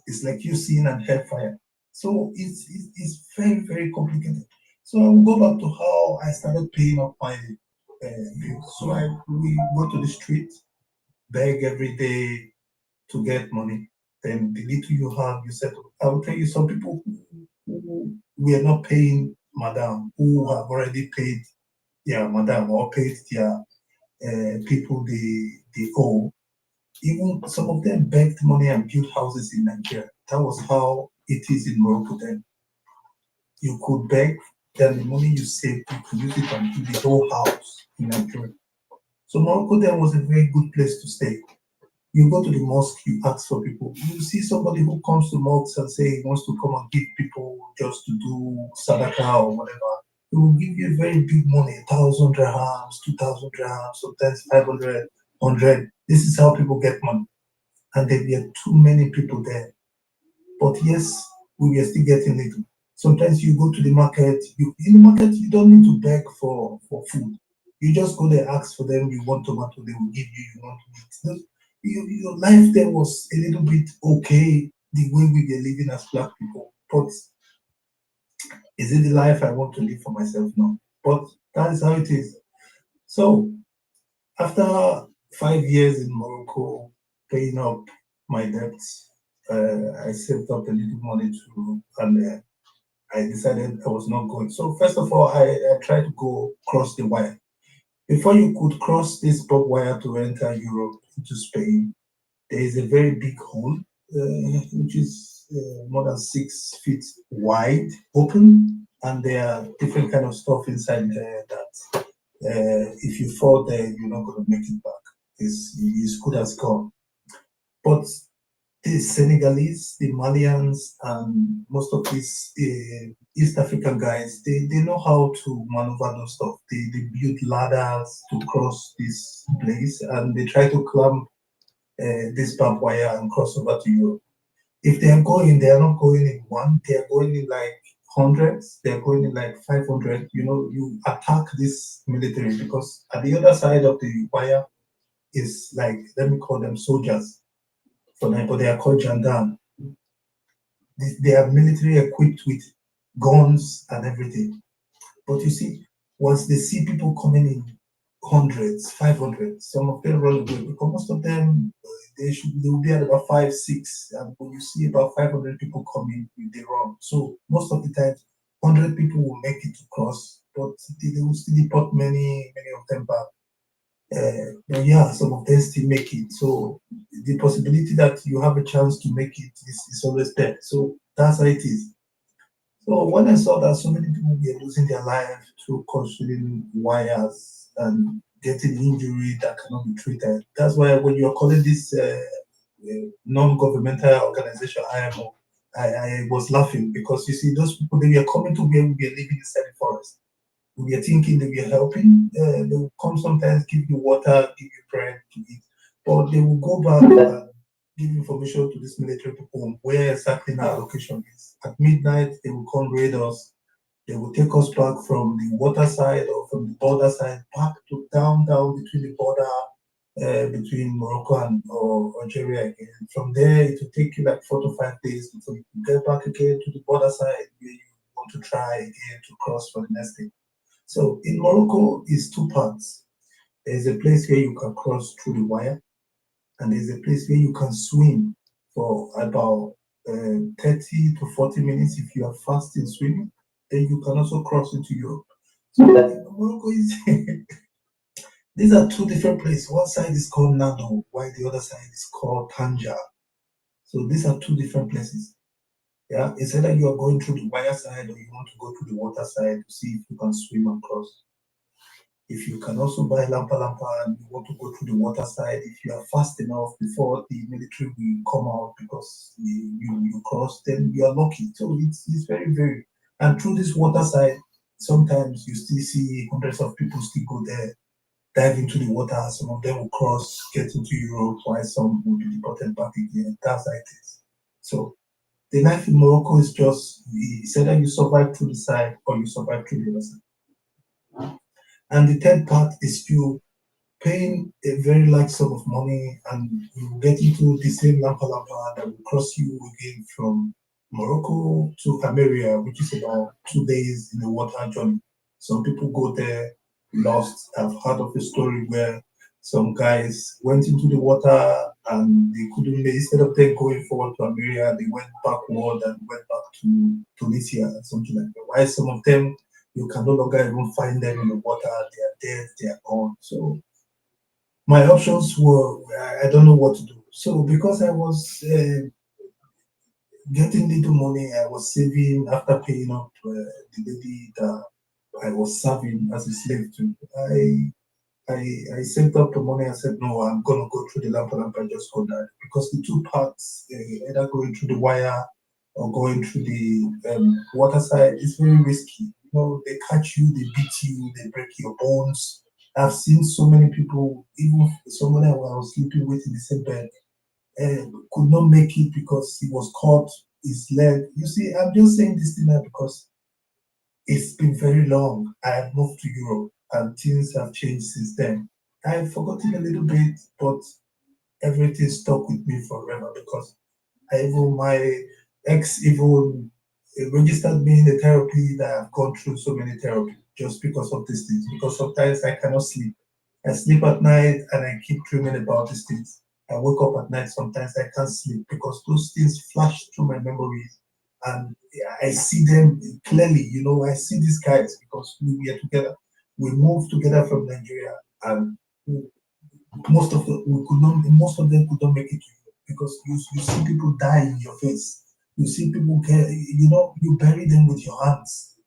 [SPEAKER 8] It's like you seeing an hellfire. So it's very, very complicated. So I will go back to how I started paying up my bills. So we go to the street, beg every day to get money. Then the little you have, you settle. I will tell you some people who we are not paying madam, who have already paid their madam or paid their people they owe. Even some of them begged money and built houses in Nigeria. That was how it is in Morocco then. You could beg, then the money you saved, you could use it and build the whole house in Nigeria. So Morocco then was a very good place to stay. You go to the mosque, you ask for people. You see somebody who comes to mosques and say he wants to come and give people just to do sadaqah or whatever. He will give you very big money, 1,000 dirhams, 2,000 dirhams, sometimes 500, 100. This is how people get money. And there were too many people there. But yes, we were still getting little. Sometimes you go to the market, in the market, you don't need to beg for food. You just go there, ask for them, you want tomato, they will give you, you want meat. Your life there was a little bit okay, the way we were living as black people. But is it the life I want to live for myself? No. But that is how it is. So after 5 years in Morocco, paying up my debts, I saved up a little money and I decided I was not going. So first of all, I tried to go cross the wire. Before you could cross this barbed wire to enter Europe into Spain, there is a very big hole, which is more than 6 feet wide, open, and there are different kind of stuff inside there that if you fall there, you're not going to make it back. It's good as gone. But the Senegalese, the Malians, and most of these East African guys, they know how to maneuver those stuff. They build ladders to cross this place, and they try to climb this barbed wire and cross over to Europe. If they are going, they are not going in one, they are going in like hundreds, they are going in like 500. You attack this military because at the other side of the wire is like, let me call them soldiers for them, but they are called gendarmes. They are military equipped with guns and everything. But you see, once they see people coming in hundreds, 500, some of them run away because most of them they will be at about 5, 6, and when you see about 500 people coming, they run. So most of the time, 100 people will make it to cross, but they will still deport many of them back. But yeah, some of them still make it. So the possibility that you have a chance to make it is always there. So that's how it is. So when I saw that so many people were losing their life through controlling wires and getting injury that cannot be treated, that's why when you're calling this non-governmental organization IMO, I was laughing because you see those people, they were coming to where we were living inside the forest. we were thinking that we are helping. They will come sometimes, give you water, give you bread to eat, but they will go back and give information to this military people where exactly our location is. At midnight, they will come raid us. They will take us back from the water side or from the border side back to down between the border between Morocco and Algeria again. From there, it will take you like 4 to 5 days before you can get back again to the border side where you want to try again to cross for the next day. So in Morocco, is two parts. There's a place where you can cross through the wire, and there's a place where you can swim for about 30 to 40 minutes if you are fast in swimming. Then you can also cross into Europe. So Morocco is these are two different places. One side is called Nano, while the other side is called Tanja. So these are two different places. Yeah, it's either you are going through the wire side or you want to go through the water side to see if you can swim across. If you can also buy lampa and you want to go through the water side, if you are fast enough before the military will come out because you cross, then you are lucky. So it's very, very. And through this water side, sometimes you still see hundreds of people still go there, dive into the water. Some of them will cross, get into Europe, while some will be deported back again. That's how it is. So the life in Morocco is just, it's either you survive through the side or you survive through the other side. And the third part is you paying a very large sum of money and you will get into the same lampa that will cross you again from Morocco to Almeria, which is about 2 days in the water journey. Some people go there lost. I've heard of a story where some guys went into the water and they couldn't, instead of them going forward to Almeria, they went backward and went back to Tunisia or something like that. While some of them, you can no longer even find them in the water, they are dead, they are gone. So my options were, I don't know what to do. So because I was getting little money, I was saving after paying up the lady that I was serving as a slave to. I sent up the money. I said, no, I'm gonna go through the lamp and just go that because the two parts, either going through the wire or going through the water side, is very risky. You know, they catch you, they beat you, they break your bones. I've seen so many people, even someone I was sleeping with in the same bed, could not make it because he was caught, his leg. You see, I'm just saying this thing now because it's been very long. I have moved to Europe and things have changed since then. I've forgotten a little bit, but everything stuck with me forever because even my ex even registered me in the therapy that I've gone through so many therapy just because of these things. Because sometimes I cannot sleep. I sleep at night and I keep dreaming about these things. I wake up at night, sometimes I can't sleep because those things flash through my memories and I see them clearly. You know, I see these guys because we are together. We moved together from Nigeria and most of them could not make it to you because you see people die in your face. You see people care, you know, you bury them with your hands.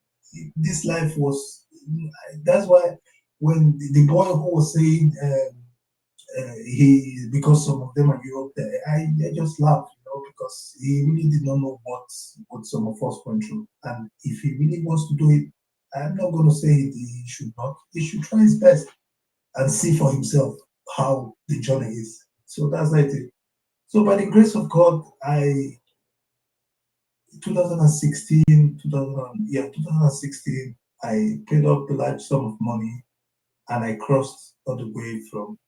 [SPEAKER 8] This life was, that's why when the boy who was saying he, because some of them are Europe, I just laughed, you know, because he really did not know what some of us went through. And if he really wants to do it, I'm not going to say he should not. He should try his best and see for himself how the journey is. So that's it. So by the grace of God, 2016, 2016, I paid up a large sum of money and I crossed all the way from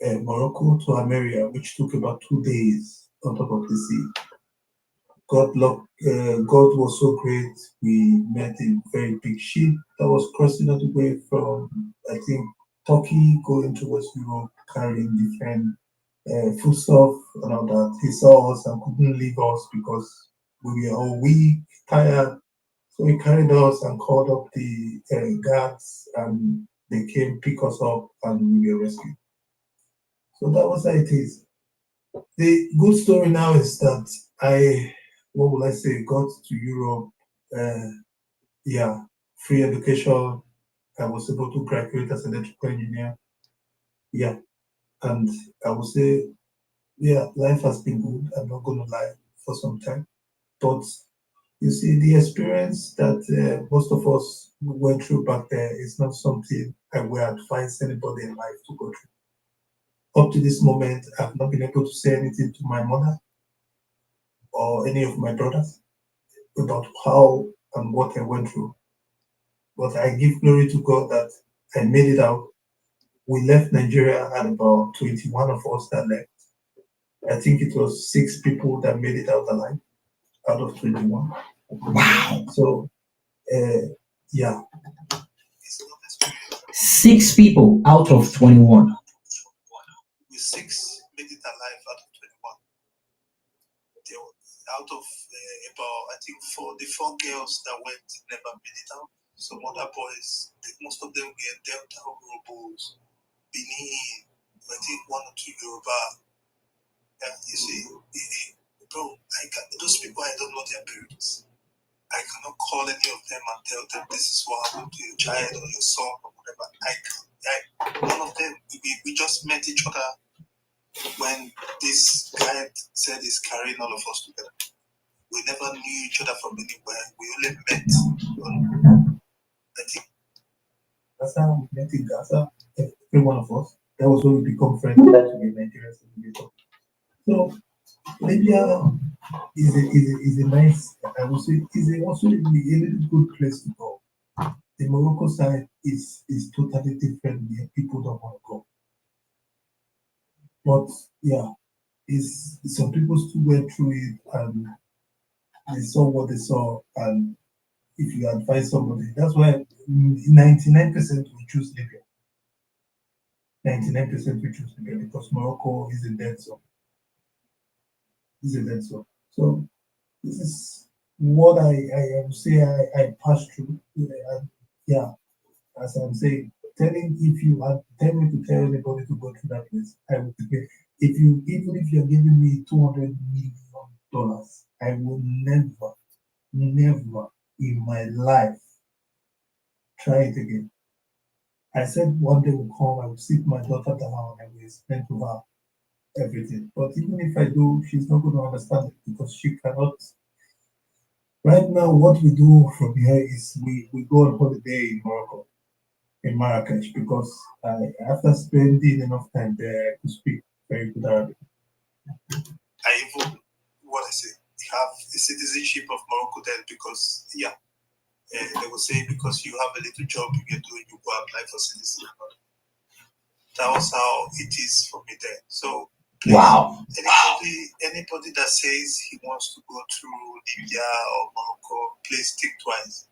[SPEAKER 8] Morocco to Almeria, which took about 2 days on top of the sea. God was so great. We met a very big ship that was crossing all the way from, I think, Turkey going towards Europe, carrying different foodstuff and all that. He saw us and couldn't leave us because we were all weak, tired. So he carried us and called up the guards, and they came pick us up, and we were rescued. So that was how it is. The good story now is that what will I say, got to Europe, uh, yeah, free education. I was able to graduate as an electrical engineer. Yeah, and I would say, yeah, life has been good. I'm not going to lie for some time, but You see, the experience that most of us went through back there is not something I would advise anybody in life to go through. Up to this moment, I've not been able to say anything to my mother or any of my brothers about how and what I went through. But I give glory to God that I made it out. We left Nigeria at about 21 of us that left. I think it was 6 people that made it out alive out of 21.
[SPEAKER 1] Wow.
[SPEAKER 8] So, yeah.
[SPEAKER 1] 6 people out of 21.
[SPEAKER 8] With 6 made it alive out of 21. They were out of about, I think, the 4 girls that went never made it out. Some other boys, most of them were Delta Robos, Benin, I think 1 or 2 Yoruba. You see, bro, those people, I don't know their parents. I cannot call any of them and tell them this is what happened to your child or your son or whatever. None of them. We just met each other when this guy said he's carrying all of us together. We never knew each other from anywhere. We only met. I think that's how we met in Gaza. Every one of us. That was when we become friends with Nigerians in Libya. So Libya is a nice, I would say, is also a little good place to go. The Morocco side is totally different where people don't want to go. But yeah, some people still went through it and they saw what they saw. And if you advise somebody, that's why 99% will choose Libya. 99% will choose Libya because Morocco is a dead zone. So this is what I would say I passed through. And yeah, as I'm saying, if you had tell me to tell anybody to go to that place, I would pay. Even if you're giving me $200 million, I will never in my life try it again. I said one day will come, I will sit my daughter down and I will explain to her everything. But even if I do, she's not going to understand it because she cannot. Right now, what we do from here is we go on holiday in Morocco, in Marrakesh, because after spending enough time there, I could speak very good Arabic. I even, have a citizenship of Morocco then because, they will say because you have a little job you're doing, you go apply for citizenship. That was how it is for me there. So, please,
[SPEAKER 1] Wow.
[SPEAKER 8] Anybody that says he wants to go through Libya or Morocco, please think twice.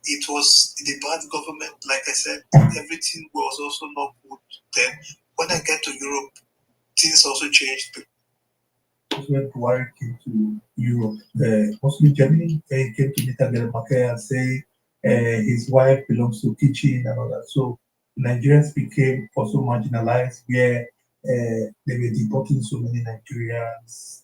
[SPEAKER 8] It was the bad government, like I said, everything was also not good. Then, when I get to Europe, things also changed. When Buhari came to Europe, mostly Germany, he came to meet Angela Merkel and say his wife belongs to kitchen and all that. So Nigerians became also marginalized, where they were deporting so many Nigerians.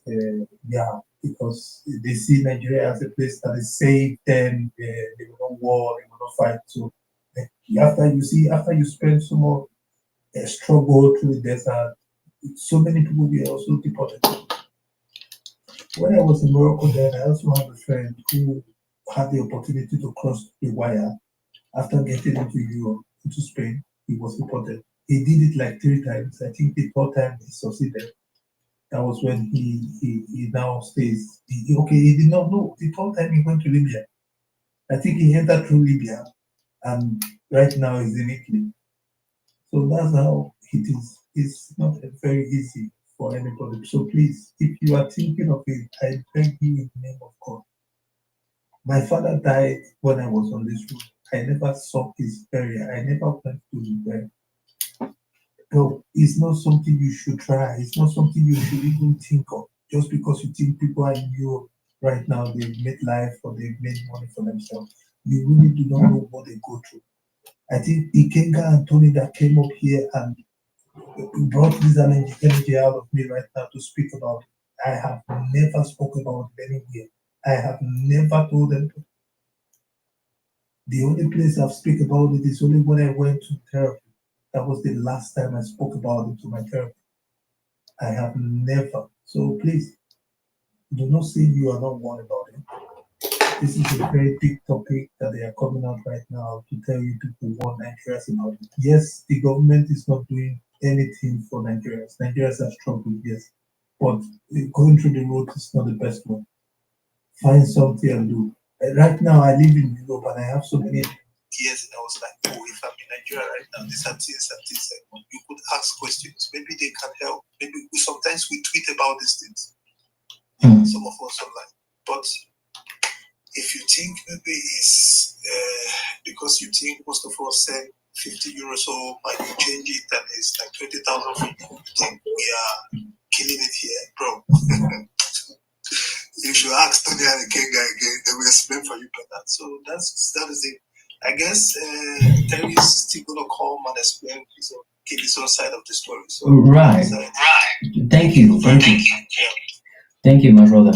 [SPEAKER 8] Because they see Nigeria as a place that is safe, then they will not war, they will not fight. So after you spend some more struggle through the desert, so many people were also deported. When I was in Morocco then, I also have a friend who had the opportunity to cross the wire after getting into Europe, into Spain. He was deported. He did it like 3 times. I think the 4th time he succeeded. That was when he now stays. He did not know. The 4th time he went to Libya. I think he entered through Libya and right now he's in Italy. So that's how it is. It's not very easy for anybody. So please, if you are thinking of it, I beg you in the name of God. My father died when I was on this road. I never saw his burial. I never went to his burial. No, it's not something you should try. It's not something you should even think of. Just because you think people are in Europe right now, they've made life or they've made money for themselves. You really do not know what they go through. I think Ikenga and Tony that came up here and brought this energy out of me right now to speak about it. I have never spoken about it anywhere. I have never told them. The only place I've speak about it is only when I went to therapy. That was the last time I spoke about it to my therapist. I have never. So please, do not say you are not one about it. this is a very big topic that they are coming out right now to tell you people what Nigerians about it. Yes, the government is not doing anything for Nigerians. Nigerians are struggling, yes, but going through the road is not the best one. Find something and do. Right now, I live in Europe and I have so many years, and I was like, oh, if I'm in Nigeria right now, these are things and things. You could ask questions. Maybe they can help. Maybe sometimes we tweet about these things. Some of us online. But if you think maybe it's because you think most of us send 50 euros, so might you change it and it's like 20,000 for you, you think we are killing it here, bro. You should ask Tony and Kenga again, they will explain for you better. So that is it. I guess Terry is still gonna come and explain give his own side of the story. So
[SPEAKER 1] right. Thank you. Thank you, my brother.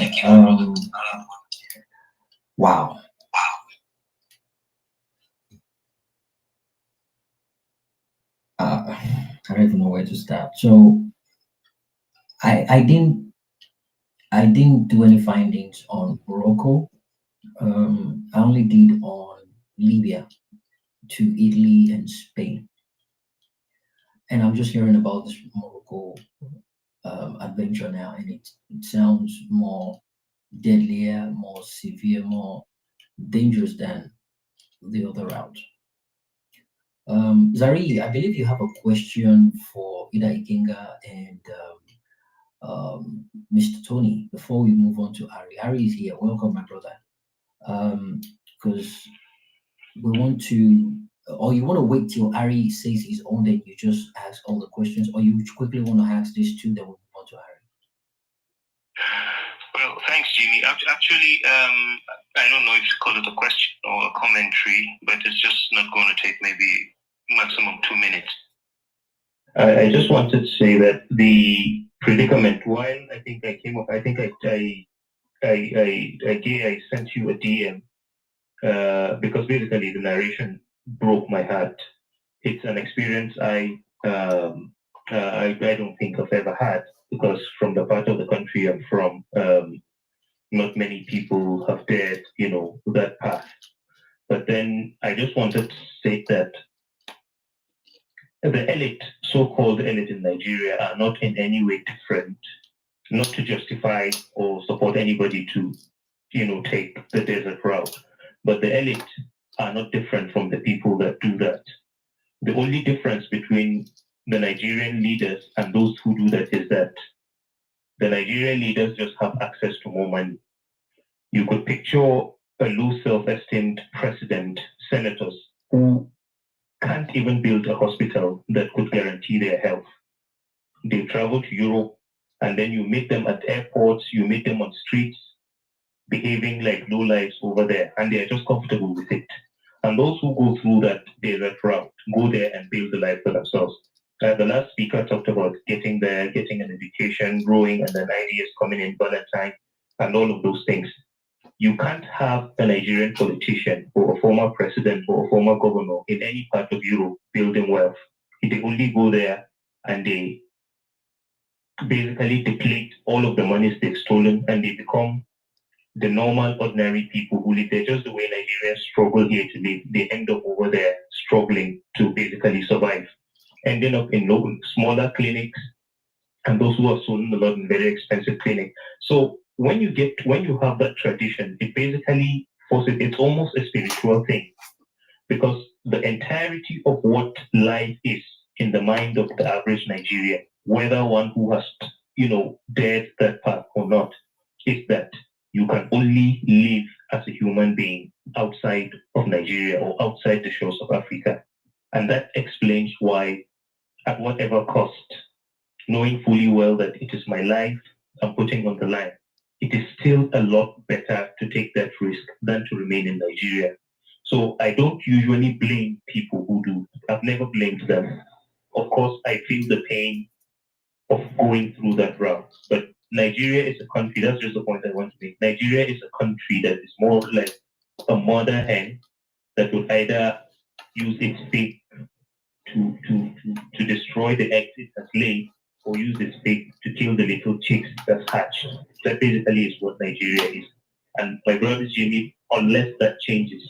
[SPEAKER 1] Wow. I don't even know where to start. So I didn't do any findings on Morocco. I only did on Libya to Italy and Spain. And I'm just hearing about this Morocco adventure now, and it sounds more deadlier, more severe, more dangerous than the other route. Zari, I believe you have a question for Ida Ikenga and Mr. Tony before we move on to Ari. Ari is here. Welcome, my brother. Because we want to, or you want to wait till Ari says his own, then you just ask all the questions, or you quickly want to ask these two, then we'll move on to Ari.
[SPEAKER 9] Well, thanks, Jimmy. Actually, I don't know if you call it a question or a commentary, but it's just not going to take maybe maximum 2 minutes. I just wanted to say that the predicament, while I think I came up, I think I sent you a DM because basically the narration broke my heart. It's an experience I don't think I've ever had, because from the part of the country I'm from, not many people have dared, that path. But then I just wanted to state that the elite, so-called elite in Nigeria, are not in any way different, not to justify or support anybody to, take the desert route. But the elite are not different from the people that do that. The only difference between the Nigerian leaders and those who do that is that the Nigerian leaders just have access to more money. You could picture a low self-esteemed president, senators who can't even build a hospital that could guarantee their health. They travel to Europe, and then you meet them at airports, you meet them on streets, behaving like lowlifes over there, and they're just comfortable with it. And those who go through that desert route go there and build a life for themselves. The last speaker talked about getting there, getting an education, growing, and then ideas coming in, Valentine, and all of those things. You can't have a Nigerian politician or a former president or a former governor in any part of Europe building wealth. They only go there and they basically deplete all of the monies they've stolen, and they become the normal, ordinary people who live there, just the way Nigerians struggle here to live. They end up over there struggling to basically survive, ending up in smaller clinics, and those who are stolen a lot in very expensive clinics. So when you have that tradition, it basically forces, it's almost a spiritual thing, because the entirety of what life is in the mind of the average Nigerian, whether one who has, dared that path or not, is that you can only live as a human being outside of Nigeria or outside the shores of Africa. And that explains why, at whatever cost, knowing fully well that it is my life I'm putting on the line, it is still a lot better to take that risk than to remain in Nigeria. So I don't usually blame people who do. I've never blamed them. Of course, I feel the pain of going through that route. But Nigeria is a country, that's just the point I want to make. Nigeria is a country that is more like a mother hen that would either use its beak to destroy the eggs it has laid, or use its beak to kill the little chicks that's hatched. That basically is what Nigeria is. And my brother Jimmy unless that changes,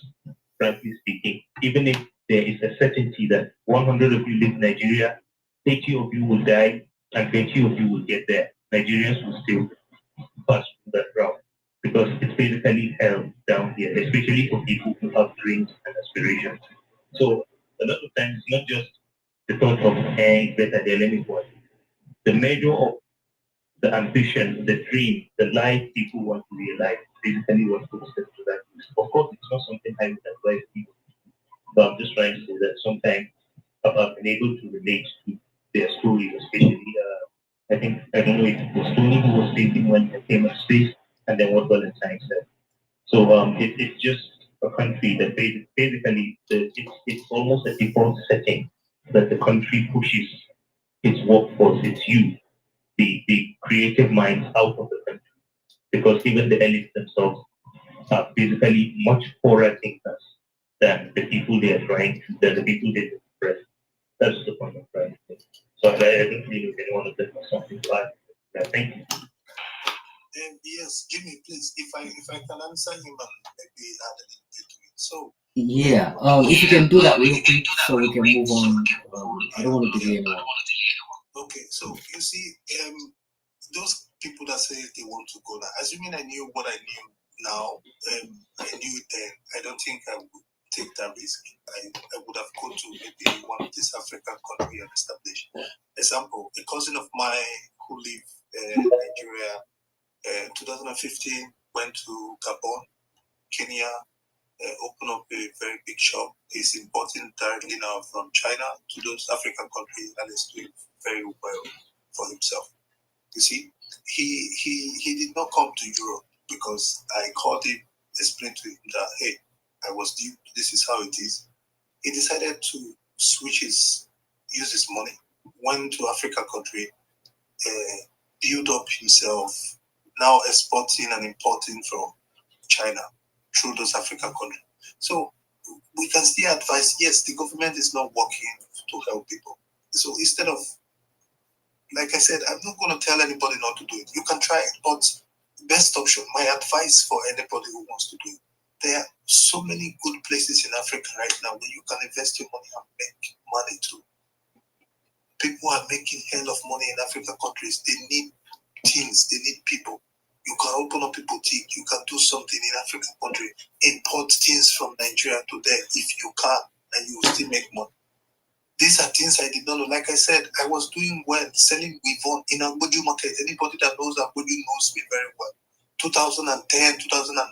[SPEAKER 9] frankly speaking. Even if there is a certainty that 100 of you live in Nigeria, 80 of you will die, and 20 of you will get there, Nigerians will still pass through that route because it's basically hell down here, especially for people who have dreams and aspirations. So a lot of times, it's not just the thought of, hey, better there, let me watch. The measure of the ambition, the dream, the life people want to realize, basically what puts them to that. Of course, it's not something I would advise people, but I'm just trying to say that sometimes I've been able to relate to their stories, especially. I don't know if it was Tony who was speaking when he came on space, and then what Valentine said. So it's just a country that basically it's almost a default setting that the country pushes its workforce, its youth, the creative minds out of the country because even the elites themselves are basically much poorer thinkers than the people they are trying to, than the people they impress. That's the point I'm trying to make. So I don't really know if anyone of them has something to add. Yeah, thank you.
[SPEAKER 10] Yes, Jimmy, please, if I can answer him and maybe add a little bit to it. So
[SPEAKER 1] Yeah, if you can do that real quick so we can move on. I don't want to delay anyone.
[SPEAKER 10] Okay, so you see, those people that say they want to go now, assuming I knew what I knew now, I knew it then, I don't think I would take that risk. I would have gone to maybe one of these African countries and established. Example, a cousin of mine who lived in Nigeria 2015 went to Gabon, Kenya, opened up a very big shop. He's importing directly now from China to those African countries and is doing very well for himself. You see, he did not come to Europe because I called him, explained to him that, hey, I was due, this is how it is. He decided to use his money, went to African country, build up himself, now exporting and importing from China through those African countries. So we can still advise, yes, the government is not working to help people. So instead of, like I said, I'm not going to tell anybody not to do it. You can try it, but best option, my advice for anybody who wants to do it, there are so many good places in Africa right now where you can invest your money and make money too. People are making hell of money in African countries. They need things, they need people. You can open up a boutique, you can do something in African country, import things from Nigeria to there if you can, and you will still make money. These are things I did not know. Like I said, I was doing well, selling Weavon in Agboju market. Anybody that knows Agboju knows me very well. 2010, 2009,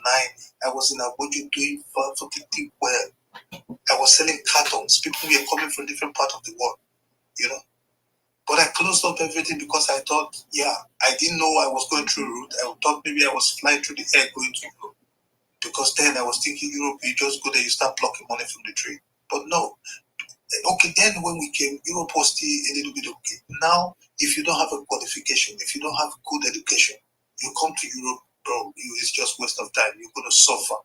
[SPEAKER 10] I was in Agboju doing perfectly well. I was selling cartons. People were coming from different parts of the world, you know. But I closed up everything because I thought, I didn't know I was going through a route. I thought maybe I was flying through the air going to Europe. Because then I was thinking Europe, you just go there, you start plucking money from the tree. But no. Okay, then when we came, Europe was still a little bit okay. Now, if you don't have a qualification, if you don't have good education, you come to Europe, bro, it's just waste of time. You're going to suffer.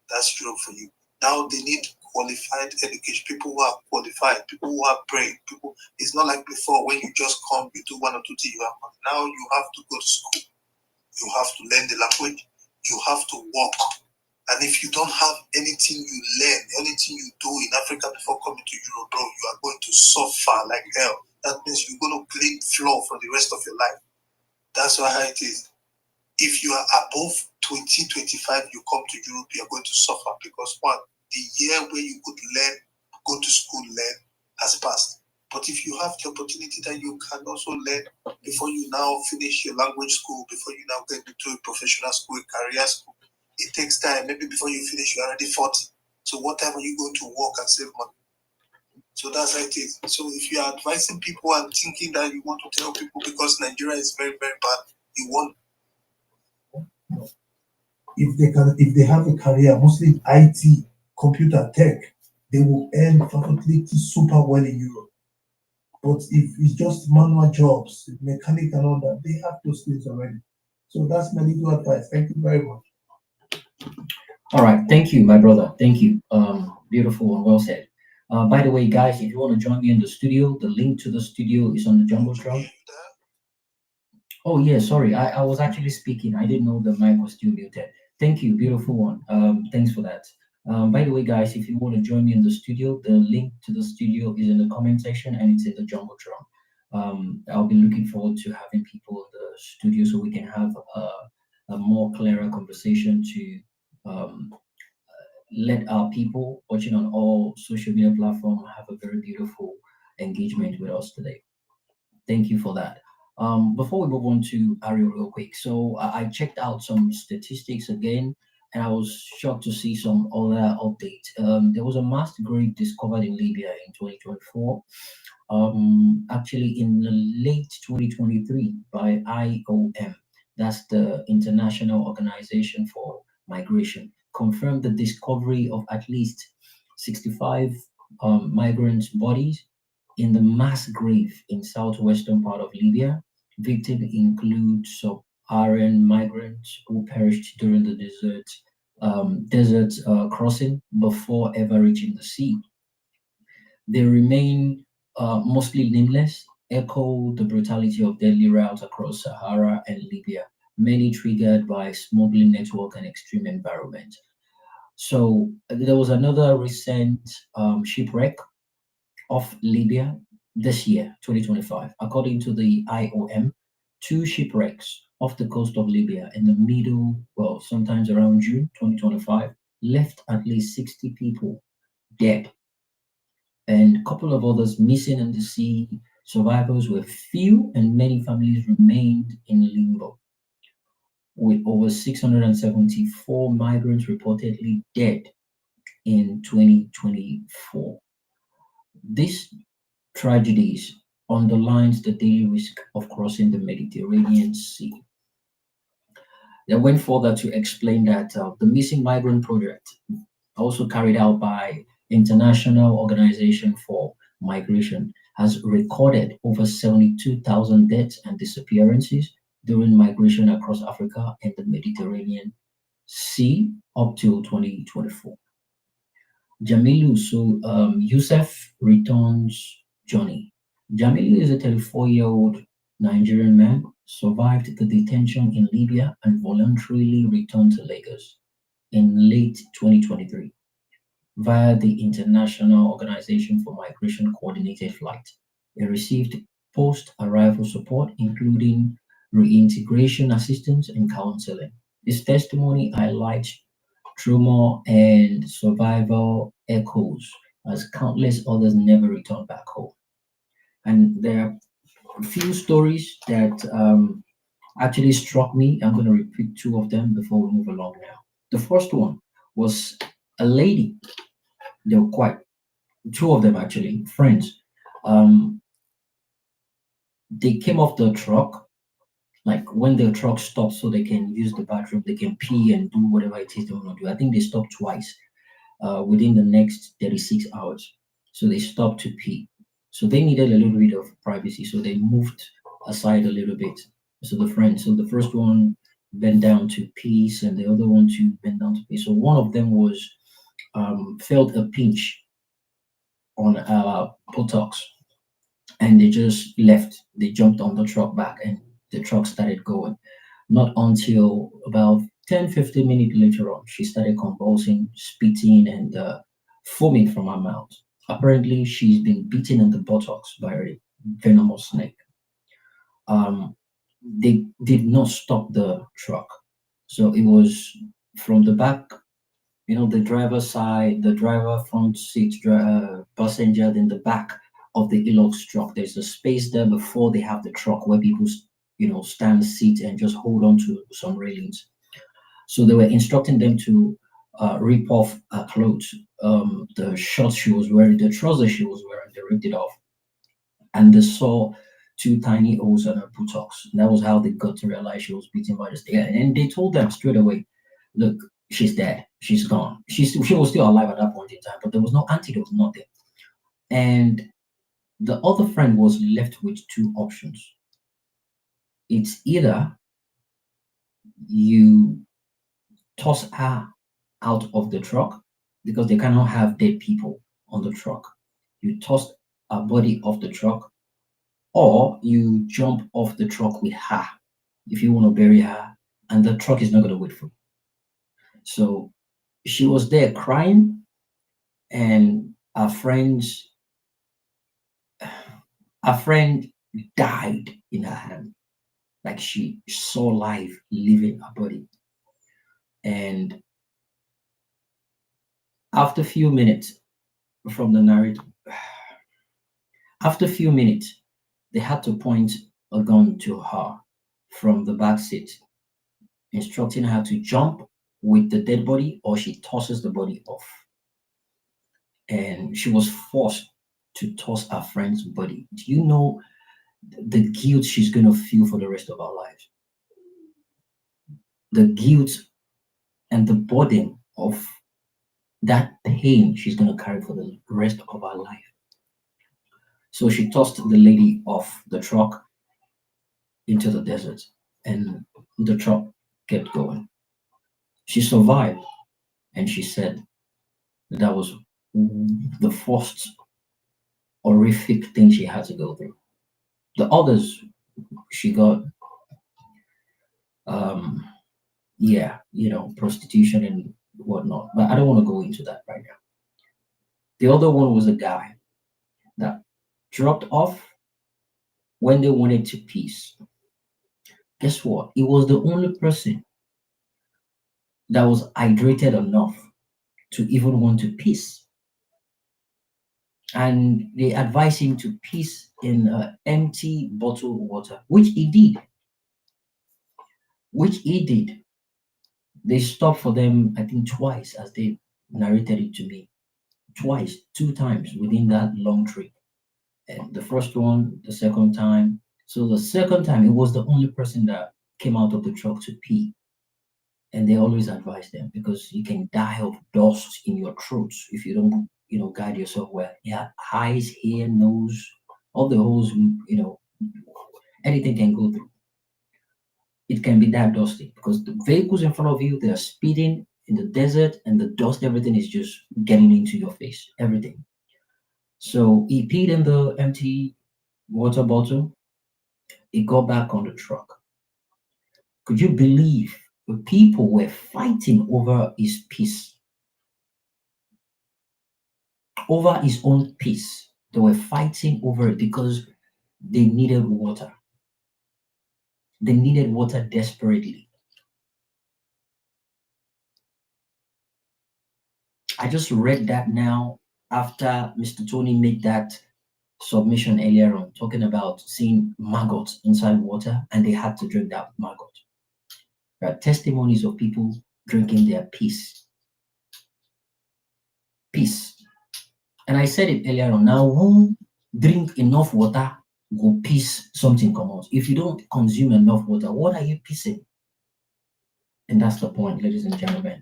[SPEAKER 10] That's Europe for you. Now they need qualified education, people who are qualified, people who are brain, people. It's not like before when you just come, you do one or two things, you have money. Now you have to go to school. You have to learn the language. You have to work. And if you don't have anything you learn, anything you do in Africa before coming to Europe, bro, you are going to suffer like hell. That means you're going to clean floor for the rest of your life. That's how it is. If you are above 20, 25, you come to Europe, you are going to suffer because one, the year where you could learn, go to school, learn, has passed. But if you have the opportunity that you can also learn before you now finish your language school, before you now get into a professional school, a career school, it takes time. Maybe before you finish, you're already 40. So what time are you going to work and save money? So that's how it is. So if you are advising people and thinking that you want to tell people because Nigeria is very, very bad, you won't.
[SPEAKER 11] If they have a career, mostly IT, computer, tech, they will earn perfectly super well in Europe. But if it's just manual jobs, mechanic and all that, they have those skills already. So that's my little advice. Thank you very much.
[SPEAKER 1] All right, thank you, my brother. Thank you. Beautiful and well said. By the way, guys, if you want to join me in the studio, the link to the studio is on the jumbotron. Oh yeah, sorry, I was actually speaking. I didn't know the mic was still muted. Thank you, beautiful one. Thanks for that. By the way, guys, if you want to join me in the studio, the link to the studio is in the comment section and it's in the jumbotron. I'll be looking forward to having people in the studio so we can have a more clearer conversation to let our people watching on all social media platforms have a very beautiful engagement with us today. Thank you for that. Before we move on to Ariel real quick, so I checked out some statistics again, and I was shocked to see some other updates. There was a mass grave discovered in Libya in 2024. Actually, in the late 2023 by IOM, that's the International Organization for Migration, confirmed the discovery of at least 65 migrants' bodies in the mass grave in southwestern part of Libya. Victims include sub-Saharan migrants who perished during the desert crossing before ever reaching the sea. They remain mostly nameless, echo the brutality of deadly routes across Sahara and Libya, many triggered by smuggling network and extreme environment. So there was another recent shipwreck of Libya this year, 2025. According to the IOM, two shipwrecks off the coast of Libya in the middle, well, sometimes around June 2025, left at least 60 people dead and a couple of others missing in the sea. Survivors were few and many families remained in limbo, with over 674 migrants reportedly dead in 2024. This tragedies underlines the daily risk of crossing the Mediterranean Sea. They went further to explain that the Missing Migrant Project, also carried out by International Organization for Migration, has recorded over 72,000 deaths and disappearances during migration across Africa and the Mediterranean Sea up till 2024. Jamilu, so Youssef returns Johnny. Jamilu is a 34-year-old Nigerian man, survived the detention in Libya and voluntarily returned to Lagos in late 2023 via the International Organization for Migration Coordinated Flight. He received post-arrival support, including reintegration assistance and counseling. His testimony highlights trauma and survival echoes as countless others never returned back home. And there are a few stories that actually struck me. I'm going to repeat two of them before we move along now. The first one was a lady. They were quite, two of them actually, friends. They came off the truck, like when the truck stopped so they can use the bathroom, they can pee and do whatever it is they want to do. I think they stopped twice within the next 36 hours. So they stopped to pee. So they needed a little bit of privacy. So they moved aside a little bit. So the first one bent down to pee, and the other one to bend down to pee. So one of them was felt a pinch on buttocks, and they just left. They jumped on the truck back, and the truck started going. Not until about 10-15 minutes later on, she started convulsing, spitting, and foaming from her mouth. Apparently, she's been bitten in the buttocks by a venomous snake. They did not stop the truck. So it was from the back, the driver's side, the driver front seat, passenger, then the back of the Hilux truck. There's a space there before they have the truck where people, stand, sit, and just hold on to some railings. So they were instructing them to rip off her clothes, the shorts she was wearing, the trousers she was wearing. They ripped it off, and they saw two tiny holes on her buttocks. That was how they got to realize she was beaten by the snake. And they told them straight away, "Look, she's dead. She's gone. She was still alive at that point in time, but there was no antidote, nothing." And the other friend was left with two options. It's either you toss her out of the truck, because they cannot have dead people on the truck. You toss her body off the truck, or you jump off the truck with her if you want to bury her, and the truck is not going to wait for you. So she was there crying, and our friend died in her hand. Like she saw life leaving her body. And after a few minutes from the narrative, after a few minutes, they had to point a gun to her from the back seat, instructing her to jump with the dead body or she tosses the body off. And she was forced to toss her friend's body. Do you know the guilt she's going to feel for the rest of her life? The guilt and the burden of that pain she's going to carry for the rest of her life. So she tossed the lady off the truck into the desert, and the truck kept going. She survived, and she said that was the first horrific thing she had to go through. The others, she got, um, yeah, prostitution and whatnot. But I don't want to go into that right now. The other one was a guy that dropped off when they wanted to peace. Guess what? He was the only person that was hydrated enough to even want to peace. And they advised him to peace in empty bottled water, which he did. Which he did. They stopped for them, I think, twice, as they narrated it to me. Twice, 2 times within that long trip. And the first one, the second time. So the second time, it was the only person that came out of the truck to pee. And they always advise them because you can die of dust in your throat if you don't, guide yourself well. Yeah, eyes, hair, nose, all the holes, anything can go through. It can be that dusty because the vehicles in front of you, they are speeding in the desert, and the dust, everything is just getting into your face, everything. So he peed in the empty water bottle. He got back on the truck. Could you believe the people were fighting over his peace? Over his own peace. They were fighting over it because they needed water. They needed water desperately. I just read that now after Mr. Tony made that submission earlier on, talking about seeing maggots inside water and they had to drink that maggot. There are testimonies of people drinking their peace. Peace. And I said it earlier on. Now, who drink enough water will peace something comes. If you don't consume enough water, what are you peacing? And that's the point, ladies and gentlemen.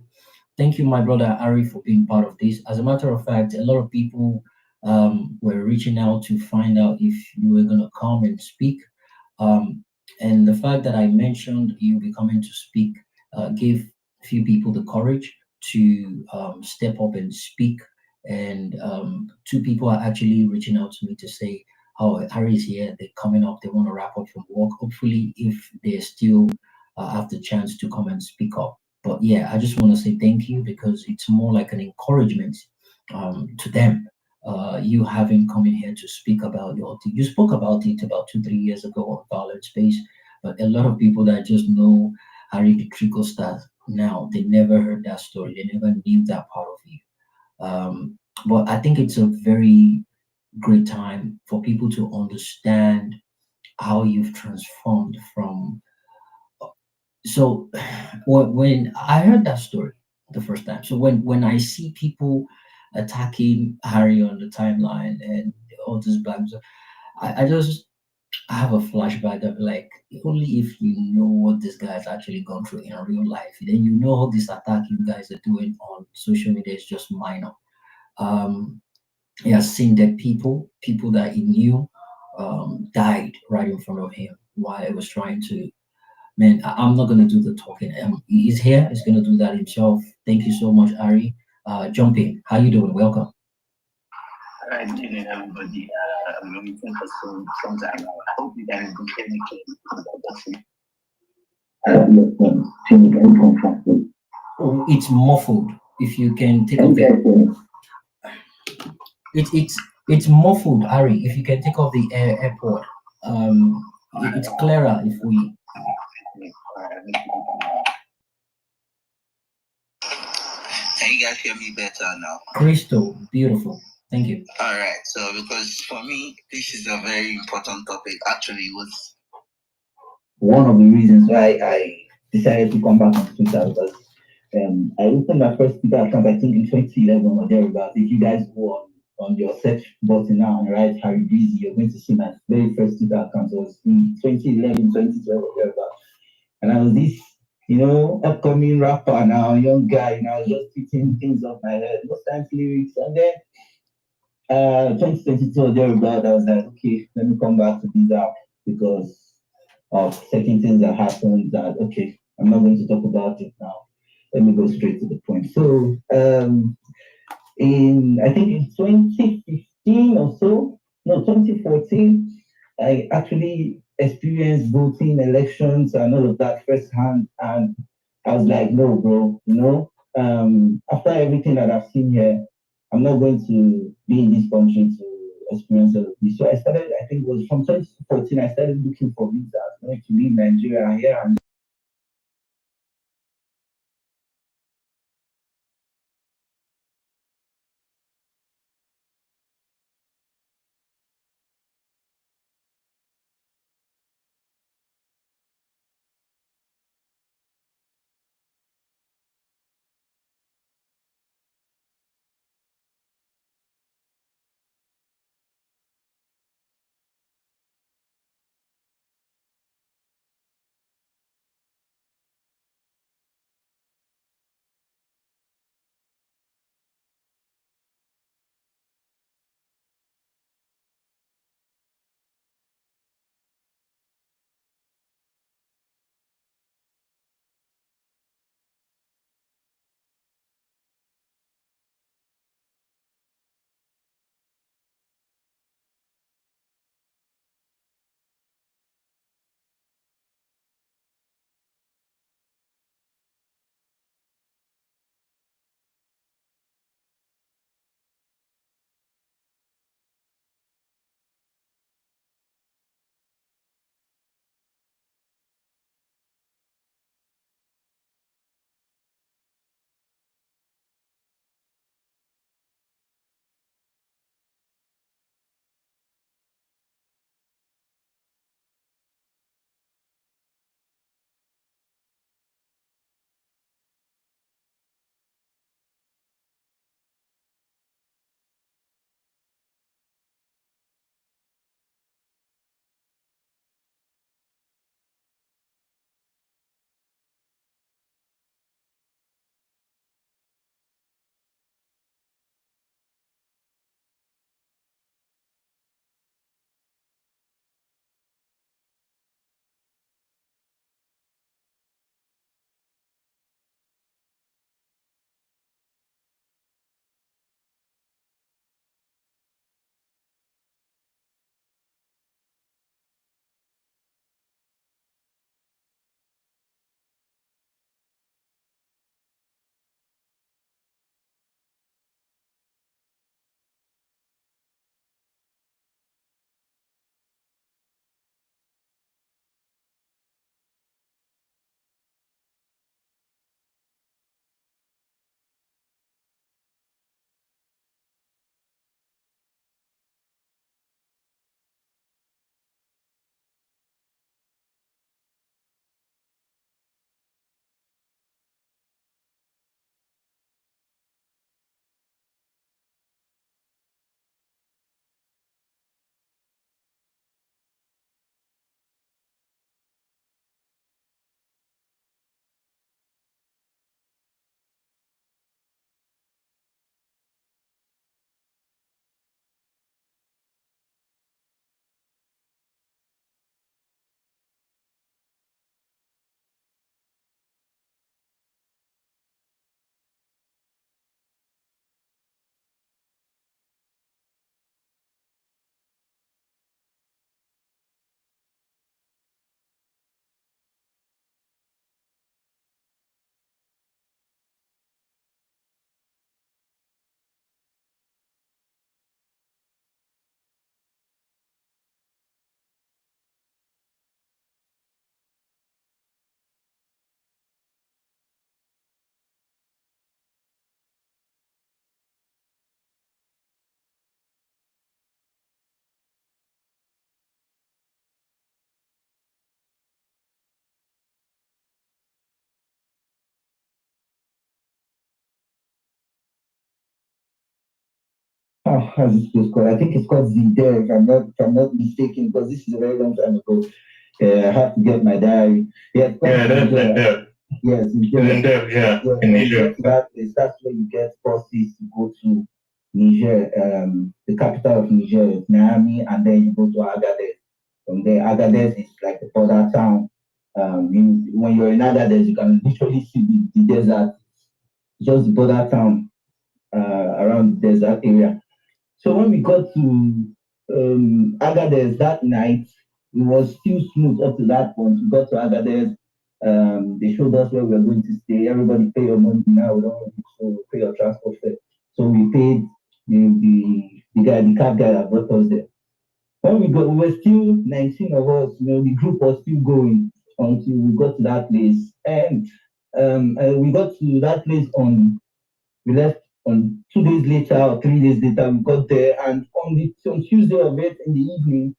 [SPEAKER 1] Thank you, my brother Ari, for being part of this. As a matter of fact, a lot of people were reaching out to find out if you were going to come and speak. And the fact that I mentioned you be coming to speak gave few people the courage to step up and speak. And 2 people are actually reaching out to me to say, "Oh, Ari is here. They're coming up. They want to wrap up from work. Hopefully, if they still have the chance to come and speak up." But yeah, I just want to say thank you because it's more like an encouragement to them. You having come in here to speak about you spoke about it about 2, 3 years ago on Violent Space, but a lot of people that just know Harry the Trickle Star now, they never heard that story, they never knew that part of you. But I think it's a very great time for people to understand how you've transformed from. So when I heard that story the first time, so when I see people attacking Harry on the timeline and all these bags, I just have a flashback of like, only if you know what this guy's actually gone through in real life, then you know how this attack you guys are doing on social media is just minor. He has seen that people that he knew, died right in front of him while he was trying to. Man, I'm not gonna do the talking. He's here. He's gonna do that himself. Thank you so much, Ari. Jump in. How you doing? Welcome.
[SPEAKER 12] Alright, good evening, everybody. I'm waiting for some time now. I hope you guys can hear me clearly. Yes, very fantastic.
[SPEAKER 1] Oh, it's muffled. If you can take off the it's muffled, Harry. If you can take off the airport, it's clearer if we.
[SPEAKER 12] Can you guys hear me better now?
[SPEAKER 1] Crystal, beautiful. Thank you.
[SPEAKER 12] All right. So, because for me, this is a very important topic. Actually, it was one of the reasons why I decided to come back on Twitter because I opened my first Twitter account, I think in 2011 or thereabouts. If you guys go on your search button now and write Harry Breezy, you're going to see my very first Twitter account. So it was in 2011, 2012 or thereabouts. And I was this, upcoming rapper now, young guy, and I was just tweeting things off my head, most times lyrics. And then 2022 or thereabouts, I was like, okay, let me come back to this app because of certain things that happened that, okay, I'm not going to talk about it now. Let me go straight to the point. So, I think in 2015 or so, no, 2014, I actually experienced voting, elections, and all of that firsthand. And I was like, no, bro, after everything that I've seen here, I'm not going to be in this country to experience all of this. So I started, I think it was from 2014, I started looking for visas, to leave Nigeria here and how's this place called? I think it's called Zidane, if I'm not mistaken, because this is a very long time ago. I have to get my diary. Yeah, it's called
[SPEAKER 9] that's
[SPEAKER 12] Zidane.
[SPEAKER 9] Zendel.
[SPEAKER 12] Yes,
[SPEAKER 9] Zendel,
[SPEAKER 12] yeah,
[SPEAKER 9] in
[SPEAKER 12] when you
[SPEAKER 9] Niger.
[SPEAKER 12] get to that place, that's where you get buses to go to Niger, the capital of Niger is Niamey, and then you go to Agadez. From there, Agadez is like the border town. When you're in Agadez, you can literally see the desert, just the border town around the desert area. So when we got to Agadez that night, it was still smooth up to that point. We got to Agadez. They showed us where we were going to stay. Everybody pay your money now. We don't need to pay your transport fare. So we paid the cab guy that brought us there. When we were still 19 of us. The group was still going until we got to that place. And we got to that place we left on 2 days later or 3 days later. We got there, and on Tuesday of it in the evening,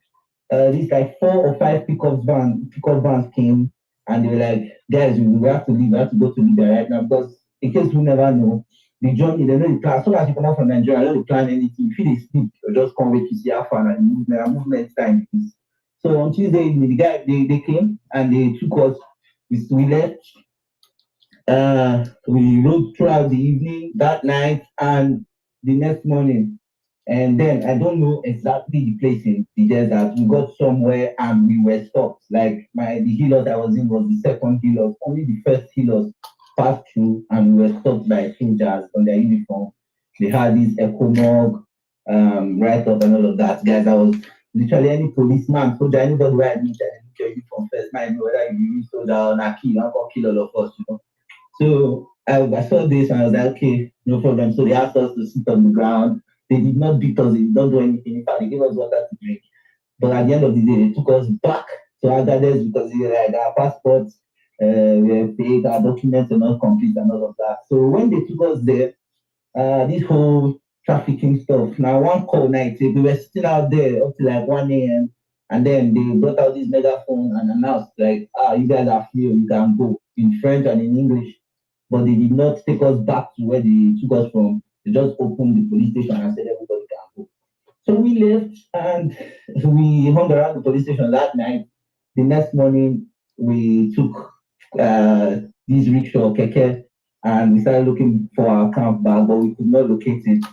[SPEAKER 12] these like 4 or 5 pickup vans came, and they were like, guys, we have to leave. We have to go to Libya right now, because in case we never know, the journey, they know the plan. As soon as you come out from Nigeria, they don't plan anything. If you dey sleep, you just come wait to see how far and movement time is. So on Tuesday evening, the guy they came and they took us. We left. We rode throughout the evening that night and the next morning. And then I don't know exactly the place in the desert. We got somewhere and we were stopped. Like the healers I was in was the second healers. Only the first healers passed through, and we were stopped by soldiers on their uniform. They had this econog right up and all of that. Guys, I was literally any policeman, soldier, anybody where I meet, I need your uniform first. Mind me whether you soldier or Naki, I'm gonna kill all of us. So I saw this and I was like, okay, no problem. So they asked us to sit on the ground. They did not beat us, they did not do anything. In fact, they gave us water to drink. But at the end of the day, they took us back to Agadez because they were like, our passports were fake, our documents were not complete, and all of that. So when they took us there, this whole trafficking stuff. Now, one call night, we were sitting out there up to like 1 a.m. And then they brought out this megaphone and announced, like, you guys are free, you can go, in French and in English. But they did not take us back to where they took us from. They just opened the police station and said everybody can go. So we left and we hung around the police station that night. The next morning, we took this rickshaw, keke, and we started looking for our camp back, but we could not locate it.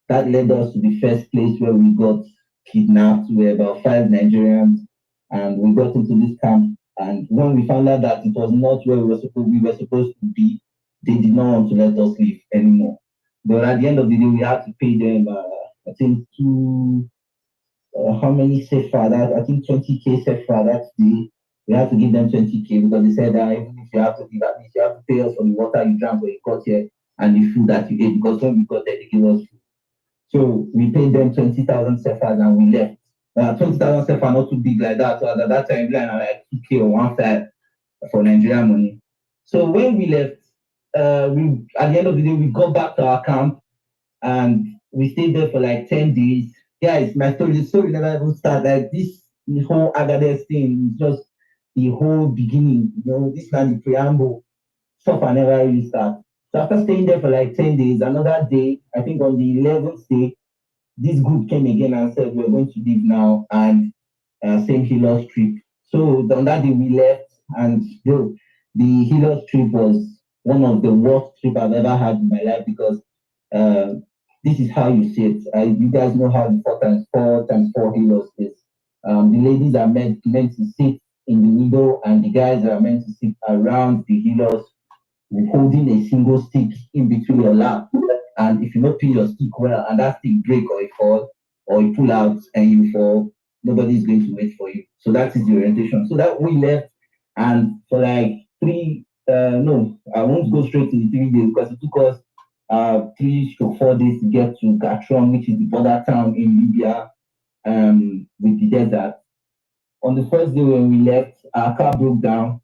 [SPEAKER 12] That led us to the first place where we got kidnapped. We were about 5 Nigerians, and we got into this camp. And when we found out that it was not where we were supposed to be, they did not want to let us leave anymore. But at the end of the day, we had to pay them, I think, how many sefa that? I think 20K sefa that day. We had to give them 20K because they said that even if you have to give, at least you have to pay us for the water you drank when you got here and the food that you ate, because when we got there, they gave us food. So we paid them 20,000 sefas and we left. 20,000 sefa not too big like that. So at that time, like 2K or 1.5 for Nigerian money. So when we left, we at the end of the day, we got back to our camp and we stayed there for like 10 days. Guys, the story never even started. Like this whole Agadez thing is just the whole beginning. This is not the preamble. Stuff I never really start. So after staying there for like 10 days, another day, I think on the 11th day, this group came again and said, we're going to leave now, and same Healers trip. So on that day we left, and the Healers trip was one of the worst trip I've ever had in my life, because this is how you sit. You guys know how the 4x4 Healers is. The ladies are meant to sit in the middle, and the guys are meant to sit around the Healers, holding a single stick in between your lap. And if you not pin your stick well and that stick break or it fall or you pull out and you fall, nobody's going to wait for you. So that is the orientation. So that we left, and for like I won't go straight to the 3 days because it took us 3 to 4 days to get to Gatron, which is the border town in Libya, with the desert. On the first day when we left, our car broke down,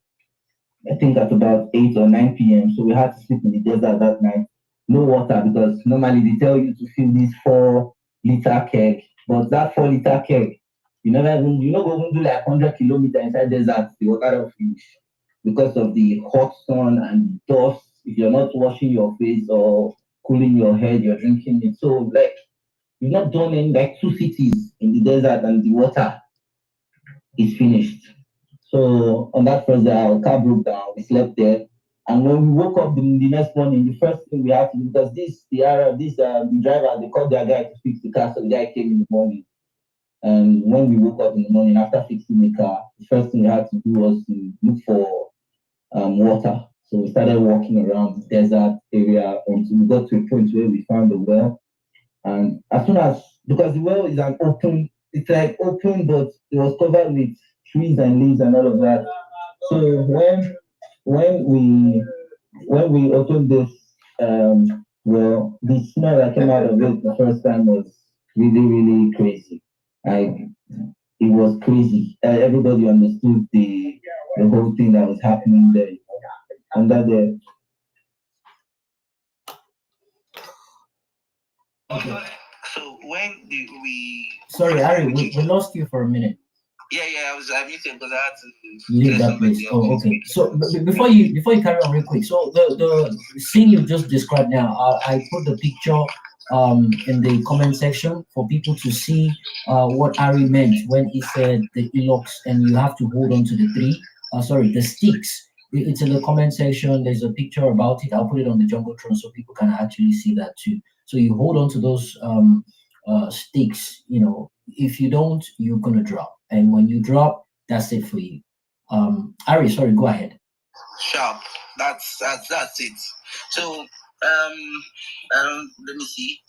[SPEAKER 12] I think at about 8 or 9 p.m. So we had to sleep in the desert that night. No water, because normally they tell you to fill this 4-liter keg, but that 4-liter keg, you're not going to do like 100 kilometers inside desert, the water don't finish because of the hot sun and dust. If you're not washing your face or cooling your head, you're drinking it. So like We've not done any like 2 cities in the desert and the water is finished. So on that first day, our car broke down. We slept there, and when we woke up the next morning, the first thing we had to do, because the driver, they called their guy to fix the car, so the guy came in the morning. And when we woke up in the morning after fixing the car, the first thing we had to do was to look for water. So we started walking around the desert area until we got to a point where we found the well. And as soon as, because the well is an open, it's like open, but it was covered with trees and leaves and all of that. So when we when we opened this well, the smell that came out of it the first time was really, really crazy. Like it was crazy. Everybody understood the whole thing that was happening there. And that the
[SPEAKER 1] So when we sorry, Ari, we lost you for a minute.
[SPEAKER 12] Yeah, I was muted because I had to.
[SPEAKER 1] You leave that place. Oh, okay. So before you carry on real quick, so the scene you just described now, I put the picture in the comment section for people to see what Ari meant when he said the elox and you have to hold on to the sticks. It's in the comment section. There's a picture about it. I'll put it on the Jumbotron so people can actually see that too. So you hold on to those sticks. You know, if you don't, you're gonna drop. And when you drop, that's it for you. Ari, sorry, go ahead.
[SPEAKER 12] Sharp. That's it. So let me see.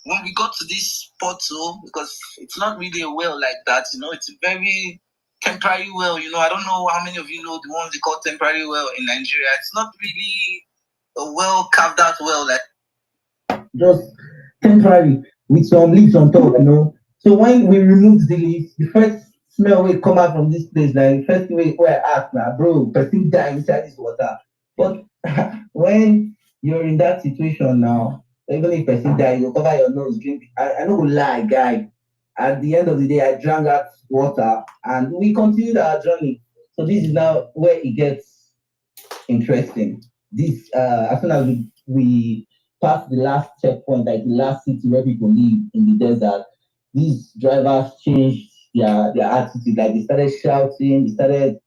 [SPEAKER 12] When we got to this portal, because it's not really a well like that, it's a very temporary well. I don't know how many of you know the ones they call temporary well in Nigeria. It's not really a well carved out well, like just temporary with some leaves on top. So when we removed the leaves, the first smell will come out from this place. Like the first way where I asked now, bro, person die inside this water. But when you're in that situation now, even if person die, you cover your nose, drink. I don't lie, guy. At the end of the day, I drank that water and we continued our journey. So this is now where it gets interesting. This as soon as we pass the last checkpoint, like the last city where people live in the desert, these drivers changed their attitude. Like they started shouting, they started,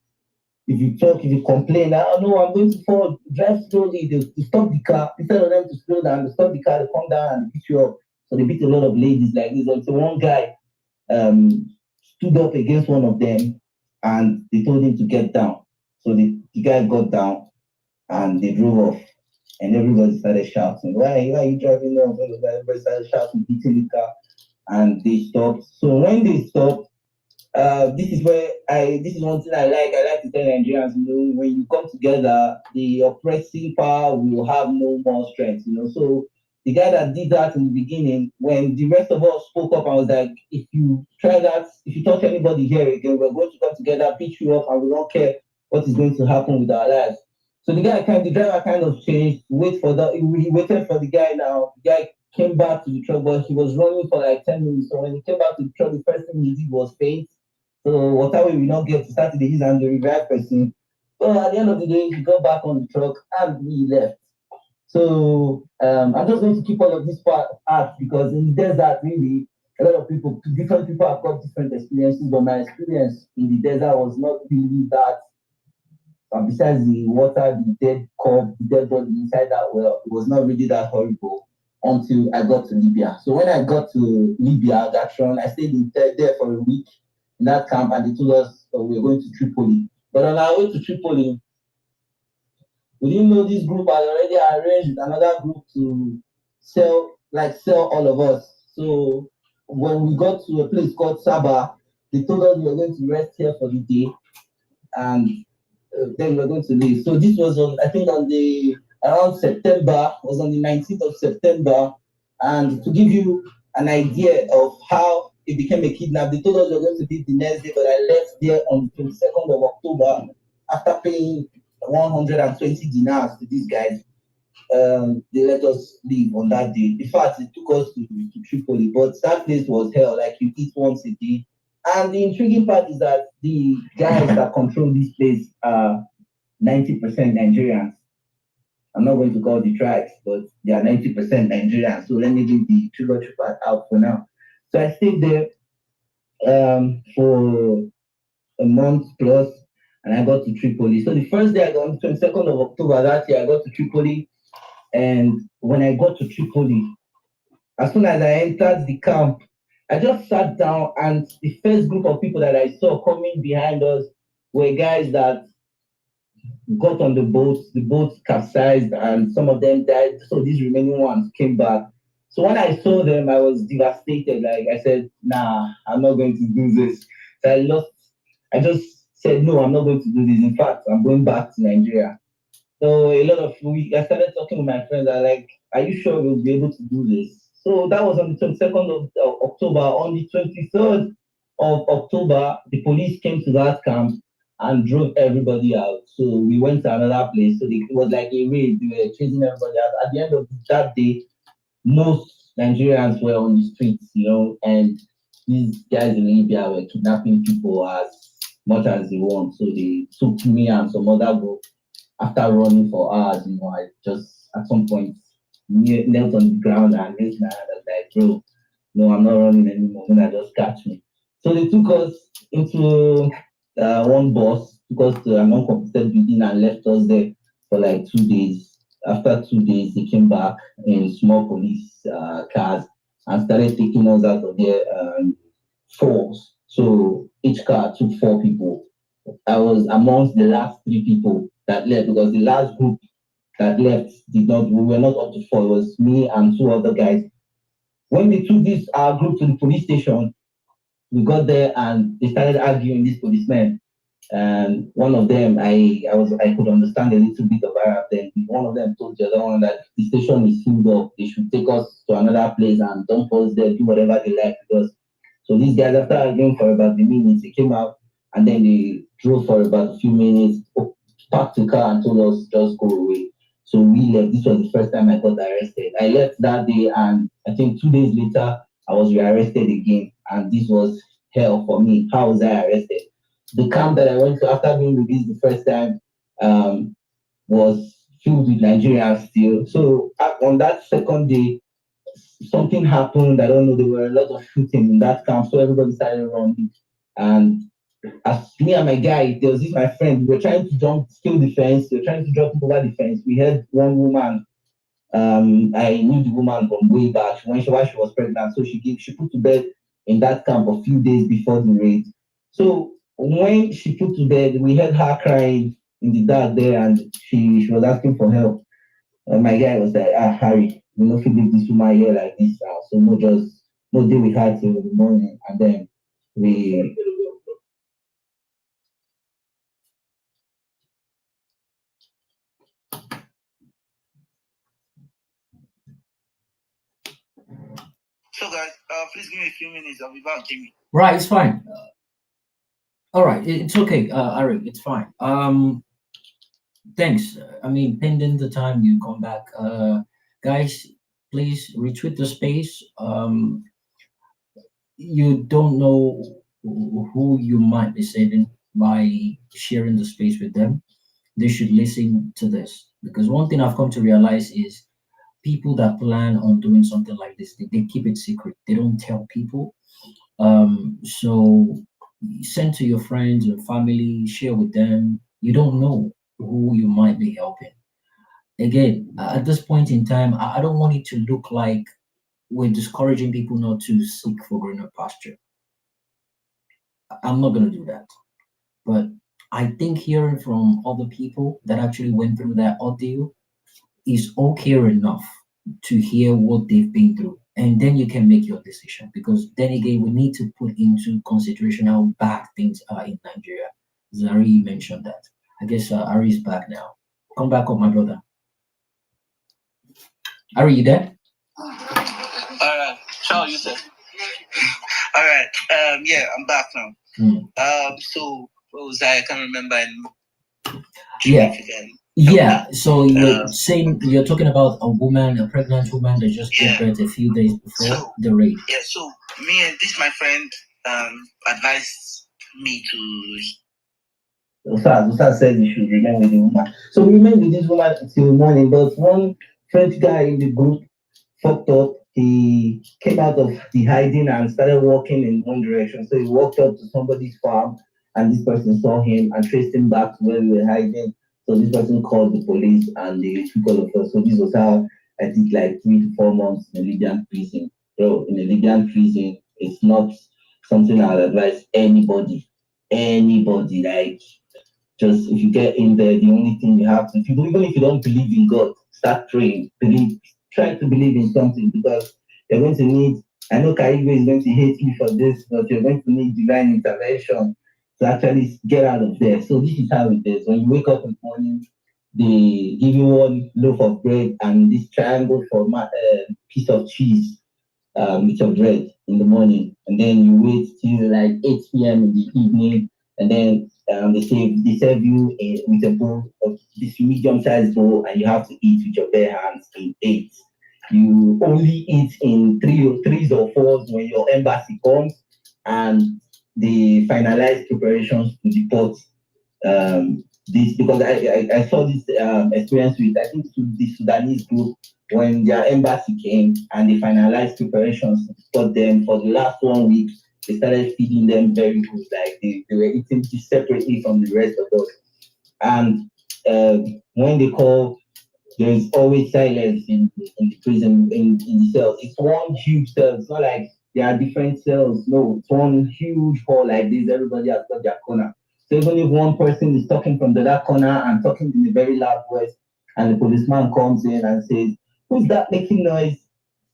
[SPEAKER 12] if you talk, if you complain, oh no, I'm going to fall, drive slowly, they stop the car. Instead of them to slow down, they stop the car, they come down and they beat you up. So they beat a lot of ladies like this. So one guy stood up against one of them and they told him to get down. So the guy got down and they drove off. And everybody started shouting, why are you driving off? Everybody started shouting, beating the car, and they stopped. So when they stopped, this is one thing I like. I like to tell Nigerians, when you come together, the oppressive power will have no more strength. So the guy that did that in the beginning, when the rest of us spoke up, I was like, if you try that, if you touch anybody here again, we're going to come together, beat you up, and we don't care what is going to happen with our lives. So the driver kind of changed. He waited for the guy now. The guy came back to the truck, but he was running for like 10 minutes. So when he came back to the truck, the first thing he did was faint. So whatever we not get to start the his and the revive person. So at the end of the day, he got back on the truck and we left. So I'm just going to keep all of this part out because in the desert, really, a lot of different people have got different experiences, but my experience in the desert was not really that. Besides the water, the dead corpse, the dead body inside that well, it was not really that horrible until I got to Libya. So when I got to Libya, Gatron, I stayed there for a week in that camp, and they told us we were going to Tripoli. But on our way to Tripoli, we didn't know this group had already arranged with another group to sell all of us. So when we got to a place called Sabah, they told us we were going to rest here for the day, and then we were going to leave. So this was I think around September, was on the 19th of September. And to give you an idea of how it became a kidnap, they told us we were going to leave the next day, but I left there on the 22nd of October after paying 120 dinars to these guys. They let us leave on that day. In fact, it took us to Tripoli, but that place was hell. Like you eat once a day. And the intriguing part is that the guys that control this place are 90% Nigerians. I'm not going to call the tribes, but they are 90% Nigerian. So let me leave the tribal part out for now. So I stayed there for a month plus, and I got to Tripoli. So the first day I got on the 22nd of October that year, I got to Tripoli. And when I got to Tripoli, as soon as I entered the camp, I just sat down, and the first group of people that I saw coming behind us were guys that got on the boat capsized, and some of them died. So these remaining ones came back. So when I saw them, I was devastated. Like I said, nah, I'm not going to do this. So I just said, no, I'm not going to do this. In fact, I'm going back to Nigeria. So I started talking with my friends. I like, are you sure we'll be able to do this? So that was on the 22nd of October. On the 23rd of October, the police came to that camp and drove everybody out. So we went to another place. So it was like a raid. They were chasing everybody out. At the end of that day, most Nigerians were on the streets, and these guys in Libya were kidnapping people as much as they want. So they took me and some other group. After running for hours, I just at some point knelt on the ground and raised my hand and like, bro, no, I'm not running anymore. When I just catch me. So they took us into one bus, took us to an uncompleted building and left us there for like 2 days. After 2 days, they came back in small police cars and started taking us out of there fours. So each car took 4 people. I was amongst the last 3 people that left because the last group that left we were not up to 4. It was me and 2 other guys. When they took this group to the police station, we got there and they started arguing, these policemen. And one of them, I could understand a little bit of Arab. Then one of them told the other one that the station is filled up. They should take us to another place and dump us there, do whatever they like with us. So these guys, after arguing for about a minute, they came out and then they drove for about a few minutes, parked the car and told us just go away. So we left. This was the first time I got arrested. I left that day, and I think 2 days later I was rearrested again, and this was hell for me. How was I arrested? The camp that I went to after being released the first time was filled with Nigerians still. So on that second day, something happened. I don't know. There were a lot of shooting in that camp, so everybody started running. And as me and my guy, there was this my friend. We were trying to scale the fence. We were trying to jump over the fence. We had one woman. I knew the woman from way back while she was pregnant. So she put to bed in that camp a few days before the raid. So when she put to bed, we heard her crying in the dark there, and she was asking for help. And my guy was like, Harry, we know if you leave this woman here like this now. So no deal with her till the morning. And then we So guys, please give me a few minutes. I'll be back, Jimmy.
[SPEAKER 1] Right, it's fine. All right, it's okay, Ari, it's fine. Thanks. I mean, pending the time you come back, guys, please retweet the space. You don't know who you might be saving by sharing the space with them. They should listen to this because one thing I've come to realize is people that plan on doing something like this, they keep it secret. They don't tell people. So send to your friends and family, share with them. You don't know who you might be helping. Again, at this point in time, I don't want it to look like we're discouraging people not to seek for greener pasture. I'm not going to do that. But I think hearing from other people that actually went through that ordeal is okay enough to hear what they've been through. And then you can make your decision. Because then again, we need to put into consideration how bad things are in Nigeria. Zari mentioned that. I guess Ari is back now. Come back up, my brother. Ari, you there?
[SPEAKER 12] All right. Ciao, you said. All right. Yeah, I'm back now. So what was I can't remember.
[SPEAKER 1] Yeah. Yeah, so you're saying you're talking about a pregnant woman that just gave birth a few days before the raid.
[SPEAKER 12] Yeah, so me and this my friend advised me to Usa said we should remain with the woman. So we remained with this woman till morning. But one French guy in the group fucked up. He came out of the hiding and started walking in one direction. So he walked up to somebody's farm, and this person saw him and traced him back to where we were hiding. So this person called the police, and they took all of us. So this was how I did like 3 to 4 months in a Libyan prison. So in a Libyan prison, it's not something I would advise anybody like just if you get in there, the only thing you have to, if you even if you don't believe in God, start praying. Try to believe in something because you're going to need. I know Karibe is going to hate me for this, but you're going to need divine intervention to actually get out of there. So this is how it is. When you wake up in the morning, they give you one loaf of bread and this triangle for piece of cheese with your bread in the morning, and then you wait till like 8 p.m. in the evening, and then they serve you with a bowl of this medium-sized bowl, and you have to eat with your bare hands in 8. You only eat in threes or fours when your embassy comes, and they finalize preparations to deport this because I saw this experience with I think the Sudanese group when their embassy came and they finalized preparations to support them for the last 1 week. They started feeding them very good, like they were eating separately from the rest of us. And when they call, there's always silence in the prison, in the cells. It's one huge cell. It's not like there are different cells. No, it's one huge hall like this. Everybody has got their corner. So even if one person is talking from the other corner and talking in a very loud voice, and the policeman comes in and says, "Who's that making noise?"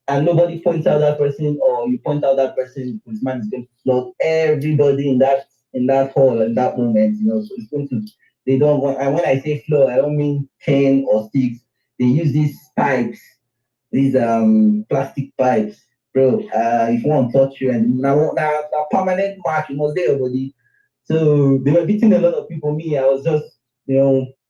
[SPEAKER 12] and nobody points out that person, or you point out that person, the policeman is going to flog everybody in that hall in that moment. So it's going to. They don't want, and when I say flog, I don't mean cane or sticks. They use these pipes, these plastic pipes, bro. If you want to touch you, and now permanent mark, you must there, buddy. So they were beating a lot of people. Me, I was just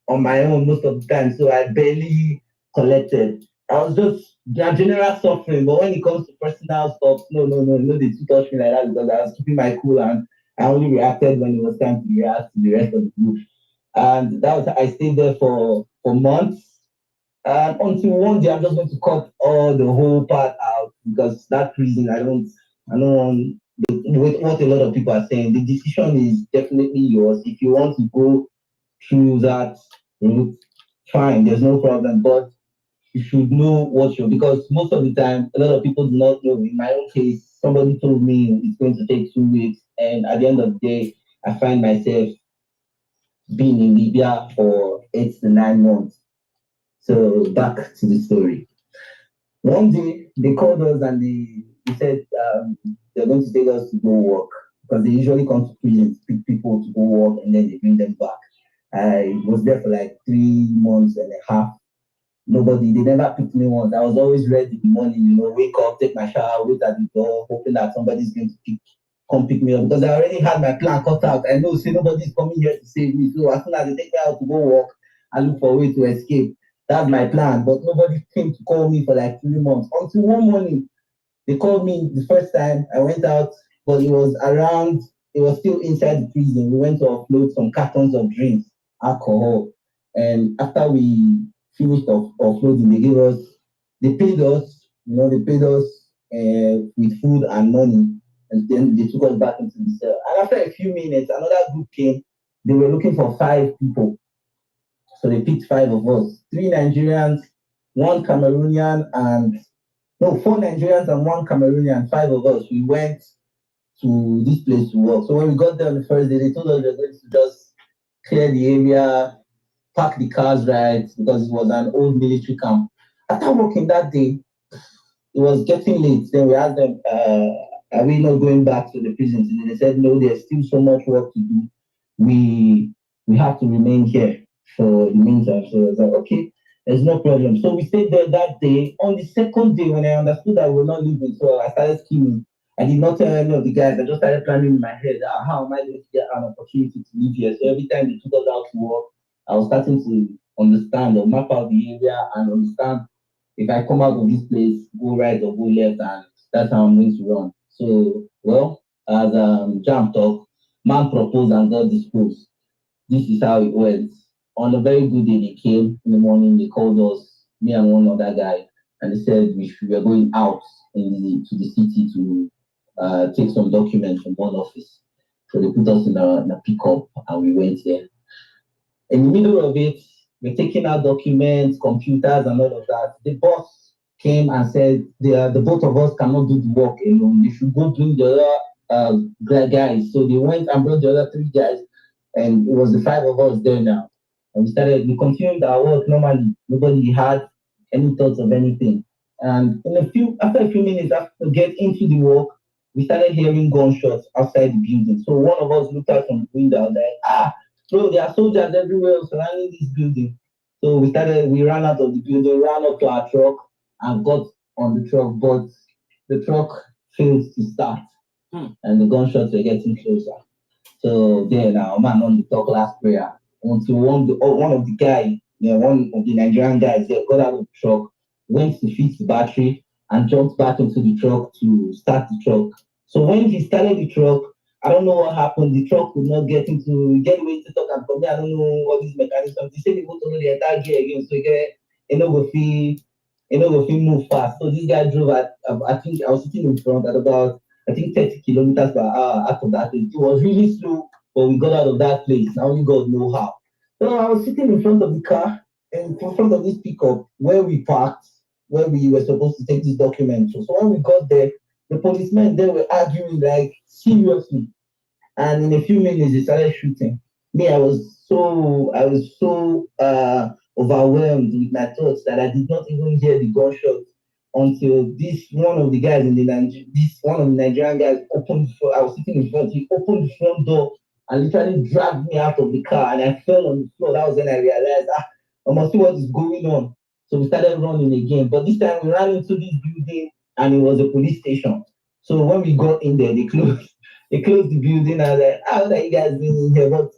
[SPEAKER 12] on my own most of the time, so I barely collected. I was just general suffering, but when it comes to personal stuff, no, they didn't touch me like that because I was keeping my cool and I only reacted when it was time to react to the rest of the group. And that was I stayed there for months. And until one day I'm just going to cut all the whole part out because that reason I don't want with what a lot of people are saying. The decision is definitely yours. If you want to go through that route, fine, there's no problem. But you should know what you're because most of the time a lot of people do not know. In my own case, somebody told me it's going to take 2 weeks, and at the end of the day, I find myself being in Libya for 8 to 9 months. So back to the story. One day they called us and they said they're going to take us to go work because they usually come to prison, pick people to go work, and then they bring them back. I was there for like 3 months and a half. They never picked me once. I was always ready in the morning, wake up, take my shower, wait at the door, hoping that somebody's going to come pick me up because I already had my plan cut out. I know, nobody's coming here to save me. So as soon as they take me out to go work, I look for a way to escape. That's my plan. But nobody came to call me for like 3 months. Until one morning, they called me the first time. I went out, but it was still inside the prison. We went to offload some cartons of drinks, alcohol. And after we finished offloading, they paid us, with food and money. And then they took us back into the cell. And after a few minutes, another group came. They were looking for 5 people. So they picked 5 of us, 3 Nigerians, 1 Cameroonian, and no, 4 Nigerians and 1 Cameroonian, 5 of us. We went to this place to work. So when we got there on the first day, they told us they were going to just clear the area, park the cars right, because it was an old military camp. After working that day, it was getting late. Then we asked them, are we not going back to the prisons? And they said, no, there's still so much work to do. We have to remain here for the meantime. So I was like, okay, there's no problem. So we stayed there that day. On the second day, when I understood that we were not leaving, so I started scheming. I did not tell any of the guys. I just started planning in my head, how am I going to get an opportunity to live here? So every time they took us out to work, I was starting to understand or map out the area and understand if I come out of this place, go right or go left, and that's how I'm going to run. So, well, as Jam talk, man proposed and God disposed. this is how it went. On a very good day, they came in the morning. They called us, me and one other guy, and they said we were going out to the city to take some documents from one office. So they put us in a pickup, and we went there. In the middle of it, we're taking out documents, computers, and all of that. The boss came and said the both of us cannot do the work alone. They should go bring the other guys. So they went and brought the other three guys, and it was the five of us there now. And we continued our work normally. Nobody had any thoughts of anything. And after a few minutes after get into the work, we started hearing gunshots outside the building. So one of us looked out from the window and like, bro, there are soldiers everywhere surrounding this building. So we ran out of the building, ran up to our truck and got on the truck, but the truck failed to start. And the gunshots were getting closer. So there now, man on the talk last prayer. Until one of the guys, one of the Nigerian guys there got out of the truck, went to fix the battery, and jumped back into the truck to start the truck. So when he started the truck, I don't know what happened. The truck could not get away to talk and come. I don't know what these mechanisms. They said they go to the entire gear again, so you know go feel move fast. So this guy drove at I think I was sitting in front at about 30 kilometers per hour out of that place. It was really slow, but we got out of that place. Now only God know how. So I was sitting in front of the car and in front of this pickup where we parked, where we were supposed to take this document. So when we got there, the policemen there were arguing like seriously. And in a few minutes they started shooting. Me, I was so overwhelmed with my thoughts that I did not even hear the gunshot until one of the Nigerian guys opened. I was sitting in front. He opened the front door and literally dragged me out of the car, and I fell on the floor. That was when I realized, I must see what is going on. So we started running again, but this time we ran into this building, and it was a police station. So when we got in there, they closed the building. I was like, what are you guys doing in here? But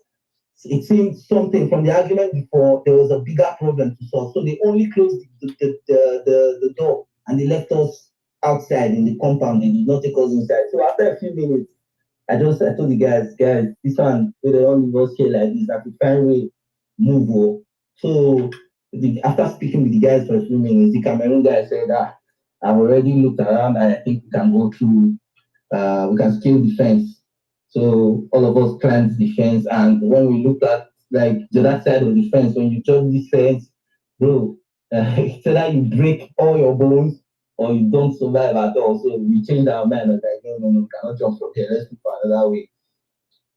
[SPEAKER 12] it seemed something from the argument before, there was a bigger problem to solve. So they only closed the door and they left us outside in the compound. They did not take us inside. So after a few minutes, I told the guys, this one, we don't leave us here like this. I could find way move. So after speaking with the guys for a few minutes, the Cameroon guy said, I've already looked around and I think we can go through, we can scale the fence. So all of us climbed the fence, and when we looked at like the other side of the fence, when you jump this fence, bro, it's either you break all your bones or you don't survive at all. So we changed our mind. I was like, no, we cannot jump from here. Let's look for another way.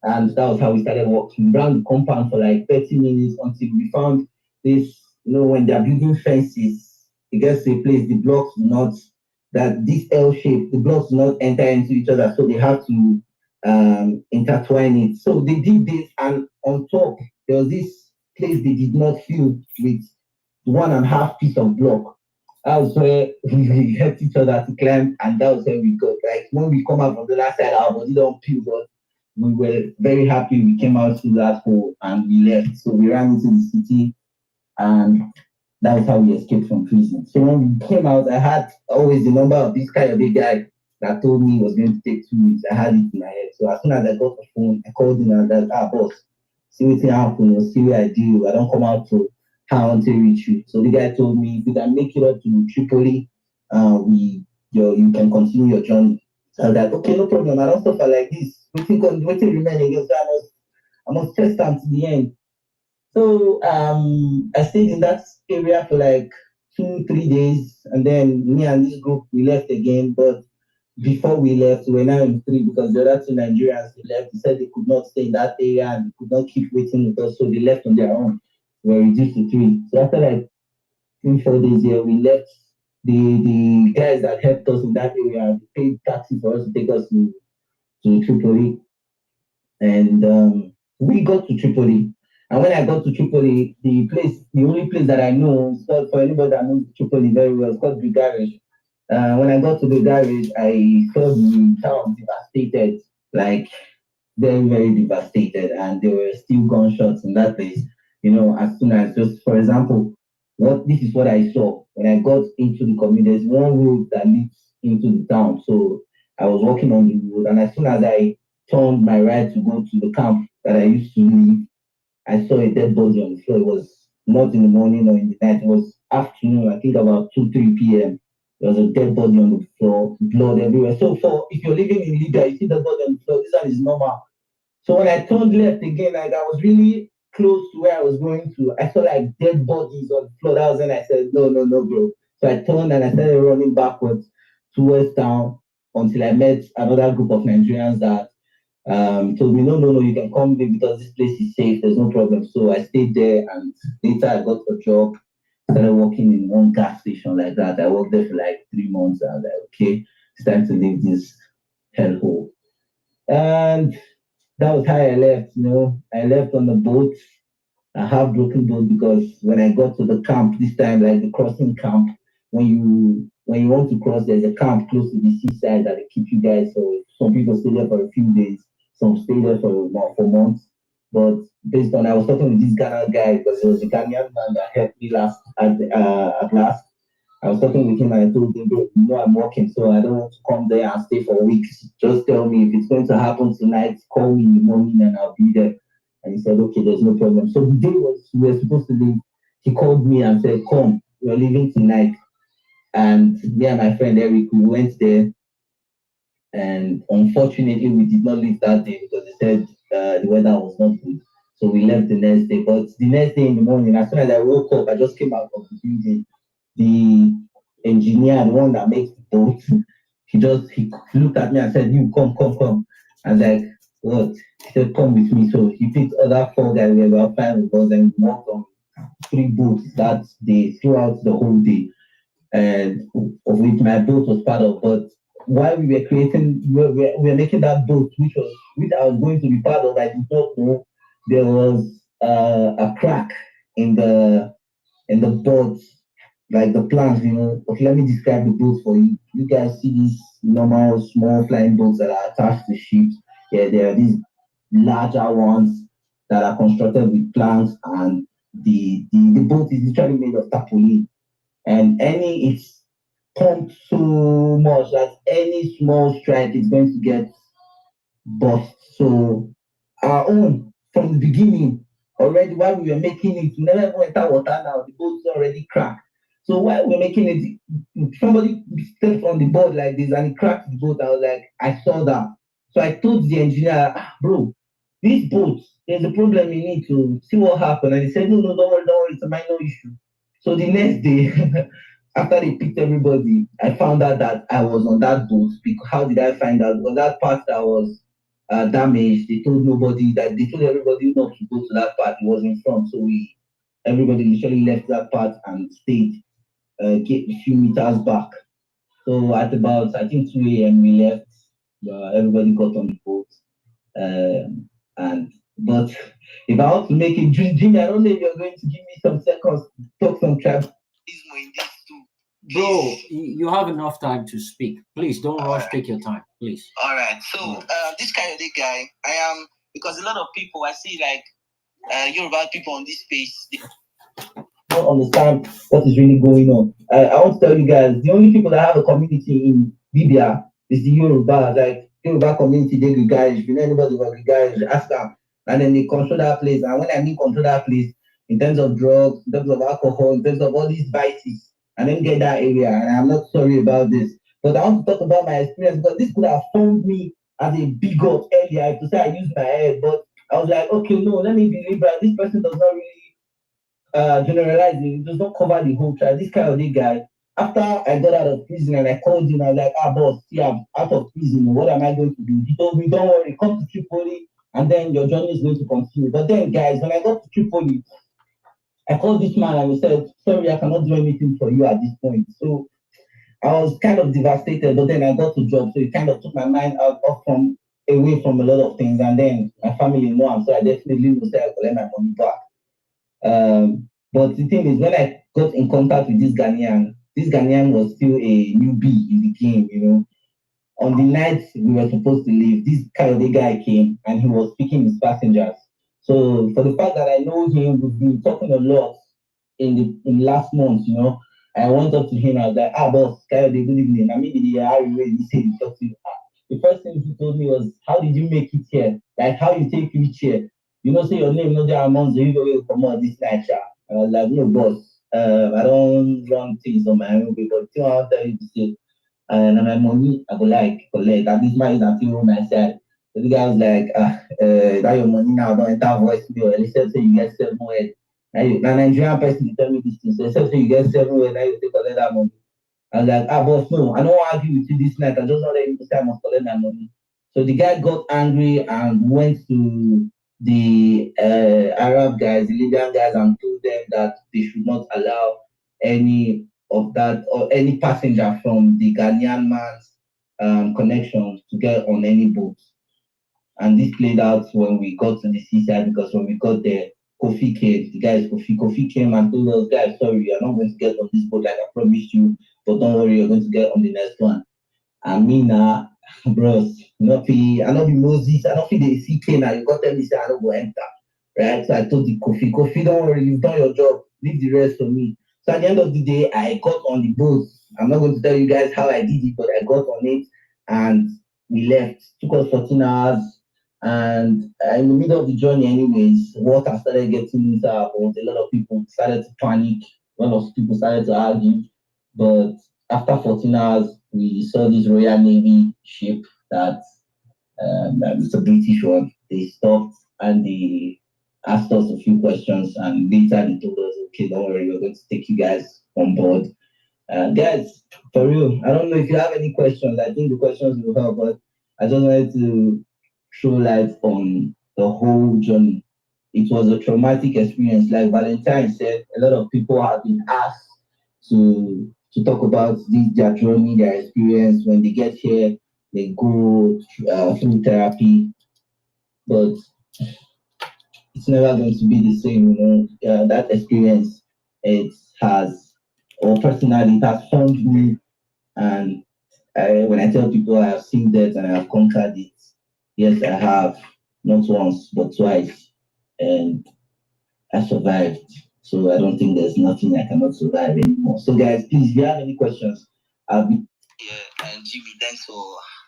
[SPEAKER 12] And that was how we started walking around the compound for like 30 minutes until we found this, when they're building fences, it gets to a place, the blocks do not, that this L shape, the blocks do not enter into each other. So they have to intertwine it. So they did this, and on top, there was this place they did not fill with 1.5 piece of block. That was where we helped each other to climb, and that was where we got. Like when we come out from the last side, our body don't peel, but we were very happy we came out through that hole and we left. So we ran into the city, and that was how we escaped from prison. So when we came out, I had always the number of this kind of big guy that told me it was going to take 2 weeks. I had it in my head. So as soon as I got the phone, I called him and I was like, boss, see what happened, see what I do. I don't come out to how I want to reach you. So the guy told me, if you can make it up to Tripoli, you can continue your journey. So I was like, okay, no problem. I don't suffer like this. Waiting remain again. So I must test them to the end. So I stayed in that area for like 2-3 days, and then me and this group we left again. But before we left, we were now in 3 because the other 2 Nigerians they left. They said they could not stay in that area and they could not keep waiting with us, so they left on their own. We were reduced to 3. So after like 3-4 days here, we left. The guys that helped us in that area paid taxi for us to take us to Tripoli, and we got to Tripoli. And when I got to Tripoli, the only place that I know, is called, for anybody that knows Tripoli very well, it's called the garage. When I got to the garage, I saw the town devastated, like very, very devastated, and there were still gunshots in that place. As soon as, just for example, this is what I saw when I got into the community. There's one road that leads into the town, so I was walking on the road, and as soon as I turned my right to go to the camp that I used to live, I saw a dead body on the floor. It was not in the morning or in the night. It was afternoon, I think about 2, 3 p.m. There was a dead body on the floor, blood everywhere. So for if you're living in Libya, you see the body on the floor, this one is normal. So when I turned left again, like I was really close to where I was going to, I saw like dead bodies on the floor. That was when I said, no, no, no, bro. So I turned and I started running backwards towards town until I met another group of Nigerians that told me, no, no, no, you can come there because this place is safe. There's no problem. So I stayed there, and later I got a job. Started working in one gas station like that. I worked there for like 3 months. And I was like, okay, it's time to leave this hellhole. And that was how I left. I left on the boat. I have broken boat because when I got to the camp this time, like the crossing camp, when you want to cross, there's a camp close to the seaside that they keep you guys. So some people stay there for a few days, some stay there for months. But based on I was talking with this Ghana guy because it was a Ghanaian man that helped me at last. I was talking with him and I told him, bro, I'm working, so I don't want to come there and stay for weeks. Just tell me if it's going to happen tonight, call me in the morning and I'll be there. And he said, okay, there's no problem. So the day we were supposed to leave, he called me and said, come, we're leaving tonight. And me and my friend Eric, we went there. And unfortunately, we did not leave that day because they said the weather was not good. So we left the next day. But the next day in the morning, as soon as I woke up, I just came out of the building. The engineer, the one that makes the boat, he looked at me and said, you come, come, come. I was like, what? He said, come with me. So he picked other 4 guys, we were 5 of us, and we walked on 3 boats that day throughout the whole day. And of which my boat was part of. But while we were making that boat, which I was going to be part of, I did not know there was a crack in the boat, like the plans, Okay, let me describe the boat for you. You guys see these normal small flying boats that are attached to ships. Yeah, there are these larger ones that are constructed with planks, and the boat is literally made of tarpaulin. And it's pumped so much that any small strike is going to get bust. So our own from the beginning, already while we were making it, we never even enter water now, the boat's already cracked. So while we were making it, somebody stepped on the board like this and it cracked the boat. I was like, I saw that. So I told the engineer, bro, this boat, there's a problem, you need to see what happened. And he said, no, no, don't worry, it's a minor issue. So the next day, after they picked everybody, I found out that I was on that boat. How did I find out? Because that part that was damaged, they told everybody not to go to that part. It was in front. So everybody literally left that part and stayed a few meters back. So at about, I think, 2 a.m. we left. Everybody got on the boat. But if I want to make it, Jimmy, I don't know if you're going to give me some seconds to talk some tribalism in this too.
[SPEAKER 1] Bro, you have enough time to speak. Please don't rush. Take your time, please.
[SPEAKER 12] All right. So this kind of guy, I am, because a lot of people I see like Yoruba people on this space, they don't understand what is really going on. I want to tell you guys, the only people that have a community in Libya is the Yoruba. Like Yoruba community, they guys. If you know anybody about the guys, ask them, and then they control that place. And when I mean control that place, in terms of drugs, in terms of alcohol, in terms of all these vices, and then get that area. And I'm not sorry about this, but I want to talk about my experience because this could have formed me as a bigot earlier to say I used my head, but I was like, okay, no, let me be liberal. This person does not really generalize it. It does not cover the whole tribe. This kind of the guy. After I got out of prison and I called him, I was like, boss, see, I'm out of prison. What am I going to do? He told me, don't worry, come to Tripoli and then your journey is going to continue. But then, guys, when I got to Tripoli, I called this man and he said, sorry, I cannot do anything for you at this point. So I was kind of devastated, but then I got a job. So it kind of took my mind away from a lot of things. And then my family know I'm so I definitely will say I collect my money back. But the thing is, when I got in contact with this Ghanaian was still a newbie in the game. On the night we were supposed to leave, this Coyote guy came and he was speaking with passengers. So for the fact that I know him, we've been talking a lot in last month, I went up to him, I was like, boss, Coyote, good evening. I mean, he said he talked to you. The first thing he told me was, how did you make it here? Like, how you take reach here? you know, say your name, no there among the you come on this night, sha. I was like, no, boss, I don't run things on my own, but you know, I'll tell you to say, and my money, I go like, collect, at least my is not feel my side. So the guy was like, that your money now, don't enter voicemail, at least say you get 7 words. Now, Nigerian person tell me this thing, so except say you get 7 words, now you take collect that money. I was like, boss, no, I don't want to argue with you this night. I just want to let you say I must collect my money. So the guy got angry and went to the Arab guys, the Libyan guys, and told them that they should not allow any of that or any passenger from the Ghanaian man's connections to get on any boat. And this played out when we got to the seaside because when we got there, Kofi came, the guys Kofi came and told us, guys, sorry, you're not going to get on this boat like I promised you, but don't worry, you're going to get on the next one. I mean, bros, not be Moses, I don't feel the CK now. You got tell me say I don't go enter. Right? So I told the Kofi, don't worry, you've done your job, leave the rest for me. So at the end of the day, I got on the boat. I'm not going to tell you guys how I did it, but I got on it and we left. Took us 14 hours. And in the middle of the journey, anyways, water started getting into our boat. A lot of people started to panic. A lot of people started to argue. But after 14 hours, we saw this Royal Navy ship that it's a British one. They stopped and they asked us a few questions. And later they told us, okay, don't worry, we're going to take you guys on board. Guys, for real, I don't know if you have any questions. I think the questions will help, but I just wanted to throw light on the whole journey. It was a traumatic experience. Like Valentine said, a lot of people have been asked to talk about their journey, their experience. When they get here, they go through therapy, but it's never going to be the same. You know, that experience, it has, or personally, it has formed me. And when I tell people I have seen that and I have conquered it, yes, I have, not once but twice, and I survived. So I don't think there's nothing I cannot survive anymore. So guys, please, if you have any questions, I'll be. Yeah, and Jimmy, thanks for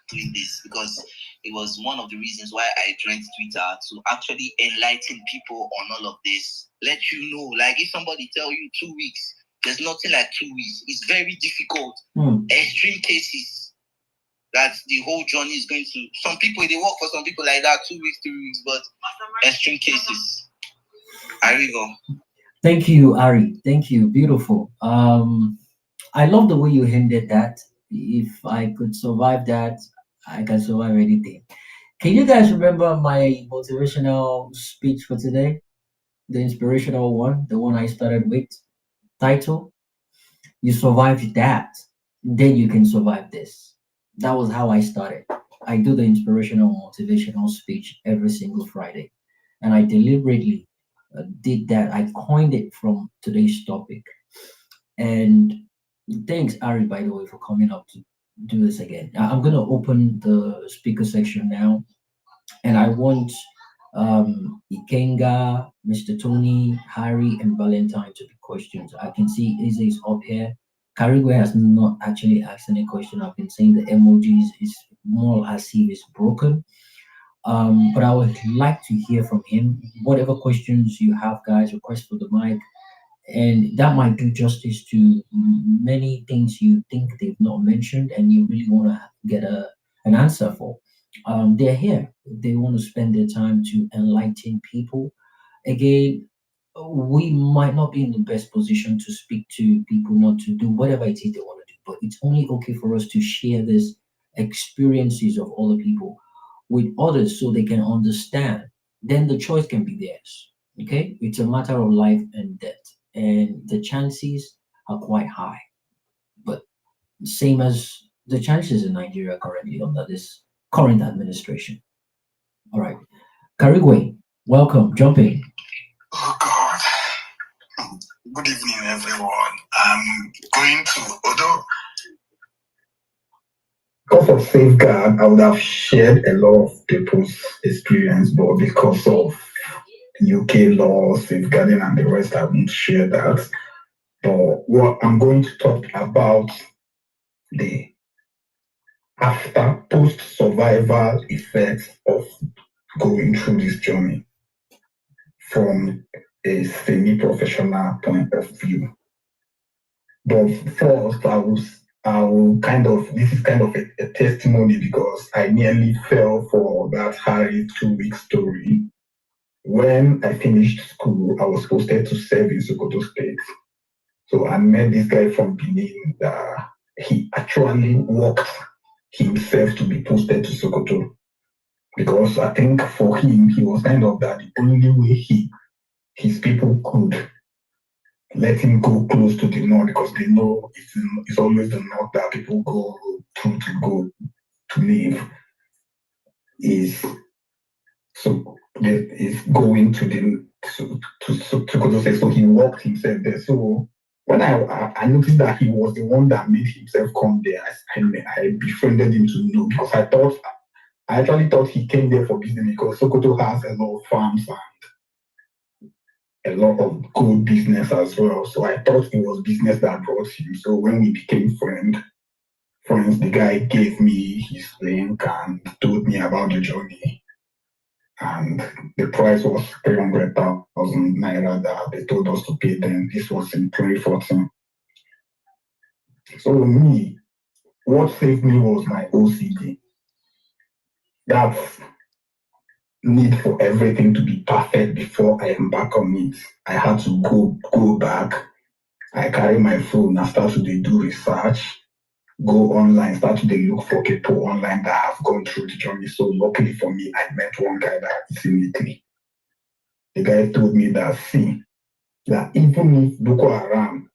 [SPEAKER 12] doing this because it was one of the reasons why I joined Twitter to actually enlighten people on all of this. Let you know, like if somebody tell you 2 weeks, there's nothing like 2 weeks. It's very difficult. Extreme cases that the whole journey is going to. Some people they work for some people like that 2 weeks, 3 weeks, but extreme cases. Here we go.
[SPEAKER 1] Thank you, Ari. Thank you. Beautiful. I love the way you hinted that. If I could survive that, I can survive anything. Can you guys remember my motivational speech for today? The inspirational one, the one I started with. Title: You survived that, then you can survive this. That was how I started. I do the inspirational motivational speech every single Friday, and I deliberately did that. I coined it from today's topic. And thanks, Ari, by the way, for coming up to do this again. I'm going to open the speaker section now, and I want Ikenga, Mr. Tony, Harry, and Valentine to be questions. I can see Izzy is up here. Karigwe has not actually asked any question. I've been seeing the emojis. It's more as if it's broken. But I would like to hear from him. Whatever questions you have, guys, request for the mic. And that might do justice to many things you think they've not mentioned and you really want to get an answer for. They're here. They want to spend their time to enlighten people. Again, we might not be in the best position to speak to people not to do whatever it is they want to do, but it's only okay for us to share these experiences of other people with others so they can understand. Then the choice can be theirs. Okay? It's a matter of life and death. And the chances are quite high. But same as the chances in Nigeria currently under this current administration. All right. Karigwe, welcome. Jump in.
[SPEAKER 10] Oh God. Good evening, everyone. I'm going to, although
[SPEAKER 5] Because of safeguard, I would have shared a lot of people's experience, but because of UK law, safeguarding, and the rest, I won't share that. But what I'm going to talk about the after post survival effects of going through this journey. from a semi-professional point of view. But first, I will kind of, this is kind of a testimony because I nearly fell for that Harry 2-week story. When I finished school, I was posted to serve in Sokoto State. So I met this guy from Benin. He actually walked himself to be posted to Sokoto because I think for him, he was kind of that the only way his people could let him go close to the north because they know it's always the north that people go through to go to live is going to the to go to say. So he walked himself there. So when I noticed that he was the one that made himself come there, I befriended him to know because I actually thought he came there for business because Sokoto has a lot of farms and a lot of good business as well. So I thought it was business that brought him. So when we became friends, the guy gave me his link and told me about the journey. And the price was 300,000 naira that they told us to pay then. This was in 2014. So me, what saved me was my OCD. That need for everything to be perfect before I embark on it. I had to go back. I carry my phone and start to do research, go online, start to look for people online that have gone through the journey. So luckily for me, I met one guy that is in Italy. The guy told me that even if Boko Haram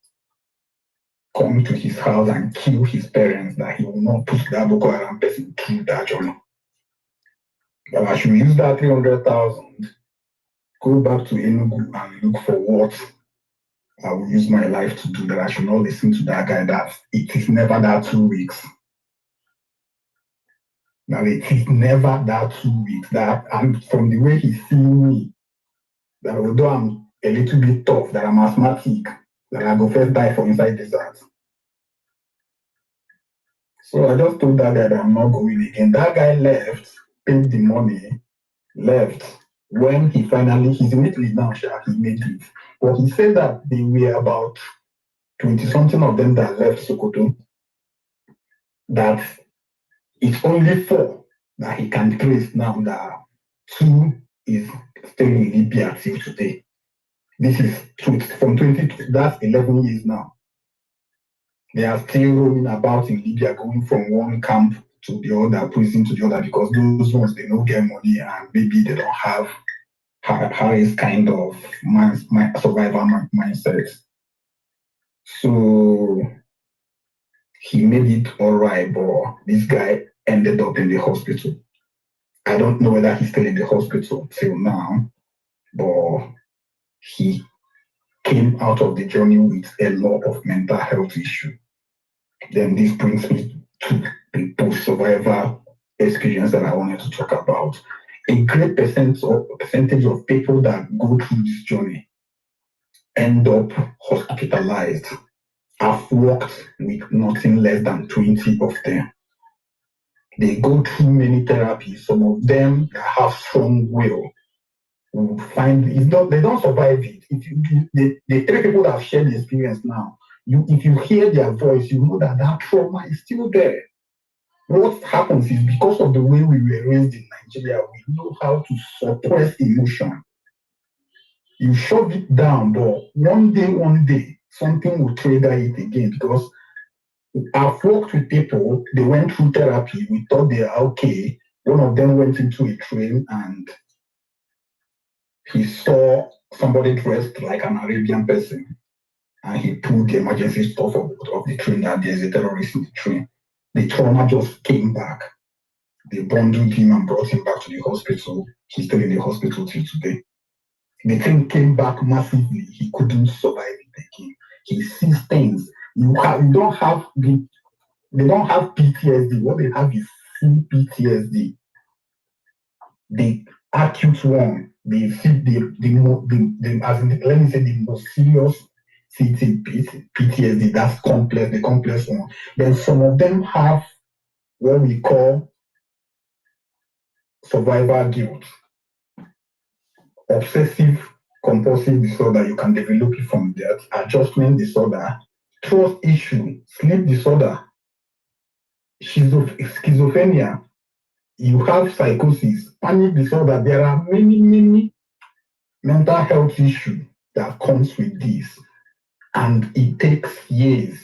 [SPEAKER 5] come to his house and kill his parents, that he will not put that Boko Haram person through that journey. But I should use that 300,000, go back to Enugu and look for what I will use my life to do. That I should not listen to that guy that it is never that 2 weeks. That it is never that 2 weeks. That and from the way he's seeing me, that although I'm a little bit tough, that I'm asthmatic, that I go first die for inside desert. So I just told that guy that I'm not going again. That guy left, paid the money, left. When he's in Italy now, he made it. But he said that they were about 20-something of them that left Sokoto, that it's only 4 that he can trace now, that 2 is still in Libya till today. This is from 20, that's 11 years now. They are still roaming about in Libya, going from one camp to the other, prison to the other, because those ones, they don't get money and maybe they don't have Harry's kind of survival mindset. So he made it all right, but this guy ended up in the hospital. I don't know whether he's still in the hospital till now, but he came out of the journey with a lot of mental health issues. Then this brings me to the post-survivor experience that I wanted to talk about. A great percentage of people that go through this journey end up hospitalized. I've worked with nothing less than 20 of them. They go through many therapies. Some of them that have strong will find they don't survive it. The 3 people that have shared the experience now, if you hear their voice, you know that trauma is still there. What happens is because of the way we were raised in Nigeria, we know how to suppress emotion. You shove it down, but one day, something will trigger it again. Because I've worked with people, they went through therapy, we thought they are okay. One of them went into a train and he saw somebody dressed like an Arabian person, and he pulled the emergency stuff of the train that there's a terrorist in the train. The trauma just came back. They bundled him and brought him back to the hospital. He's still in the hospital till today. The thing came back massively. He couldn't survive it again. He sees things. They don't have PTSD. What they have is PTSD. The acute one, they see let me say the most serious PTSD, that's complex, the complex one. Then some of them have what we call survivor guilt, obsessive compulsive disorder, you can develop it from that, adjustment disorder, trust issue, sleep disorder, schizophrenia, you have psychosis, panic disorder. There are many mental health issues that comes with this, and it takes years.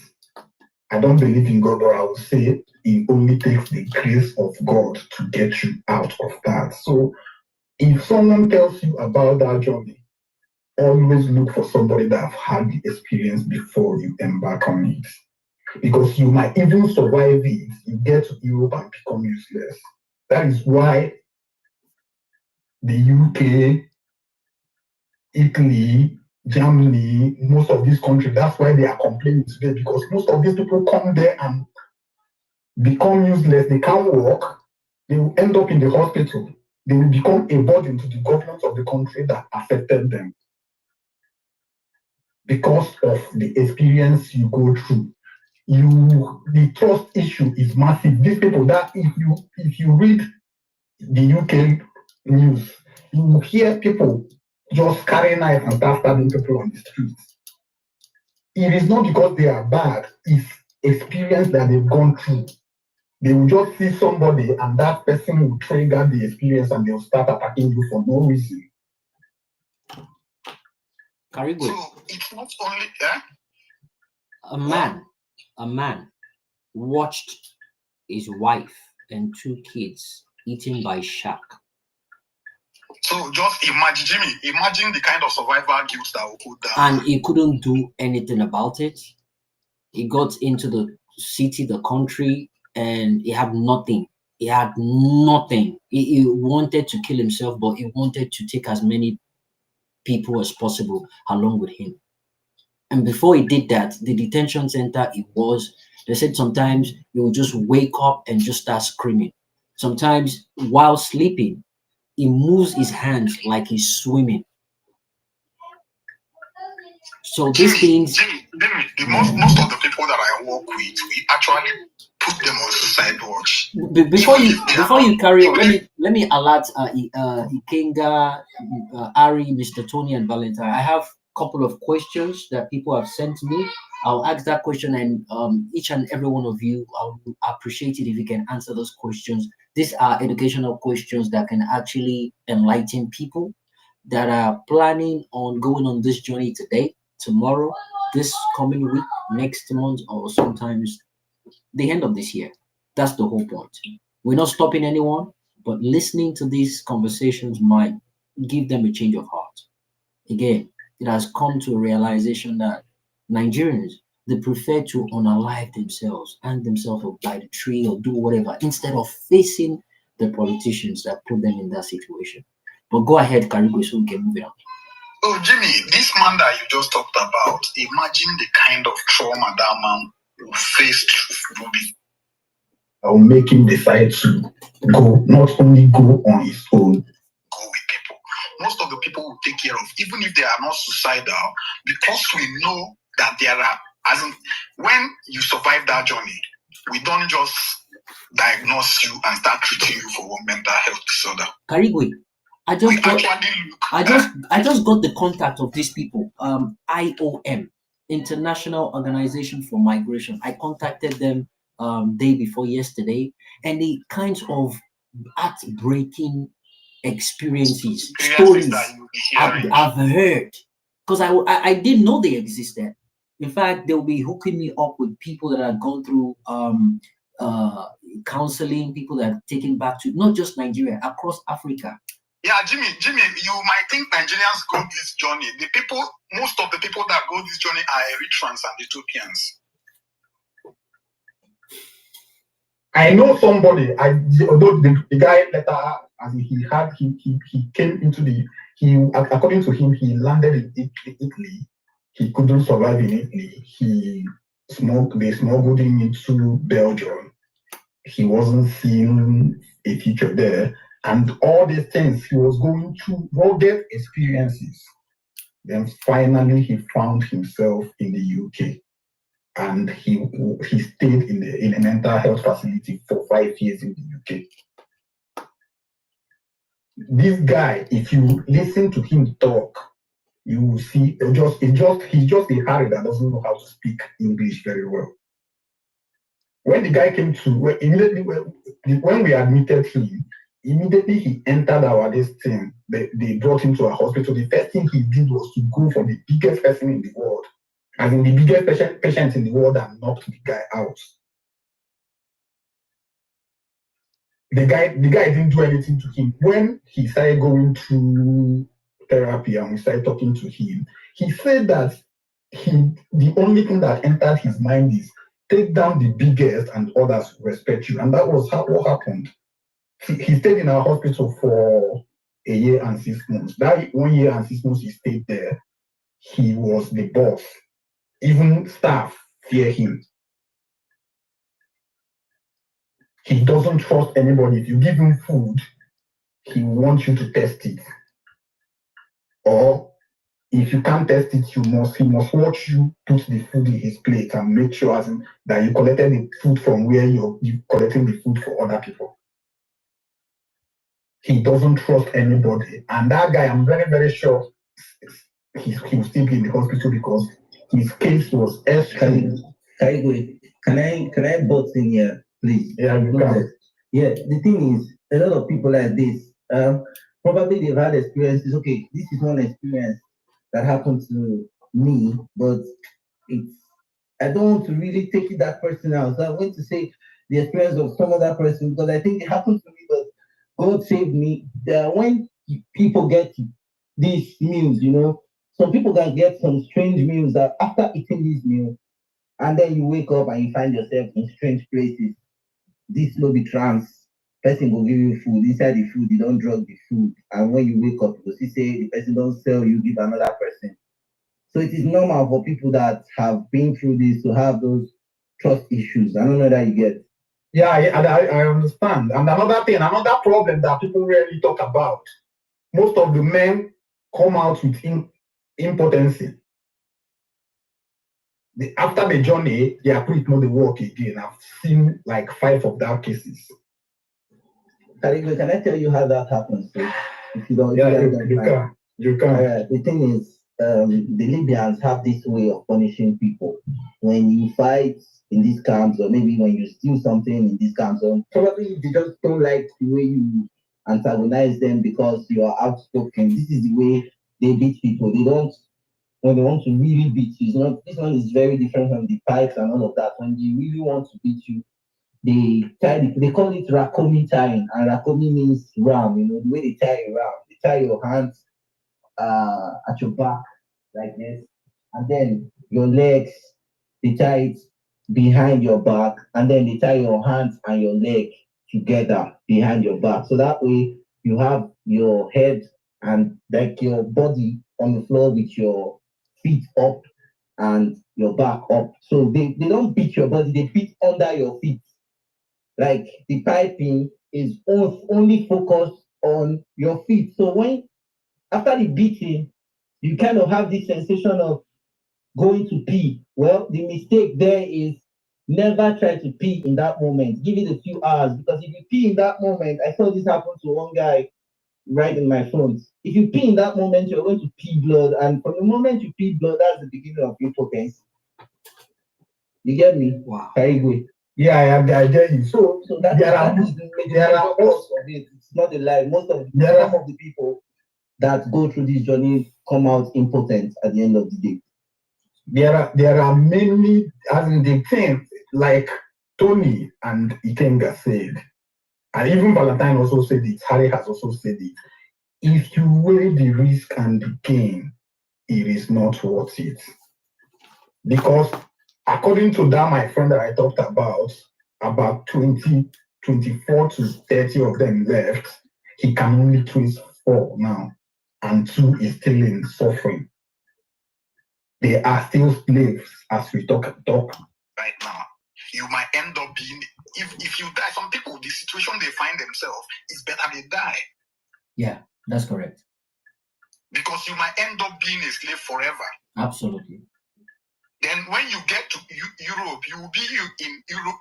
[SPEAKER 5] I don't believe in God, but I would say it only takes the grace of God to get you out of that. So if someone tells you about that journey, always look for somebody that have had the experience before you embark on it. Because you might even survive it, you get to Europe and become useless. That is why the UK, Italy, Germany, most of these countries, that's why they are complaining today, because most of these people come there and become useless. They can't work. They will end up in the hospital. They will become a burden to the government of the country that affected them because of the experience you go through. The trust issue is massive. These people that if you read the UK news, you will hear people just carry knife and start stabbing people on the streets. It is not because they are bad, it's experience that they've gone through. They will just see somebody and that person will trigger the experience and they'll start attacking you for no reason.
[SPEAKER 13] Karibu.
[SPEAKER 7] So it's not only
[SPEAKER 13] A man watched his wife and 2 kids eaten by shark.
[SPEAKER 7] So just imagine the kind of survival guilt that will put down.
[SPEAKER 13] And he couldn't do anything about it. He got into the city, the country, and he had nothing. He had nothing. He wanted to kill himself, but he wanted to take as many people as possible along with him. And before he did that, the detention center they said sometimes he would just wake up and just start screaming. Sometimes while sleeping, he moves his hands like he's swimming. So these things.
[SPEAKER 7] Jimmy, most of the people that I work with, we actually put them on suicide watch.
[SPEAKER 13] Before you carry on, let me alert Ikenga, Ari, Mr. Tony, and Valentine. I have a couple of questions that people have sent me. I'll ask that question, and each and every one of you, I'll appreciate it if you can answer those questions. These are educational questions that can actually enlighten people that are planning on going on this journey today, tomorrow, this coming week, next month, or sometimes the end of this year. That's the whole point. We're not stopping anyone, but listening to these conversations might give them a change of heart. Again, it has come to a realization that Nigerians, they prefer to unalive themselves, hang themselves up by the tree or do whatever, instead of facing the politicians that put them in that situation. But go ahead, Karibu, so we can move on.
[SPEAKER 7] Oh, Jimmy, this man that you just talked about, imagine the kind of trauma that man faced through this.
[SPEAKER 5] I will make him decide to not only go on his own,
[SPEAKER 7] go with people. Most of the people will take care of, even if they are not suicidal, because we know that there are, as in, when you survive that journey, we don't just diagnose you and start treating you for one mental health disorder.
[SPEAKER 13] Karigwe, I just got the contact of these people. IOM, International Organization for Migration. I contacted them day before yesterday, and the kinds of heartbreaking experiences, stories I've heard, because I didn't know they existed. In fact, they'll be hooking me up with people that have gone through counseling, people that are taken back to not just Nigeria, across Africa.
[SPEAKER 7] Yeah, Jimmy, you might think Nigerians go this journey. Most of the people that go this journey are Eritreans and Ethiopians.
[SPEAKER 5] I know somebody. Although the guy later, as he came into according to him, he landed in Italy. He couldn't survive in Italy. They smuggled him into Belgium. He wasn't seeing a future there. And all these things, he was going through rugged experiences. Then finally, he found himself in the UK. And he stayed in a mental health facility for 5 years in the UK. This guy, if you listen to him talk, You will see he's just a Harry that doesn't know how to speak English very well. When the guy came to immediately when we admitted him, immediately he entered this team. They brought him to a hospital. The first thing he did was to go for the biggest person in the world, as in the biggest patient in the world, and knocked the guy out. The guy didn't do anything to him. When he started going through therapy and we started talking to him, he said that the only thing that entered his mind is take down the biggest and others respect you. And that was what happened. He stayed in our hospital for a year and 6 months. That 1 year and 6 months he stayed there, he was the boss. Even staff fear him. He doesn't trust anybody. If you give him food, he wants you to test it. Or if you can't test it, he must watch you put the food in his plate and make sure that you collected the food from where you're collecting the food for other people. He doesn't trust anybody. And that guy, I'm very, very sure he will still be in the hospital because his case was extreme.
[SPEAKER 12] Can I butt in here, please?
[SPEAKER 5] Yeah, you can.
[SPEAKER 12] Yeah, the thing is, a lot of people like this, probably they've had experiences. Okay, this is one experience that happened to me, but I don't want to really take it that personal. So I'm going to say the experience of some other person because I think it happened to me, but God saved me. When people get these meals, some people can get some strange meals that after eating this meal, and then you wake up and you find yourself in strange places. This will be trans. Person will give you food. Inside the food, you don't drug the food. And when you wake up, you see say the person don't sell, you give another person. So it is normal for people that have been through this to have those trust issues. I don't know that you get.
[SPEAKER 5] Yeah, I understand. And another problem that people rarely talk about. Most of the men come out with impotency. After the journey, they are pretty much the work again. I've seen like 5 of that cases.
[SPEAKER 12] Can I tell you how that happens? If you don't,
[SPEAKER 5] you can.
[SPEAKER 12] The thing is, the Libyans have this way of punishing people. When you fight in these camps, or maybe when you steal something in these camps, or probably they just don't like the way you antagonize them because you are outspoken. This is the way they beat people. They don't. When they want to really beat you, this one is very different from the pipes and all of that. When they really want to beat you, they call it rakomi tying, and rakomi means ram. The way they tie a ram, they tie your hands at your back like this, and then your legs, they tie it behind your back, and then they tie your hands and your leg together behind your back. So that way you have your head and like your body on the floor with your feet up and your back up. So they don't beat your body, they beat under your feet. Like the piping is only focused on your feet. So when after the beating, you kind of have this sensation of going to pee. Well, the mistake there is never try to pee in that moment. Give it a few hours because if you pee in that moment, I saw this happen to one guy right in my phone. If you pee in that moment, you're going to pee blood, and from the moment you pee blood, that's the beginning of impotence. You get me?
[SPEAKER 13] Wow.
[SPEAKER 12] Very good.
[SPEAKER 5] Yeah, I get you. So
[SPEAKER 12] that is the major cause of it. It's not a lie. Some of the people that go through this journey come out impotent at the end of the day.
[SPEAKER 5] There are many, as in the things like Tony and Ikenga said, and even Valentine also said it, Harry has also said it. If you weigh the risk and the gain, it is not worth it. Because according to that, my friend that I talked about 24 to 30 of them left. He can only trace 4 now, and 2 is still in suffering. They are still slaves as we talk right now. You might end up being, if you die, some people, the situation they find themselves is better they die.
[SPEAKER 13] Yeah, that's correct.
[SPEAKER 5] Because you might end up being a slave forever.
[SPEAKER 13] Absolutely.
[SPEAKER 5] Then when you get to Europe, you will be in Europe,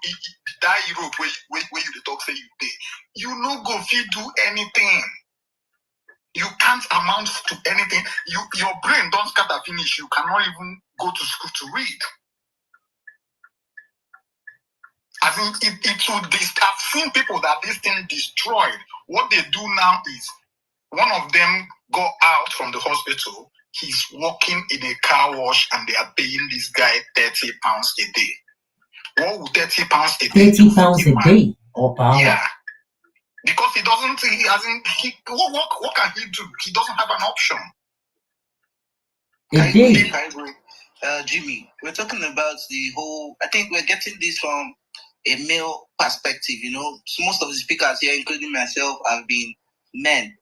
[SPEAKER 5] that Europe where you the talk say you pay. You no go fit do anything.
[SPEAKER 14] You can't amount to anything. Your brain don't scatter finish. You cannot even go to school to read. I think it would. I've seen people that this thing destroyed. What they do now is one of them got out from the hospital. He's working in a car wash, and they are paying this guy £30 a day. What would £30 a day?
[SPEAKER 13] £30 a day or per hour?
[SPEAKER 14] Yeah. Because he doesn't, he hasn't, what can he do? He doesn't have an option.
[SPEAKER 13] A day.
[SPEAKER 15] Jimmy, we're talking about the whole, I think we're getting this from a male perspective, you know. So most of the speakers here, including myself, have been men.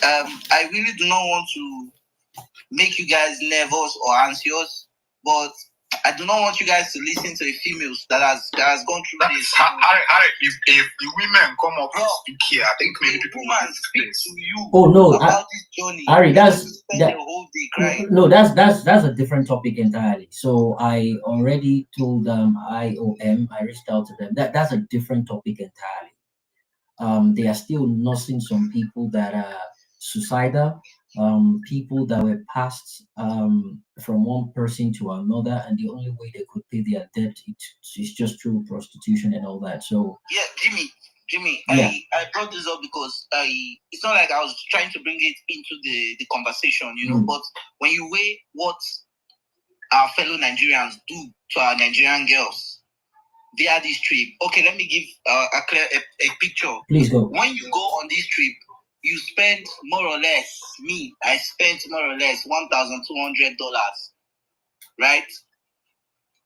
[SPEAKER 15] I really do not want to make you guys nervous or anxious, but I do not want you guys to listen to the females that has gone through this.
[SPEAKER 14] If the women come up and speak here, I think maybe people will speak to you.
[SPEAKER 13] Oh no,
[SPEAKER 15] about this journey.
[SPEAKER 13] Ari, that's
[SPEAKER 15] the whole day crying.
[SPEAKER 13] no, that's a different topic entirely. So I already told IOM, I reached out to them. That's a different topic entirely. They are still nursing some people that are suicidal. People that were passed from one person to another, and the only way they could pay their debt is just through prostitution and all that. So
[SPEAKER 15] yeah, Jimmy,
[SPEAKER 13] yeah.
[SPEAKER 15] I brought this up because it's not like I was trying to bring it into the conversation, you know. But when you weigh what our fellow Nigerians do to our Nigerian girls via this trip, okay, let me give a picture.
[SPEAKER 13] Please go.
[SPEAKER 15] When you go on this trip, you spend more or less, I spent more or less $1,200, right?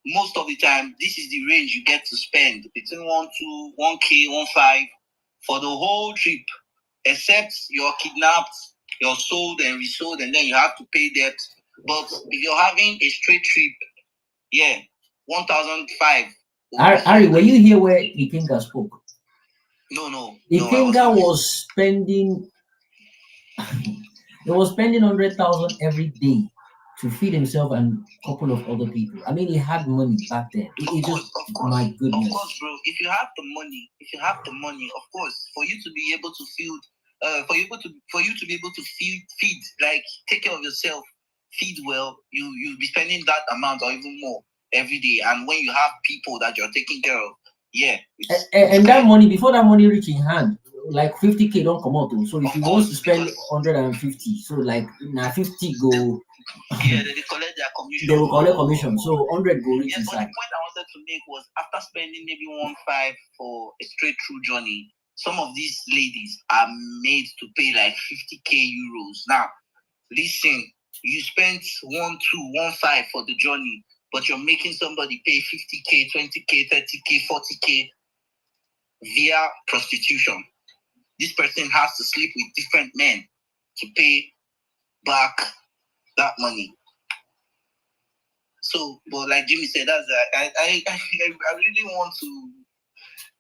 [SPEAKER 15] Most of the time, this is the range you get to spend between 1K, 1.5 for the whole trip, except you're kidnapped, you're sold and resold, and then you have to pay debt. But if you're having a straight trip, yeah, 1,500.
[SPEAKER 13] Ari, were you here where Ikenga spoke?
[SPEAKER 15] No.
[SPEAKER 13] Ikenga was spending he was spending 100,000 every day to feed himself and a couple of other people. I mean, he had money back then.
[SPEAKER 15] Of course,
[SPEAKER 13] my goodness.
[SPEAKER 15] Of course, bro. If you have the money, of course, for you to be able to for you to be able to feed, like take care of yourself, feed well, you'll be spending that amount or even more every day. And when you have people that you're taking care of, yeah.
[SPEAKER 13] And that money, before that money reach in hand, like 50K don't come out. So if you want to spend 150, so like now 50 go.
[SPEAKER 15] Yeah, they collect their commission.
[SPEAKER 13] They will collect commission, so 100 go reach inside.
[SPEAKER 15] But the point I wanted to make was after spending maybe 1.5 for a straight through journey, some of these ladies are made to pay like 50K euros. Now, listen, you spent 1.5 for the journey, but you're making somebody pay 50K, 20K, 30K, 40K via prostitution. This person has to sleep with different men to pay back that money. So, but like Jimmy said, that's I really want to.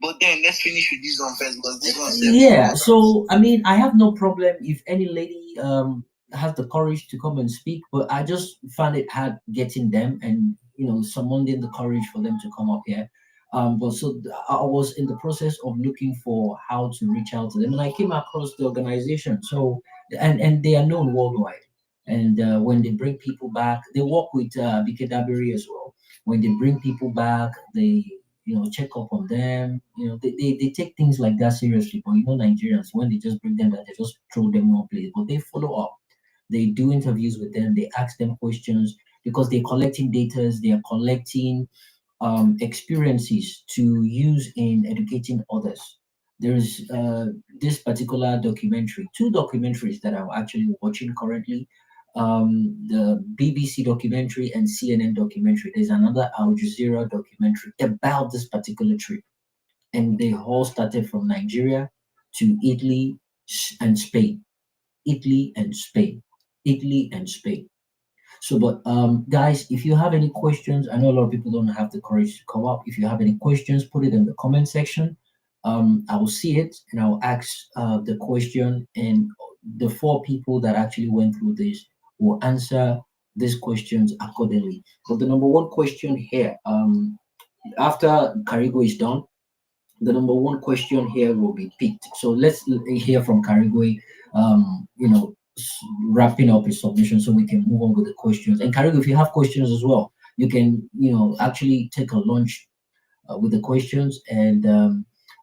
[SPEAKER 15] But then let's finish with this one first because this one.
[SPEAKER 13] Yeah. So I mean, I have no problem if any lady has the courage to come and speak, but I just found it hard getting them and summoning the courage for them to come up here. But so I was in the process of looking for how to reach out to them, and I came across the organization. So and they are known worldwide. And when they bring people back, they work with BK Dabiri as well. When they bring people back, they check up on them. They take things like that seriously. But Nigerians, when they just bring them back, they just throw them one place. But they follow up. They do interviews with them. They ask them questions because they're collecting data. They are collecting experiences to use in educating others. There's this particular documentary, two documentaries that I'm actually watching currently. The BBC documentary and CNN documentary. There's another Al Jazeera documentary about this particular trip, and they all started from Nigeria to Italy and Spain, Italy and Spain, Italy and Spain. So, but guys, if you have any questions, I know a lot of people don't have the courage to come up. If you have any questions, put it in the comment section. I will see it and I'll ask the question, and the 4 people that actually went through this will answer these questions accordingly. But the number one question here, after Karigo is done, the number one question here will be picked. So let's hear from Karigo.
[SPEAKER 1] wrapping up his submission so we can move on with the questions. And Karigo, if you have questions as well, you can, actually take a lunch with the questions. And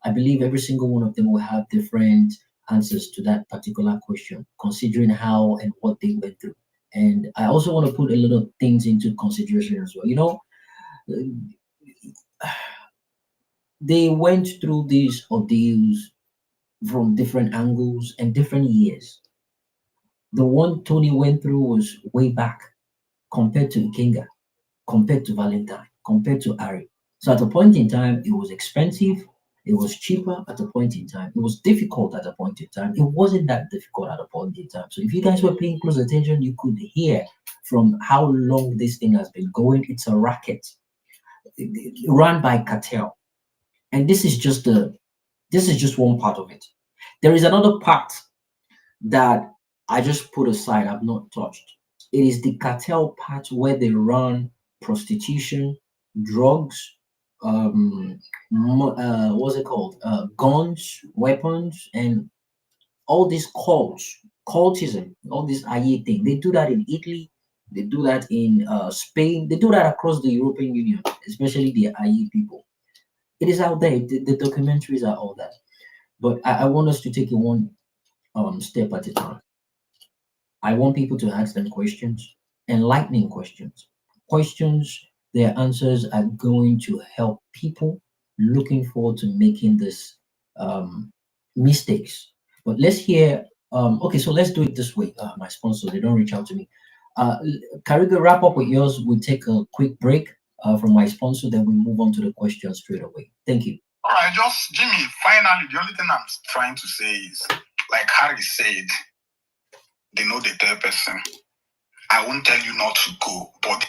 [SPEAKER 1] I believe every single one of them will have different answers to that particular question, considering how and what they went through. And I also want to put a little things into consideration as well. They went through these ordeals from different angles and different years. The one Tony went through was way back compared to Ikenga, compared to Valentine, compared to Ari. So at a point in time, it was expensive, it was cheaper at a point in time, it was difficult at a point in time. It wasn't that difficult at a point in time. So if you guys were paying close attention, you could hear from how long this thing has been going. It's a racket run by cartel. And this is just one part of it. There is another part that I just put aside, I've not touched. It is the cartel part where they run prostitution, drugs, what's it called? Guns, weapons, and all these cultism, all this Aye thing. They do that in Italy, they do that in Spain, they do that across the European Union, especially the Aye people. It is out there. The documentaries are all that. But I want us to take it one step at a time. I want people to ask them questions, enlightening questions. Questions, their answers are going to help people looking forward to making this mistakes. But let's hear. Okay, so let's do it this way. My sponsor, they don't reach out to me. Kariga, wrap up with yours. We'll take a quick break from my sponsor, then we move on to the questions straight away. Thank you.
[SPEAKER 14] All right, just Jimmy. Finally, the only thing I'm trying to say is, like Harry said, they know the third person. I won't tell you not to go, but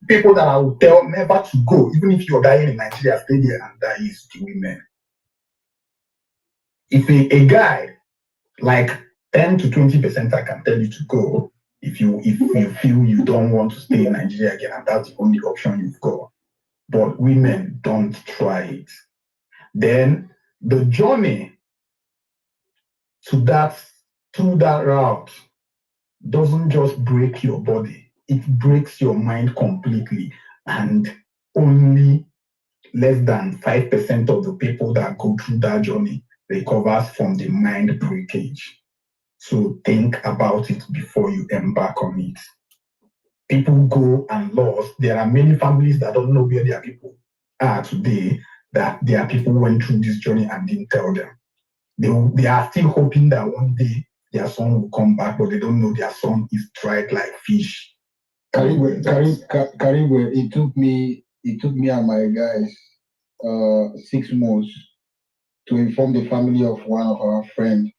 [SPEAKER 5] people that I will tell never to go, even if you're dying in Nigeria, stay there and die is the women. If a guy, like 10 to 20%, I can tell you to go if you feel you don't want to stay in Nigeria again, and that's the only option you've got. But women, don't try it. Then the journey through that route doesn't just break your body, it breaks your mind completely. And only less than 5% of the people that go through that journey recovers from the mind breakage. So think about it before you embark on it. People go and lost. There are many families that don't know where their people are today, that their people went through this journey and didn't tell them. They are still hoping that one day their son will come back, but they don't know their son is dried like fish.
[SPEAKER 8] Caribou, it took me and my guys 6 months to inform the family of one of our friends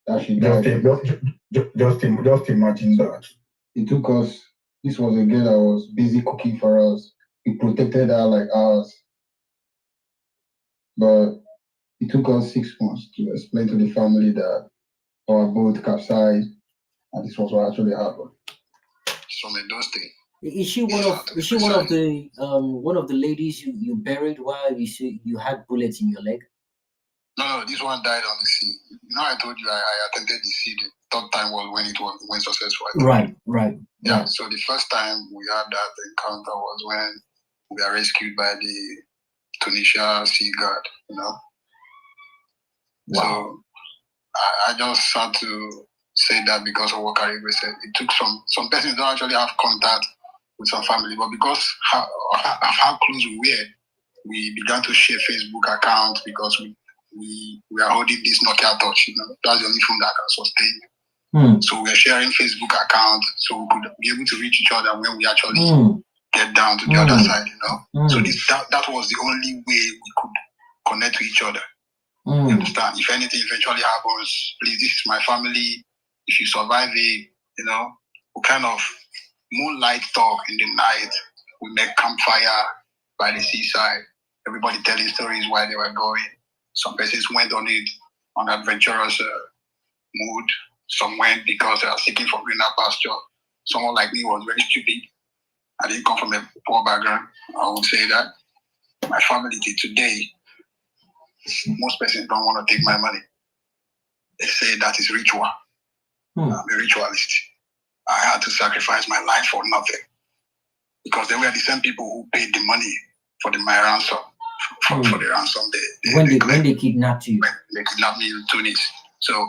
[SPEAKER 8] that she died.
[SPEAKER 5] Just imagine that.
[SPEAKER 8] It took us, this was a girl that was busy cooking for us. We protected her like ours. But it took us 6 months to explain to the family that our boat capsized and this was what actually happened.
[SPEAKER 1] Is she one of the ladies you buried while you had bullets in your leg?
[SPEAKER 14] No, this one died on the sea. I told you I attempted the sea. The third time was when it went successful.
[SPEAKER 1] Right.
[SPEAKER 14] Yeah. So the first time we had that encounter was when we were rescued by the Tunisia Sea Guard.
[SPEAKER 1] Wow.
[SPEAKER 14] So I just had to say that because of what Karibe said. It took some persons don't actually have contact with some family, but because of how close we were, we began to share Facebook accounts because we are holding this Nokia Touch. That's the only phone that can sustain. So we are sharing Facebook accounts so we could be able to reach each other when we actually get down to the other side. So that was the only way we could connect to each other. You understand? If anything eventually happens, please, this is my family. If you survive it, we kind of moonlight talk in the night. We make campfire by the seaside. Everybody telling stories why they were going. Some persons went on it on adventurous mood. Some went because they are seeking for greener pasture. Someone like me was very stupid. I didn't come from a poor background. I would say that. My family till today, most persons don't want to take my money.
[SPEAKER 10] They say that is ritual.
[SPEAKER 1] Hmm.
[SPEAKER 10] I'm a ritualist. I had to sacrifice my life for nothing because they were the same people who paid the money for my ransom. For the ransom,
[SPEAKER 1] when they kidnapped you.
[SPEAKER 10] When they kidnapped me in Tunis. So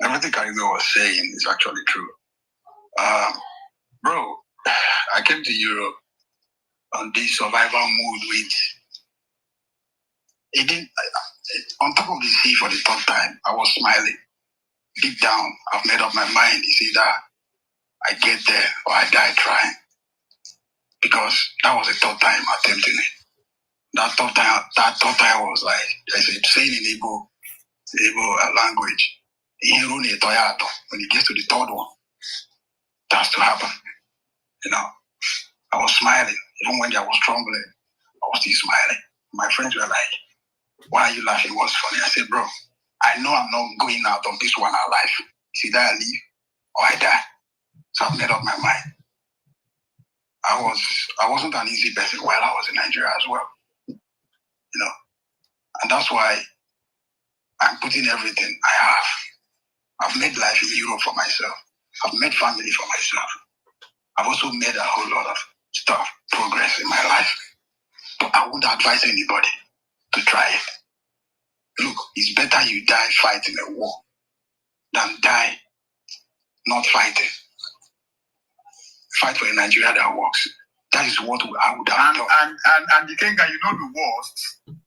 [SPEAKER 10] everything Karigo was saying is actually true. Bro, I came to Europe on this survival mood with it didn't on top of the sea for the third time. I was smiling. Deep down, I've made up my mind. It's either I get there or I die trying. Because that was the third time attempting it. That third time was like, there's a saying in Igbo language. When it gets to the third one, that's to happen. You know, I was smiling. Even when I was trembling, I was still smiling. My friends were like, why are you laughing? What's funny? I said, bro, I know I'm not going out of this one alive. It's either I leave or I die. So I've made up my mind. I wasn't an easy person while I was in Nigeria as well. You know, and that's why I'm putting everything I have. I've made life in Europe for myself. I've made family for myself. I've also made a whole lot of stuff, progress in my life. But I wouldn't advise anybody to try it. Look, it's better you die fighting a war than die not fighting. Fight for a Nigeria that works. That is what I would have done. And the Kenga, you know the worst.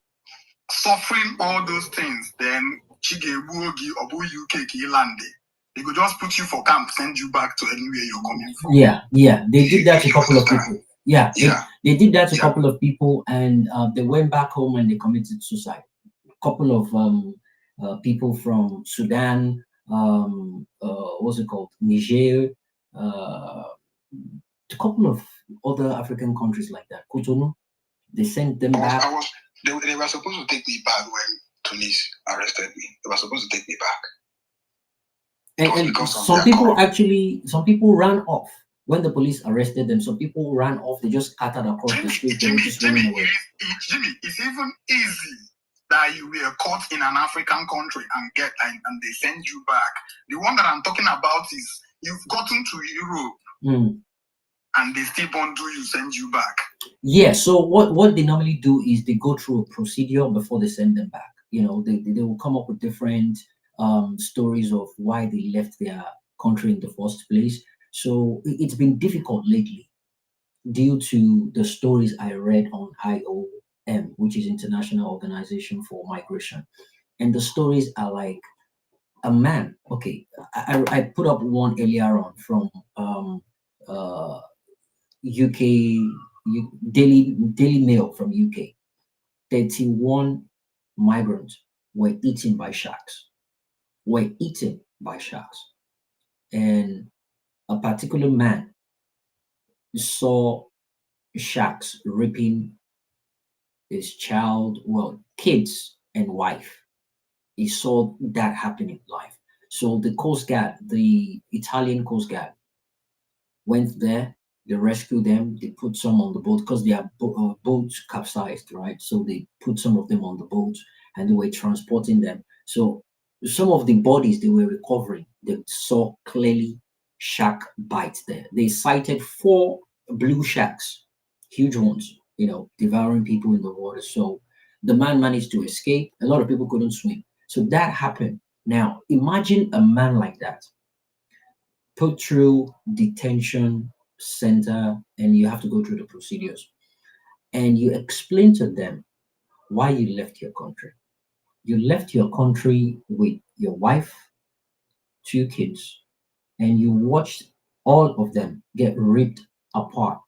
[SPEAKER 10] Suffering all those things, then Chigebuogi Obu UK Kilande. They could just put you for camp, send you back to anywhere you're coming from.
[SPEAKER 1] Yeah. They did that to a couple of people. They did that to a couple of people, and they went back home and they committed suicide. A couple of people from Sudan, what's it called? Niger, a couple of other African countries like that. Cotonou, they sent them back.
[SPEAKER 10] They were supposed to take me back when Tunis arrested me. They were supposed to take me back.
[SPEAKER 1] And some people ran off when the police arrested them. Some people ran off. They just scattered across the street. They were just running away.
[SPEAKER 10] Jimmy, it's even easy that you were caught in an African country and they send you back. The one that I'm talking about is you've gotten to Europe and they still won't send you back.
[SPEAKER 1] Yeah. So what they normally do is they go through a procedure before they send them back. You know, they will come up with different stories of why they left their country in the first place. So it's been difficult lately due to the stories I read on IOM, which is International Organization for Migration. And the stories are like a man. Okay, I put up one earlier on from UK Daily Mail from UK. 31 migrants were eaten by sharks. And a particular man saw sharks raping his child, kids and wife. He saw that happening live. So the Coast Guard, the Italian Coast Guard, went there. They rescued them. They put some on the boat because their boats capsized, right? So they put some of them on the boat and they were transporting them. So some of the bodies they were recovering, they saw clearly shark bites there. They sighted 4 blue sharks, huge ones, devouring people in the water. So the man managed to escape. A lot of people couldn't swim. So that happened. Now imagine a man like that put through detention center, and you have to go through the procedures, and you explain to them why you left your country. You left your country with your wife, 2 kids, and you watched all of them get ripped apart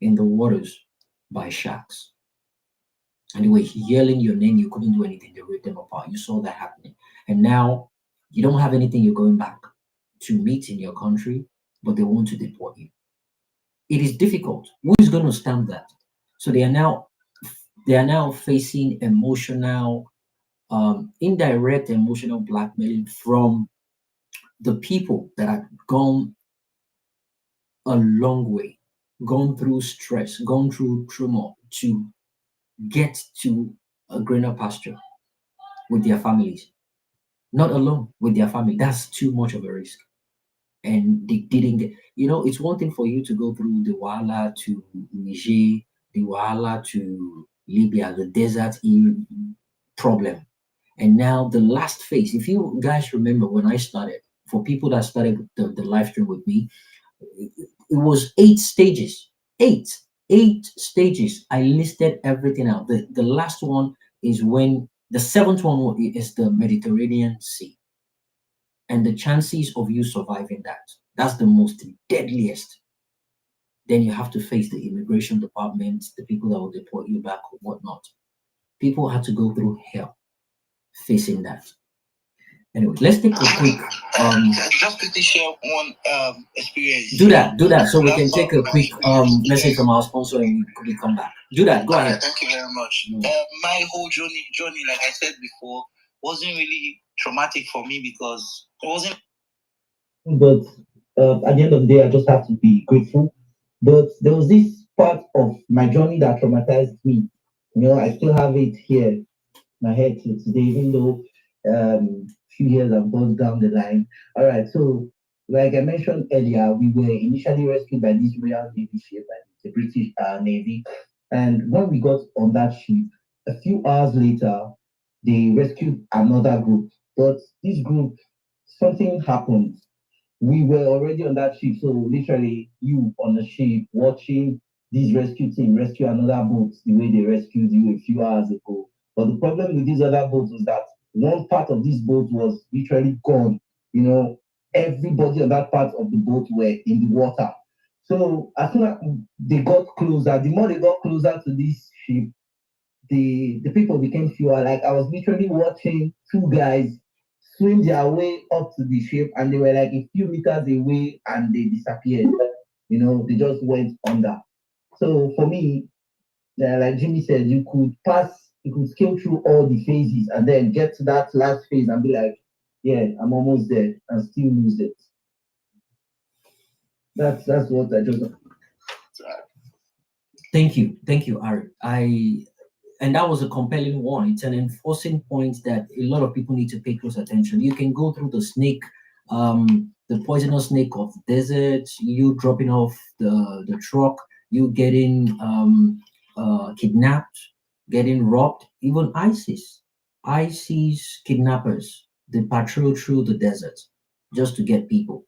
[SPEAKER 1] in the waters by sharks. And they were yelling your name. You couldn't do anything. They ripped them apart. You saw that happening. And now you don't have anything. You're going back to meet in your country, but they want to deport you. It is difficult. Who is going to stand that? So they are now facing emotional, indirect emotional blackmailing from the people that have gone a long way, gone through stress, gone through trauma to
[SPEAKER 13] get to a greener pasture with their families, not alone with their family. That's too much of a risk. And they didn't get, it's one thing for you to go through the Wahala to Niger, the Wahala to Libya, the desert problem. And now the last phase, if you guys remember when I started, for people that started the live stream with me, it was 8 stages. Eight stages. I listed everything out. The last one is when the 7th one is the Mediterranean Sea. And the chances of you surviving that's the most deadliest. Then you have to face the immigration department, the people that will deport you back or whatnot. People had to go through hell facing that. Anyway, let's take a quick
[SPEAKER 15] just quickly share one experience.
[SPEAKER 13] Do that so we can take a quick message from our sponsor and we come back. Do that. Go ahead.
[SPEAKER 15] Thank you very much. My whole journey, like I said before, wasn't really traumatic for me because it wasn't.
[SPEAKER 12] But at the end of the day, I just have to be grateful. But there was this part of my journey that traumatized me. I still have it here in my head till today, even though few years have gone down the line. All right, so like I mentioned earlier, we were initially rescued by this Royal Navy ship, the British Navy. And when we got on that ship, a few hours later, they rescued another group. But this group, something happened. We were already on that ship, so literally you on the ship watching this rescue team rescue another boat the way they rescued you a few hours ago. But the problem with these other boats was that one part of this boat was literally gone. Everybody on that part of the boat were in the water. So as soon as they got closer, the more they got closer to this ship, the people became fewer. Like I was literally watching 2 guys swim their way up to the ship, and they were like a few meters away and they disappeared. They just went under. So for me, like Jimmy said, you could scale through all the phases and then get to that last phase and be like, yeah, I'm almost there, and still lose it. That's what I just.
[SPEAKER 13] Thank you, Ari. And that was a compelling one. It's an enforcing point that a lot of people need to pay close attention. You can go through the snake, the poisonous snake of the desert, you dropping off the truck, you getting kidnapped, getting robbed, even ISIS kidnappers, they patrol through the desert just to get people.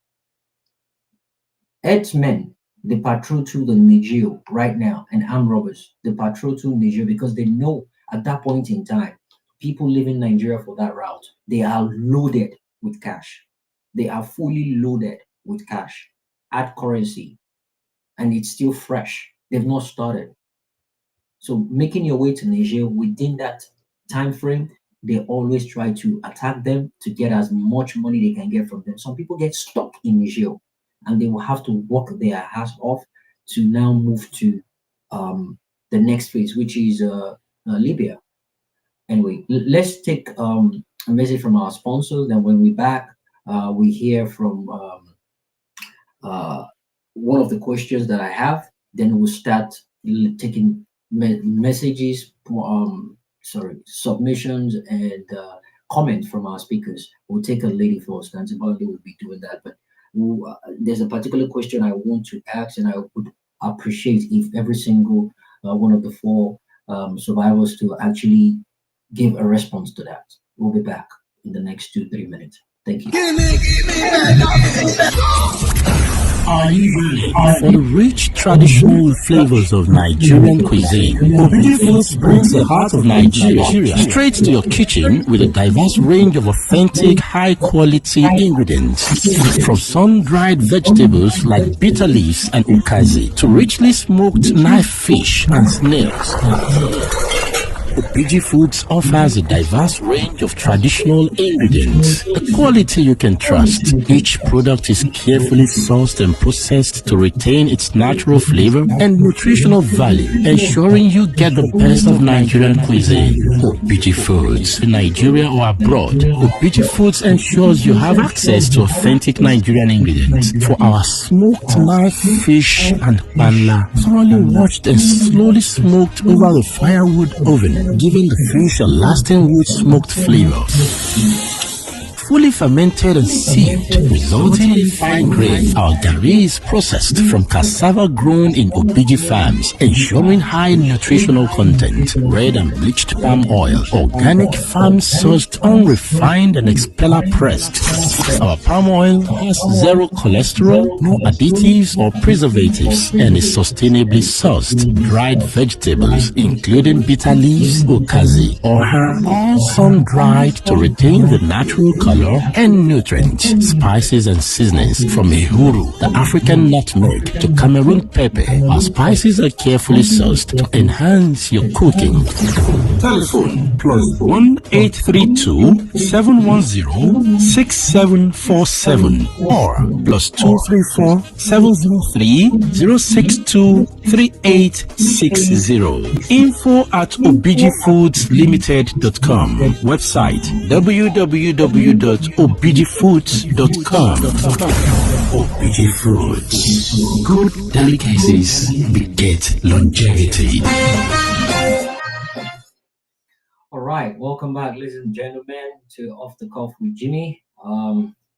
[SPEAKER 13] Herdsmen, they patrol through the Niger right now, and armed robbers, they patrol through Niger because they know at that point in time, people leaving Nigeria for that route, they are loaded with cash. They are fully loaded with cash, hard currency, and it's still fresh. They've not started. So making your way to Niger within that time frame, they always try to attack them to get as much money they can get from them. Some people get stuck in Niger, and they will have to work their ass off to now move to the next phase, which is Libya. Anyway, let's take a message from our sponsors. Then when we're back, we hear from one of the questions that I have. Then we'll start taking messages, submissions, and comments from our speakers. We'll take a lady first, and Zimbabwe will be doing that. But there's a particular question I want to ask, and I would appreciate if every single one of the 4 survivors to actually give a response to that. We'll be back in the next 2-3 minutes. Thank you.
[SPEAKER 2] Are you ready for the rich traditional flavors of Nigerian cuisine? Obidi Foods brings the heart of Nigeria straight to your kitchen with a diverse range of authentic, high-quality ingredients. From sun-dried vegetables like bitter leaves and ukazi to richly smoked knife fish and snails. The Obiji Foods offers a diverse range of traditional ingredients, the quality you can trust. Each product is carefully sourced and processed to retain its natural flavor and nutritional value, ensuring you get the best of Nigerian cuisine. Obiji Foods, in Nigeria or abroad, Obiji Foods ensures you have access to authentic Nigerian ingredients for our smoked live fish and banla, thoroughly washed and slowly smoked over a firewood oven, giving the fish a lasting wood smoked flavor. Fully fermented and sieved, resulting in fine grain. Our gari is processed from cassava grown in Obiji farms, ensuring high nutritional content. Red and bleached palm oil, organic farm-sourced, unrefined and expeller pressed. Our palm oil has zero cholesterol, no additives or preservatives, and is sustainably sourced. Dried vegetables, including bitter leaves, okazi, oha, all sun-dried to retain the natural color and nutrients. Spices and seasonings from Ehuru, the African nutmeg, to Cameroon pepper. Our spices are carefully sourced to enhance your cooking. Telephone +1 832 710 6747 or +234 703 062 3860. info@obijifoods.limited.com. Website www.obijifoods.com. Obiji Foods. Good delicacies beget longevity.
[SPEAKER 1] All right, welcome back, ladies and gentlemen, to Off the Cuff with Jimmy.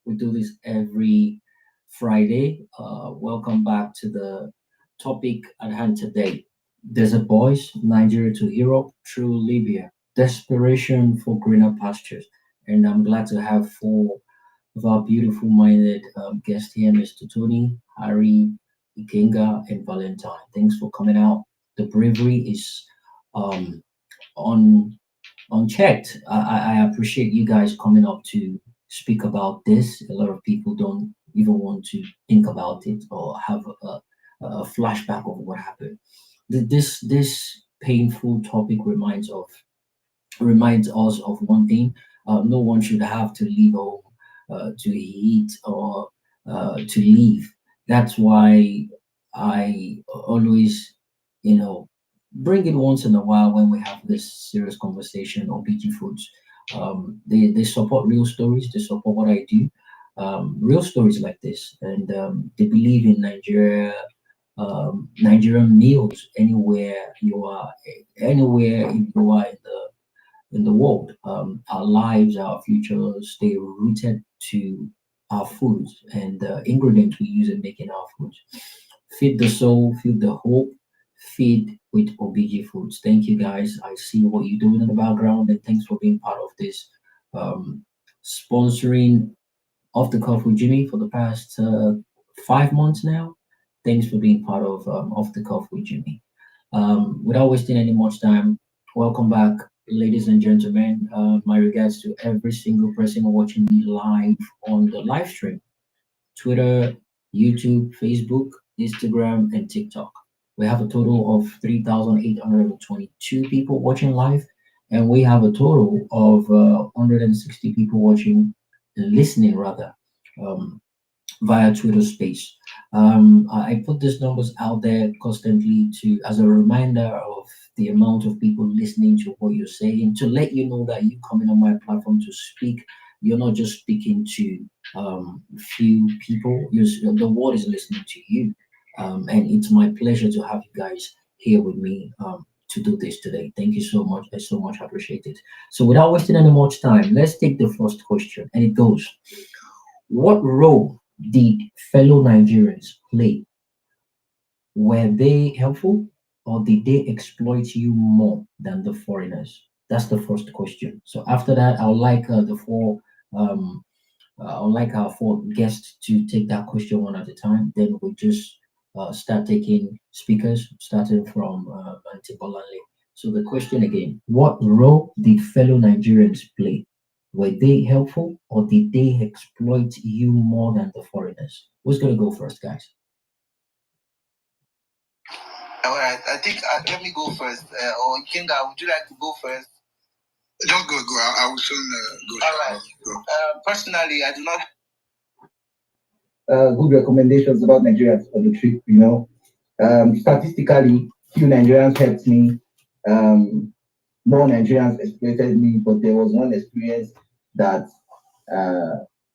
[SPEAKER 1] We do this every Friday. Welcome back to the topic at hand today. Desert Boys, Nigeria to Europe through Libya. Desperation for greener pastures. And I'm glad to have four of our beautiful minded guests here, Mr. Tony, Harry, Ikenga, and Valentine. Thanks for coming out. The bravery is on unchecked. I appreciate you guys coming up to speak about this. A lot of people don't even want to think about it or have a flashback of what happened. This painful topic reminds us of one thing. No one should have to leave home to eat or to leave. That's why I always, bring it once in a while when we have this serious conversation on BG Foods. They support real stories. They support what I do. Real stories like this, and they believe in Nigerian meals anywhere you are in the world. Our lives, our future stay rooted to our foods and the ingredients we use in making our foods. Feed the soul, feed the hope, feed with OBG Foods. Thank you guys. I see what you're doing in the background, and thanks for being part of this sponsoring Off the Cuff with Jimmy for the past 5 months now. Thanks for being part of Off the Cuff with Jimmy. Without wasting any much time, welcome back, ladies and gentlemen. My regards to every single person watching me live on the live stream, Twitter, YouTube, Facebook, Instagram, and TikTok. We have a total of 3,822 people watching live, and we have a total of 160 people watching and listening rather via Twitter Space. I put these numbers out there constantly to as a reminder of the amount of people listening to what you're saying, to let you know that you coming on my platform to speak, you're not just speaking to few people. The world is listening to you, and it's my pleasure to have you guys here with me to do this today. Thank you so much. I so much appreciate it. So without wasting any much time, let's take the first question, and it goes: what role did fellow Nigerians play? Were they helpful, or did they exploit you more than the foreigners? That's the first question. So after that, I would like our four guests to take that question one at a time. Then we'll just start taking speakers, starting from Auntie Bolanle. So the question again: what role did fellow Nigerians play? Were they helpful, or did they exploit you more than the foreigners? Who's going to go first, guys?
[SPEAKER 15] All right, I think let me go first. Or Kinga, would you like to go first?
[SPEAKER 10] Just go. I will soon go.
[SPEAKER 15] All right. Personally, I do not.
[SPEAKER 12] Good recommendations about Nigeria for the trip. Statistically, few Nigerians helped me. More Nigerians exploited me, but there was one experience that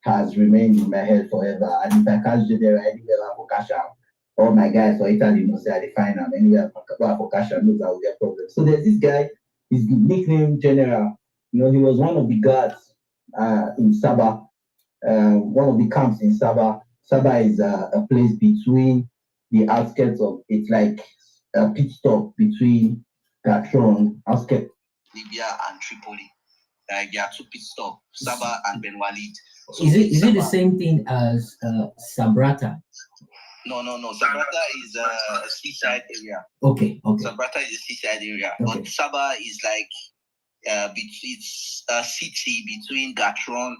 [SPEAKER 12] has remained in my head forever. And if I catch there anywhere for cash out, all my guys for Italy, say I define them anywhere for cash out, knows I will get problems. So there's this guy, his nickname General. He was one of the guards in Sabah, one of the camps in Sabah. Sabah is a place between the outskirts of, it's like a pit stop between Gatron, outskirts.
[SPEAKER 15] Libya and Tripoli. Like there are two pit stops, Sabah and Ben Walid.
[SPEAKER 13] So is it the same thing as Sabrata?
[SPEAKER 15] No. Sabrata is a seaside area.
[SPEAKER 13] Okay.
[SPEAKER 15] Sabrata is a seaside area, but Sabah is like it's a city between Gatron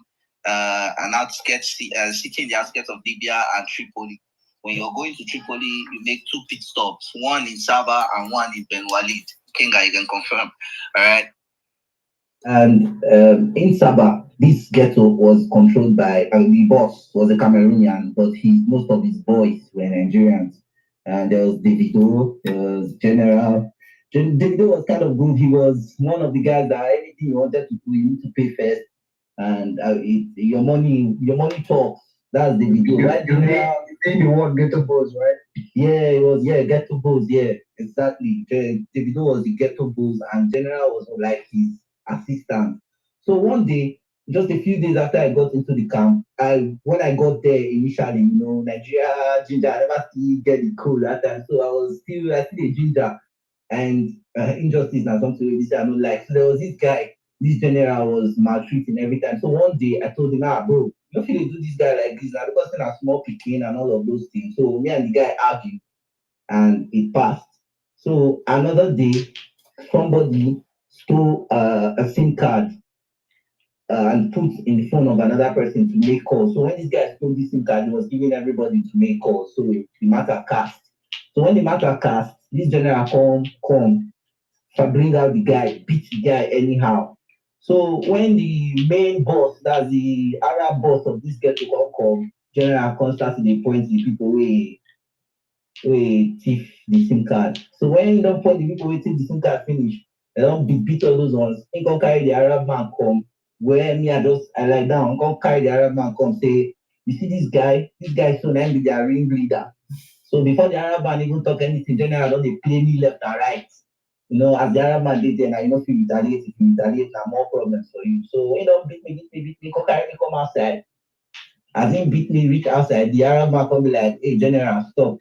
[SPEAKER 15] and outskirts, city in the outskirts of Libya and Tripoli. When you're going to Tripoli, you make two pit stops, one in Sabah and one in Ben Walid. Kinga, you can confirm. All right.
[SPEAKER 12] And in Sabah, this ghetto was controlled by the boss was a Cameroonian, but most of his boys were Nigerians. And there was Davido, there was General. Davido was kind of good. He was one of the guys that anything you wanted to do, you need to pay first. And your money talks. That's Davido. Right?
[SPEAKER 8] You think the word ghetto boss, right?
[SPEAKER 12] Yeah, it was ghetto boss. Yeah, exactly. Davido was the ghetto boss, and General was like his assistant. So one day, just a few days after I got into the camp, when I got there initially, Nigeria ginger, I never see get the cool that time. So I still a ginger, and injustice and something we say I don't like. So there was this guy, this general was maltreating every time. So one day I told him, bro, you don't feel do this guy like this now because he's a small picking and all of those things. So me and the guy argued, and it passed. So another day, somebody stole a SIM card and put in the phone of another person to make calls. So when this guy stole this SIM card, he was giving everybody to make calls. So the matter cast. So when the matter cast, this general come, bring out the guy, beat the guy anyhow. So when the main boss, that's the Arab boss of this ghetto come, general comes start to the point the people we thief the SIM card. So when you don't point the people waiting the SIM card finish, they don't beat all those ones. He can carry the Arab man come. Where me I lie down, come carry the Arab man come say, you see this guy so now be their ring leader. So before the Arab man even talk anything, general don't they play me left and right. As the Arab man did then, I if you retaliate, now more problems for you. So when you don't beat me, come carry me come outside. As him beat me, reach outside, the Arab man come be like, hey general, stop.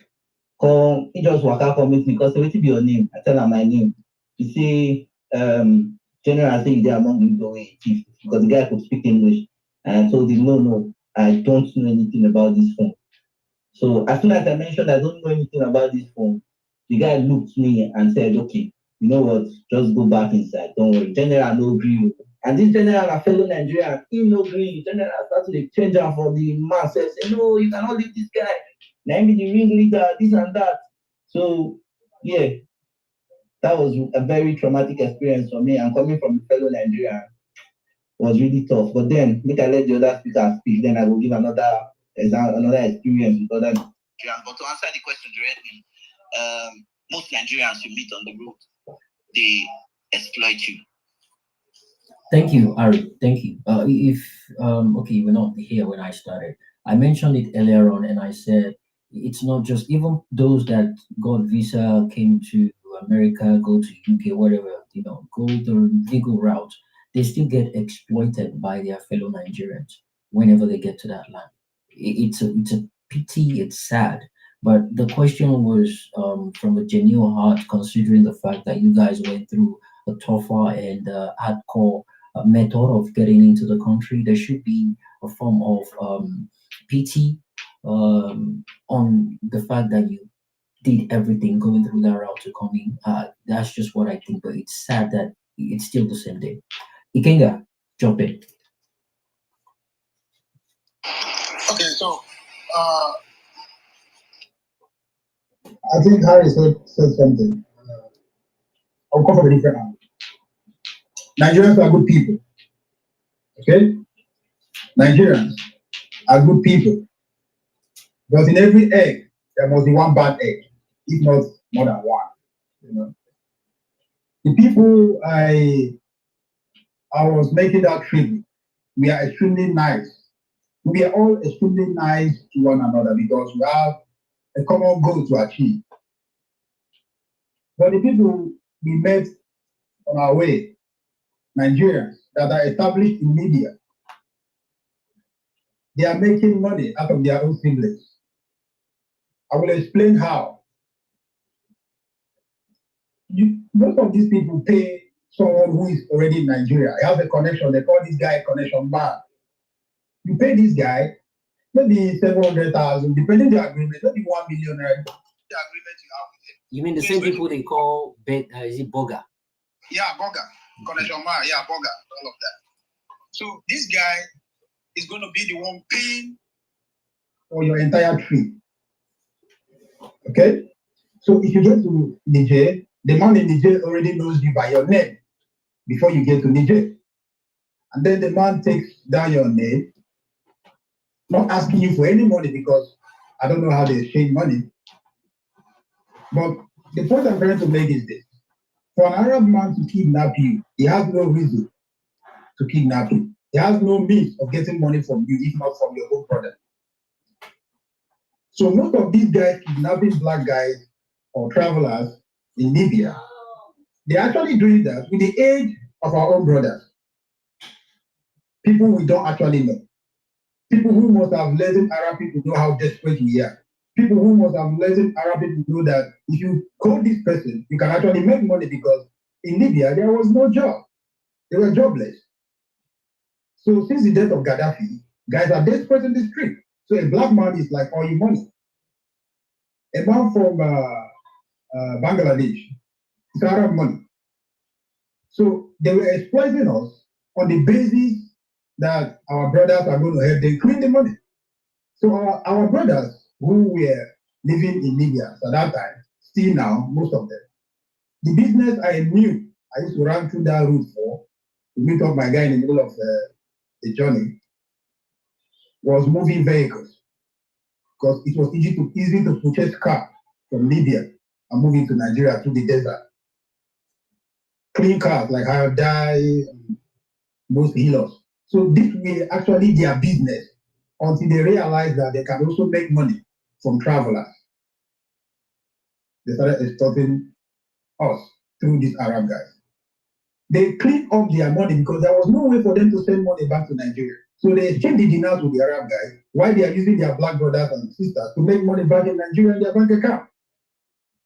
[SPEAKER 12] Come, he just walk out come meet me because what be your name? I tell him my name. He say, general say they among the way thief because the guy could speak English. And I told him, no, I don't know anything about this phone. So as soon as I mentioned I don't know anything about this phone, the guy looked at me and said, okay, you know what, just go back inside. Don't worry. General no agree. And this general, a fellow Nigerian, he no agree. General started to change him for the man. Say, no, you cannot leave this guy. Now be the ring leader, this and that. So yeah, that was a very traumatic experience for me. And coming from a fellow Nigerian was really tough. But then, make I let the other speaker speak. Then I will give another experience with other.
[SPEAKER 15] But to answer the question directly, most Nigerians you meet on the road, they exploit you.
[SPEAKER 13] Thank you, Ari. Thank you. Okay, you were not here when I started. I mentioned it earlier on, and I said it's not just even those that got visa, came to America, go to UK, whatever, go the legal route. They still get exploited by their fellow Nigerians whenever they get to that land. It's a pity. It's sad. But the question was from a genuine heart, considering the fact that you guys went through a tougher and hardcore method of getting into the country. There should be a form of pity on the fact that you did everything going through that route to come in. That's just what I think. But it's sad that it's still the same day. Ikenga, jump in.
[SPEAKER 10] Okay, so
[SPEAKER 8] I think Harry said something. I'll come from a different angle. Nigerians are good people. Okay? Nigerians are good people. But in every egg, there must be one bad egg, if not more than one. You know? The people I was making that trip, we are extremely nice. We are all extremely nice to one another because we have a common goal to achieve. But the people we met on our way, Nigerians that are established in Libya, they are making money out of their own siblings. I will explain how. Most of these people pay someone who is already in Nigeria. I have a connection. They call this guy a connection man. You pay this guy maybe 700,000, depending the agreement, maybe 1 million. The agreement you have with him.
[SPEAKER 13] You mean the same people they call is it Boga?
[SPEAKER 8] Yeah, Boga. Connection man. Yeah, Boga. All of that. So this guy is going to be the one paying for your entire trip. Okay? So if you get to Niger, the man in Niger already knows you by your name before you get to Niger. And then the man takes down your name, not asking you for any money because I don't know how they exchange money. But the point I'm trying to make is this. For an Arab man to kidnap you, he has no reason to kidnap you. He has no means of getting money from you, if not from your own brother. So most of these guys kidnapping black guys or travelers in Libya, they're actually doing that with the aid of our own brothers. People we don't actually know. People who must have let Arab people know how desperate we are. People who must have let Arab people know that if you call this person, you can actually make money because in Libya, there was no job. They were jobless. So since the death of Gaddafi, guys are desperate in the street. So a black man is like all your money. A man from Bangladesh is Arab money. So they were exploiting us on the basis that our brothers are going to help them clean the money. So our brothers who were living in Libya at that time, still now, most of them, the business I knew, I used to run through that route for, to meet up my guy in the middle of the journey, was moving vehicles. Because it was easy to purchase car from Libya and move into Nigeria through the desert. Clean cars like Hyundai, most healers. So this was actually their business until they realized that they can also make money from travelers. They started extorting us through these Arab guys. They cleaned up their money because there was no way for them to send money back to Nigeria. So they exchanged the dinars with the Arab guys while they are using their black brothers and sisters to make money back in Nigeria in their bank account.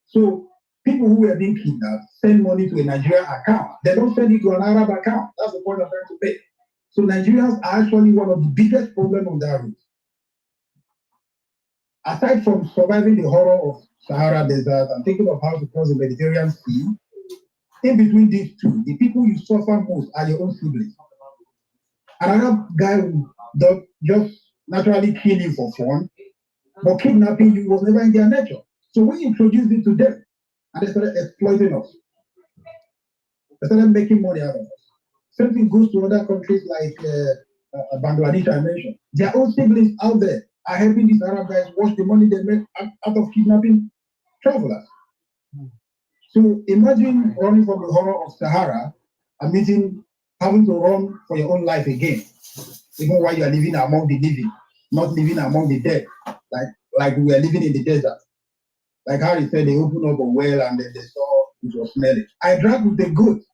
[SPEAKER 8] So people who were being kidnapped send money to a Nigerian account. They don't send it to an Arab account. That's the point I'm trying to make. So Nigerians are actually one of the biggest problems on that route. Aside from surviving the horror of Sahara Desert and thinking of how to cross the Mediterranean Sea, in between these two, the people you suffer most are your own siblings. Another guy will just naturally kill you for fun, but kidnapping you was never in their nature. So we introduced it to them, and they started exploiting us. They started making money out of us. Same thing goes to other countries like Bangladesh, I mentioned. Their own siblings out there are helping these Arab guys wash the money they make out of kidnapping travelers. So imagine running from the horror of Sahara and having to run for your own life again, even while you are living among the living, not living among the dead, like we were living in the desert. Like Harry said, they opened up a well and then they saw it was smelling. I drank with the goats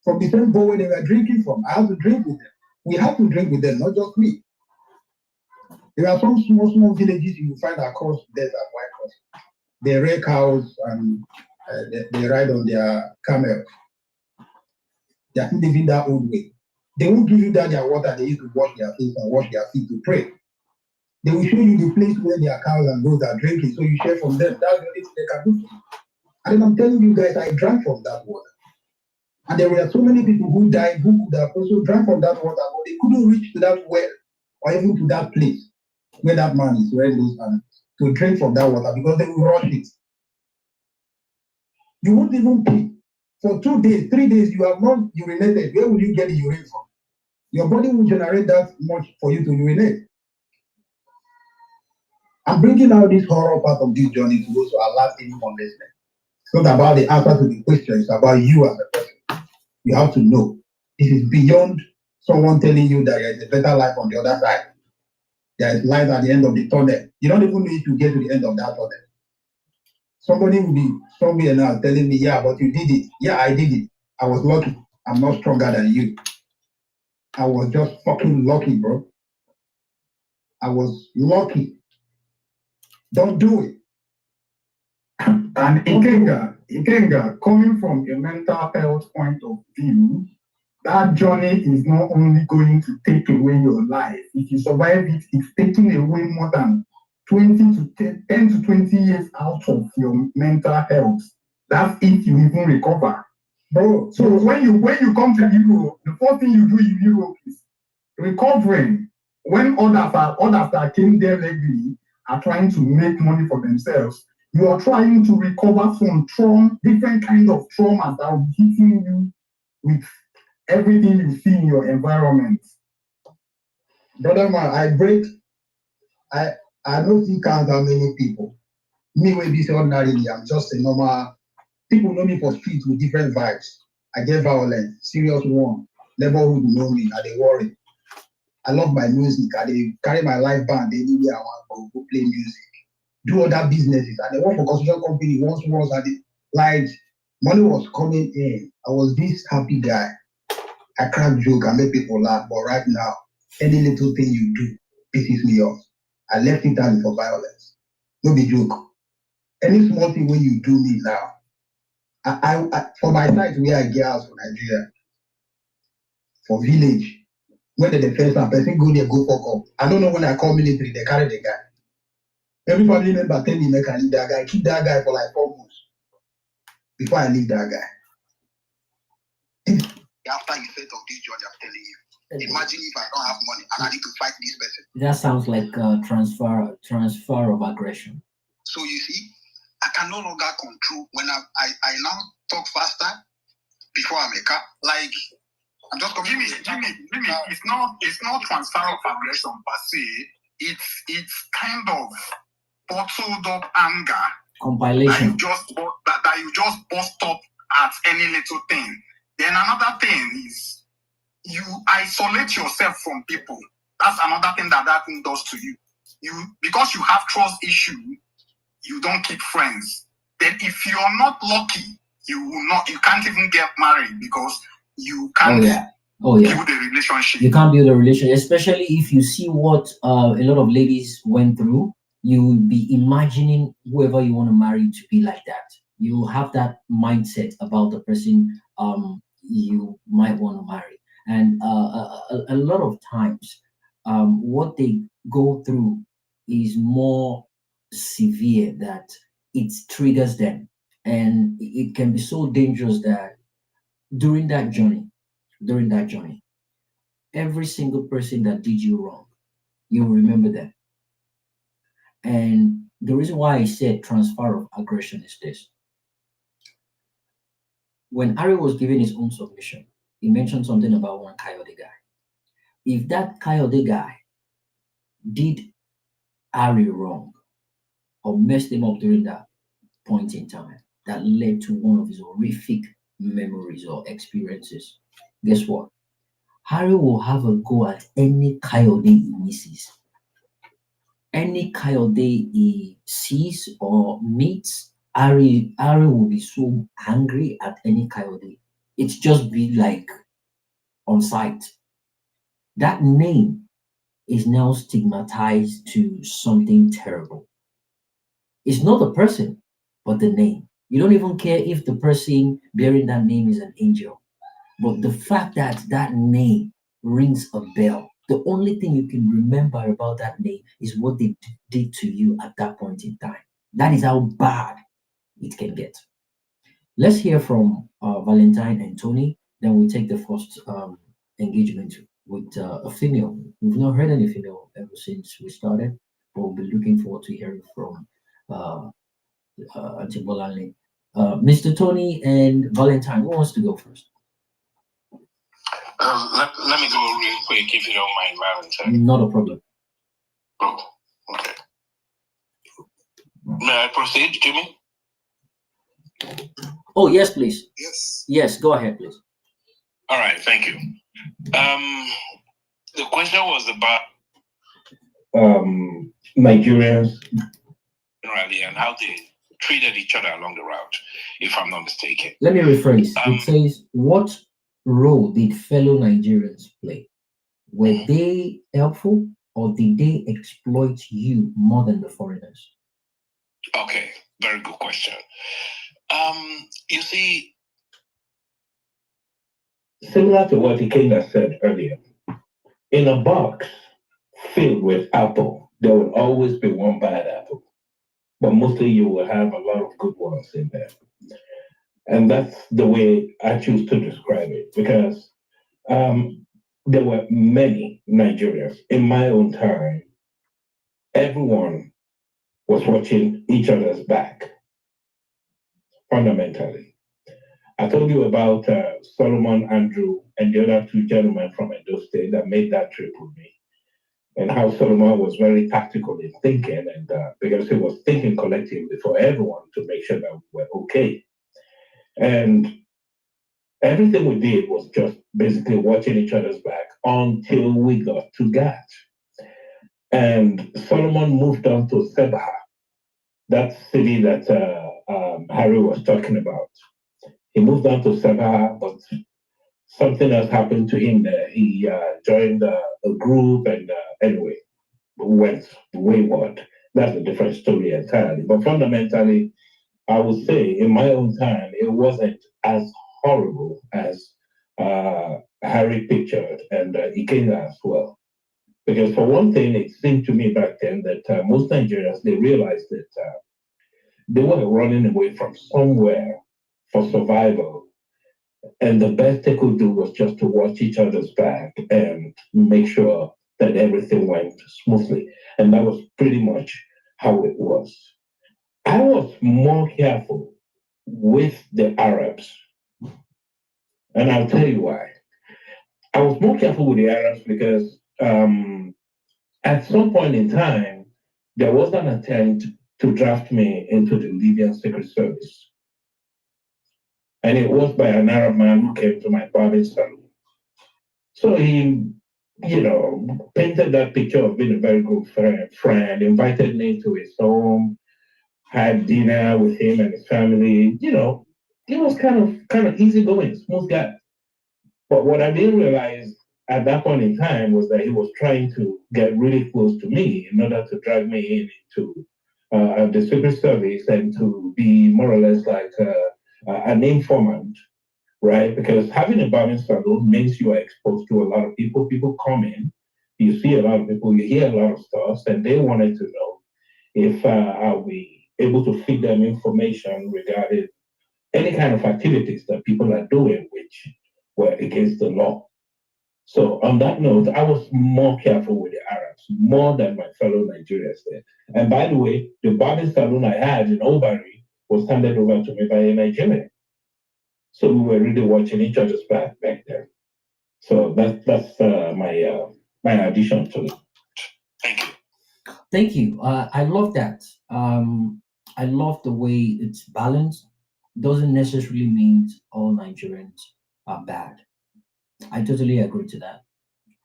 [SPEAKER 8] from the same bowl where they were drinking from. I had to drink with them. We had to drink with them, not just me. There are some small villages you will find across the desert, white coast. They rear cows and they ride on their camels. They are still living that old way. They won't give you that their water they used to wash their face and wash their feet to pray. They will show you the place where their cows and goats are drinking, so you share from them. That's the only thing they can do for you. And then I'm telling you guys, I drank from that water. And there were so many people who died who could have also drank from that water, but they couldn't reach to that well or even to that place where that man is, where those animals. to drink from that water because they will rush it. You won't even pee. For 2 days, 3 days, you have not urinated. Where will you get the urine from? Your body will generate that much for you to urinate. I'm bringing out this horror part of this journey to also alert anyone listening. It's not about the answer to the question, it's about you as a person. You have to know. This is beyond someone telling you that there is a better life on the other side. There is light at the end of the tunnel. You don't even need to get to the end of that tunnel. Somebody will be somewhere now telling me, yeah, but you did it. Yeah, I did it. I was lucky. I'm not stronger than you. I was just fucking lucky, bro. I was lucky. Don't do it.
[SPEAKER 16] And Ikenga, coming from a mental health point of view, that journey is not only going to take away your life. If you survive it, it's taking away more than 10 to 20 years out of your mental health. That's if you even recover. Bro, so when you come to Europe, the first thing you do in Europe is recovering. When others that came there legally are trying to make money for themselves, you are trying to recover from trauma, different kinds of traumas that will be hitting you with everything you see in your environment.
[SPEAKER 8] Brother man, I don't see count how many people. Me will be ordinarily, I'm just a normal. People know me for streets with different vibes. I get violent, serious one. Neighborhood know me, I they worry. I love my music, I they carry my live band anywhere I want to go play music. Do other businesses. I they work for construction company once I did like money was coming in. I was this happy guy. I crack joke and make people laugh, but right now, any little thing you do pisses me off. I left it out for violence. No be joke. Any small thing when you do me now, I for my side where I get out from Nigeria, for village, when the defense and person go there, go fuck up. I don't know when I call military, they carry the guy. Every family member tell me, make I leave that guy, keep that guy for like 4 months before I leave that guy.
[SPEAKER 14] After you set of this journey, I'm telling you. Imagine if I don't have money and I need to fight this person.
[SPEAKER 13] That sounds like transfer of aggression.
[SPEAKER 14] So you see, I can no longer control when I now talk faster before I make up. Like I'm just Jimmy, it's not transfer of aggression per se. It's kind of bottled up anger.
[SPEAKER 13] Compilation.
[SPEAKER 14] That you just bust up at any little thing. Then another thing is you isolate yourself from people. That's another thing that thing does to you. Because you have trust issue, you don't keep friends. Then if you're not lucky, you can't even get married because you can't build a relationship.
[SPEAKER 13] You can't build a relationship, especially if you see what a lot of ladies went through. You will be imagining whoever you want to marry to be like that. You have that mindset about the person you might want to marry. And a lot of times, what they go through is more severe that it triggers them. And it can be so dangerous that during that journey, every single person that did you wrong, you'll remember them. And the reason why I said transfer of aggression is this. When Ari was giving his own submission, he mentioned something about one Coyote guy. If that Coyote guy did Ari wrong or messed him up during that point in time, that led to one of his horrific memories or experiences, guess what? Harry will have a go at any Coyote he misses. Any Coyote he sees or meets, Ari will be so angry at any Coyote. It's just be like on sight. That name is now stigmatized to something terrible. It's not the person, but the name. You don't even care if the person bearing that name is an angel. But the fact that that name rings a bell, the only thing you can remember about that name is what they did to you at that point in time. That is how bad it can get. Let's hear from Valentine and Tony. Then we'll take the first engagement with a female. We've not heard any female ever since we started.
[SPEAKER 1] we'll be looking forward to hearing from Auntie Bolanle. Mr. Tony and Valentine, who wants to go first?
[SPEAKER 14] Let me go real quick if you don't mind, Valentine.
[SPEAKER 1] Not a problem.
[SPEAKER 14] Oh, okay. May I proceed, Jimmy?
[SPEAKER 1] Oh, yes, please.
[SPEAKER 10] Yes.
[SPEAKER 1] Yes, go ahead, please.
[SPEAKER 14] All right, thank you. The question was about
[SPEAKER 6] Nigerians
[SPEAKER 14] generally and how they treated each other along the route, if I'm not mistaken.
[SPEAKER 1] Let me rephrase. It says, what role did fellow Nigerians play? Were they helpful or did they exploit you more than the foreigners?
[SPEAKER 14] Okay, very good question. You see,
[SPEAKER 6] similar to what Ikenga said earlier, in a box filled with apple, there will always be one bad apple, but mostly you will have a lot of good ones in there. And that's the way I choose to describe it, because there were many Nigerians in my own time. Everyone was watching each other's back, fundamentally. I told you about Solomon, Andrew, and the other two gentlemen from Edo State that made that trip with me, and how Solomon was very tactical in thinking, and because he was thinking collectively for everyone to make sure that we were okay. And everything we did was just basically watching each other's back until we got to Gat. And Solomon moved on to Sebaha, that city that Harry was talking about. He moved on to Sebaha, but something else happened to him there. He joined a group and anyway, went wayward. That's a different story entirely. But fundamentally, I would say in my own time, it wasn't as horrible as Harry pictured and Ikenga as well. Because for one thing, it seemed to me back then that most Nigerians, they realized that they were running away from somewhere for survival. And the best they could do was just to watch each other's back and make sure that everything went smoothly. And that was pretty much how it was. I was more careful with the Arabs. And I'll tell you why. I was more careful with the Arabs because at some point in time, there was an attempt to draft me into the Libyan Secret Service. And it was by an Arab man who came to my barbing salon. So he, painted that picture of being a very good friend, invited me to his home, had dinner with him and his family. He was kind of easygoing, smooth guy. But what I didn't realize at that point in time was that he was trying to get really close to me in order to drag me into the Secret Service and to be more or less like an informant, right? Because having a barbing salon means you are exposed to a lot of people. People come in, you see a lot of people, you hear a lot of stuff, and they wanted to know if I'll be able to feed them information regarding any kind of activities that people are doing which were against the law. So on that note, I was more careful with the Arabs, more than my fellow Nigerians did. And by the way, the barbing salon I had in Obari was handed over to me by a Nigerian. So we were really watching each other's back then. So that's my addition to it.
[SPEAKER 1] Thank you. I love that. I love the way it's balanced. Doesn't necessarily mean all Nigerians are bad. I totally agree to that.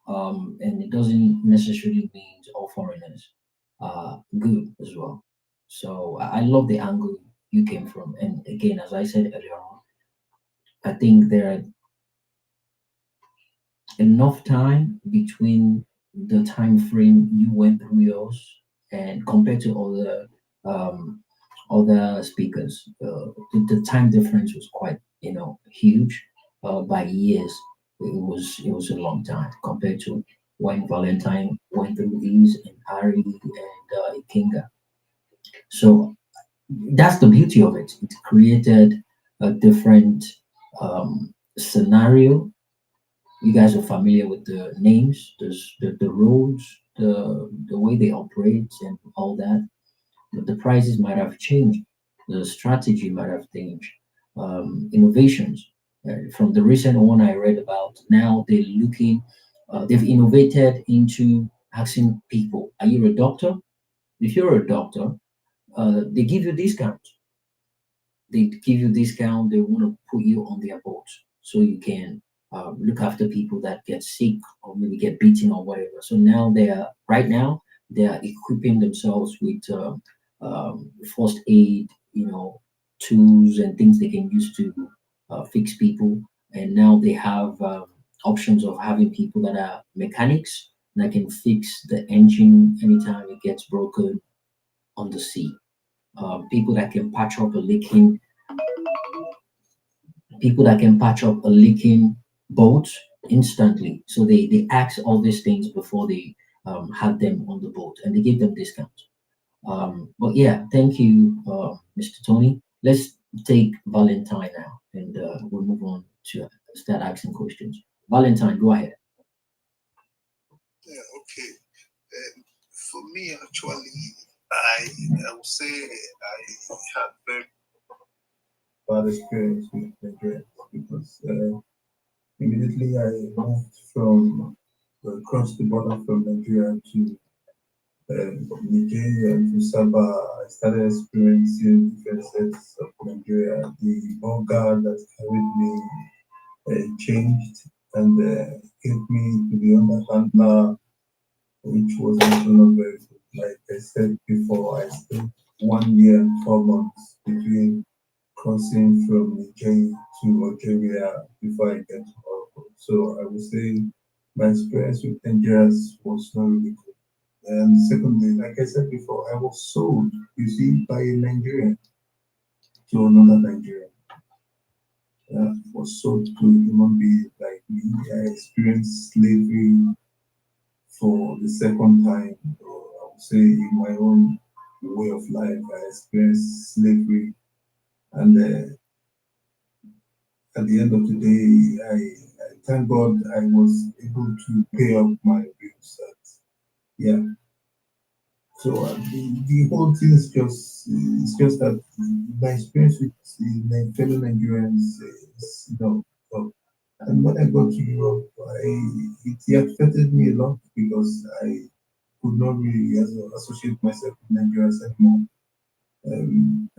[SPEAKER 1] And it doesn't necessarily mean all foreigners are good as well. So I love the angle you came from. And again, as I said earlier on, I think there are enough time between the time frame you went through yours and compared to other speakers, the time difference was quite huge. By years, it was a long time compared to when Valentine went through these and Ari and Ikenga. So that's the beauty of it. It created a different scenario. You guys are familiar with the names, the roads, the way they operate and all that. But the prices might have changed, the strategy might have changed, innovations. From the recent one I read about, now they're looking, they've innovated into asking people, "Are you a doctor?" If you're a doctor, they give you discounts. They give you discount. They want to put you on their boat so you can look after people that get sick or maybe get beaten or whatever. So now right now they are equipping themselves with first aid, tools and things they can use to fix people. And now they have options of having people that are mechanics that can fix the engine anytime it gets broken on the sea. People that can patch up a leaking boat instantly. So they ask all these things before they have them on the boat, and they give them discounts. But yeah, thank you, Mr. Tony. Let's take Valentine now, and we'll move on to start asking questions. Valentine, go ahead.
[SPEAKER 10] Yeah, okay. For me, actually, I would say I had very
[SPEAKER 11] bad experience with Nigeria because immediately I moved from across the border from Nigeria to Nigeria to Sabah. I started experiencing different sets of Nigeria. The burger that carried me changed and gave me to the underhandler, which was also not very good. Like I said before, I spent 1 year and 4 months between crossing from Nigeria to Algeria before I get to Morocco. So I would say my experience with Nigeria was not really good. And secondly, like I said before, I was sold, you see, by a Nigerian to another Nigerian. I was sold to a human being like me. I experienced slavery for the second time, or I would say in my own way of life, I experienced slavery. And at the end of the day, I thank God I was able to pay up my bills. Yeah. So the whole thing is just that my experience with my fellow Nigerians is, and when I got to Europe, it affected me a lot because I could not really associate myself with Nigerians anymore.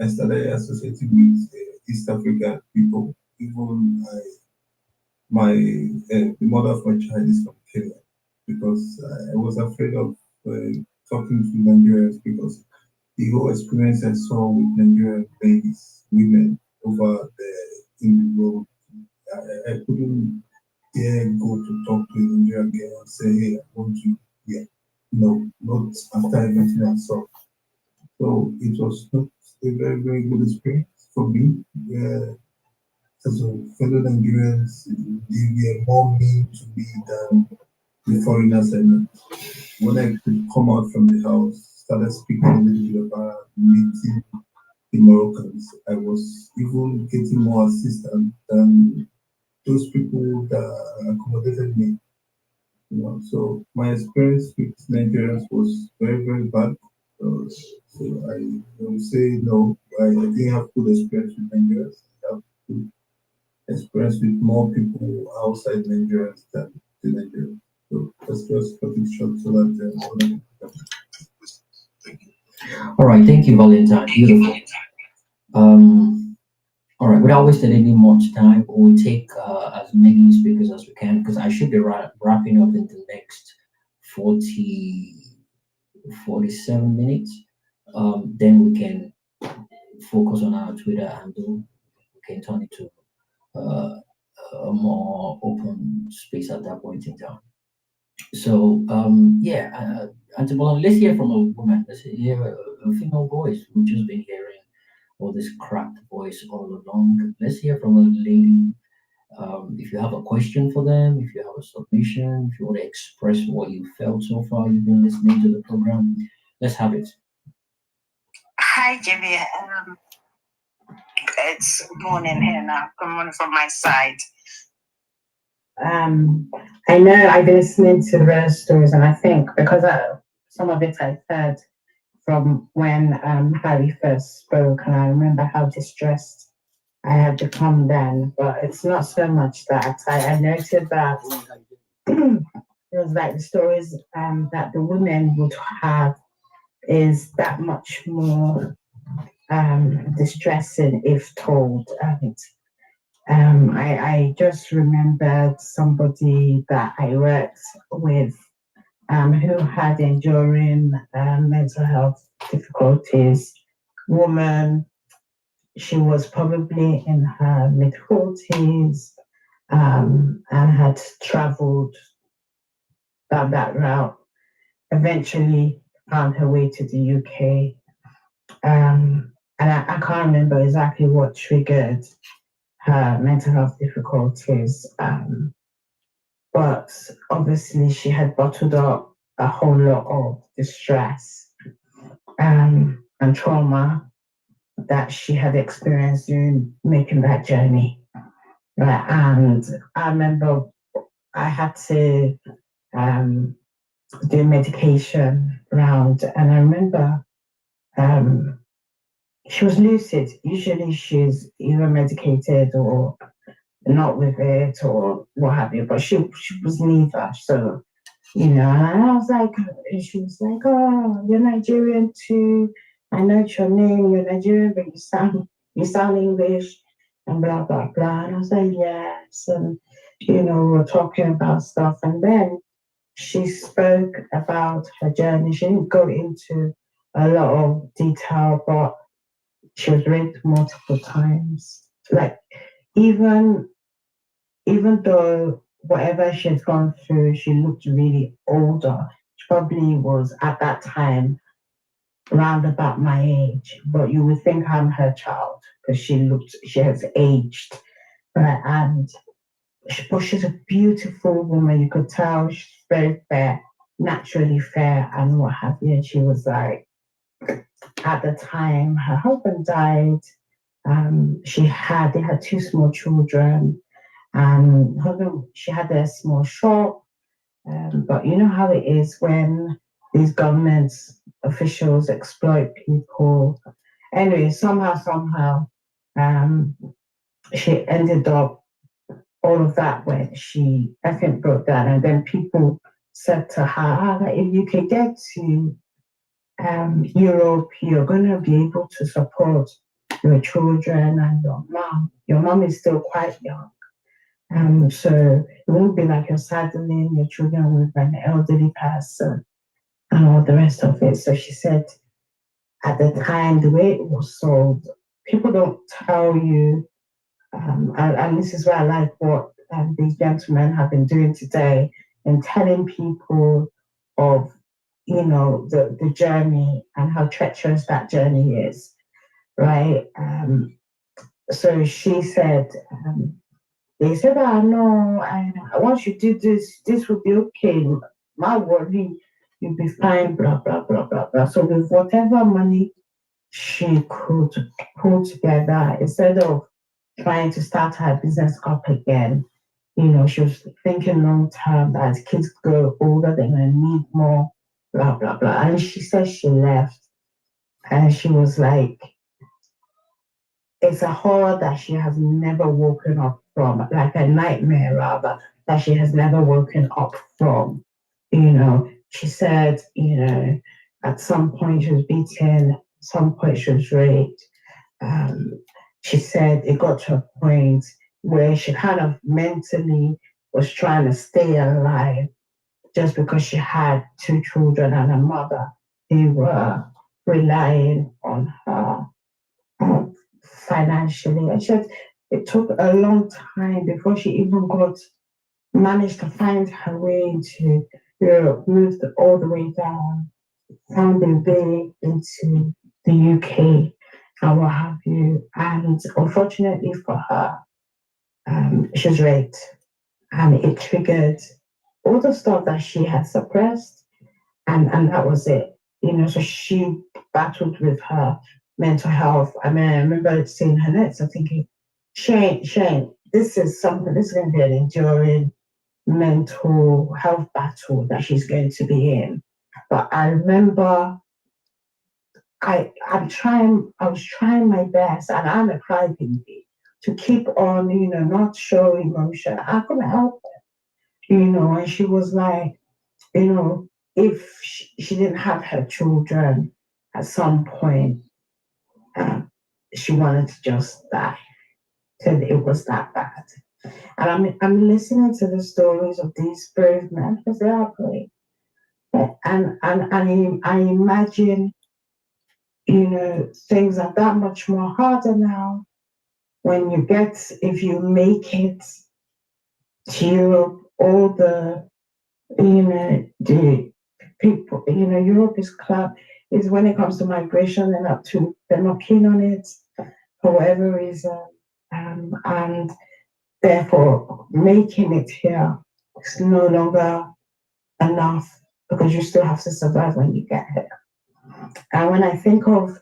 [SPEAKER 11] I started associating with East African people. Even the mother of my child is from Kenya because I was afraid of talking to Nigerians because the whole experience I saw with Nigerian ladies, women over there in the road, I couldn't dare go to talk to a Nigerian girl and say, "Hey, I want you." Yeah, no, not after everything I saw. So it was not a very, very good experience for me. As a fellow Nigerians, they were more mean to me than the foreigners I met. When I could come out from the house, started speaking a little bit about meeting the Moroccans, I was even getting more assistance than those people that accommodated me. So my experience with Nigerians was very, very bad. So I would say no, I didn't have good experience with Nigerians. I have good experience with more people outside Nigerians than the Nigerians. So let's just cut it short so that.
[SPEAKER 1] All right, thank you, Valentine. Beautiful. All right, without wasting any much time, we'll take as many speakers as we can because I should be wrapping up in the next 47 minutes. Then we can focus on our Twitter handle. We can turn it to a more open space at that point in time. So, Antibola, let's hear from a woman. Let's hear a female voice. We've just been hearing all this cracked voice all along. Let's hear from a lady. If you have a question for them, if you have a submission, if you want to express what you felt so far, you've been listening to the program, let's have it.
[SPEAKER 17] Hi, Jimmy. It's morning here now. Good morning from my side.
[SPEAKER 18] I know I've been listening to the various stories, and I think because some of it I've heard from when Harry first spoke, and I remember how distressed I had become then. But it's not so much that I noted that it was like the stories that the women would have is that much more distressing if told. And I just remembered somebody that I worked with who had enduring mental health difficulties. Woman, she was probably in her mid 40s and had traveled that route. Eventually found her way to the UK. And I can't remember exactly what triggered her mental health difficulties. But obviously, she had bottled up a whole lot of distress and trauma that she had experienced during making that journey. Right? And I remember I had to do medication round, and I remember she was lucid. Usually, she's either medicated or not with it or what have you, but she was neither. So, and I was like, and she was like, oh, you're Nigerian too. I know it's your name, you're Nigerian, but you sound English and blah, blah, blah. And I was like, yes. And, we're talking about stuff. And then she spoke about her journey. She didn't go into a lot of detail, but she was raped multiple times. Like, even though whatever she had gone through, she looked really older. She probably was at that time round about my age, but you would think I'm her child because she has aged. Right? But she's a beautiful woman. You could tell she's very fair, naturally fair, and what have you. And she was like, at the time, her husband died. They had two small children. She had a small shop, but you know how it is when these government officials exploit people. Anyway, somehow, she ended up all of that when she, I think, broke down. And then people said to her, that if you can get to Europe, you're going to be able to support your children and your mom. Your mom is still quite young. So it won't be like you're saddling your children with an elderly person and all the rest of it. So she said at the time, the way it was sold, people don't tell you, and this is why I like what these gentlemen have been doing today in telling people of, the journey and how treacherous that journey is, right? So she said, they said, no, once you do this will be okay. My worry, you'll be fine, blah, blah, blah, blah, blah. So with whatever money she could pull together, instead of trying to start her business up again, she was thinking long term that as kids grow older, they're going to need more, blah, blah, blah. And she said she left and she was like, it's a horror that she has never woken up from, like a nightmare rather, that she has never woken up from. She said, at some point she was beaten, some point she was raped. She said it got to a point where she kind of mentally was trying to stay alive just because she had two children and a mother who were relying on her financially. And she said it took a long time before she even managed to find her way to Europe, moved all the way down, found a way into the UK and what have you. And unfortunately for her, she was raped and it triggered all the stuff that she had suppressed and that was it. So she battled with her mental health. I mean, I remember seeing her notes. I'm thinking, Shane, this is going to be an enduring mental health battle that she's going to be in. But I remember I was trying my best, and I'm a crybaby, to keep on, not show emotion. I couldn't help it, and she was like, if she didn't have her children at some point, she wanted to just die. Said it was that bad. And I'm listening to the stories of these brave men because they are brave. And I imagine, things are that much more harder now when if you make it to Europe, all the people, Europe is when it comes to migration, they're not keen on it for whatever reason. And therefore, making it here is no longer enough because you still have to survive when you get here. And when I think of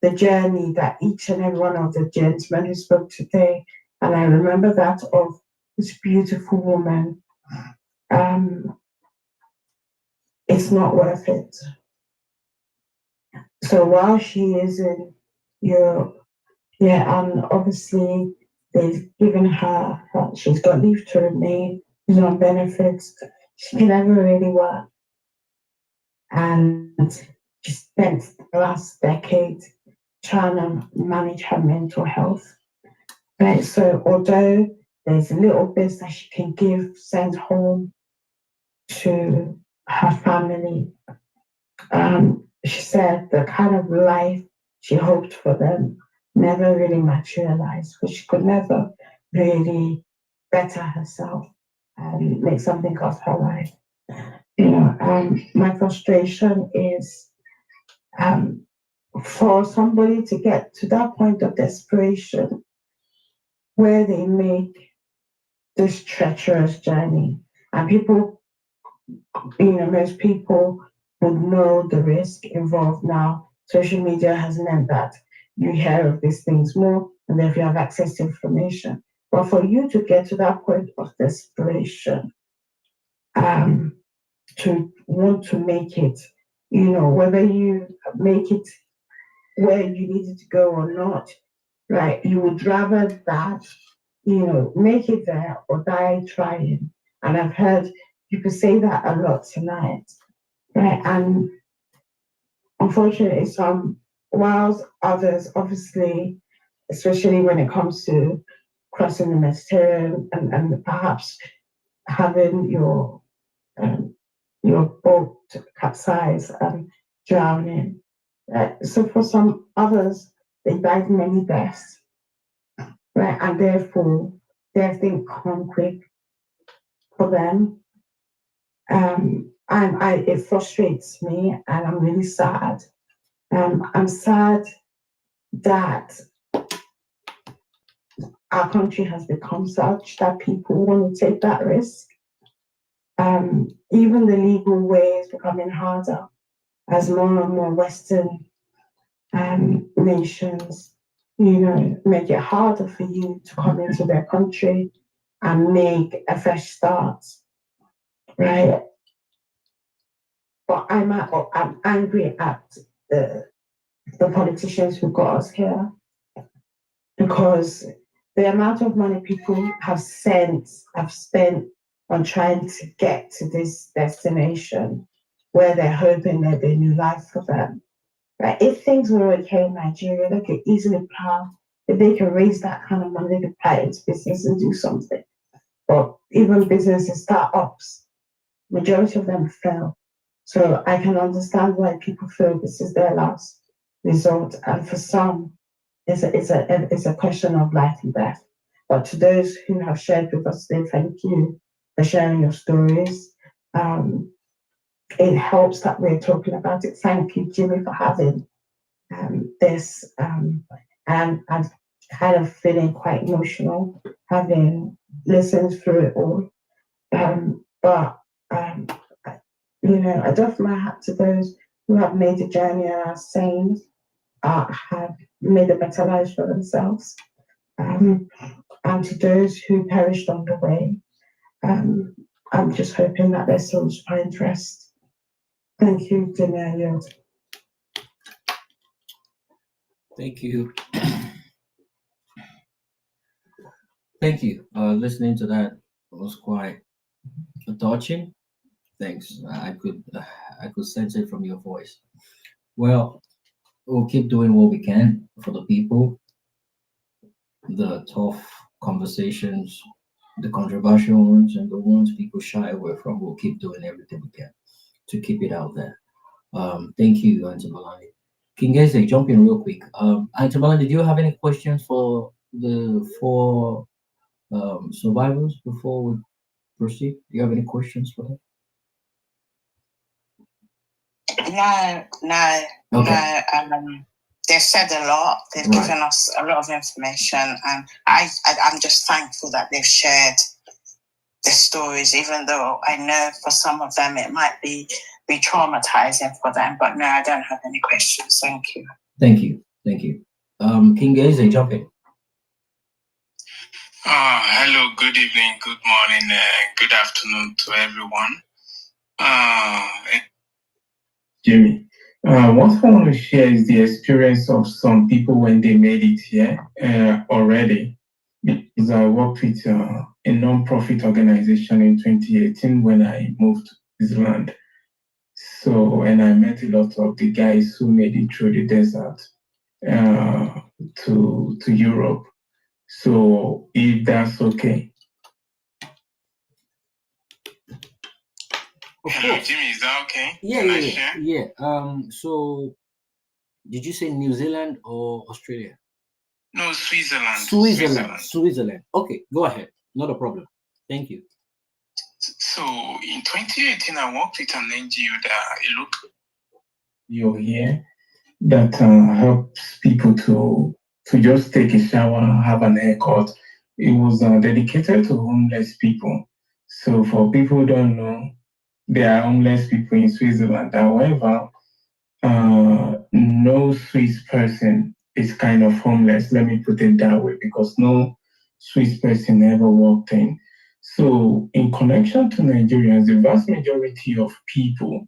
[SPEAKER 18] the journey that each and every one of the gentlemen who spoke today, and I remember that of this beautiful woman, it's not worth it. So while she is in Europe, and obviously they've given her, she's got leave to remain, she's on benefits, she can never really work. And she spent the last decade trying to manage her mental health. Right, so although there's little bits that she can send home to her family, she said the kind of life she hoped for them never really materialized, because she could never really better herself and make something of her life. My frustration is for somebody to get to that point of desperation where they make this treacherous journey, and people, most people would know the risk involved now. Social media has meant that you hear of these things more, and therefore you have access to information. But for you to get to that point of desperation, to want to make it, whether you make it where you needed to go or not, right? You would rather that, make it there or die trying. And I've heard people say that a lot tonight, right? And unfortunately, whilst others, obviously, especially when it comes to crossing the Mediterranean and perhaps having your boat capsize and drowning. So for some others, they died many deaths, right? And therefore, everything come quick for them. And it frustrates me, and I'm really sad. I'm sad that our country has become such that people want to take that risk. Even the legal way is becoming harder as more and more Western nations, make it harder for you to come into their country and make a fresh start, right? But I'm angry at the politicians who got us here, because the amount of money people have spent on trying to get to this destination where they're hoping there'll be a new life for them. Right? If things were okay in Nigeria, they could easily plow. If they can raise that kind of money, they could plow into business and do something. But even businesses, startups, majority of them fail. So I can understand why people feel this is their last resort. And for some, it's a question of life and death. But to those who have shared with us today, thank you for sharing your stories. It helps that we're talking about it. Thank you, Jimmy, for having this. And I'm kind of feeling quite emotional having listened through it all. I doff my hat to those who have made the journey and are sane, have made a better life for themselves. And to those who perished on the way, I'm just hoping that their souls find rest. Thank you, Daniel.
[SPEAKER 1] Thank you. Thank you. Listening to that was quite touching. Thanks. I could sense it from your voice. Well, we'll keep doing what we can for the people, the tough conversations, the controversial ones, and the ones people shy away from. We'll keep doing everything we can to keep it out there. Thank you, Auntie Malani. King Eze, jump in real quick. Auntie Malani, do you have any questions for the four survivors before we proceed? Do you have any questions for them?
[SPEAKER 17] No.
[SPEAKER 1] Okay.
[SPEAKER 17] They've said a lot. They've given us a lot of information, and I'm just thankful that they've shared their stories, even though I know for some of them it might be traumatizing for them. But no, I don't have any questions. Thank you.
[SPEAKER 1] Thank you. Thank you. King Eze, jump in.
[SPEAKER 19] Hello, good evening, good morning, good afternoon to everyone. Jimmy, what I want to share is the experience of some people when they made it here already. Because I worked with a non-profit organization in 2018 when I moved to Switzerland. So, and I met a lot of the guys who made it through the desert to Europe. So, if that's okay.
[SPEAKER 1] Of
[SPEAKER 19] Hello,
[SPEAKER 1] course.
[SPEAKER 19] Jimmy, is that okay?
[SPEAKER 1] Yeah. So, did you say New Zealand or Australia?
[SPEAKER 19] No, Switzerland.
[SPEAKER 1] Switzerland. Okay, go ahead. Not a problem. Thank you.
[SPEAKER 19] So, in 2018, I worked with an NGO that you're here that helps people to just take a shower, have an haircut. It was dedicated to homeless people. So, for people who don't know, there are homeless people in Switzerland. However, no Swiss person is kind of homeless. Let me put it that way, because no Swiss person ever walked in. So, in connection to Nigerians, the vast majority of people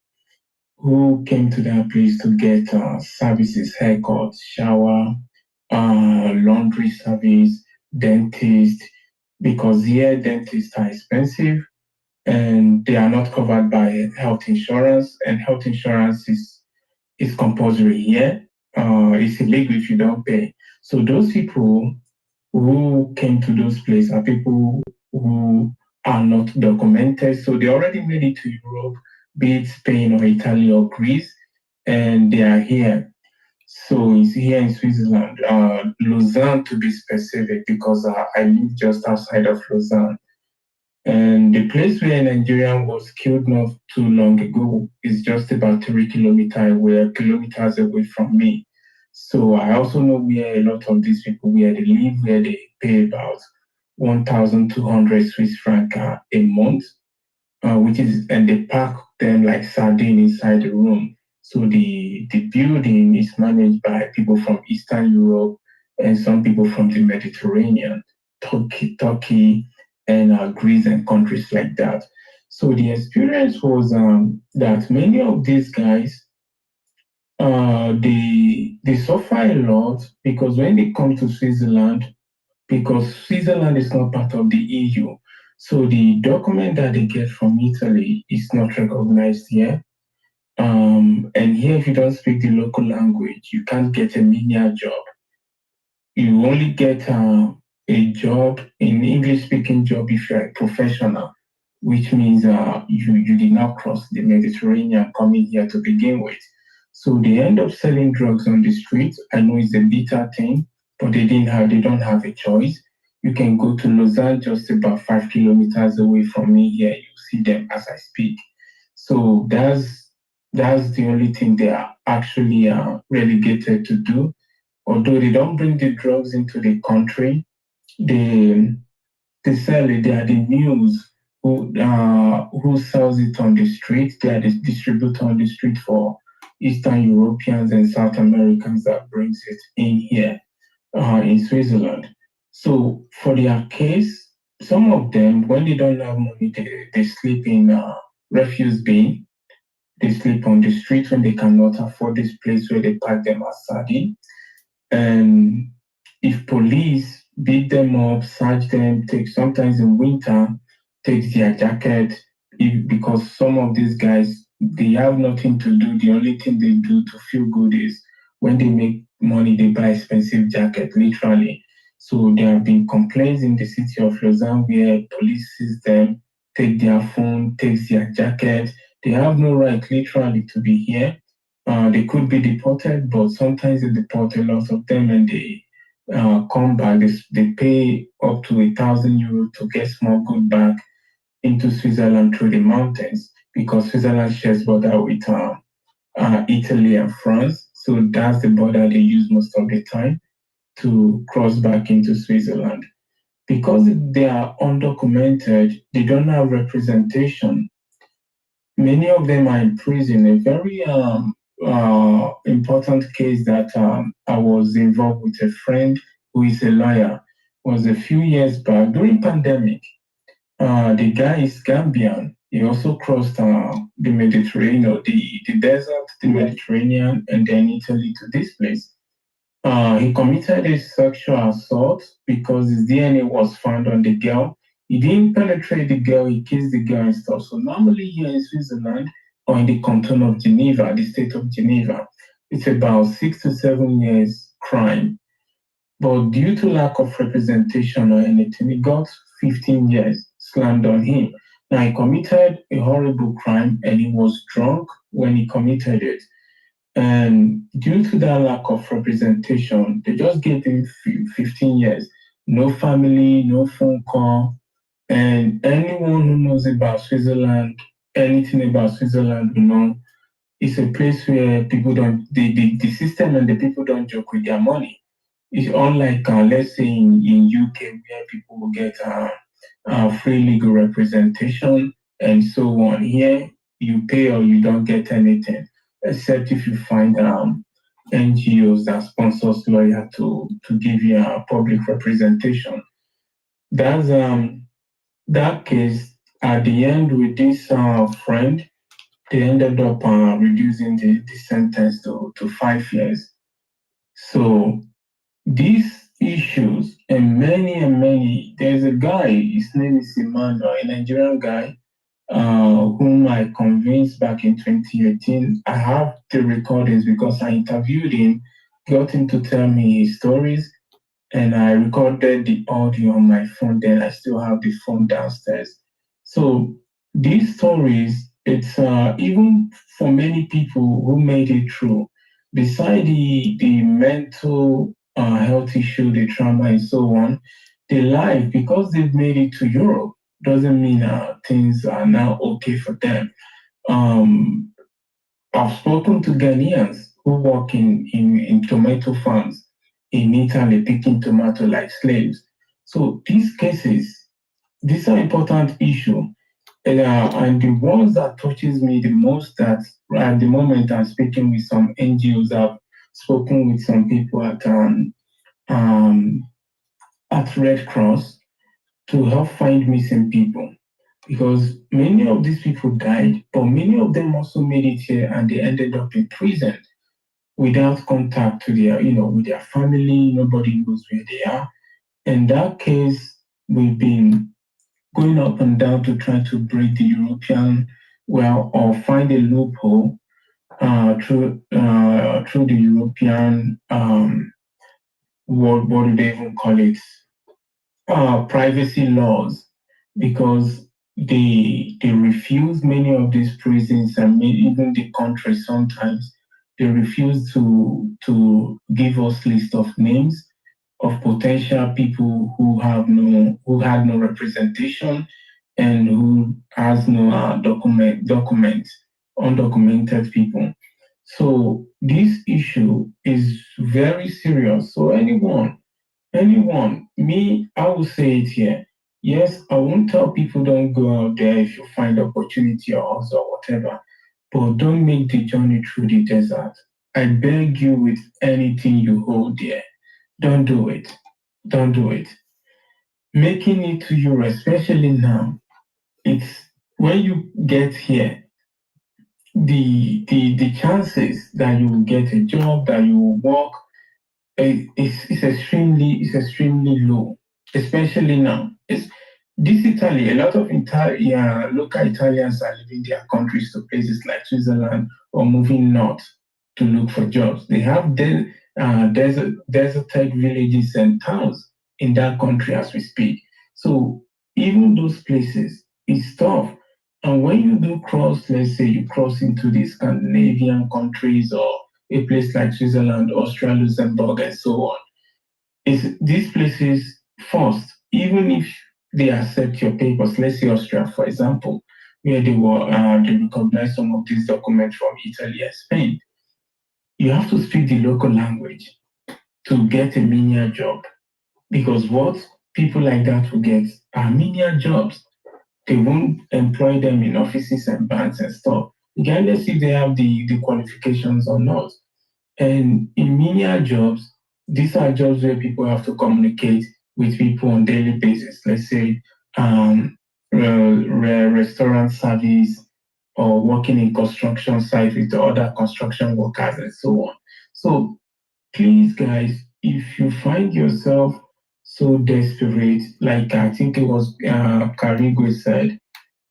[SPEAKER 19] who came to that place to get services, haircut, shower, laundry service, dentist, because here dentists are expensive and they are not covered by health insurance, and health insurance is compulsory here. It's illegal if you don't pay. So those people who came to those places are people who are not documented. So they already made it to Europe, be it Spain or Italy or Greece, and they are here. So it's here in Switzerland, Lausanne to be specific, because I live just outside of Lausanne. And the place where a Nigerian was killed not too long ago is just about 3 kilometers away from me. So I also know where a lot of these people, where they live, where they pay about 1,200 Swiss franc a month, and they pack them like sardine inside the room. So the building is managed by people from Eastern Europe and some people from the Mediterranean, Turkey, and Greece and countries like that. So the experience was that many of these guys, they suffer a lot, because when they come to Switzerland, because Switzerland is not part of the EU, so the document that they get from Italy is not recognized here. And here, if you don't speak the local language, you can't get a menial job. You only get a job, an English-speaking job, if you're a professional, which means you did not cross the Mediterranean coming here to begin with. So they end up selling drugs on the streets. I know it's a bitter thing, but they don't have a choice. You can go to Lausanne, just about 5 kilometers away from me here. You see them as I speak. So that's the only thing they are actually relegated to do. Although they don't bring the drugs into the country, they sell it. They are the news who sells it on the street. They are the distributor on the street for Eastern Europeans and South Americans that brings it in here in Switzerland. So for their case, some of them, when they don't have money, they sleep in refuse bin. They sleep on the street when they cannot afford this place where they pack them as sardine. And if police beat them up, search them, sometimes in winter, take their jacket, because some of these guys, they have nothing to do. The only thing they do to feel good is when they make money, they buy expensive jacket, literally. So there have been complaints in the city of Lausanne where police sees them, take their phone, takes their jacket. They have no right, literally, to be here. They could be deported, but sometimes they deport a lot of them and they come back. They pay up to €1,000 to get small good back into Switzerland through the mountains, because Switzerland shares border with Italy and France. So that's the border they use most of the time to cross back into Switzerland. Because they are undocumented, they don't have representation. Many of them are in prison. A very important case that I was involved with a friend who is a lawyer was a few years back during pandemic. The guy is Gambian. He also crossed the Mediterranean, the desert, the Mediterranean, and then Italy to this place. He committed a sexual assault because his DNA was found on the girl. He didn't penetrate the girl, he kissed the girl and stuff. So normally here in Switzerland or in the canton of Geneva, the state of Geneva, it's about 6 to 7 years crime. But due to lack of representation or anything, he got 15 years slammed on him. Now he committed a horrible crime and he was drunk when he committed it. And due to that lack of representation, they just gave him 15 years. No family, no phone call. And anyone who knows about Switzerland, anything about Switzerland, it's a place where people don't, the system and the people don't joke with their money. It's unlike, let's say, in UK, where people will get free legal representation and so on. Here, you pay or you don't get anything, except if you find NGOs that sponsors lawyer to give you a public representation. That's that case. At the end, with this friend, they ended up reducing the sentence to 5 years. So these issues and many, there's a guy, his name is Emmanuel, a Nigerian guy, whom I convinced back in 2018. I have the recordings because I interviewed him, got him to tell me his stories, and I recorded the audio on my phone. Then I still have the phone downstairs. So these stories, it's even for many people who made it through, beside the mental health issue, the trauma, and so on, the life, because they've made it to Europe, doesn't mean things are now okay for them. I've spoken to Ghanaians who work in tomato farms in Italy, picking tomato like slaves. So these cases, these are important issue. And the ones that touches me the most, that at the moment I'm speaking with some NGOs, I've spoken with some people at Red Cross to help find missing people, because many of these people died, but many of them also made it here and they ended up in prison without contact to their, with their family. Nobody knows where they are. In that case, we've been going up and down to try to break the European, or find a loophole through the European, what do they even call it? Privacy laws, because they refuse many of these prisons, and even the country sometimes they refuse to give us list of names of potential people who had no representation and who has no undocumented people. So this issue is very serious. So anyone, me, I will say it here. Yes, I won't tell people don't go out there if you find opportunity or also whatever, but don't make the journey through the desert. I beg you with anything you hold there. Don't do it. Don't do it. making it to Europe, especially now, it's when you get here, the chances that you will get a job, that you will work, is extremely low, especially now. This Italy, a lot of local Italians are leaving their countries to places like Switzerland or moving north to look for jobs. They have deserted villages and towns in that country as we speak. So even those places is tough. And when you do cross, let's say you cross into the Scandinavian countries or a place like Switzerland, Austria, Luxembourg, and so on, is these places first, even if they accept your papers, let's say Austria, for example, where they recognize some of these documents from Italy and Spain, you have to speak the local language to get a menial job. Because what people like that will get are menial jobs. They won't employ them in offices and banks and stuff, regardless if they have the qualifications or not. And in menial jobs, these are jobs where people have to communicate with people on daily basis. Let's say restaurant service or working in construction site with the other construction workers and so on. So please, guys, if you find yourself so desperate, like I think it was Carrigo said,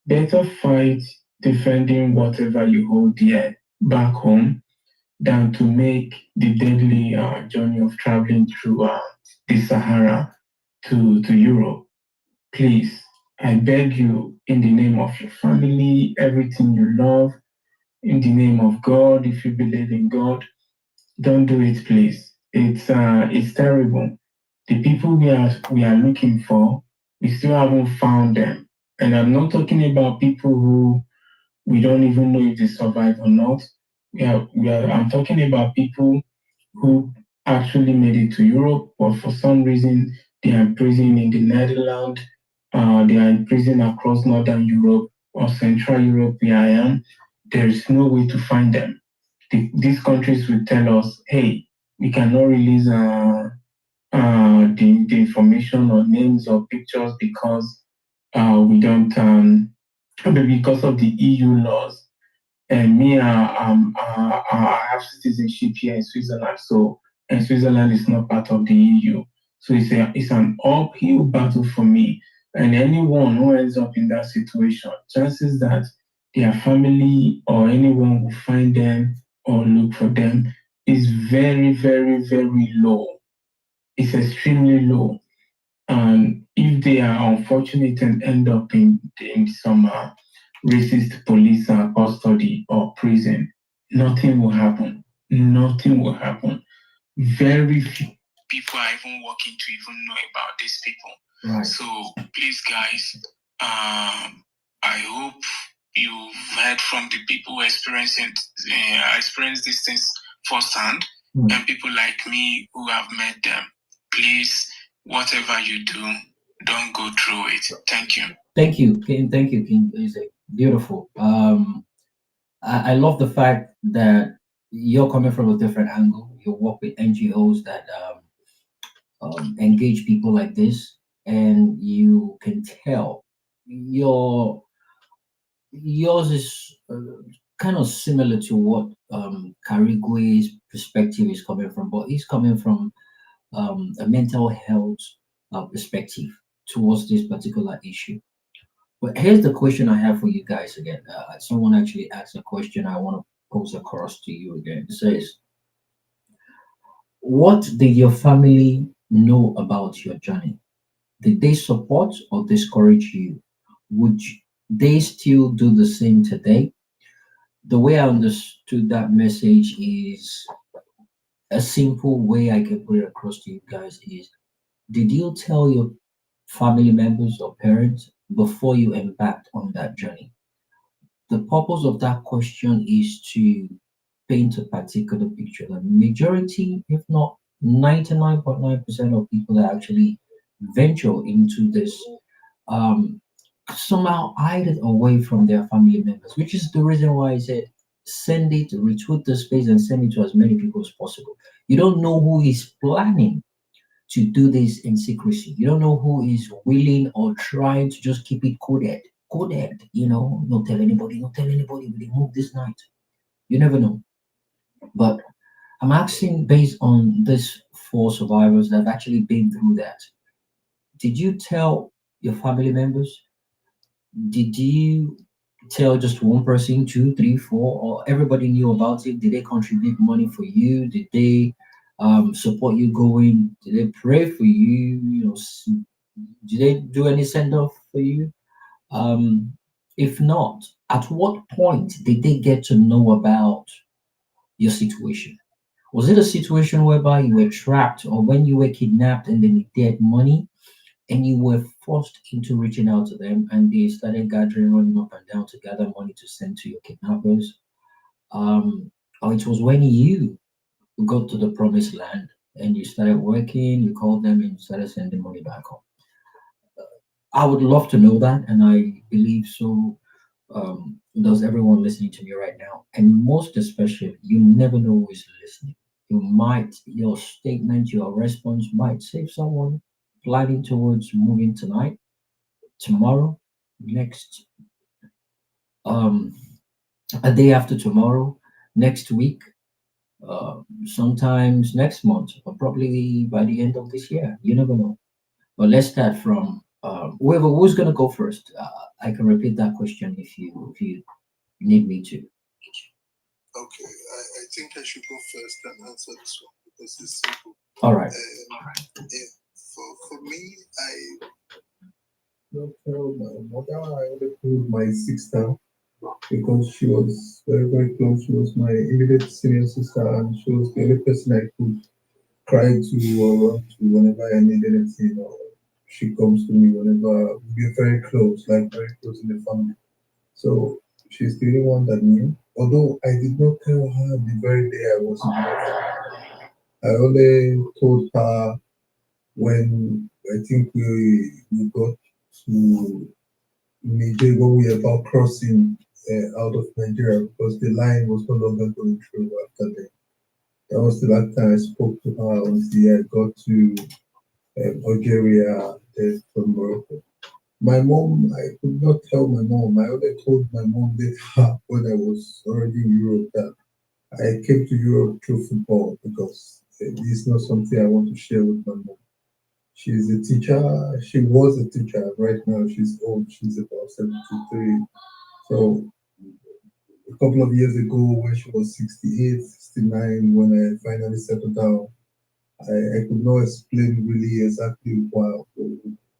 [SPEAKER 19] better fight defending whatever you hold dear back home than to make the deadly journey of traveling through the Sahara to Europe. Please, I beg you, in the name of your family, everything you love, in the name of God, if you believe in God, don't do it, please. It's terrible. The people we are looking for, we still haven't found them. And I'm not talking about people who we don't even know if they survive or not. I'm talking about people who actually made it to Europe, but for some reason they are imprisoned in the Netherlands, they are imprisoned across Northern Europe or Central Europe where I am. There is no way to find them. These countries will tell us, hey, we cannot release the information or names or pictures because we don't, because of the EU laws. And me, I have citizenship here in Switzerland, so and Switzerland is not part of the EU, so it's an uphill battle for me. And anyone who ends up in that situation, chances that their family or anyone will find them or look for them is very, very, very low. It's extremely low. And if they are unfortunate and end up in some racist police custody or prison, nothing will happen. Nothing will happen. Very few people are even working to even know about these people.
[SPEAKER 13] Right.
[SPEAKER 19] So please, guys, I hope you've heard from the people who experience these things firsthand, and people like me who have met them. Please, whatever you do, don't go through it. Thank you.
[SPEAKER 13] Thank you, King. Thank you, King. It's beautiful. I love the fact that you're coming from a different angle. You work with NGOs that engage people like this, and you can tell yours is kind of similar to what Karigue's perspective is coming from, but he's coming from a mental health perspective towards this particular issue. But here's the question I have for you guys again. Someone actually asked a question I want to pose across to you again. It says, what did your family know about your journey? Did they support or discourage you? Would they still do the same today? The way I understood that message is a simple way I can put it across to you guys is, did you tell your family members or parents before you embarked on that journey? The purpose of that question is to paint a particular picture. The majority, if not 99.9% of people that actually venture into this somehow hide it away from their family members, which is the reason why I said send it, retweet the space, and send it to as many people as possible. You don't know who is planning
[SPEAKER 1] to do this in secrecy. You don't know who is willing or trying to just keep it coded. Coded, not tell anybody, we dey move this night. You never know. But I'm asking based on these 4 survivors that have actually been through that. Did you tell your family members? Did you tell just one person, 2, 3, 4, or everybody knew about it? Did they contribute money for you? Did they support you going? Did they pray for you? Did they do any send off for you? If not, at what point did they get to know about your situation? Was it a situation whereby you were trapped or when you were kidnapped and then they had money and you were forced into reaching out to them and they started gathering, running up and down to gather money to send to your kidnappers? Or it was when you got to the promised land and you started working, you called them and you started sending money back home? I would love to know that, and I believe so does everyone listening to me right now. And most especially, you never know who is listening. Your statement, your response might save someone planning towards moving tonight, tomorrow, next, um, a day after tomorrow, next week, sometimes next month, or probably by the end of this year. You never know. But let's start from who's going to go first. I can repeat that question if you need me to.
[SPEAKER 10] Okay, I think I should go first and answer this one because it's simple.
[SPEAKER 1] All right.
[SPEAKER 10] For me, I
[SPEAKER 11] Not tell my mother. I only told my sister because she was very, very close. She was my immediate senior sister, and she was the only person I could cry to or run to whenever I need anything. Or she comes to me whenever we're very close, like very close in the family. So she's the only one that knew. Although I did not tell her the very day I was involved. I only told her when I think we got to Niger when we were about crossing out of Nigeria because the line was no longer going through after that. That was the last time I spoke to her until I got to Algeria, then from Morocco. My mom, I could not tell my mom. I only told my mom later when I was already in Europe that I came to Europe through football because this is not something I want to share with my mom. She's a teacher. She was a teacher. Right now, she's old. She's about 73. So a couple of years ago, when she was 68, 69, when I finally settled down, I could not explain really exactly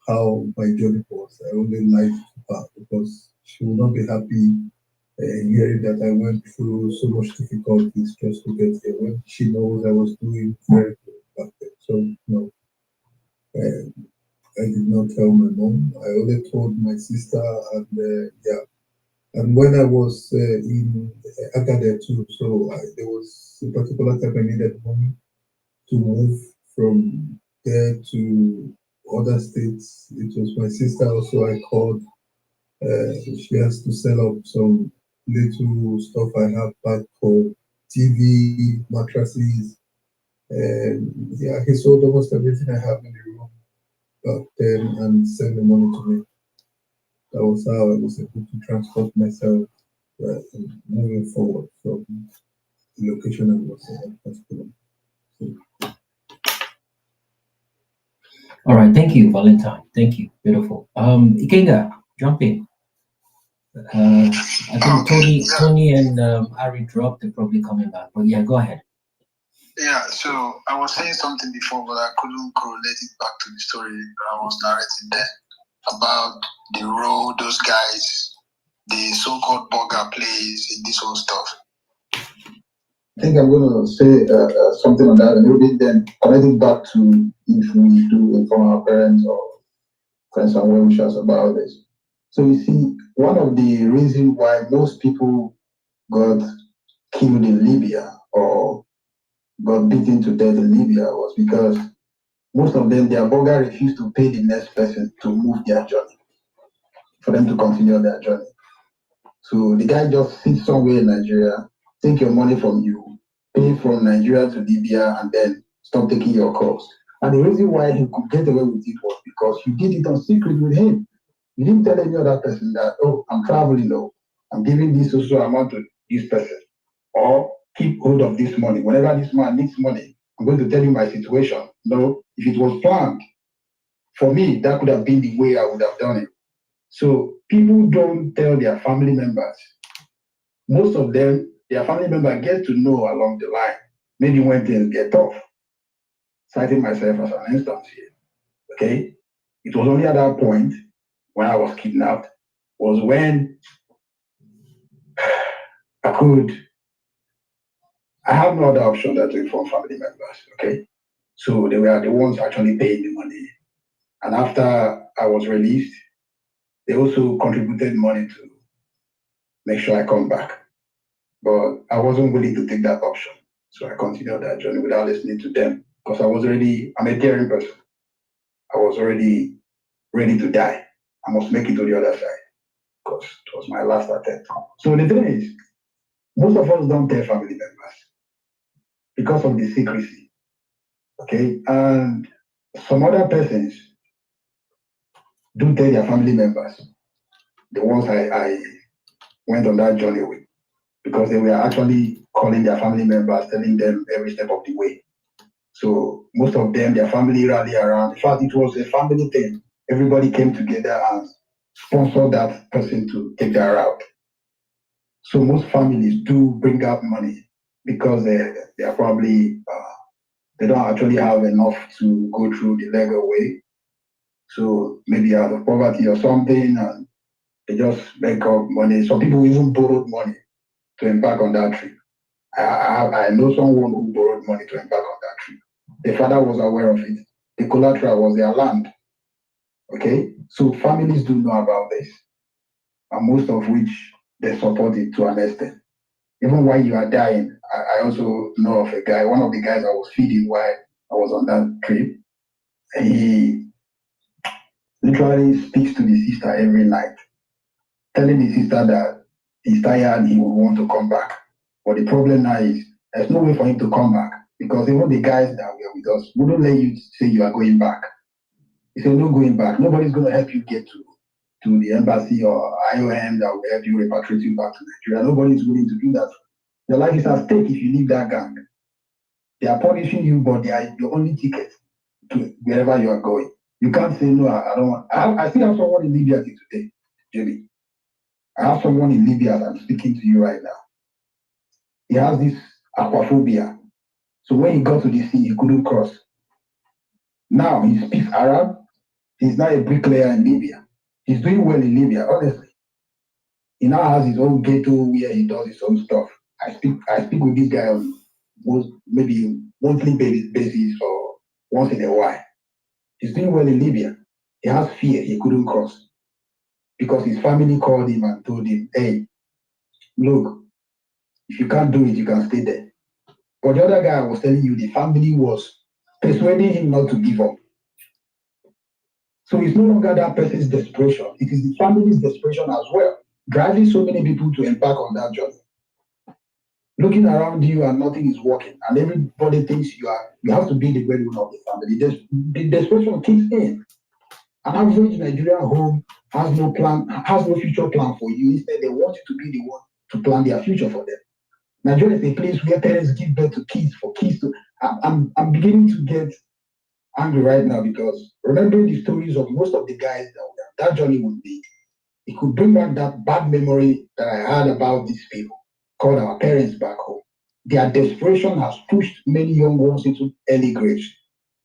[SPEAKER 11] how my journey was. I only lied to her because she would not be happy hearing that I went through so much difficulties just to get here when she knows I was doing very good back then. So, no, I did not tell my mom. I only told my sister, and yeah. And when I was in Agadir too, so there was a particular time I needed money to move from there to other states. It was my sister also I called. She has to sell up some little stuff I have back home, TV, mattresses, and yeah, he sold almost everything I have in the room back then and sent the money to me. That was how I was able to transport myself moving forward from the location I was in.
[SPEAKER 1] All right, thank you, Valentine. Thank you, beautiful. Ikenga, jump in. I think Tony and Ari dropped. They're probably coming back, but yeah, go ahead.
[SPEAKER 10] Yeah, so I was saying something before, but I couldn't correlate it back to the story that I was narrating there about the role those guys, the so-called burger plays in this whole stuff.
[SPEAKER 5] I think I'm going to say something on that a little bit, then connecting back to if we do inform our parents or friends and well wishers about this. So you see, one of the reasons why most people got killed in Libya or got beaten to death in Libya was because most of them, their burger refused to pay the next person to move their journey, for them to continue their journey. So the guy just sits somewhere in Nigeria, take your money from you, pay from Nigeria to Libya, and then stop taking your calls.
[SPEAKER 8] And the reason why he could get away with it was because you did it on secret with him. You didn't tell any other person that, oh, I'm traveling, oh, I'm giving this social amount to this person. Or keep hold of this money. Whenever this man needs money, I'm going to tell you my situation. No, if it was planned, for me, that could have been the way I would have done it. So people don't tell their family members. Most of them, their family member get to know along the line, maybe when things get tough. Citing myself as an instance here, okay? It was only at that point when I was kidnapped, was when I have no other option than to inform family members, okay? So they were the ones actually paying the money. And after I was released, they also contributed money to make sure I come back. But I wasn't willing to take that option. So I continued that journey without listening to them because I'm a caring person. I was already ready to die. I must make it to the other side because it was my last attempt. So the thing is, most of us don't tell family members because of the secrecy, okay? And some other persons do tell their family members, the ones I went on that journey with, because they were actually calling their family members, telling them every step of the way. So most of them, their family rally around. In fact, it was a family thing. Everybody came together and sponsored that person to take that route. So most families do bring out money because they are probably, they don't actually have enough to go through the legal way. So maybe out of poverty or something, and they just make up money. Some people even borrowed money to embark on that trip. I know someone who borrowed money to embark on that trip. The father was aware of it. The collateral was their land. Okay? So families do know about this, and most of which they support it to an extent. Even while you are dying, I also know of a guy, one of the guys I was feeding while I was on that trip. He literally speaks to the sister every night, telling the sister that he's tired and he would want to come back. But the problem now is there's no way for him to come back because even the guys that were with us wouldn't let you say you are going back. He said, no going back. Nobody's going to help you get to the embassy or IOM that will help you repatriate you back to Nigeria. Nobody's willing to do that. Your life is at stake if you leave that gang. They are punishing you, but they are your only ticket to wherever you are going. You can't say, no, I don't want. I still have someone in Libya today, Jimmy. I have someone in Libya that I'm speaking to you right now. He has this aquaphobia. So when he got to the sea, he couldn't cross. Now he speaks Arab. He's now a bricklayer in Libya. He's doing well in Libya, honestly. He now has his own ghetto where he does his own stuff. I speak with this guy on maybe monthly basis or once in a while. He's doing well in Libya. He has fear he couldn't cross because his family called him and told him, hey, look, if you can't do it, you can stay there. But the other guy I was telling you, the family was persuading him not to give up. So it's no longer that person's desperation. It is the family's desperation as well, driving so many people to embark on that journey. Looking around you and nothing is working, and everybody thinks you have to be the breadwinner of the family. The desperation kicks in. An average Nigerian home has no plan, has no future plan for you. Instead, they want you to be the one to plan their future for them. Nigeria is a place where parents give birth to kids for kids to. I'm beginning to get angry right now because remembering the stories of most of the guys that journey would be, it could bring back that bad memory that I had about these people called our parents back home. Their desperation has pushed many young ones into early graves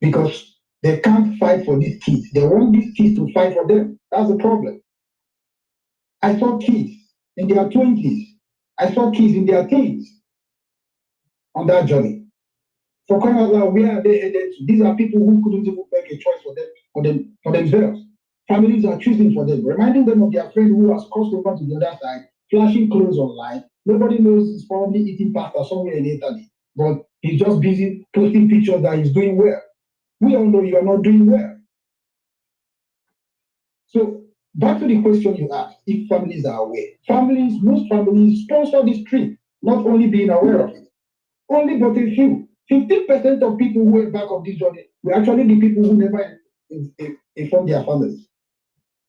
[SPEAKER 8] because they can't fight for these kids. They want these kids to fight for them. That's the problem. I saw kids in their 20s. I saw kids in their teens on that journey. For crying out loud, where are they headed to? These are people who couldn't even make a choice for themselves. Families are choosing for them, reminding them of their friend who has crossed over to the other side, flashing clothes online. Nobody knows he's probably eating pasta somewhere in Italy, but he's just busy posting pictures that he's doing well. We all know you are not doing well. So back to the question you asked, if families are aware. Most families sponsor this trip, not only being aware of it. Only but a few. 15% of people who went back on this journey were actually the people who never informed their families.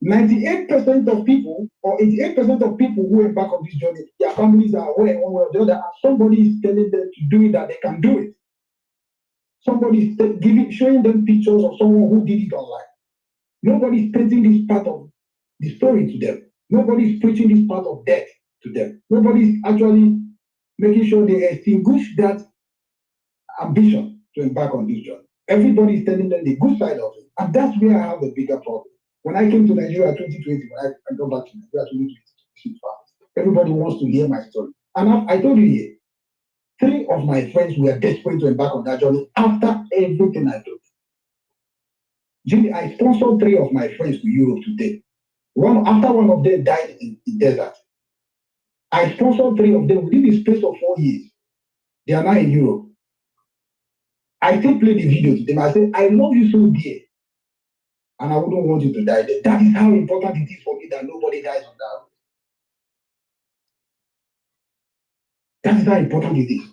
[SPEAKER 8] 98% of people, or 88% of people who went back on this journey, their families are aware one way or the other, and somebody is telling them to do it, that they can do it. Somebody is showing them pictures of someone who did it online. Nobody is painting this part of the story to them. Nobody is preaching this part of death to them. Nobody is actually making sure they extinguish that ambition to embark on this journey. Everybody is telling them the good side of it. And that's where I have a bigger problem. When I came to Nigeria 2020, when I got back to Nigeria 2020, everybody wants to hear my story. And I told you here, 3 of my friends were desperate to embark on that journey after everything I told. Jimmy, I sponsored 3 of my friends to Europe today. After one of them died in the desert, I sponsored 3 of them within the space of 4 years. They are now in Europe. I still play the video to them. I say, I love you so dear, and I wouldn't want you to die there. That is how important it is for me that nobody dies on that road. That is how important it is.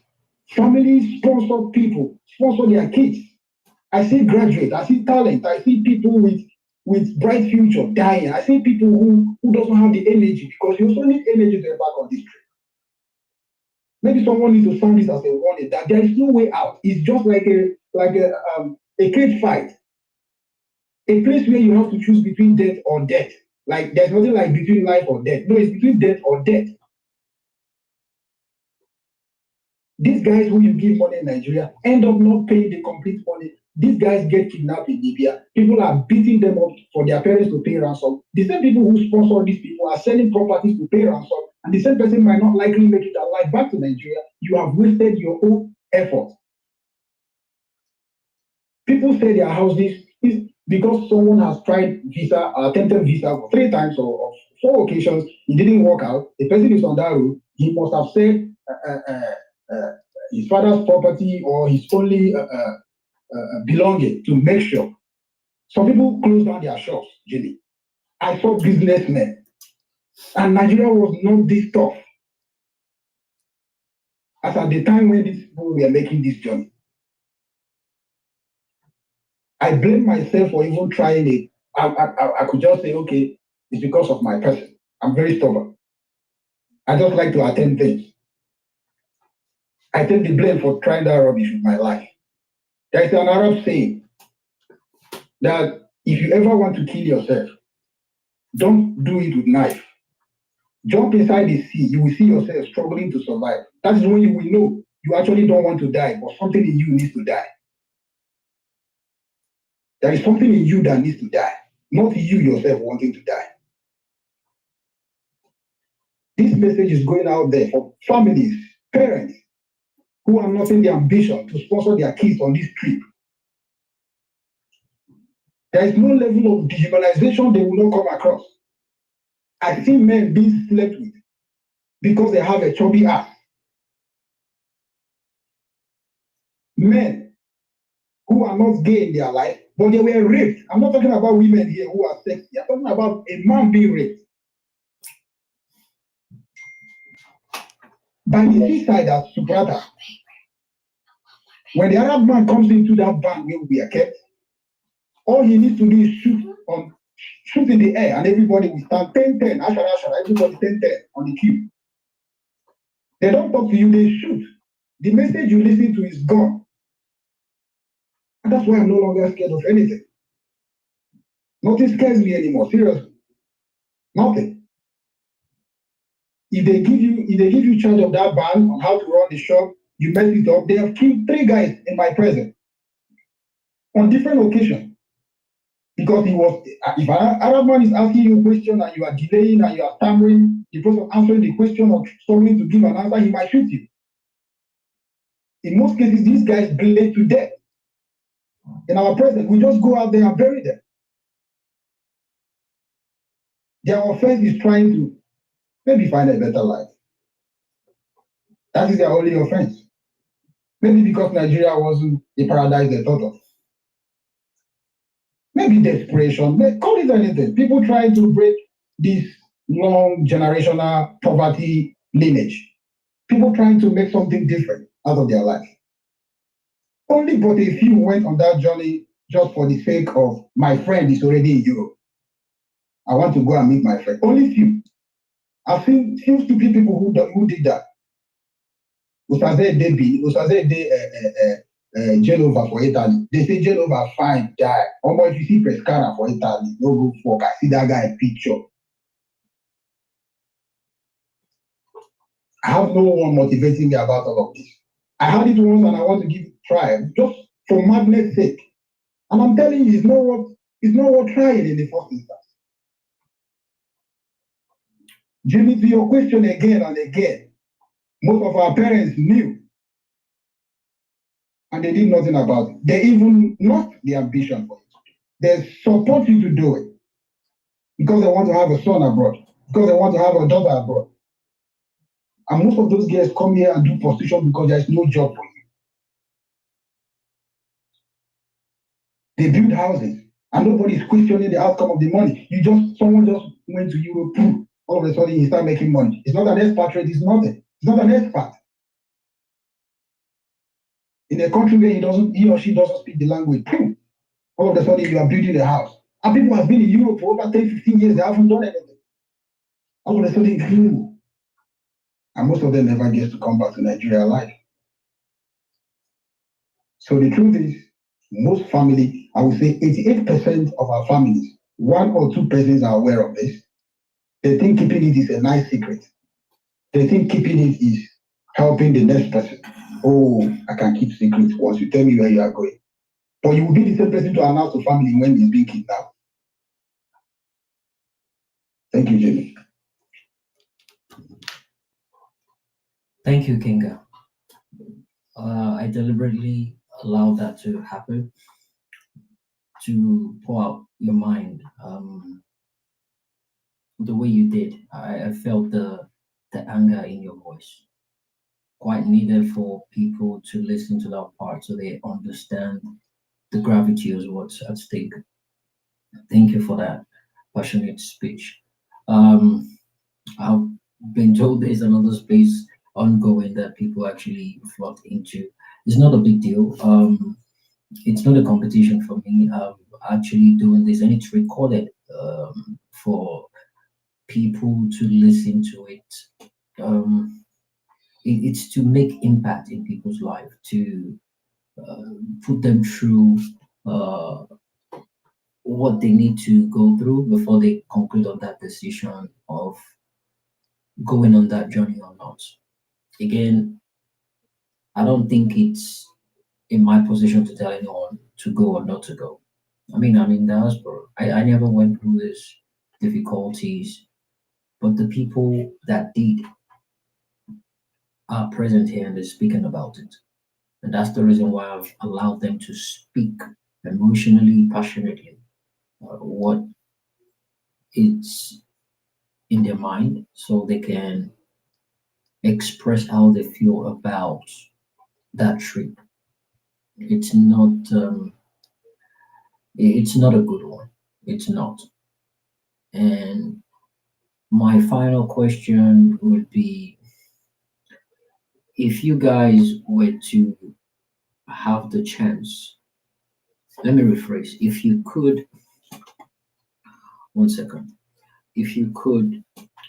[SPEAKER 8] Families sponsor people, sponsor their kids. I see graduates, I see talent, I see people with bright future dying. I see people who doesn't have the energy, because you also need energy to embark on this trip. Maybe someone needs to sound this as a warning that there is no way out. It's just like a cage fight. A place where you have to choose between death or death. Like there's nothing like between life or death. No, it's between death or death. These guys who you give money in Nigeria end up not paying the complete money. These guys get kidnapped in Libya. People are beating them up for their parents to pay ransom. The same people who sponsor these people are selling properties to pay ransom, and the same person might not likely make it alive back to Nigeria. You have wasted your own effort. People say their houses is because someone has tried attempted visa 3 times or 4 occasions. It didn't work out. The person is on that road. He must have said his father's property or his only belonging to make sure. Some people close down their shops, Jimmy. I saw businessmen, and Nigeria was not this tough as at the time when these people were making this journey. I blame myself for even trying it. I could just say, okay, it's because of my person. I'm very stubborn. I just like to attempt things. I take the blame for trying that rubbish with my life. There is an Arab saying that if you ever want to kill yourself, don't do it with knife. Jump inside the sea, you will see yourself struggling to survive. That is when you will know you actually don't want to die, but something in you needs to die. There is something in you that needs to die, not you yourself wanting to die. This message is going out there for families, parents who are not in the ambition to sponsor their kids on this trip. There is no level of dehumanization they will not come across. I see men being slept with because they have a chubby ass. Men who are not gay in their life, but they were raped. I'm not talking about women here who are sexy. I'm talking about a man being raped. By the seaside at Subrata, when the Arab man comes into that van where we are kept, all he needs to do is shoot in the air, and everybody will stand 10-10, ashara, everybody 10-10 on the queue. They don't talk to you, they shoot. The message you listen to is gone. And that's why I'm no longer scared of anything. Nothing scares me anymore, seriously. Nothing. If they give you charge of that van on how to run the shop, you mess it up. They have killed 3 guys in my presence on different occasions. Because if an Arab man is asking you a question and you are delaying and you are stammering, the person answering the question or struggling to give an answer, he might shoot you. In most cases, these guys bleed to death. In our presence, we just go out there and bury them. Their offense is trying to maybe find a better life. That is their only offense. Maybe because Nigeria wasn't the paradise they thought of. Maybe desperation, call it anything. People trying to break this long generational poverty lineage. People trying to make something different out of their life. Only but a few went on that journey just for the sake of my friend is already in Europe. I want to go and meet my friend. Only few. I've seen stupid people who did that. Usaze de Genova for Italy. They say Genova fine, die. Almost if you see Pescara for Italy, no go fuck. I see that guy in picture. I have no one motivating me about all of this. I had it once and I want to give it a try, just for madness sake. And I'm telling you, it's not worth trying in the first instance. Jimmy, to your question again and again, most of our parents knew and they did nothing about it. They even lost the ambition for it. They support you to do it because they want to have a son abroad, because they want to have a daughter abroad. And most of those girls come here and do prostitution because there's no job for you. They build houses and nobody's questioning the outcome of the money. Someone just went to Europe, all of a sudden he start making money. It's not an expatriate, it's nothing. It's not an expat. In a country where he or she doesn't speak the language, all of a sudden you are building a house. And people have been in Europe for over 10, 15 years, they haven't done anything. All of a sudden, and most of them never get to come back to Nigeria alive. So the truth is, most family, I would say 88% of our families, 1 or 2 persons are aware of this. They think keeping it is a nice secret. They think keeping it is helping the next person. Oh, I can keep secrets once you tell me where you are going. But you will be the same person to announce to family when he's being kidnapped. Thank you, Jimmy.
[SPEAKER 13] Thank you, Kinga. I deliberately allowed that to happen to pour out your mind the way you did. I felt the anger in your voice. Quite needed for people to listen to that part so they understand the gravity of what's at stake. Thank you for that passionate speech. I've been told there's another space ongoing that people actually flock into. It's not a big deal. It's not a competition for me. I'm actually doing this, and it's recorded for people to listen to it. It's to make impact in people's life, to put them through what they need to go through before they conclude on that decision of going on that journey or not. Again, I don't think it's in my position to tell anyone to go or not to go. I'm in diaspora. I never went through these difficulties, but the people that did are present here and they're speaking about it. And that's the reason why I've allowed them to speak emotionally, passionately, what is in their mind so they can express how they feel about that trip. It's not a good one. It's not. And my final question would be, if you guys were to have the chance, let me rephrase, if you could, one second, if you could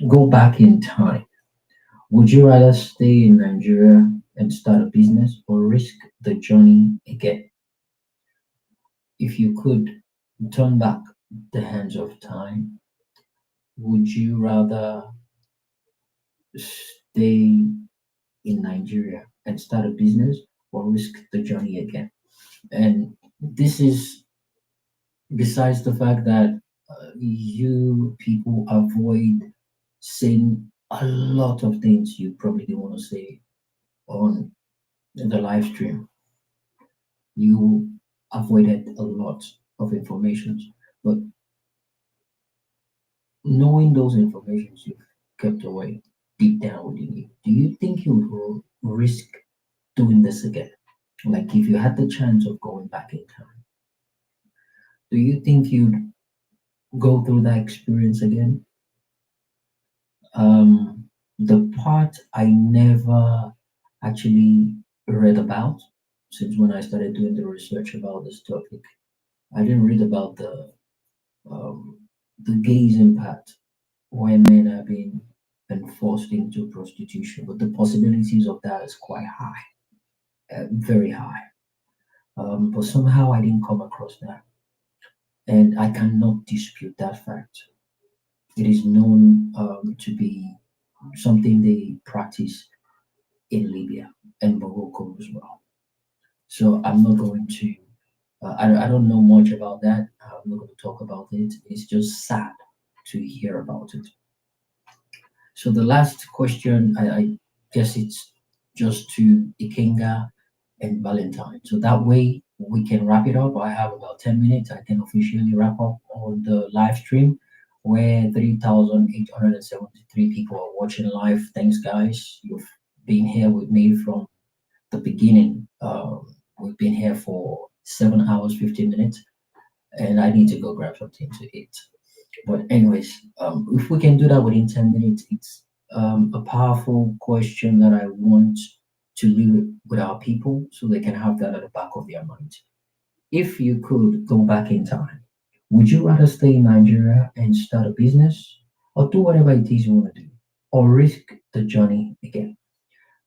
[SPEAKER 13] go back in time, would you rather stay in Nigeria and start a business or risk the journey again? If you could turn back the hands of time, would you rather stay in Nigeria and start a business or risk the journey again? And this is besides the fact that you people avoid saying a lot of things you probably didn't want to say on the live stream. You avoided a lot of information, but knowing those informations you've kept away deep down within you, do you think you would risk doing this again? Like if you had the chance of going back in time, do you think you'd go through that experience again? The part I never actually read about,
[SPEAKER 1] since when I started doing the research about this topic. I didn't read about the gays impact where men are being enforced into prostitution, but the possibilities of that is quite high, very high. But somehow I didn't come across that, and I cannot dispute that fact. It is known to be something they practice in Libya and Morocco as well. So I'm not going to. I don't know much about that. I'm not going to talk about it. It's just sad to hear about it. So the last question, I guess it's just to Ikenga and Valentine. So that way we can wrap it up. I have about 10 minutes. I can officially wrap up on the live stream where 3,873 people are watching live. Thanks, guys. You've been here with me from the beginning. We've been here for 7 hours, 15 minutes, and I need to go grab something to eat. But anyways, if we can do that within 10 minutes, it's a powerful question that I want to leave with our people so they can have that at the back of their mind. If you could go back in time, would you rather stay in Nigeria and start a business or do whatever it is you want to do or risk the journey again?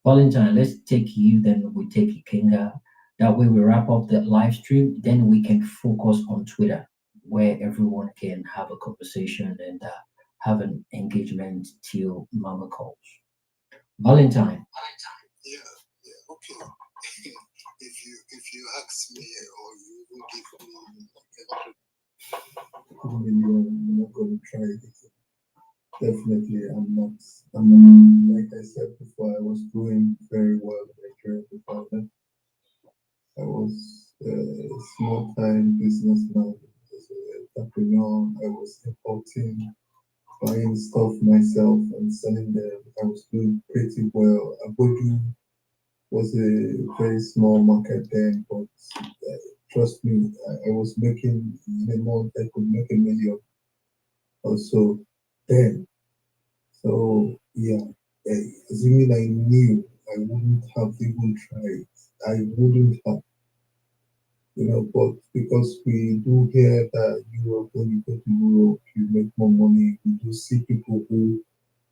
[SPEAKER 1] Valentine, let's take you, then we take Ikenga. That way we wrap up the live stream, then we can focus on Twitter where everyone can have a conversation and have an engagement till Mama calls. Valentine.
[SPEAKER 10] Yeah, okay. if you ask me or you will give me
[SPEAKER 11] I'm not going to try it again. Definitely, I'm not. Like I said before, I was doing very well in Nigeria before that. I was a small time businessman, as an entrepreneur. I was importing, buying stuff myself and selling them. I was doing pretty well. Abudu was a very small market then, but trust me, I was making in a month I could make 1 million or so then. So yeah, assuming I knew I wouldn't have even tried, I wouldn't have, but because we do hear that Europe, when you go to Europe, you make more money. We do see people who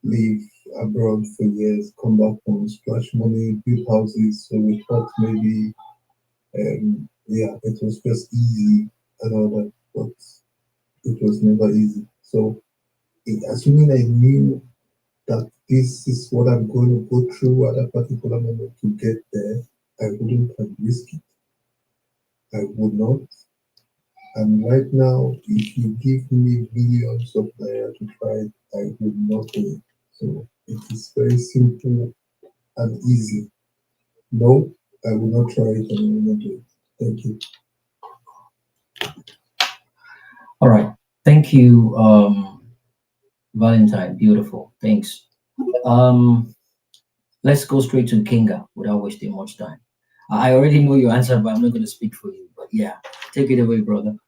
[SPEAKER 11] live abroad for years, come back home, splash money, build houses. So we thought maybe, it was just easy and all that, but it was never easy. So assuming I knew that this is what I'm going to go through at a particular moment to get there, I wouldn't have risked it. I would not. And right now, if you give me billions of naira to try, I would not do it. So it is very simple and easy. No, I will not try it and I will not do it. Thank you.
[SPEAKER 1] All right. Thank you, Valentine. Beautiful. Thanks. Let's go straight to Kinga without wasting much time. I already know your answer, but I'm not going to speak for you. But yeah, take it away, brother.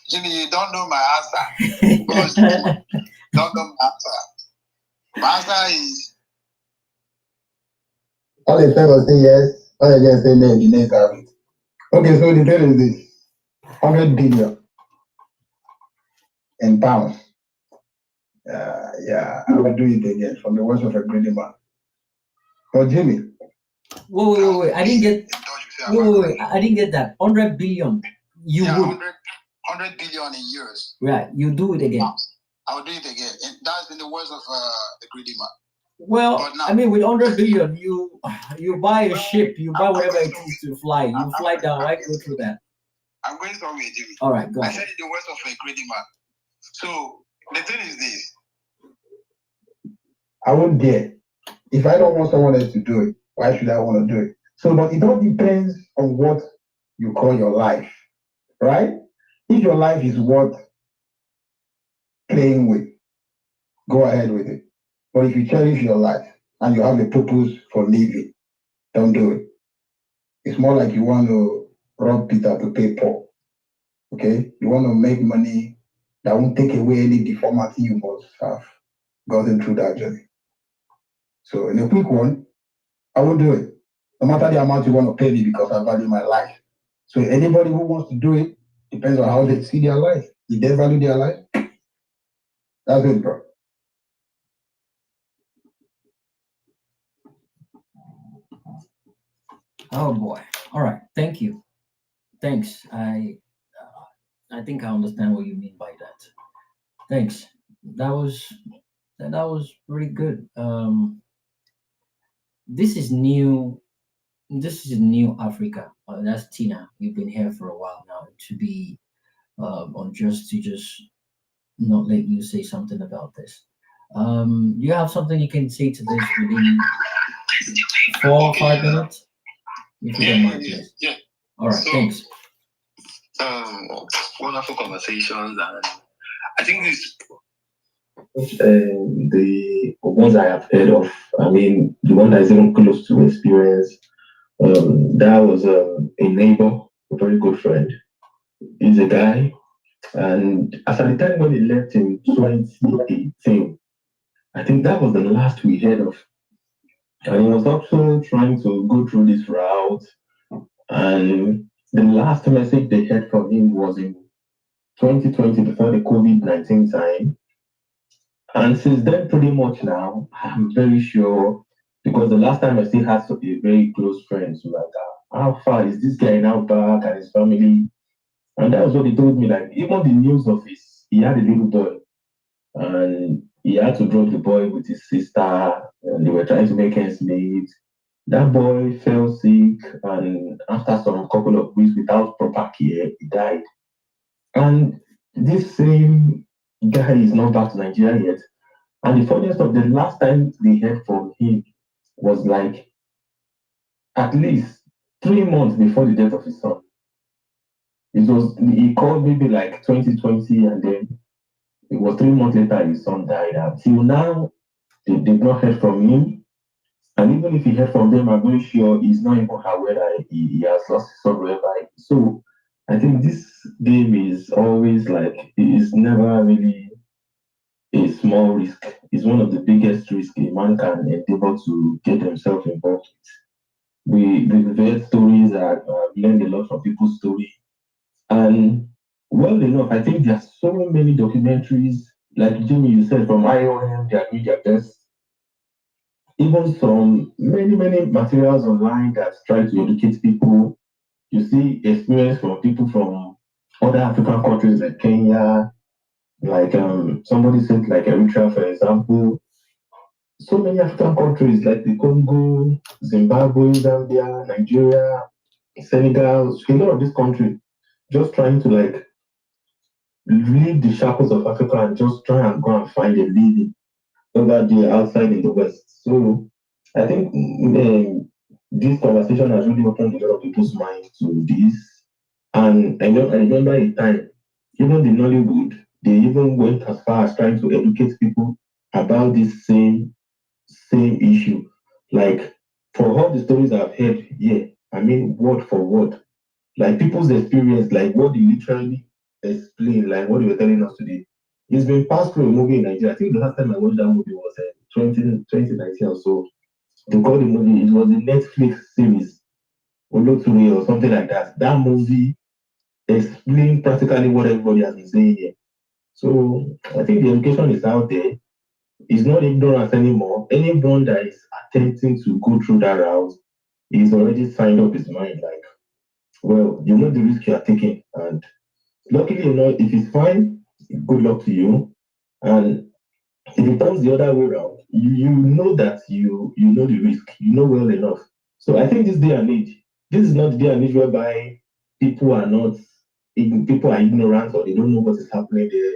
[SPEAKER 14] Jimmy, you don't know my answer. Because you don't know my answer. My answer is.
[SPEAKER 5] All the fellows say yes, all the guys say no, the next have it. Okay, so the thing is this 100 billion in pounds. I will do it again from the words of a greedy man. But Jimmy.
[SPEAKER 1] Wait. I didn't get. Wait. I didn't get that. 100 billion. You would.
[SPEAKER 14] 100 billion in euros.
[SPEAKER 1] Right. You do it again.
[SPEAKER 14] I will do it again. And that's in the words of the greedy man.
[SPEAKER 1] Well, I mean, with 100 billion, you buy a ship, you buy whatever it is to fly. You fly down, right? Go through that.
[SPEAKER 14] I'm going somewhere, Jimmy.
[SPEAKER 1] All right, go
[SPEAKER 14] I
[SPEAKER 1] ahead.
[SPEAKER 14] said in the words of a greedy man. So the thing is this.
[SPEAKER 5] I won't dare. If I don't want someone else to do it, why should I want to do it? So, but it all depends on what you call your life, right? If your life is worth playing with, go ahead with it. But if you cherish your life and you have a purpose for living, don't do it. It's more like you want to rob Peter to pay Paul. Okay? You want to make money that won't take away any deformity you must have gotten through that journey. So in a quick one, I will do it.
[SPEAKER 8] no matter the amount you want to pay me because I value my life. So anybody who wants to do it, depends on how they see their life. If they value their life, that's it, bro.
[SPEAKER 1] Oh boy. All right. Thank you. Thanks. I think I understand what you mean by that. Thanks. That was that was really good. This is new. This is new Africa. That's Tina. You've been here for a while now. To be unjust to just not let you say something about this. You have something you can say to this within 4 or 5 minutes, if you don't mind, please.
[SPEAKER 7] Yeah.
[SPEAKER 1] All right.
[SPEAKER 7] So,
[SPEAKER 1] Thanks.
[SPEAKER 7] Wonderful conversations, and I think this.
[SPEAKER 19] The ones I have heard of, I mean, the one that is even close to experience, that was a neighbor, a very good friend. He's a guy, and as at the time when he left in 2018, I think that was the last we heard of. And he was also trying to go through this route, and the last message they heard from him was in 2020 before the COVID-19 time. And since then, pretty much now, I'm very sure, because the last time I still had a very close friend, so like, how far is this guy now back and his family? And that was what he told me, like, even the news office, he had a little boy, and he had to drop the boy with his sister, and they were trying to make ends meet. That boy fell sick, and after some couple of weeks without proper care, he died. And this same guy is not back to Nigeria yet. And the funniest of the last time they heard from him was like at least 3 months before the death of his son. He called maybe like 2020, and then it was 3 months later his son died. Until now, they've not heard from him. And even if he heard from them, I'm very sure he's not even aware that he has lost his son wherever. So I think this game is always like, it is never really a small risk. It's one of the biggest risks a man can endeavor to get himself involved with. We've heard stories, I've learned a lot from people's story. And well enough, I think there are so many documentaries, like Jimmy, you said, from IOM, they are doing their best. Even some many materials online that try to educate people. You see experience from people from other African countries like Kenya, like somebody said like Eritrea, for example. So many African countries like the Congo, Zimbabwe, Zambia, Nigeria, Senegal, a lot of this country just trying to like leave the shackles of Africa and just try and go and find a living over there outside in the West. So I think this conversation has really opened a lot of people's minds to this. And I remember a time, even the Nollywood, they even went as far as trying to educate people about this same issue. Like for all the stories I've heard here, I mean word for word, like people's experience, like what they literally explain, like what they were telling us today. It's been passed through a movie in Nigeria. I think the last time I watched that movie was 2019 or so. They called the movie, it was a Netflix series, Oloturi or something like that. That movie explained practically what everybody has been saying here. So I think the education is out there. It's not ignorance anymore. Anyone that is attempting to go through that route is already signed up his mind like, well, you know the risk you are taking. And luckily enough, if it's fine, good luck to you. And if it turns the other way around, you know that you know the risk, you know well enough. So I think this day and age, this is not the day and age whereby people are not people are ignorant or they don't know what is happening there.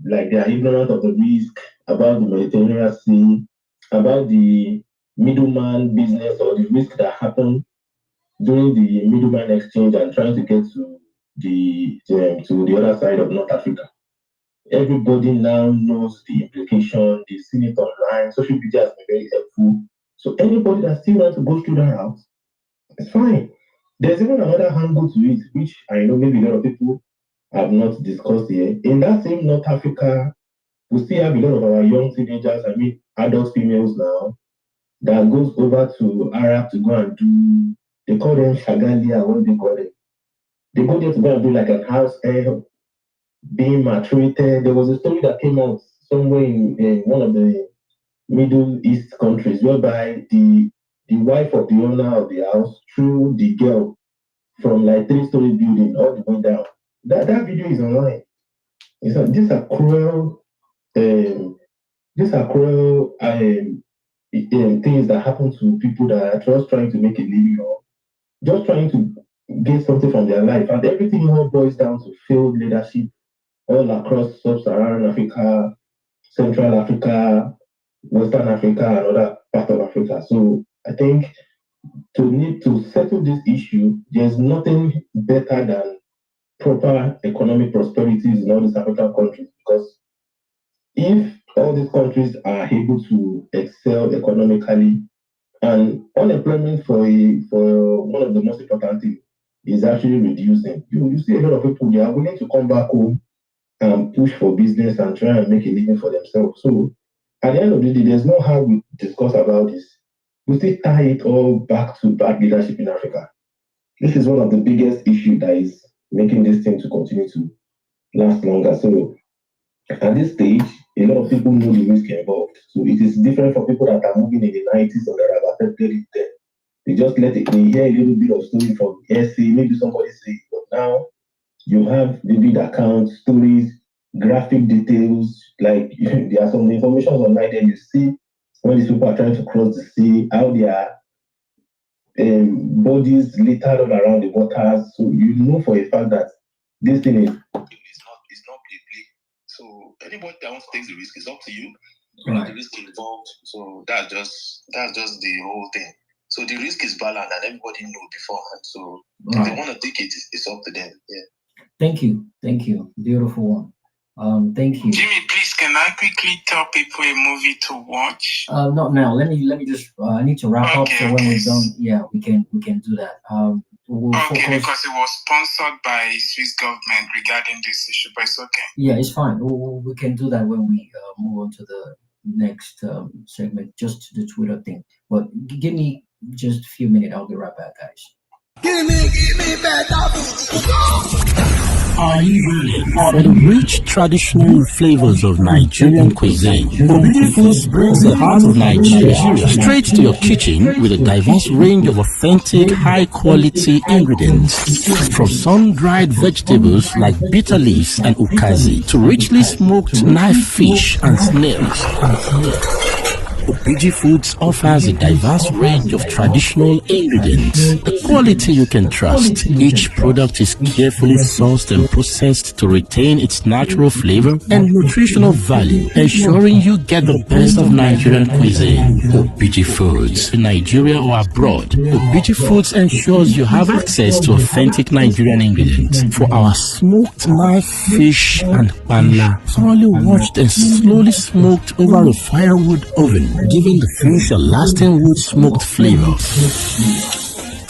[SPEAKER 19] Like they are ignorant of the risk about the Mediterranean Sea, about the middleman business or the risk that happen during the middleman exchange and trying to get to the other side of North Africa. Everybody now knows the implication, they've seen it online, social media has been very helpful. So anybody that still wants to go through that route, it's fine. There's even another angle to it, which I know maybe a lot of people have not discussed here. In that same North Africa, we still have a lot of our young teenagers, I mean adult females now,
[SPEAKER 20] that goes over to Arab to go and do, they call them Shagalia, what do they call it? They go there to go and do like an house help, being maltreated. There was a story that came out somewhere in one of the Middle East countries whereby the wife of the owner of the house threw the girl from like 3-story building all the way down. That video is online. These are cruel things that happen to people that are just trying to make a living or just trying to get something from their life. And everything all boils down to failed leadership all across sub-Saharan Africa, Central Africa, Western Africa, and other parts of Africa. So I think to need to settle this issue, there's nothing better than proper economic prosperities in all these African countries, because if all these countries are able to excel economically, and unemployment for one of the most important things is actually reducing. You see a lot of people, they are willing to come back home and push for business and try and make a living for themselves. So at the end of the day, there's no how we discuss about this. We still tie it all back to bad leadership in Africa. This is one of the biggest issues that is making this thing to continue to last longer. So at this stage, a lot of people know the risk involved. So it is different for people that are moving in the 90s or that have affected it then. They just let it, they hear a little bit of story from essay, maybe somebody say it, but now you have vivid accounts, stories, graphic details, like there are some information online there you see when these people are trying to cross the sea, how their bodies littered all around the waters. So you know for a fact that this thing is not play. So anybody that wants to take the risk is up to you.
[SPEAKER 1] Right.
[SPEAKER 20] The risk involved. So that's just the whole thing. So the risk is balanced and everybody knows beforehand. So if they want to take it, it's up to them. Yeah.
[SPEAKER 1] Thank you. Beautiful one. Thank you.
[SPEAKER 14] Jimmy, please, can I quickly tell people a movie to watch?
[SPEAKER 1] Not now. Let me just. I need to wrap up. So when we're done, yeah, we can do that. We'll
[SPEAKER 14] okay,
[SPEAKER 1] focus.
[SPEAKER 14] because it was sponsored by Swiss government regarding this issue, but it's okay.
[SPEAKER 1] Yeah, it's fine. We can do that when we move on to the next segment, just the Twitter thing. But give me just a few minutes. I'll be right back, guys.
[SPEAKER 2] Give me better. Are you ready for the rich traditional flavors of Nigerian cuisine? Obidi Foods brings the heart of Nigeria straight to your kitchen with a diverse range of authentic, high-quality ingredients. From sun-dried vegetables like bitter leaves and ukazi to richly smoked knife fish and snails. Obidi Foods offers a diverse range of traditional ingredients, the quality you can trust. Each product is carefully sourced and processed to retain its natural flavor and nutritional value, ensuring you get the best of Nigerian cuisine. Obidi Foods, in Nigeria or abroad, Obidi Foods ensures you have access to authentic Nigerian ingredients for our smoked knife fish and panla, thoroughly washed and slowly smoked over a firewood oven, giving the fish a lasting wood smoked flavor.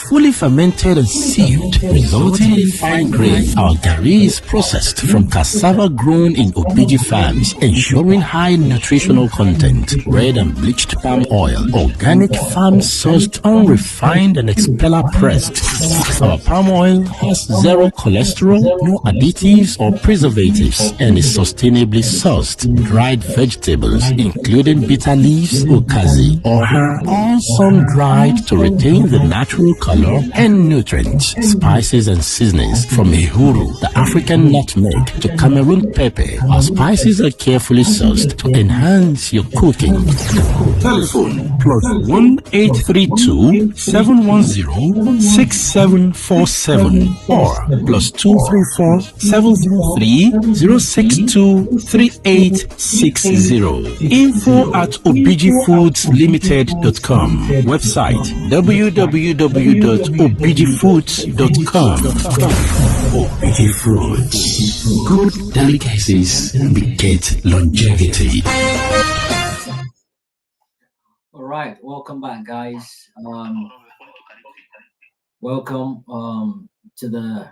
[SPEAKER 2] Fully fermented and sealed, resulting in fine grain. Our gari is processed from cassava grown in Obidi farms, ensuring high nutritional content. Red and bleached palm oil, organic farm sourced, unrefined and expeller pressed. Our palm oil has zero cholesterol, no additives or preservatives, and is sustainably sourced. Dried vegetables, including bitter leaves, ukazi, or all sun-dried to retain the natural color and nutrients. Spices and seasonings from Ehuru, the African nutmeg, to Cameroon pepper. Our spices are carefully sourced to enhance your cooking. Telephone +1 832 710 6747 or +234 703 062 3860. info@obidifoods.limited.com. Website www.obidifoods.com. Obidi Foods. Good delicacies beget longevity.
[SPEAKER 1] All right, welcome back, guys. Welcome to the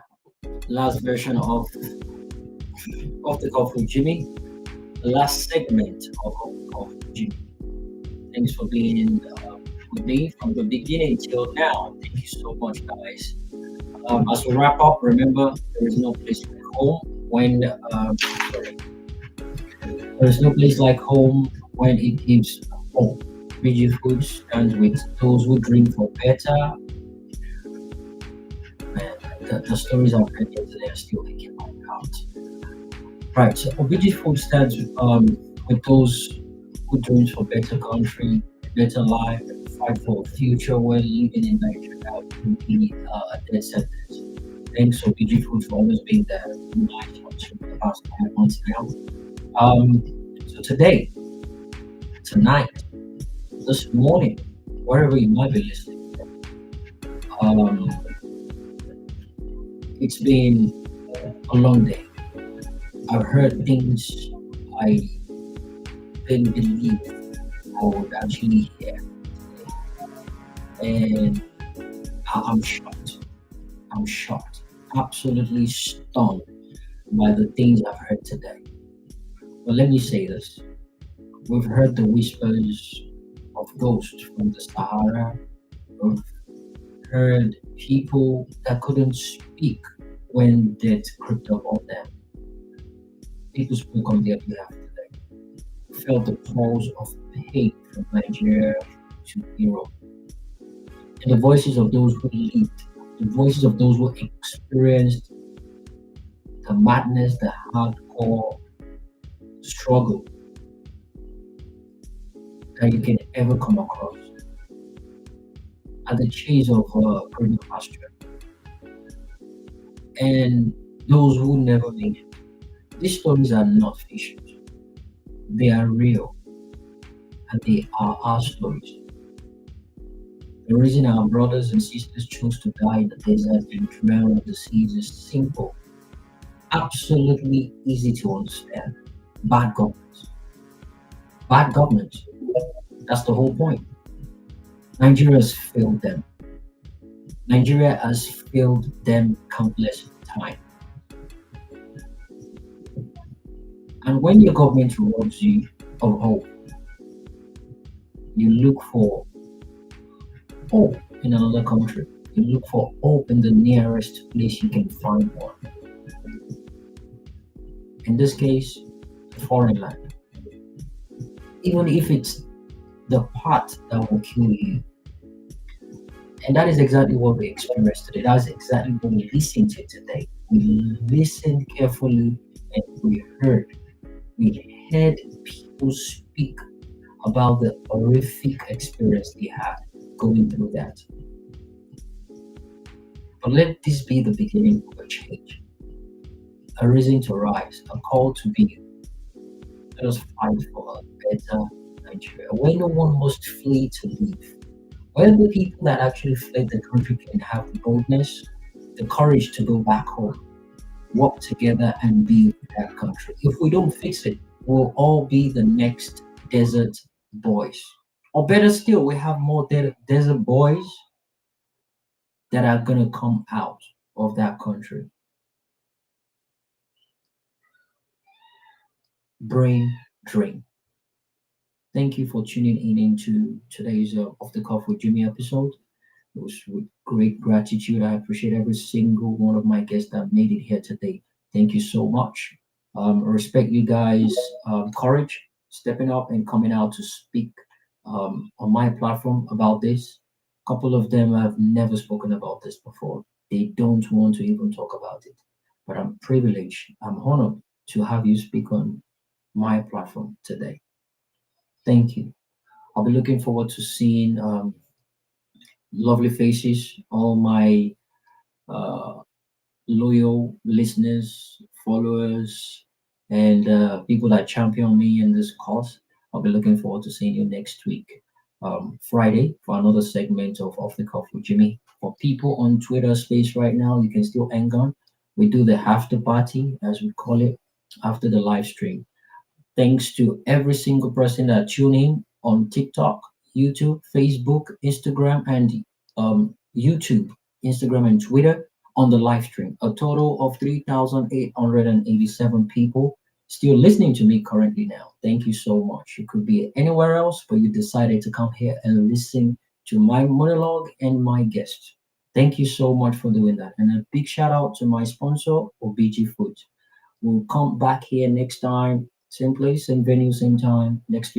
[SPEAKER 1] last version of the call for Jimmy, the last segment of Jimmy. Thanks for being with me from the beginning till now. Thank you so much, guys. As we wrap up, remember there is no place like home when there is no place like home when it gives hope. Bridget Food stands with those who dream for better. Man, the stories I've heard yesterday are still making my heart. Right, so Obiji Food stands with those who dreams for better country, better life, fight for a future where living in Nigeria will be a death sentence. Thanks Obiji Food for always being there. Nice ones for the past 5 months now. So today, tonight, this morning, wherever you might be listening, it's been a long day. I've heard things I didn't believe I would actually hear, and I'm shocked. I'm shocked, absolutely stunned by the things I've heard today. But let me say this: we've heard the whispers of ghosts from the Sahara. We've heard people that couldn't speak when death crept up on them. People spoke on their behalf today. Felt the pulse of pain from Nigeria to Europe. And the voices of those who lived, the voices of those who experienced the madness, the hardcore struggle that you can ever come across at the chase of green pasture. And those who never made it. These stories are not fiction. They are real. And they are our stories. The reason our brothers and sisters chose to die in the desert and drown in the seas is simple. Absolutely easy to understand. Bad governance. Bad governance. That's the whole point. Nigeria has failed them. Nigeria has failed them countless times. And when your government robs you of hope, you look for hope in another country. You look for hope in the nearest place you can find one. In this case, a foreign land. Even if it's the part that will kill you. And that is exactly what we experienced today. That's exactly what we listened to today. We listened carefully and we heard. We heard people speak about the horrific experience they had going through that. But let this be the beginning of a change, a reason to rise, a call to be. Let us fight for a better Nigeria, where no one must flee to live, where the people that actually fled the country can have the boldness, the courage to go back home, work together and build that country. If we don't fix it, we'll all be the next desert boys. Or better still, we have more desert boys that are going to come out of that country. Brain drain. Thank you for tuning in into today's Off the Cuff with Jimmy episode. It was with great gratitude. I appreciate every single one of my guests that made it here today. Thank you so much. I respect you guys' courage, stepping up and coming out to speak on my platform about this. A couple of them have never spoken about this before. They don't want to even talk about it. But I'm privileged, I'm honored to have you speak on my platform today. Thank you. I'll be looking forward to seeing lovely faces, all my uh, loyal listeners, followers, and people that champion me in this cause. I'll be looking forward to seeing you next week, Friday, for another segment of Off the Cuff with Jimmy. For people on Twitter space right now, you can still hang on. We do the after party, as we call it, after the live stream. Thanks to every single person that tune in on TikTok, YouTube, Facebook, Instagram, and YouTube, Instagram, and Twitter on the live stream. A total of 3,887 people still listening to me currently now. Thank you so much. You could be anywhere else, but you decided to come here and listen to my monologue and my guest. Thank you so much for doing that. And a big shout out to my sponsor, OBG Food. We'll come back here next time, same place, same venue, same time next week.